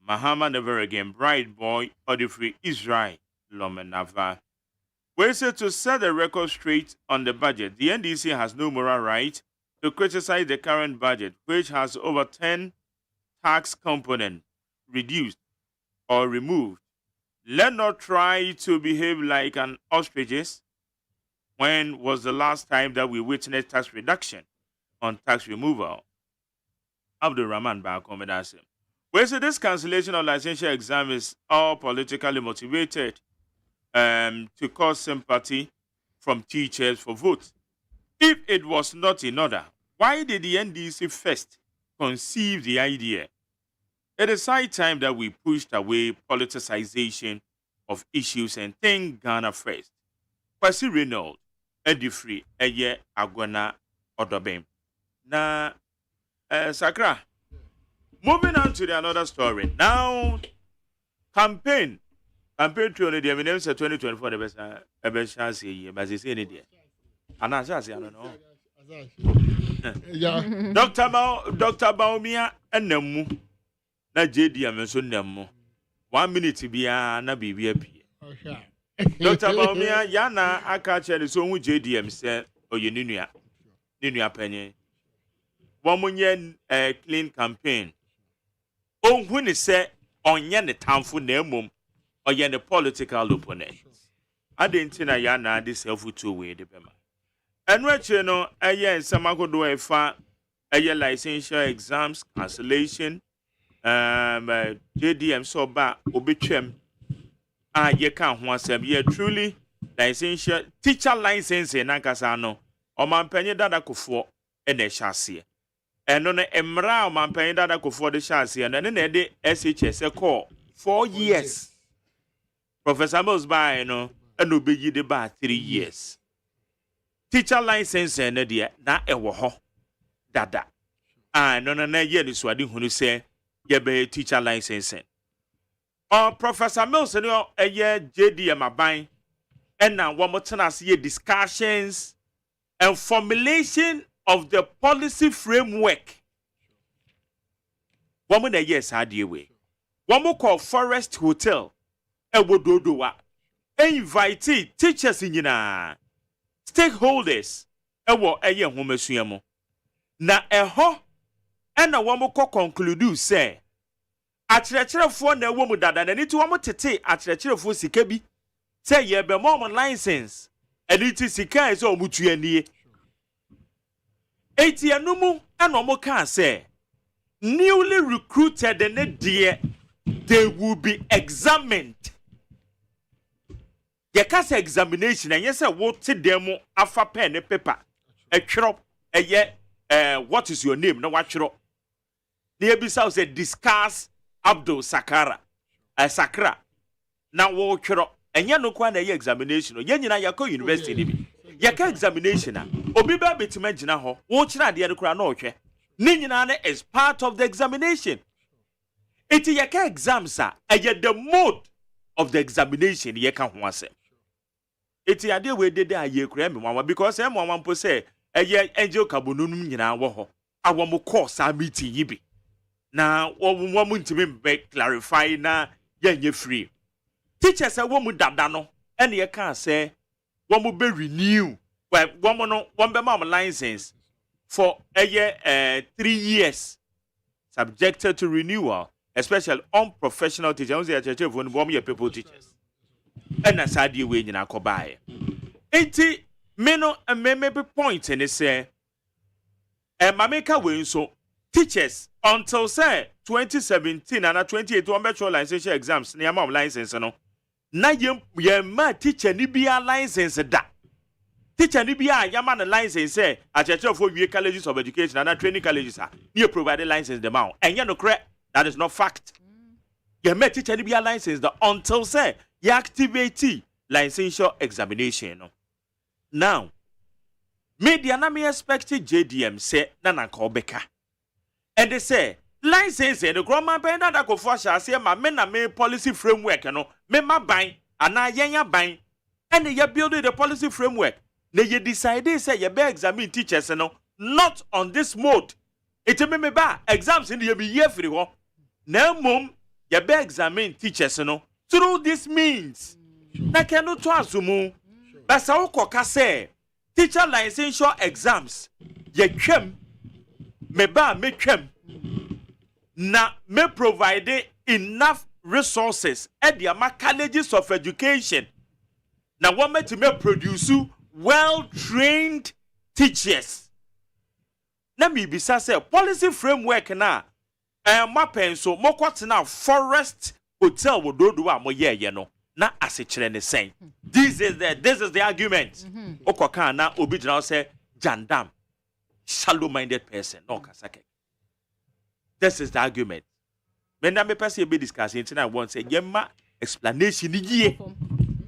Mahama never again, bright boy, or the free Israel, Lomenava. We said to set the record straight on the budget, the NDC has no moral right to criticize the current budget, which has over 10 tax components reduced or removed. Let not try to behave like an ostriches. When was the last time that we witnessed tax reduction on tax removal? Abdul Rahman Bakomedasim. We say this cancellation of licensure exam is all politically motivated to cause sympathy from teachers for votes. If it was not in order, why did the NDC first conceive the idea? It is high time that we pushed away politicization of issues and think Ghana first. Kwasi Reynolds, Edifree, Eye Agwana Odobem. Na Sakra. Moving on to the another story. Now, campaign to the eminence 2024 the best chance here, but it's any day. And I don't know. Yeah. Dr. Baumia and Nemu. Na JDM so nemo 1 minute bia na bibia pie Dr. Baumia yana aka chere so hu JDM se oye ninua panyin womunye clean campaign onhu ni se onye ne tamfo na emom oye ne political opponent adentina yana de self to we de bema enu ache no eye nsamagodo efa eye licensure exams cancellation JDM so ba obetwem ye kan ho asem ye truly licensure teacher license na kasa no omampanyi dada kofo e na hyase eno no emra omampanyi dada kofo de hyase no ne na de SHS call 4 years Professor Mills by no and obeyi de ba 3 years teacher license na de na ewo ho dada no na ye ni so ade hunu se yɛbɛyɛ teacher licensing. Professor Mills no ɛyɛ JDM aban ɛna wɔn tena ase yɛ discussions and formulation of the policy framework. Wɔn na yɛ saa adeɛ wei. Wɔn kɔ Forest Hotel ɛwɔ Dodowa. Invite teachers nyinaa, stakeholders ɛwɔ ɛyɛ nhomasua mu. Na ɛhɔ ɛna wɔn kɔ conclude say akyerɛkyerɛfoɔ na ɛwɔ mu dada na niti wɔn tete akyerɛkyerɛfoɔ sika bi sɛ yɛbɛma wɔn license ɛne ti sika ɛsɛ wɔn tua nie. Eti ɛnumu ɛna wɔn kaa sɛ newly recruited ne deɛ they will be examined. Yɛka sɛ examination ɛnyɛ sɛ wɔte dɛm mu afa pen ne paper ɛtwerɛ ɛyɛ what is your name na watwerɛ. Na yɛbisa wo sɛ discuss Abdul Sakra na wɔtwerɛ ɛnyɛ no kwa na ɛyɛ examination no yɛn nyinaa yɛkɔ university ni bi yɛka examination a obi bɛ betima gyina hɔ wɔkyerɛ adeɛ no kora na ɔhwɛ ne nyinaa no is part of the examination. Iti yɛka exams a ɛyɛ the mode of the examination yɛka ho asɛm. Iti adeɛ wei dede a yɛ kura me mama because ɛmo mama mpo sɛ ɛyɛ angel kabonunum nyinaa wɔ hɔ a wɔn kɔ saa meeting yi bi na wɔn ntumi mbɛ clarify na yɛnyɛ free. Teachers ɛwɔ mu dada no ɛna yɛka sɛ wɔn bɛ renew wɔn bɛ ma wɔn license for 3 years subjected to renewal, especially unprofessional teachers. People teachers. And that's how the way you know buy. 80 meno and maybe point and say Mameka way so teachers until say 2017 and 28 one virtual license exams near mom license no. Na ma teacher ni be a license da. Teacher ni be a yaman license say at church for colleges of education and training colleges are you provide license the amount and you know correct that is not fact. You met teacher ni be a license the until say you activate licensure examination no. Now media na me expect JDM say na beka and they say license and the grandma benda da go for say ma me na me policy framework no me ma ban ana yenya ban and they building the policy framework. Na you decide say you be examine teachers no not on this mode. It me ba exams in the be year free ho. Na mom you be examine teachers no through this means. Na kenu to asumu. But sa ukoka say teacher licensure exams ye twem me ba me twem na me provide enough resources at the colleges of education. Na what me to me produce well-trained teachers. Na mi bisa say policy framework na mapen so mokwat na Forest Hotel wo dodo a mo ye no na asechire ne sen. This is the argument. Okoka na obi jina say jandam shallow-minded person no kasake. This is the argument. Men na me person be discussing tonight want say yema explanation ni ye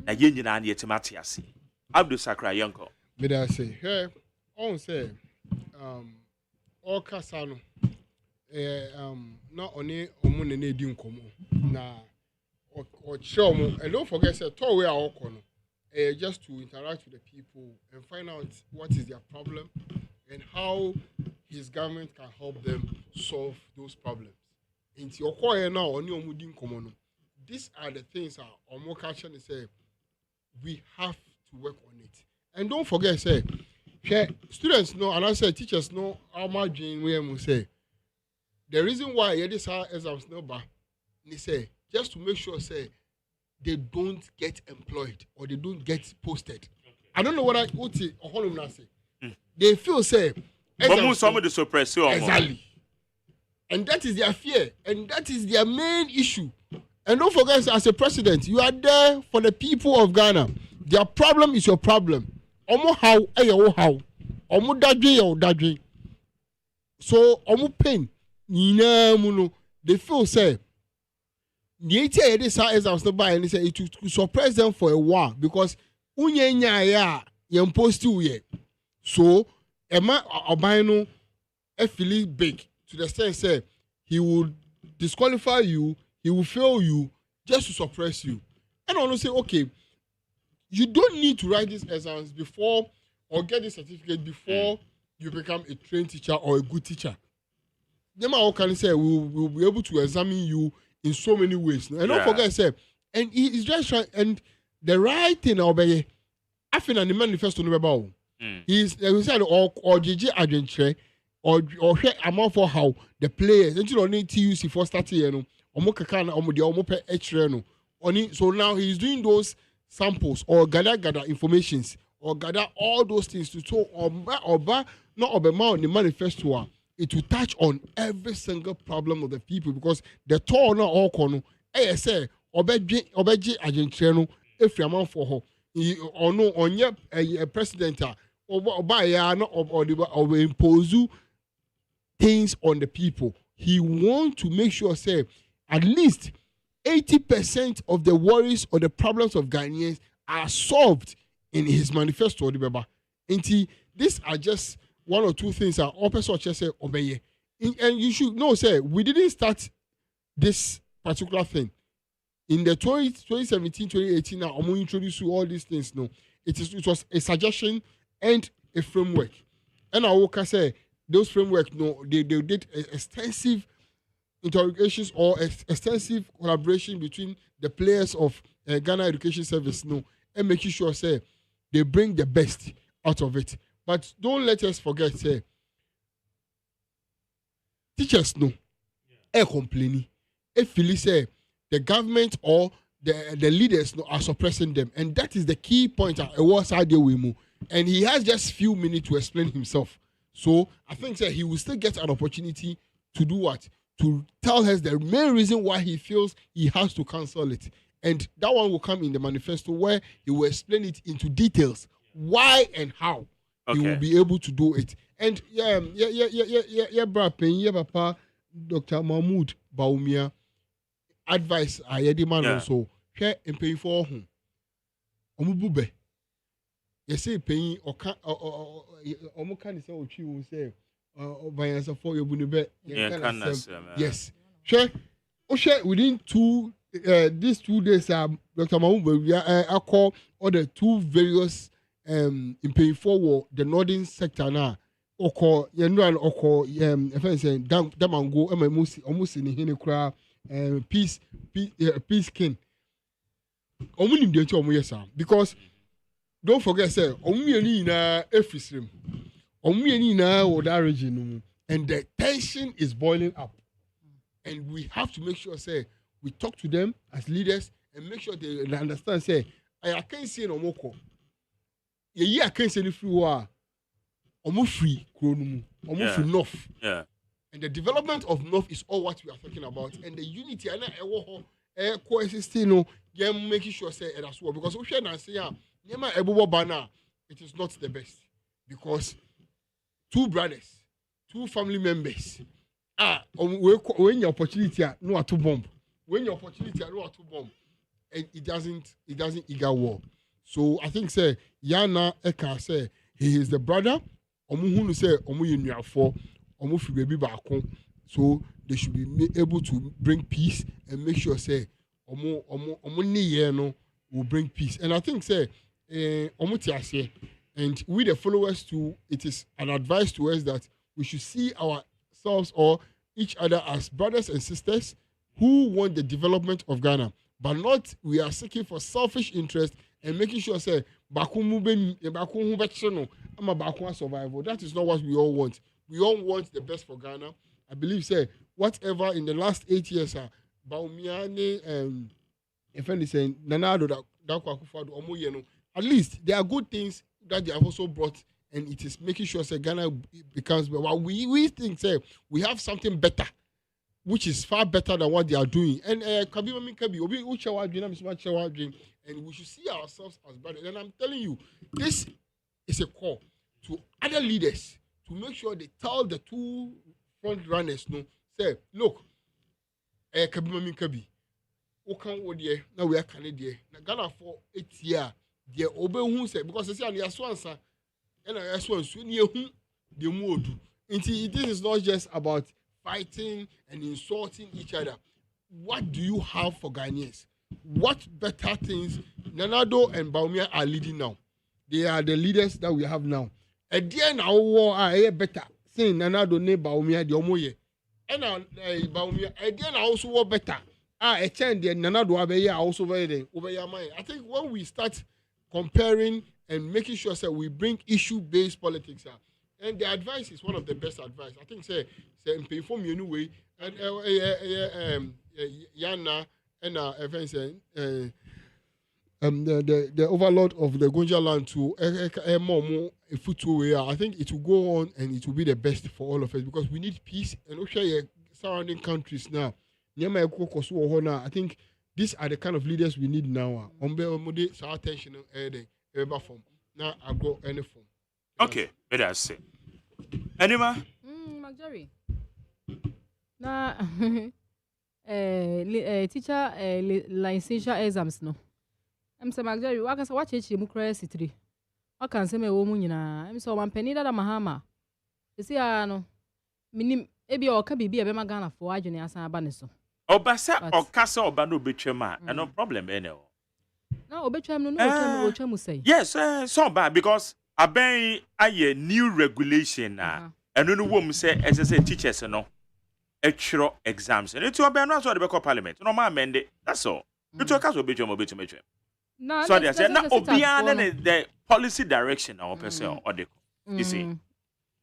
na ye nyina na yetimate ase. Abdul Sakra Yanko. May I say, hey, on say, all Casano, not only Omun and Edin Como, na or show me, and don't forget, say, to where our corner, just to interact with the people and find out what is their problem and how his government can help them solve those problems. Into your core now, on your Mudin Common. These are the things that Omo Kachan say we have to work on it. And don't forget, say, students know, and I say teachers know how much we say. The reason why this exams no bad, they say just to make sure say they don't get employed or they don't get posted. I don't know what I say. They feel say some of the suppressor exactly, and that is their fear, and that is their main issue. And don't forget, as a president, you are there for the people of Ghana. Their problem is your problem. Omo how, how. Omo dadwe. So omo pain. Nina muno. They feel say. Niete this exams no buy and they say it to suppress them for a while because unye nya ya imposed to ye. So Emma Obino feel big to the extent say he would disqualify you, he will fail you just to suppress you. And I want to say, okay, you don't need to write these exams before or get this certificate before you become a trained teacher or a good teacher. Then I can say we'll be able to examine you in so many ways. And don't forget, say, and he's just trying, and the right thing I'll be, I think in the manifesto no about. He's like we said, or JJ Adventure, or amount for how the players, and you don't need TUC for starting, you know, so now he's doing those samples or gather informations or gather all those things to show or not about the manifesto. It will touch on every single problem of the people because the tour not all corner. Say obeji agentreno if you amount for her or no on your president or impose things on the people. He want to make sure say at least 80% of the worries or the problems of Ghanaians are solved in his manifesto. And these are just one or two things that Opesa say obey. And you should know, say, we didn't start this particular thing. In the 2017, 2018, now I'm going to introduce you all these things. No, it was a suggestion and a framework. And I will say those framework, no, they did extensive interrogations or extensive collaboration between the players of Ghana Education Service, no, and making sure say they bring the best out of it. But don't let us forget, say teachers, no, complaining. If you say the government or the leaders no, are suppressing them, and that is the key point. And he has just few minutes to explain himself. So I think that he will still get an opportunity to do what? To tell us the main reason why he feels he has to cancel it. And that one will come in the manifesto where he will explain it into details, why and how he will be able to do it. And Papa, Dr. Mahmoud Baumia, advice I demand also, share and pay for him. Omubube. You say paying or can say what you will say. By for your bunube. Yes. Share. Within these 2 days, Dr. Mahmoud, I call all the two various in paying for the northern sector now. Oko yenran oko if I say damango almost in hini kra peace king omunim de omo yesa because don't forget say omuani na efisrim omuani na wo that region and the tension is boiling up and we have to make sure say we talk to them as leaders and make sure they understand say I can't see no moko ye I can't say any free war free North. Yeah. And the development of North is all what we are talking about. And the unity and coexisting, making sure say it as well. Because we share and say, it is not the best. Because two brothers, two family members, when your opportunity no to bomb. When your opportunity no to bomb. And it doesn't eager war. So I think say Yana Eka say he is the brother. Omuhunu say omuyenuafo omufi baby baako so they should be able to bring peace and make sure say omu niye no will bring peace and I think say omu and we the followers too it is an advice to us that we should see ourselves or each other as brothers and sisters who want the development of Ghana but not we are seeking for selfish interest and making sure say survival. That is not what we all want. We all want the best for Ghana. I believe say whatever in the last 8 years Baumiane and if anything Nanado at least there are good things that they have also brought and it is making sure say Ghana becomes well we think say we have something better which is far better than what they are doing. And and we should see ourselves as brothers. And I'm telling you, this is a call to other leaders to make sure they tell the two front runners, say, look, Kabi, now we are Canadian. Ghana for 8 years, they obey who say, because they say, and answer, and I swear, soon you the mood. This is not just about fighting and insulting each other. What do you have for Ghanaians? What better things Nanado and Baumia are leading now? They are the leaders that we have now. At the end, our war are better. Saying Nanado ne Baumia the Omoye. And Baumia again also war better. A change the Nanado Abeya also very over your mind. I think when we start comparing and making sure that we bring issue-based politics, and the advice is one of the best advice. I think say inform you anyway, and Yana and events the overlord of the Gonja land to more footway. I think it will go on and it will be the best for all of us because we need peace and also surrounding countries now. I think these are the kind of leaders we need now. So attention ever form. Now I go any form. Okay, better I say. Anima? Marjorie. Na teacher licensure exams no. I'm say Marjorie, waka sa watch echi mu kra C3. Waka say me wo mu nyina. Em so wampani da mahama. Esi a no. Minim ebi o ka bibi e be magana fo adwene asan aba ne so. Obasa okasa oba no betwem a no problem ene o. Na obetwem no otwem say. Yes, so bad because aben aye new regulation eno no wom say SSA teachers no etwro exams. And to aben no so dey parliament. No ma amend that's all. You to okasa obetwem. No, so they say na obia na the policy direction our person or the you see.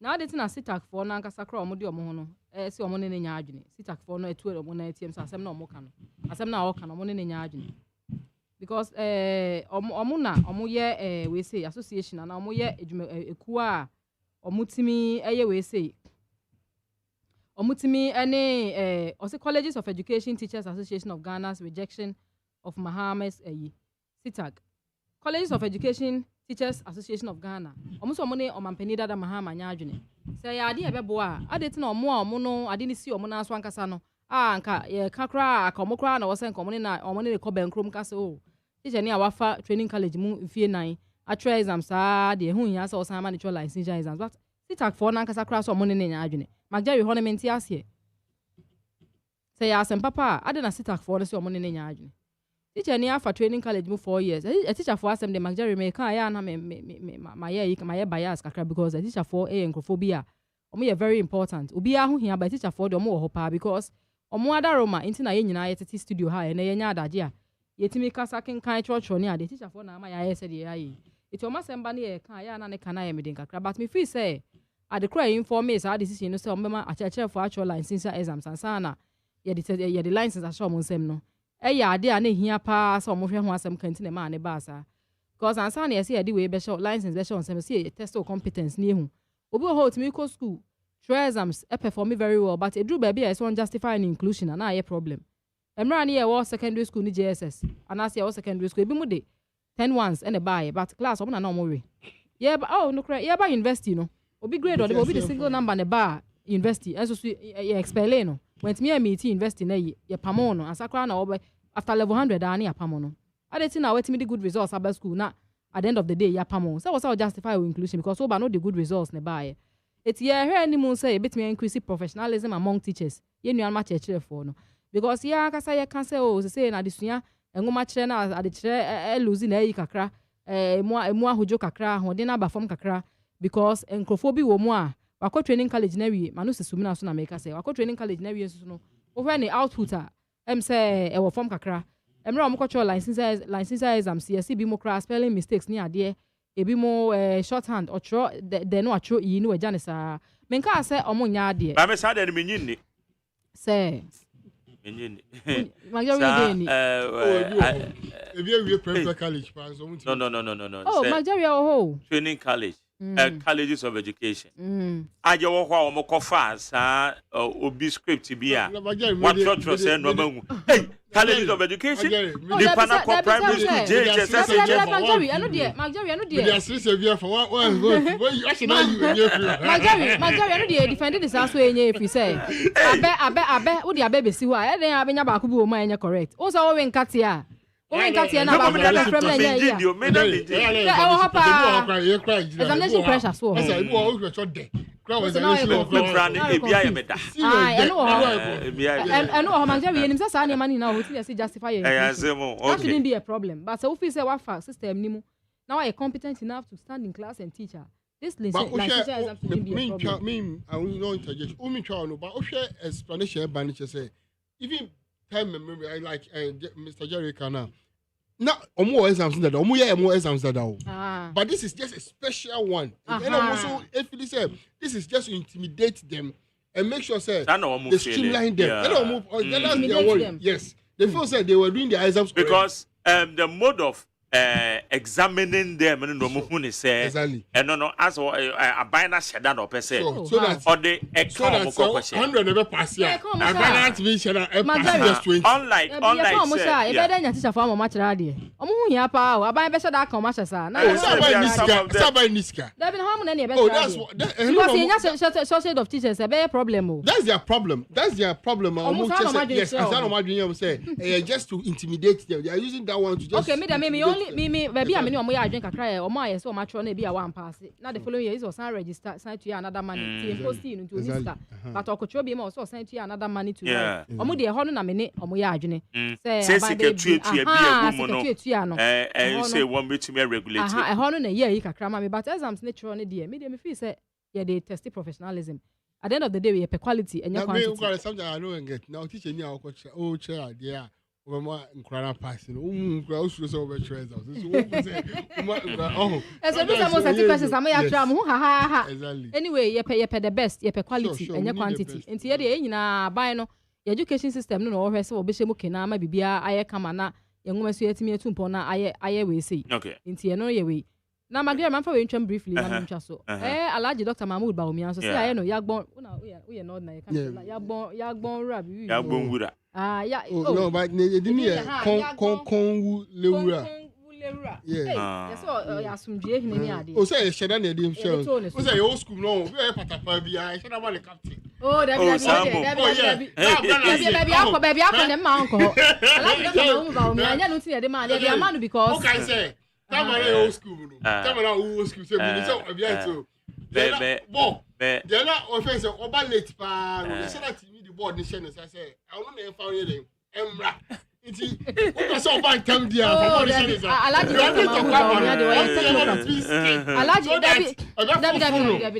Now they tin asitak for na nkasa kra omo de omo ho no se omo ne nya adwene sitak for no etu omo na atiem so asem na omo ka no asem na omo ka no omo ne nya adwene because omo na omo ye we say association na omo ye edwuma ekuwa a omo timi eye we say omo timi ene o say Colleges of Education Teachers Association of Ghana's rejection of Mohammed's sitak Colleges of Education Teachers Association of Ghana. Omuso omone omampani dada mahama nya adwene. Say ya ade ebebo a ade ti na omo no ade ni si omo na so ankasa no. Anka ye kakra aka omo kra na wo sen komone na omo ne ko benkrom kase o. Teacher ni awafa training college mu mfie 9. Atra exams de hu nya se o san ma ne cho licensure exams. But sitak for na ankasa kra so omo ne nya adwene. Magjari ho ne menti ase. Say ya sem papa ade na sitak for so omo ne nya adwene. Teacher ni afa training college mu 4 years. A teacher for asem de Magjari me kan ya na my bias kakra because a teacher for encophobia. Omo very important. Obi a ho hia by teacher for de omo ho pa because omo ada Roma inti na ye nyina ye tete studio ha na ye nya adaje a yetimi kasa kenkan church ni ade teacher for na ma ya ye se de ayi. It omo semba ne ye kan ya na ne kana ye meden kakra but me feel say ade kra inform me say decision no say omo ma acheche for actual licensure exams ansana ye the license a show mo nsem no. Eya ade a na hia pa so mo hwe ho asem kanti na ma ne ba sa because ansa na yesi ade we be show license be show nsem see test of competence ni ehu obi ho otimi ko school try exams perform very well but e do baby is one justifying inclusion na aye problem emra na ye wo secondary school ni JSS and as ye wo secondary school ebi mu de 10 ones and a buy but class omo na mo we ye ba oh no credit ye ba university no obi grade or obi the single number na ba university enso so ye expel no went me meet university na ye pamo no asakra na wo after level 100 ani apamo no adeti na wetimi the good results about school na at the end of the day ya pamo so was justify inclusion because oba no the good results na buy it ye here any mun say bit me increase professionalism among teachers ye nuan ma chechere for no because ya akasa ye kan say o say na desua enwoma kire na ade kire lose na yi kakra emu ahojo kakra ho de na ba form kakra because enkrofobia wo mu a wako training college na wie manu sesumi na so na make say wako training college na wie so no over any output a say e wo form kakra emre o mo ko license exams CSC bi mo crash spelling mistakes ni ade e bi mo shorthand or tro de no atro yi ni we jane sa menka say o mo nya ade ba me sa de me nyinni say nyinni Magjari ni we private college pa so no oh Magjari ho training college colleges of education aje wo hwa o mo kofa sa obi script bi a what church say no mahu hey colleges of education the Panako primary school JHS Magjari anu de they are still severe for one you actually you Magjari anu de defend this aso enye if you say abe wo de abe besi ho a den abenya ba ko bi wo ma enye correct wo so wo wen kate a Omen katia na ba from na ya. Examination pressure so. Asa ibo o so de. was now an issue of brand ABI meda. I know man we nim say na money now we see justify your that shouldn't be a problem. But so if you say what fact system nimu now are competent enough to stand in class and teach her. This license shouldn't be a problem. I will not interject. But explanation Baniche say even time memory like Mr. Jerry Kana. Now, more exams that more exams that but this is just a special one. And also, if you say this is just to intimidate them and make sure say they streamline them. They don't move. That's their worry. Yes, they feel say they were doing their exams because the mode of examining them and no say exactly. And no as a binary said that or per se so that or the so 100 never pass here. A binary to be said just 20. Unlike say yeah better teacher for mama chira de omo hu ya pa o aban be said that come match sa na Sabay niska there been how many be that's because shortage of teachers be problem. That's their problem. Yes, as I know say just to intimidate them. They are using that one to just okay, me only me baby I mean omo ya adwen kakra e omo aye so omo atro na bi a one pass na the following year is sign register sign to another money to post in to niska but okocho bi ma so sign to another money to omo de ho no na me ne omo ya adwen say secretary bi agu mo no say one betimi regulate e ho no na year yi kakra ma me but exams ne tro ne de me feel say yeah they test professionalism at the end of the day we quality and your quantity me something I don't get now teacher ni o chair there Mama nkrana passing. Nkra usu so be treasure. So we say oh. So these are most of the questions am ya try am ho ha. Exactly. Anyway, ye pay the best, ye pay quality and your quantity. Enti ye de nyina buy no, your education system no no hwe se obehye mu kena ma bibia aye kama na ye nwoma so yetimi etumpo na aye we sei. Okay. Enti ye no ye we. Na magre man fa we ntwam briefly na me ntwa so. Alhaji Dr. Mahmoud Bawumia so say aye no yagbon we no na ye kan yagbon wura bi. Yagbon wura. Yeah. No, but they didn't hear Kongu Lewura. Yeah. So, asumdie hine ni ade. O say sheda na dey show. O say your school no, we e patapa bia, sheda ba the captain. Oh, baby, akọ dem ma anko. Alhaji Dr. Mahmoud Bawumia, anya no tin ye dey man, dey man because okay say, tamara old school no. Tamara old school say me say obia to. They na offense oba late pa, we say that board ni share no say I no na fa we dem emra iti o so ba tam dia for board share say Alhaji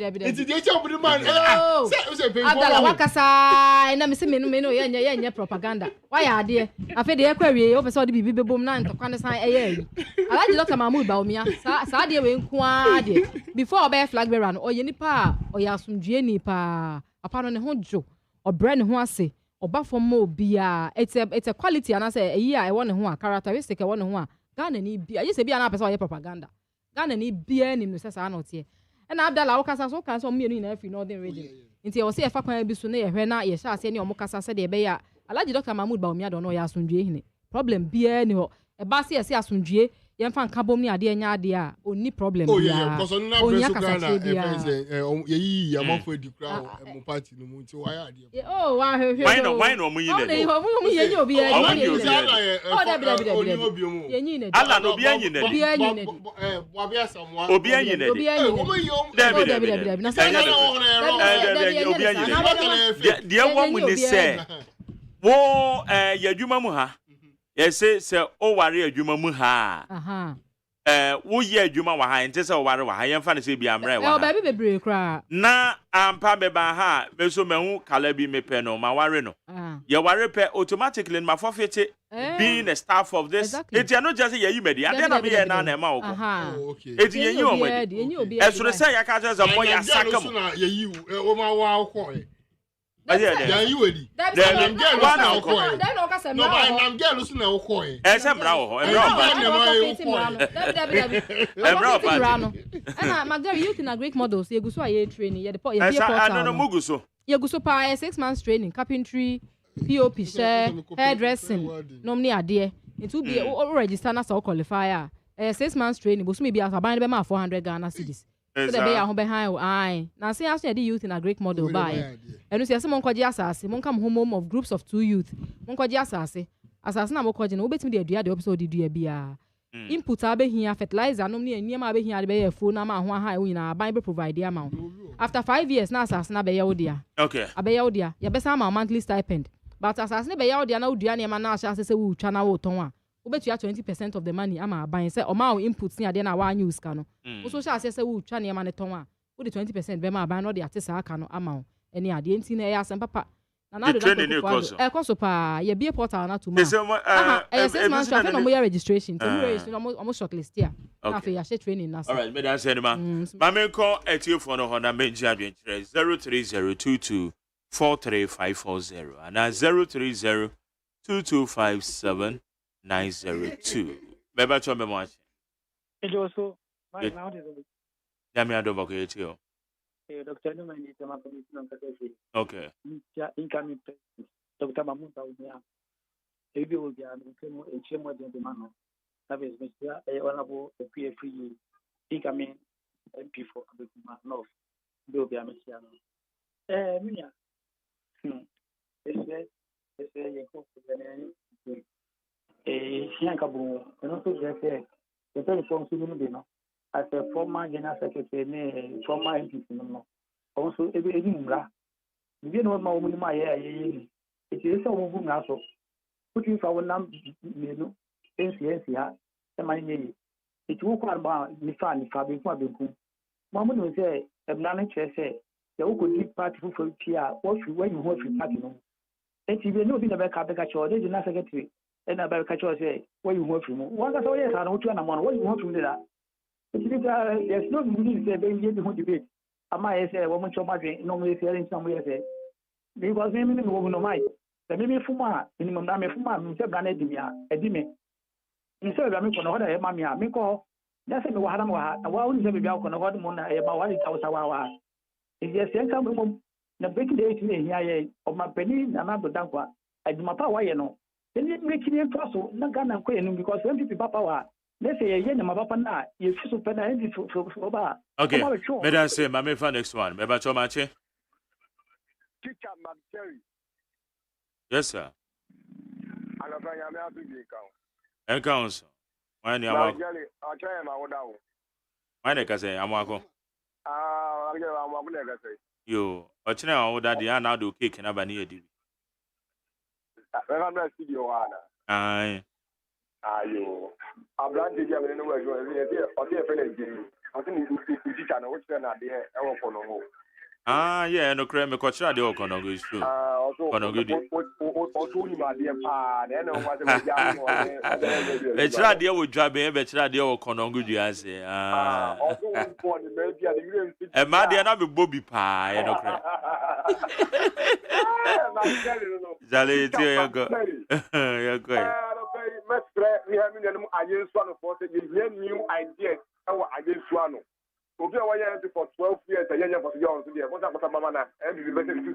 David iti dey chop the man say pay for Abdallah wakasa na me say me no ye propaganda why ade afi dey kwa wie o person de bibi bebom na ntokwa ne san eye Alhaji Dr. Mahmoud Bawumia sa de we nko ade before obey flag bearer no oye nipa oye asumdue nipa apa no ne ho jo obra ne ho ase oba fom obia it's a quality and say eyi a e won ne ho a characteristic e won ne ho a Ghana ni bia you say bia na person oye propaganda Ghana ni bia ni no say sa na otie e na Abdallah wo kasa so kan so mienu ni na afi northern region nti e wo say e fa kwan bi so na ye hwe na ye sha ase ne omo kasa se de be ya Alhaji Dr. Mahmoud Bawumia do no ya asundue hine problem bia ni ho e ba se ye asundue ye mfa nka bom ni ade nya ade a oni problem bia yeah because on na breso Ghana ye amafo edikura mo party no mo nti why ade wa hwe why no mo yin ne mo ye nyi obi ye nyi ne ala no obi anyi ne wa bia samwa obi anyi ne David na say obi anyi ne dia wo mu ne se wo yadwuma mu ha se o ware adwuma mu ha wo ye adwuma wa ha ente se o ware wa ha yemfa ne se bia mra wa ba bi bebre kra na ampa be ba ha me so mehu kala bi me pe no ma ware no ye ware pe automatically ma forfeit being a staff of this it you no just ye yi medi ade na be ye na na ma wo okay it ye yi o medi eso ne se ya ka just boy ya sakam ye yi o ma wa ko yeah, you ready? Then girl one no but I'm girl so na ko e. Say bra wo, na Magdalene youth in a Greek models ye guso aye training ye the portal. No muguso. Ye guso pa 6 months training carpentry, POP share, hairdressing, nomni ade. It will be register na so qualifier. 6 months training bo so me be asaban be ma 400 Ghana cedis. So the be ho behind ai. Na say as the youth in a Greek model buy. Enu say mon kwaji asase, mon kam home of groups of 2 youth. Mon kwaji asase. Asase na mo kwaji na obetimi de adua de episode dua bia. Input abehia fertilizer nom ne eniam abehia de be phone na ma ho ha wo nyina ban be provide am. after 5 years na asase na be ye odia okay abeya odia ye be sama monthly stipend but asase na be ye odia na odua na na asase se wo twa na wo ton a wo betua 20% of the money ama aban se o ma inputs ni ade na wa anya uska no wo so sha asase wo twa na ne ton a wo de 20% be ma aban no de ate sa aka no ama wo ene ade enti na ya asem papa na na do na koso pa ye be portal na to ma yes 6 months traffic no mo registration to mo registration no shortlist here na fe ya share training na all right me dan say ma me call etiofo no ho na me nji adwenkyerɛ 03022 43540 and 0302257 beba cho me mo ache Ejoso my now is ya me ado bako etio Dr. No man is my commission on Katafi. Okay. Incoming Dr. Mamuta Unia. Ebi will be an Chemo gentleman. That is Mr. Honorable PFE incoming MP for Abekuma North. Will be a Messiano. Minia. It's a Yankabu, and also just say the telephone to as a former general secretary, former MP, also every mra. You know my woman, my it is a woman also. Putting for our number, NCNC, and my name. It will come about the fan, Fabi Fabiku. Mamma will say, a blank chair say, the could give party for Chia, what you when you want to party. And if you know in a back up, or the general secretary, and a back say, what you want from one of yes, I don't want what you want from that. There's no need to say, baby, who debate. I might say, woman, so much, normally selling somewhere say, because maybe the woman of mine, the maybe Fuma, in Mamma Fuma, Mr. Branedimia, a dime. Instead of me, what I am, Mamma, me call, that's a Wahama, and why would you be out on a water moon about what it was our. If there's a come, the big day to me here of my penny and another Dankwa, I do my power, you know. Then you make it impossible, not gonna quit because when people power. Let's say a yen, my papa now, you feel so penalty for bar. Okay, may I say, my for next one, maybe so much. Teacher McCherry. Yes, sir. And I'm going to be and council. Why any I'll try my own down. Why they can say, I'm walking. I'm going to say. You, or China, that the now do cake and have an ear. I'm not studio. Aye. Ayo, Abrante jẹ́ àmì nínú ẹ̀jọ́ ẹ̀rí ẹ̀ ọtí ẹ̀fẹ́ lè jẹ́ ọtí ní ìdíjà náà ó ti rẹ̀ nàdí ẹ̀wọ̀n pọ̀ náà wò. Yeah, no crème, because I do Conogo is true. Conogo. It's radio with Jabe, but radio Conogo, I say. A Madia not be Bobby Pie, no crème. Jolly, you're good. We have against one of us, new ideas. Our against one. Okay, I want for 12 years. I am for young. What's up, Mamma? And the better to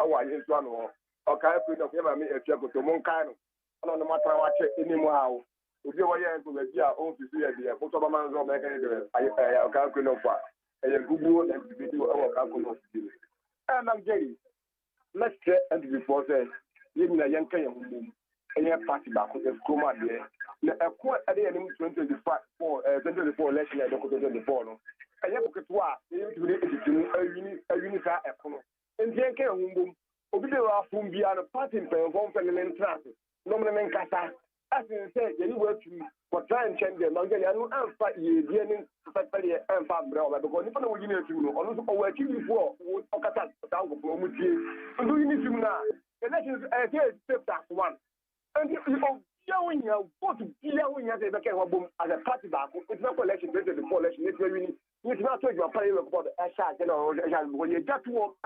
our against one or can I put up here? I mean, a check to Moncano. I don't matter what check anymore. If you want to be our own to see the photo of man's own, I can't go far. And Google and video our calculus. And I'm Jerry. Let's check and before say, living a young Kenyan. Any party back with the school there. A quite at the end of 2024 election at the 2024. I have a tour, a unified economy. And then came home, Obida from beyond a party in one family traffic. Nominal Casa, as you said, you were to for trying to change them. Now, I don't fight you, dealing perfectly and far brother, because if I know you need to know, also over before, Okata, MONTIE. And do you need to know? Elections, I hear step that one. And if you going what to when you have a boom as a party back, it's not election, before election, it's very, it's not to your party about the Asha, when you just walk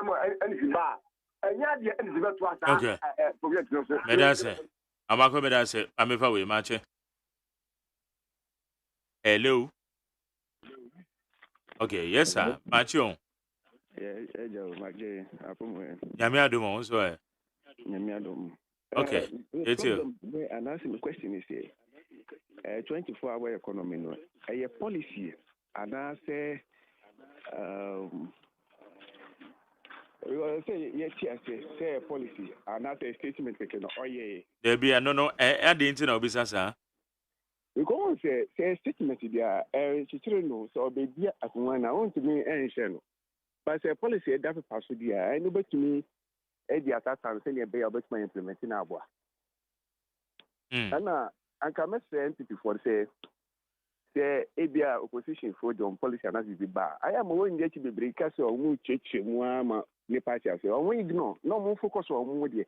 anything bad. And yet, the end of the okay. Medase, I'm a comedase, I'm a way, match. Hello. Okay, yes, sir. Macho. Yamiadum, also. Yamiadum. Okay, it's you. And answer the question is here. 24-hour economy, no. A policy, and I say, say a policy, and I say a statement taken. Oh yeah. There be no. I didn't know business, sir. Because say statement there. Children know so baby at one. I want to be ancient. but say policy e da pass so dia I no betumi e di atatan say ne be ya betumi implement na abo ana anka me say entity for say ebia opposition for the policy and as be ba I am won je chi bebre ka say o mu cheche mu ama ne party say o won ignore no mo focus on mu de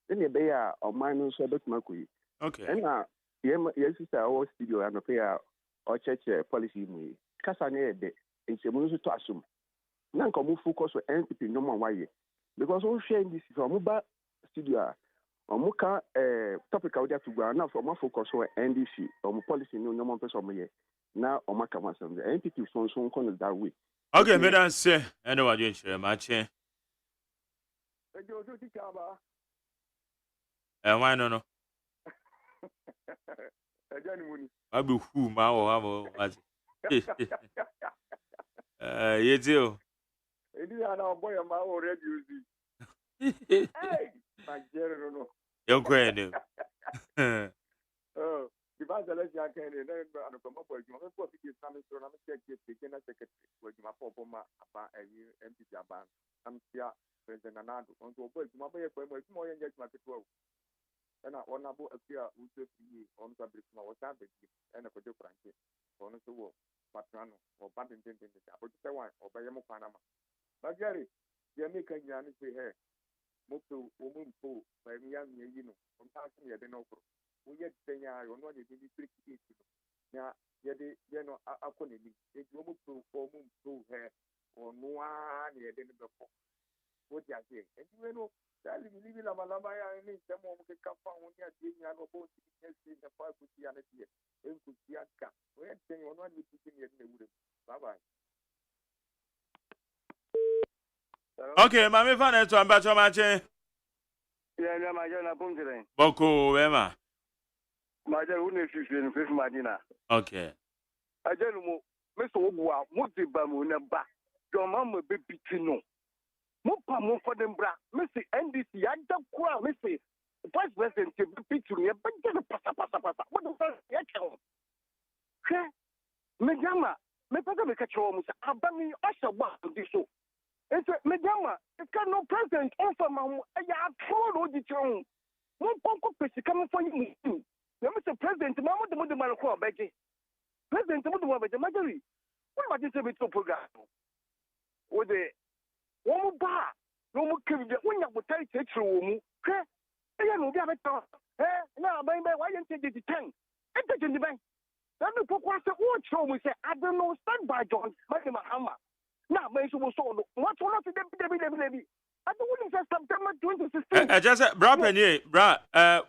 ne be ya o man no so betuma koyi okay ana yes sister our studio and pay or cheche policy mu kasa ne de nchemu so to asum na nka mo focus on NPP no mo waye because we share this from ba studio omuka topic out there to go now from focus on NDC or policy no more person mo ye na omaka masam the NPP so kon that way okay me dan say ene wa je chere ma che why no abi hu ma wo ha mo ati yetio Edi ana boy ma already use hey Nigeria no yo kwene oh the best election can and no come boy you want to be some so na me check na secretary we ma pop ma apa MPP aban am tia president Nanado on to boy ma boy ko mo ye nje ma keto na ona bo afia uso fi on ka brief ma wata be na ko de franke on so wo patrano o bandin den abo te wan o ba ye mo panama bagari ye me kan ya ni say he mo to o mo mpo ba mi ya mi yi no on ta se ye de no kro wo ye tenya yo no de bi trick it na ye de ye no akọ na ni e di o mo mpo he o no a na ye de no be ko wo ti ase e di we no dali mi la malama ya ni se mo ke ka fa won ya de nya no bo ti ke si na fa ku ti ya na ti e ku ti aka wo ye tenya yo no ni ti ni ye de wure bye bye. okay mami fa na to amba cho ma che ya ma je na punjire boko wema ma je une fifi ni fifi madina okay ajenu mo me so ogwa mo ti ba mo na ba do ma mo be bitino mo pa mo for dem bra me say NDC ya da kwa me say vice president be bitino ya ba je pasa what the fuck ya chawo ke me jama me pega me ka chawo mo sa abami osagba di so ese me jama e ka no president offer ma mo ya atro no di chawo mo ponko pesi ka mo for you me say president ma mo de ma ko beje president mo de mo beje majori what ma dis be to program wo de wo mo ba no mo ke de wo nya botai tetru wo mu ke e ya no bi abeta na ban ban wa yen te di 10 e te di ban na me pokwa se wo chro mo say I don't know stand by John Mahama na me so so no what not de bi I don't want to say September 2016 just bra penye bra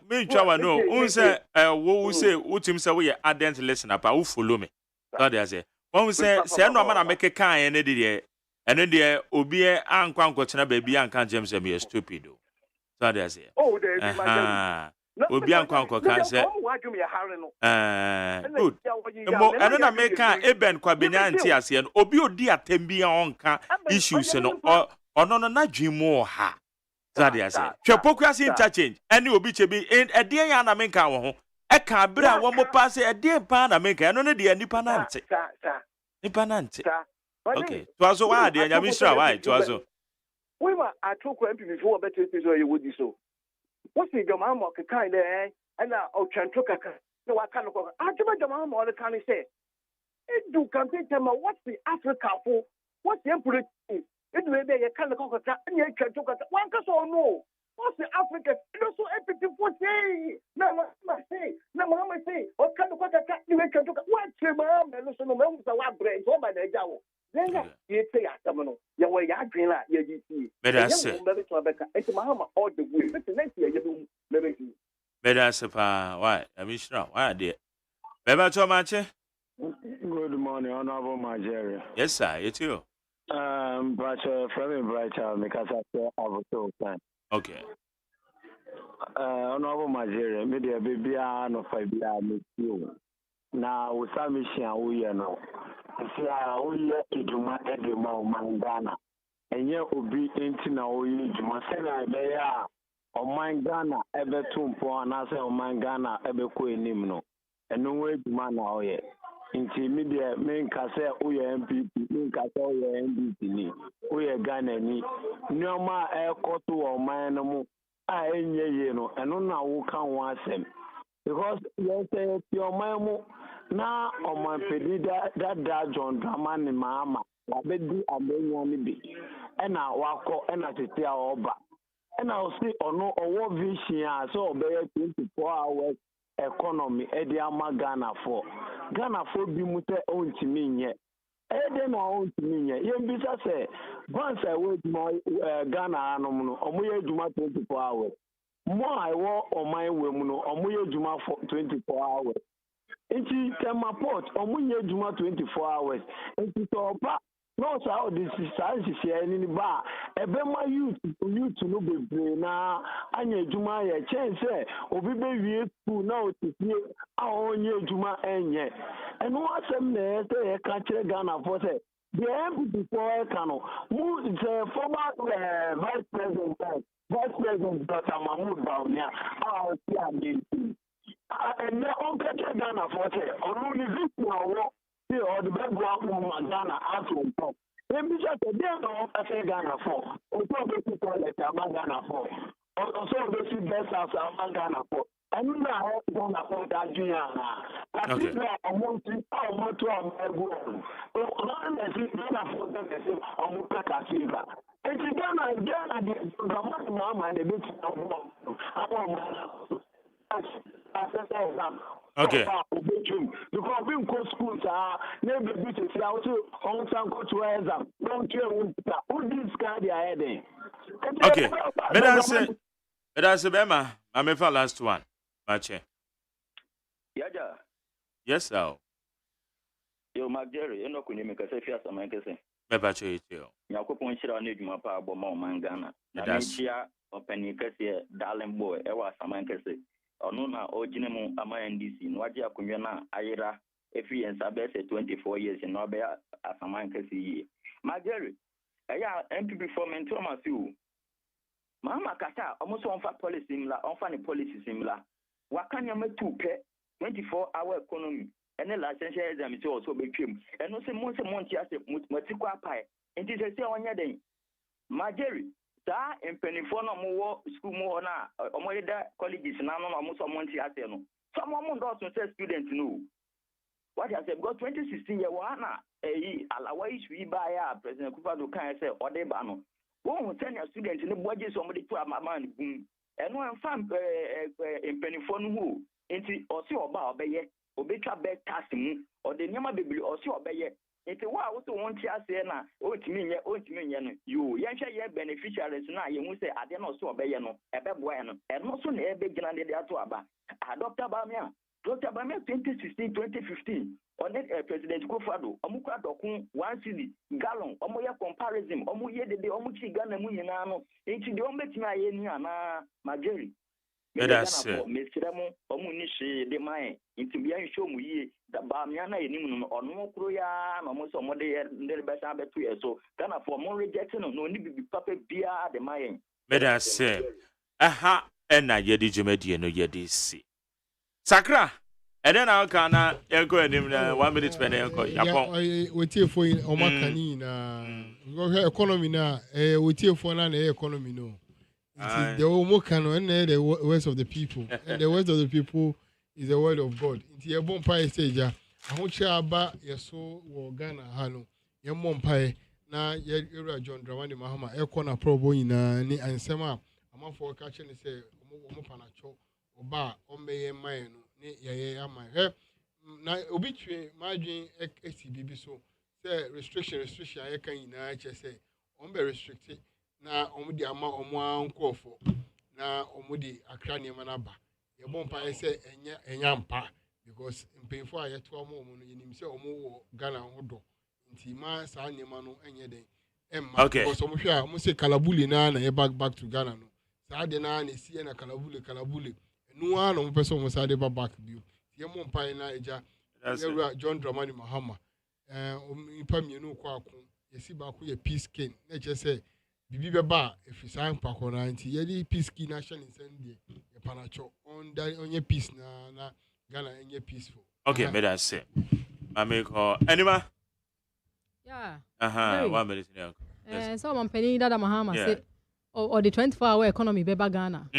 me ntwa wa no un say wo say utim say we ardent listener pa wo follow me so they say one say no ma na make kan e ne de ene de obi ankwa nkotena ba bia anka James me stupid so they say oh there be my obi ankwa nkoka say good mo eno na make kan eben kwa benya anti ase no obi odi atembia onka issues no ono no na dwimo ha so they say hwepokuase interchange ene obi chebi ede ya na menka wo ho e ka bra wo mo pass ede pa na menka eno ne de nipa nante okay twazo wa de nya misra wa twazo we ma atoko MPP for better so you would so what say the mama ka kind there and o chanto kaka no wa kan ko atuma the mama o kan say e do campaign tema what the Africa for what the politics it will be a kan ko kaka and you chanto kaka one ka so no what's the Africa so MPP for say na mama say o kan ko kaka you chanto kaka what the mama no so no me so wa brain so ba na jawo lenga yete ya tamano ya wa ya adwena ya giti medase Mahama all the way next year you medase medase pa why amishra why there beba to mache good morning honorable Nigeria yes sir it you but from brighter because I have to plan okay honorable Nigeria media baby no five bia me you na usamisha uye no sia uye iduma eduma mangana enye obi enti na uye iduma se na be ya omangana ebe tumpo na se omangana ebe ko enim no enu we iduma na uye nti media menka sɛ woyɛ MPP menka sɛ woyɛ NDC ni woyɛ Ghana ni nneɛma a ɛkɔ to wɔ ɔman no mu a ɛnyɛ yie no ɛno na woka ho asɛm because yɛsɛ yɛti ɔman mu na ɔmanpɛni dada John Dramani Mahama wabɛdi abɛnya no bi ɛna wakɔ ɛna tete a ɔba ɛna ɔsi ɔno ɔwɔ vision a sɛ ɔbɛyɛ 24 hours economy ɛde ama Ghanafoɔ bi mu sɛ ɔntumi nyɛ ɛyɛ na ɔntumi nyɛ yɛmbisa sɛ bonds a ɛwɔ adwuma Ghana anom no ɔmo yɛ adwuma 24 hours mo a ɛwɔ ɔman wɔ mu no ɔmo yɛ adwuma 24 hours nti tema port ɔmo yɛ adwuma 24 hours nti sɛ ɔba nọọsụ ahụ dị saa nhyehyɛ ni ba ɛbɛma youth no bebree na anya adwuma yɛ kyɛn sɛ obi bɛwie school na otitie a ɔnyɛ adwuma ɛnyɛ ɛno asɛm na ɛyɛ sɛ yɛka kyerɛ Ghanafoɔ sɛ deɛ MPPfoɔ ɛka no mu sɛ former vice president Dr. Mahmoud Bawumia a ɔsi adeɛ ɛnɛ ɔnka kyerɛ Ghanafoɔ sɛ ɔno ne vision a ɔwɔ or the best one from Ghana out of top. Then we just say no, I say Ghana for. Also, basic toilet among Ghana for. Also, basic best house among Ghana for. And you know Ghana for that Gianna. But if I want to, I want to have my goal. So, I'm going to see Ghana for them. They say, I'm going to take a fever. And to Ghana, the mama and the bit of okay. Because we go schools are never be to see how to on some go to exam. Don't care who this guy they are heading. Okay. But I say Bema, I'm a last one. Mache. Yaja. Yes, sir. Yo, Magderi, you know, can you make a safe as a man can say? Mepache it you. Yakupon shira need my power bomb mangana. Nadia, open your cassia, darling boy, ever some man can say. Ono na ojinemu ama NDC nwaje akunwa na ayira efi ensa be 24 years no abia asaman kasi yi Magere eya MPP form to ma fiu mama kata omuso onfa policy mla onfa ne policy simla wakanya matu pe 24 hour economy ene license exam ti also betwem eno se monti ase motiko apai enti se onye den Magere saa empenifo no mo school mo na omoyeda colleges na no mo so monti ase no so mo ndo so say student no what I said because 2016 year wana alawa issue ba ya president Kufado kan say ode ba no won send your student ni budget so mo de to amaman bum eno amfam empenifo no ho enti osi oba obeye obetwa back tax mu ode nyama bebili osi obeye enti wa wo so won ti ase na otimi nye no yo yenhwe ye beneficiaries na ye hu se ade na so obeye no ebeboa no eno so na ebe gina de ato aba Dr. Bamia 2016 2015 on President Kufado omukwa dokun 1 cedi gallon omoye comparison omoye de omuchi Ghana mu nyina no enti de ombetimi aye ni ana Mageri That's mesremo omuni she de mai enti bia nhwo mu yie da ba mia na enim no ono kro ya na mo so mo de besa betu eso Ghana for mo reject no no ni bibi papa bia de mai that's aha ena yedi jumedie no yedi si Sakra and now can I go and 1 minute spend we take for Omakani na economy na we take for an economy no. The Omokano and the words of the people. And the words of the people is the word of God. Into your bonfire stage, I want you about your soul or Ghana Hano. Your monpire na your John Dramani Mahama, Ekona Probo in and Sema. I'm on for catching and say, Omopanacho, Oba, Ombe, Mine, ya my na obituary margin XCBB so say restriction I can in say on be restricted na omudi ama omo ankofo na omudi akra niam na ba ye bompa say enya mpa because mpefo ayeto omo no yenim say omo wo Ghana hodo nti ma sa niam no enye den emma because omo hwe a omo say kalabuli na e back to Ghana no sa de na si na kalabuli no one on person was added back view. Yamon Pina Eja, John Dramani Mahama, Pamino Quaco, Yesibaku, a peace king. Let's just say, Bibi Ba, if you sign Paco 90, Yedi peace king national incendiary, a panacho on your peace na Ghana and your peaceful. Okay, may I say. I make her anima. Yeah. 1 minute now. So I'm penny that Mahama say or the 24-hour economy beba Ghana.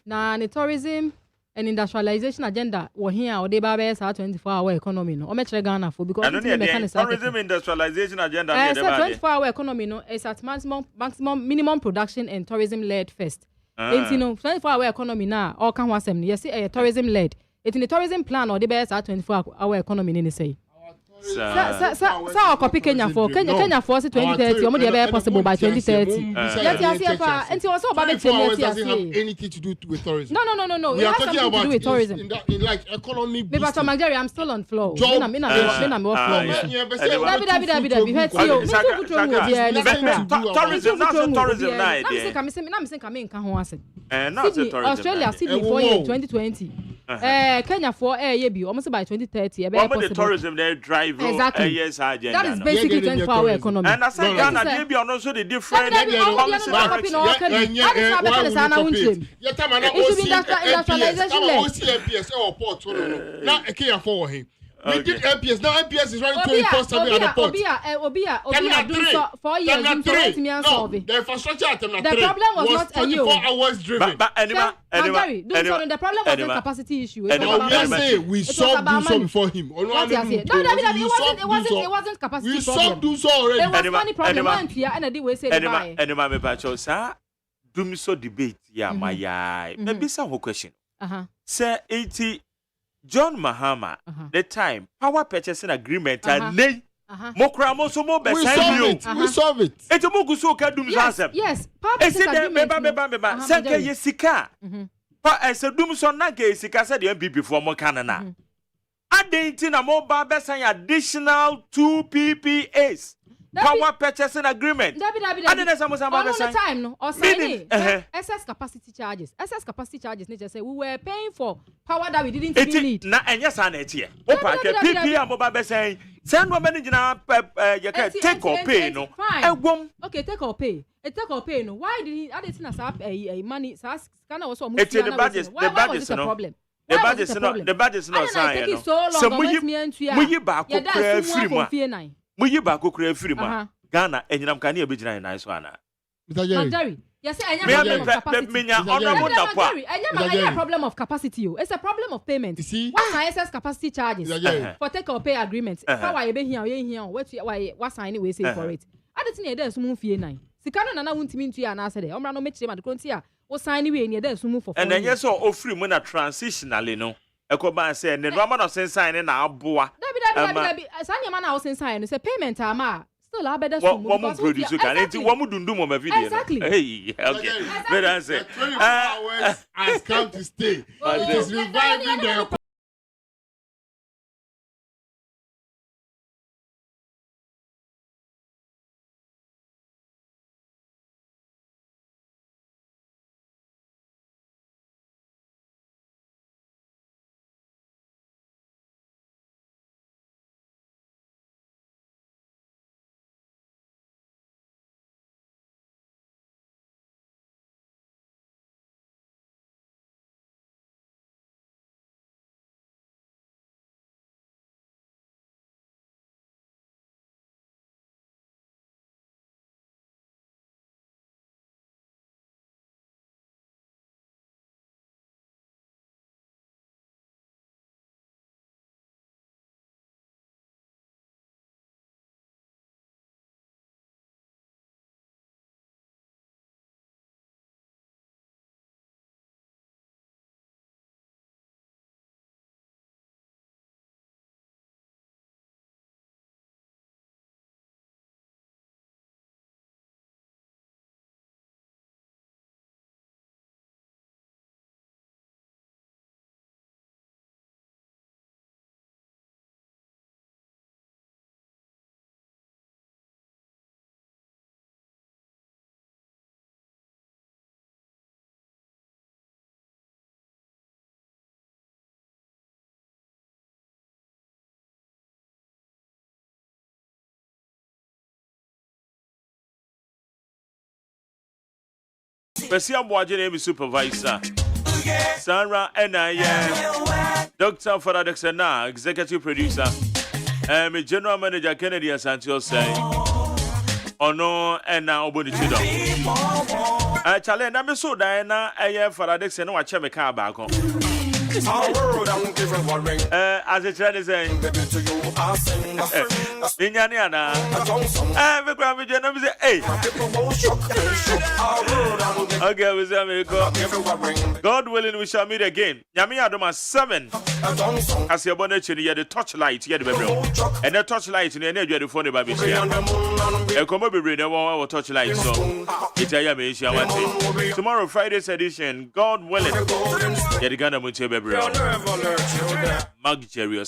Now the tourism and industrialization agenda were here or they baba 24-hour economy no. O me Ghana for because tourism industrialization agenda 24-hour economy no is at maximum minimum production and tourism led first. You know 24-hour economy now all can wasem yes tourism led. It in the tourism plan or the best 24-hour economy in say. Sa copy Kenya for 2030 omo dey be possible by 2030. Yes and it also about doesn't have anything to do with tourism. No. We are talking about to do with tourism. In like economy boosting. But Magari, I'm still on floor. Tourism Australia Sydney for 2020. Kenya for yebi almost by 2030 possible. Tourism they drive exactly. Yes agenda. That is basically 24-hour economy. And I say Ghana they be also the different policy industrialization. We did APS. Now APS is running 24/7 at the port. Obia do so 4 years the infrastructure at the problem was not 24 hours driven. But the problem was the capacity issue. We solved do so before him. It wasn't capacity we problem. solved do so already. It was money problem. And we say buy. Anima me pacho sa do so debate ya my maybe some question. Say 80 John Mahama, the time power purchasing agreement and nay. Mokra so mo be we solve it. It's a moguso ka dum answer. Yes, power purchasing agreement. Beba. Sanke yesika. Pa ese dum so na ke yesika said the MPP for mo kanana. Adentin na mo ba be san additional 2 PPAs. Power purchasing agreement. On the time no or signing excess capacity charges. Excess capacity charges nature say we were paying for power that we didn't even need. Na enya sa na etie. O pa ke PPA mo ba be say send no many gina take or pay no. Egwom. Okay, take or pay. Take or pay no. Why did he add it na sa money sa kana was so much. It's the budget no problem. The budget is not sign no. So muyi ba ko kra free mo. Muyi ba ko kra free ma Ghana enyinam kan e begina na so ana Mandari yes enya problem of capacity it's a problem of payment what excess capacity charges for take or pay agreements how why be here what sign we say for it adeti na e dey sumu fie 9 sika no na wuntimi ntua na ase dey omra no mechire ma de kronti a wo sign we e dey sumu for and then yes o free mo na transitionally no ekoba say ne no ma no sign na aboa dabi sanya ma na wo sign no say payment ama still abeda sumu wo produce kan enti wo mu dundum mo ma video exactly hey okay better answer hours has come to stay it is reviving the Persia Boaje name supervisor Sarah Dr. Faradexana executive producer Me general manager Kennedy Asante say ono ena oboni chido chale na me so dan na eye Faradex na wa che me ka ba ko as a trend is saying Ninyani ana me kwa me je na me say hey okay we say me go God willing we shall meet again nyame adoma 7 as your bonnet here the torchlight here the baby and the torchlight in the edge phone ba be share e komo be bring the torchlight so it ya me share one tomorrow Friday's edition God willing here the Ghana Montier baby Mag Jerry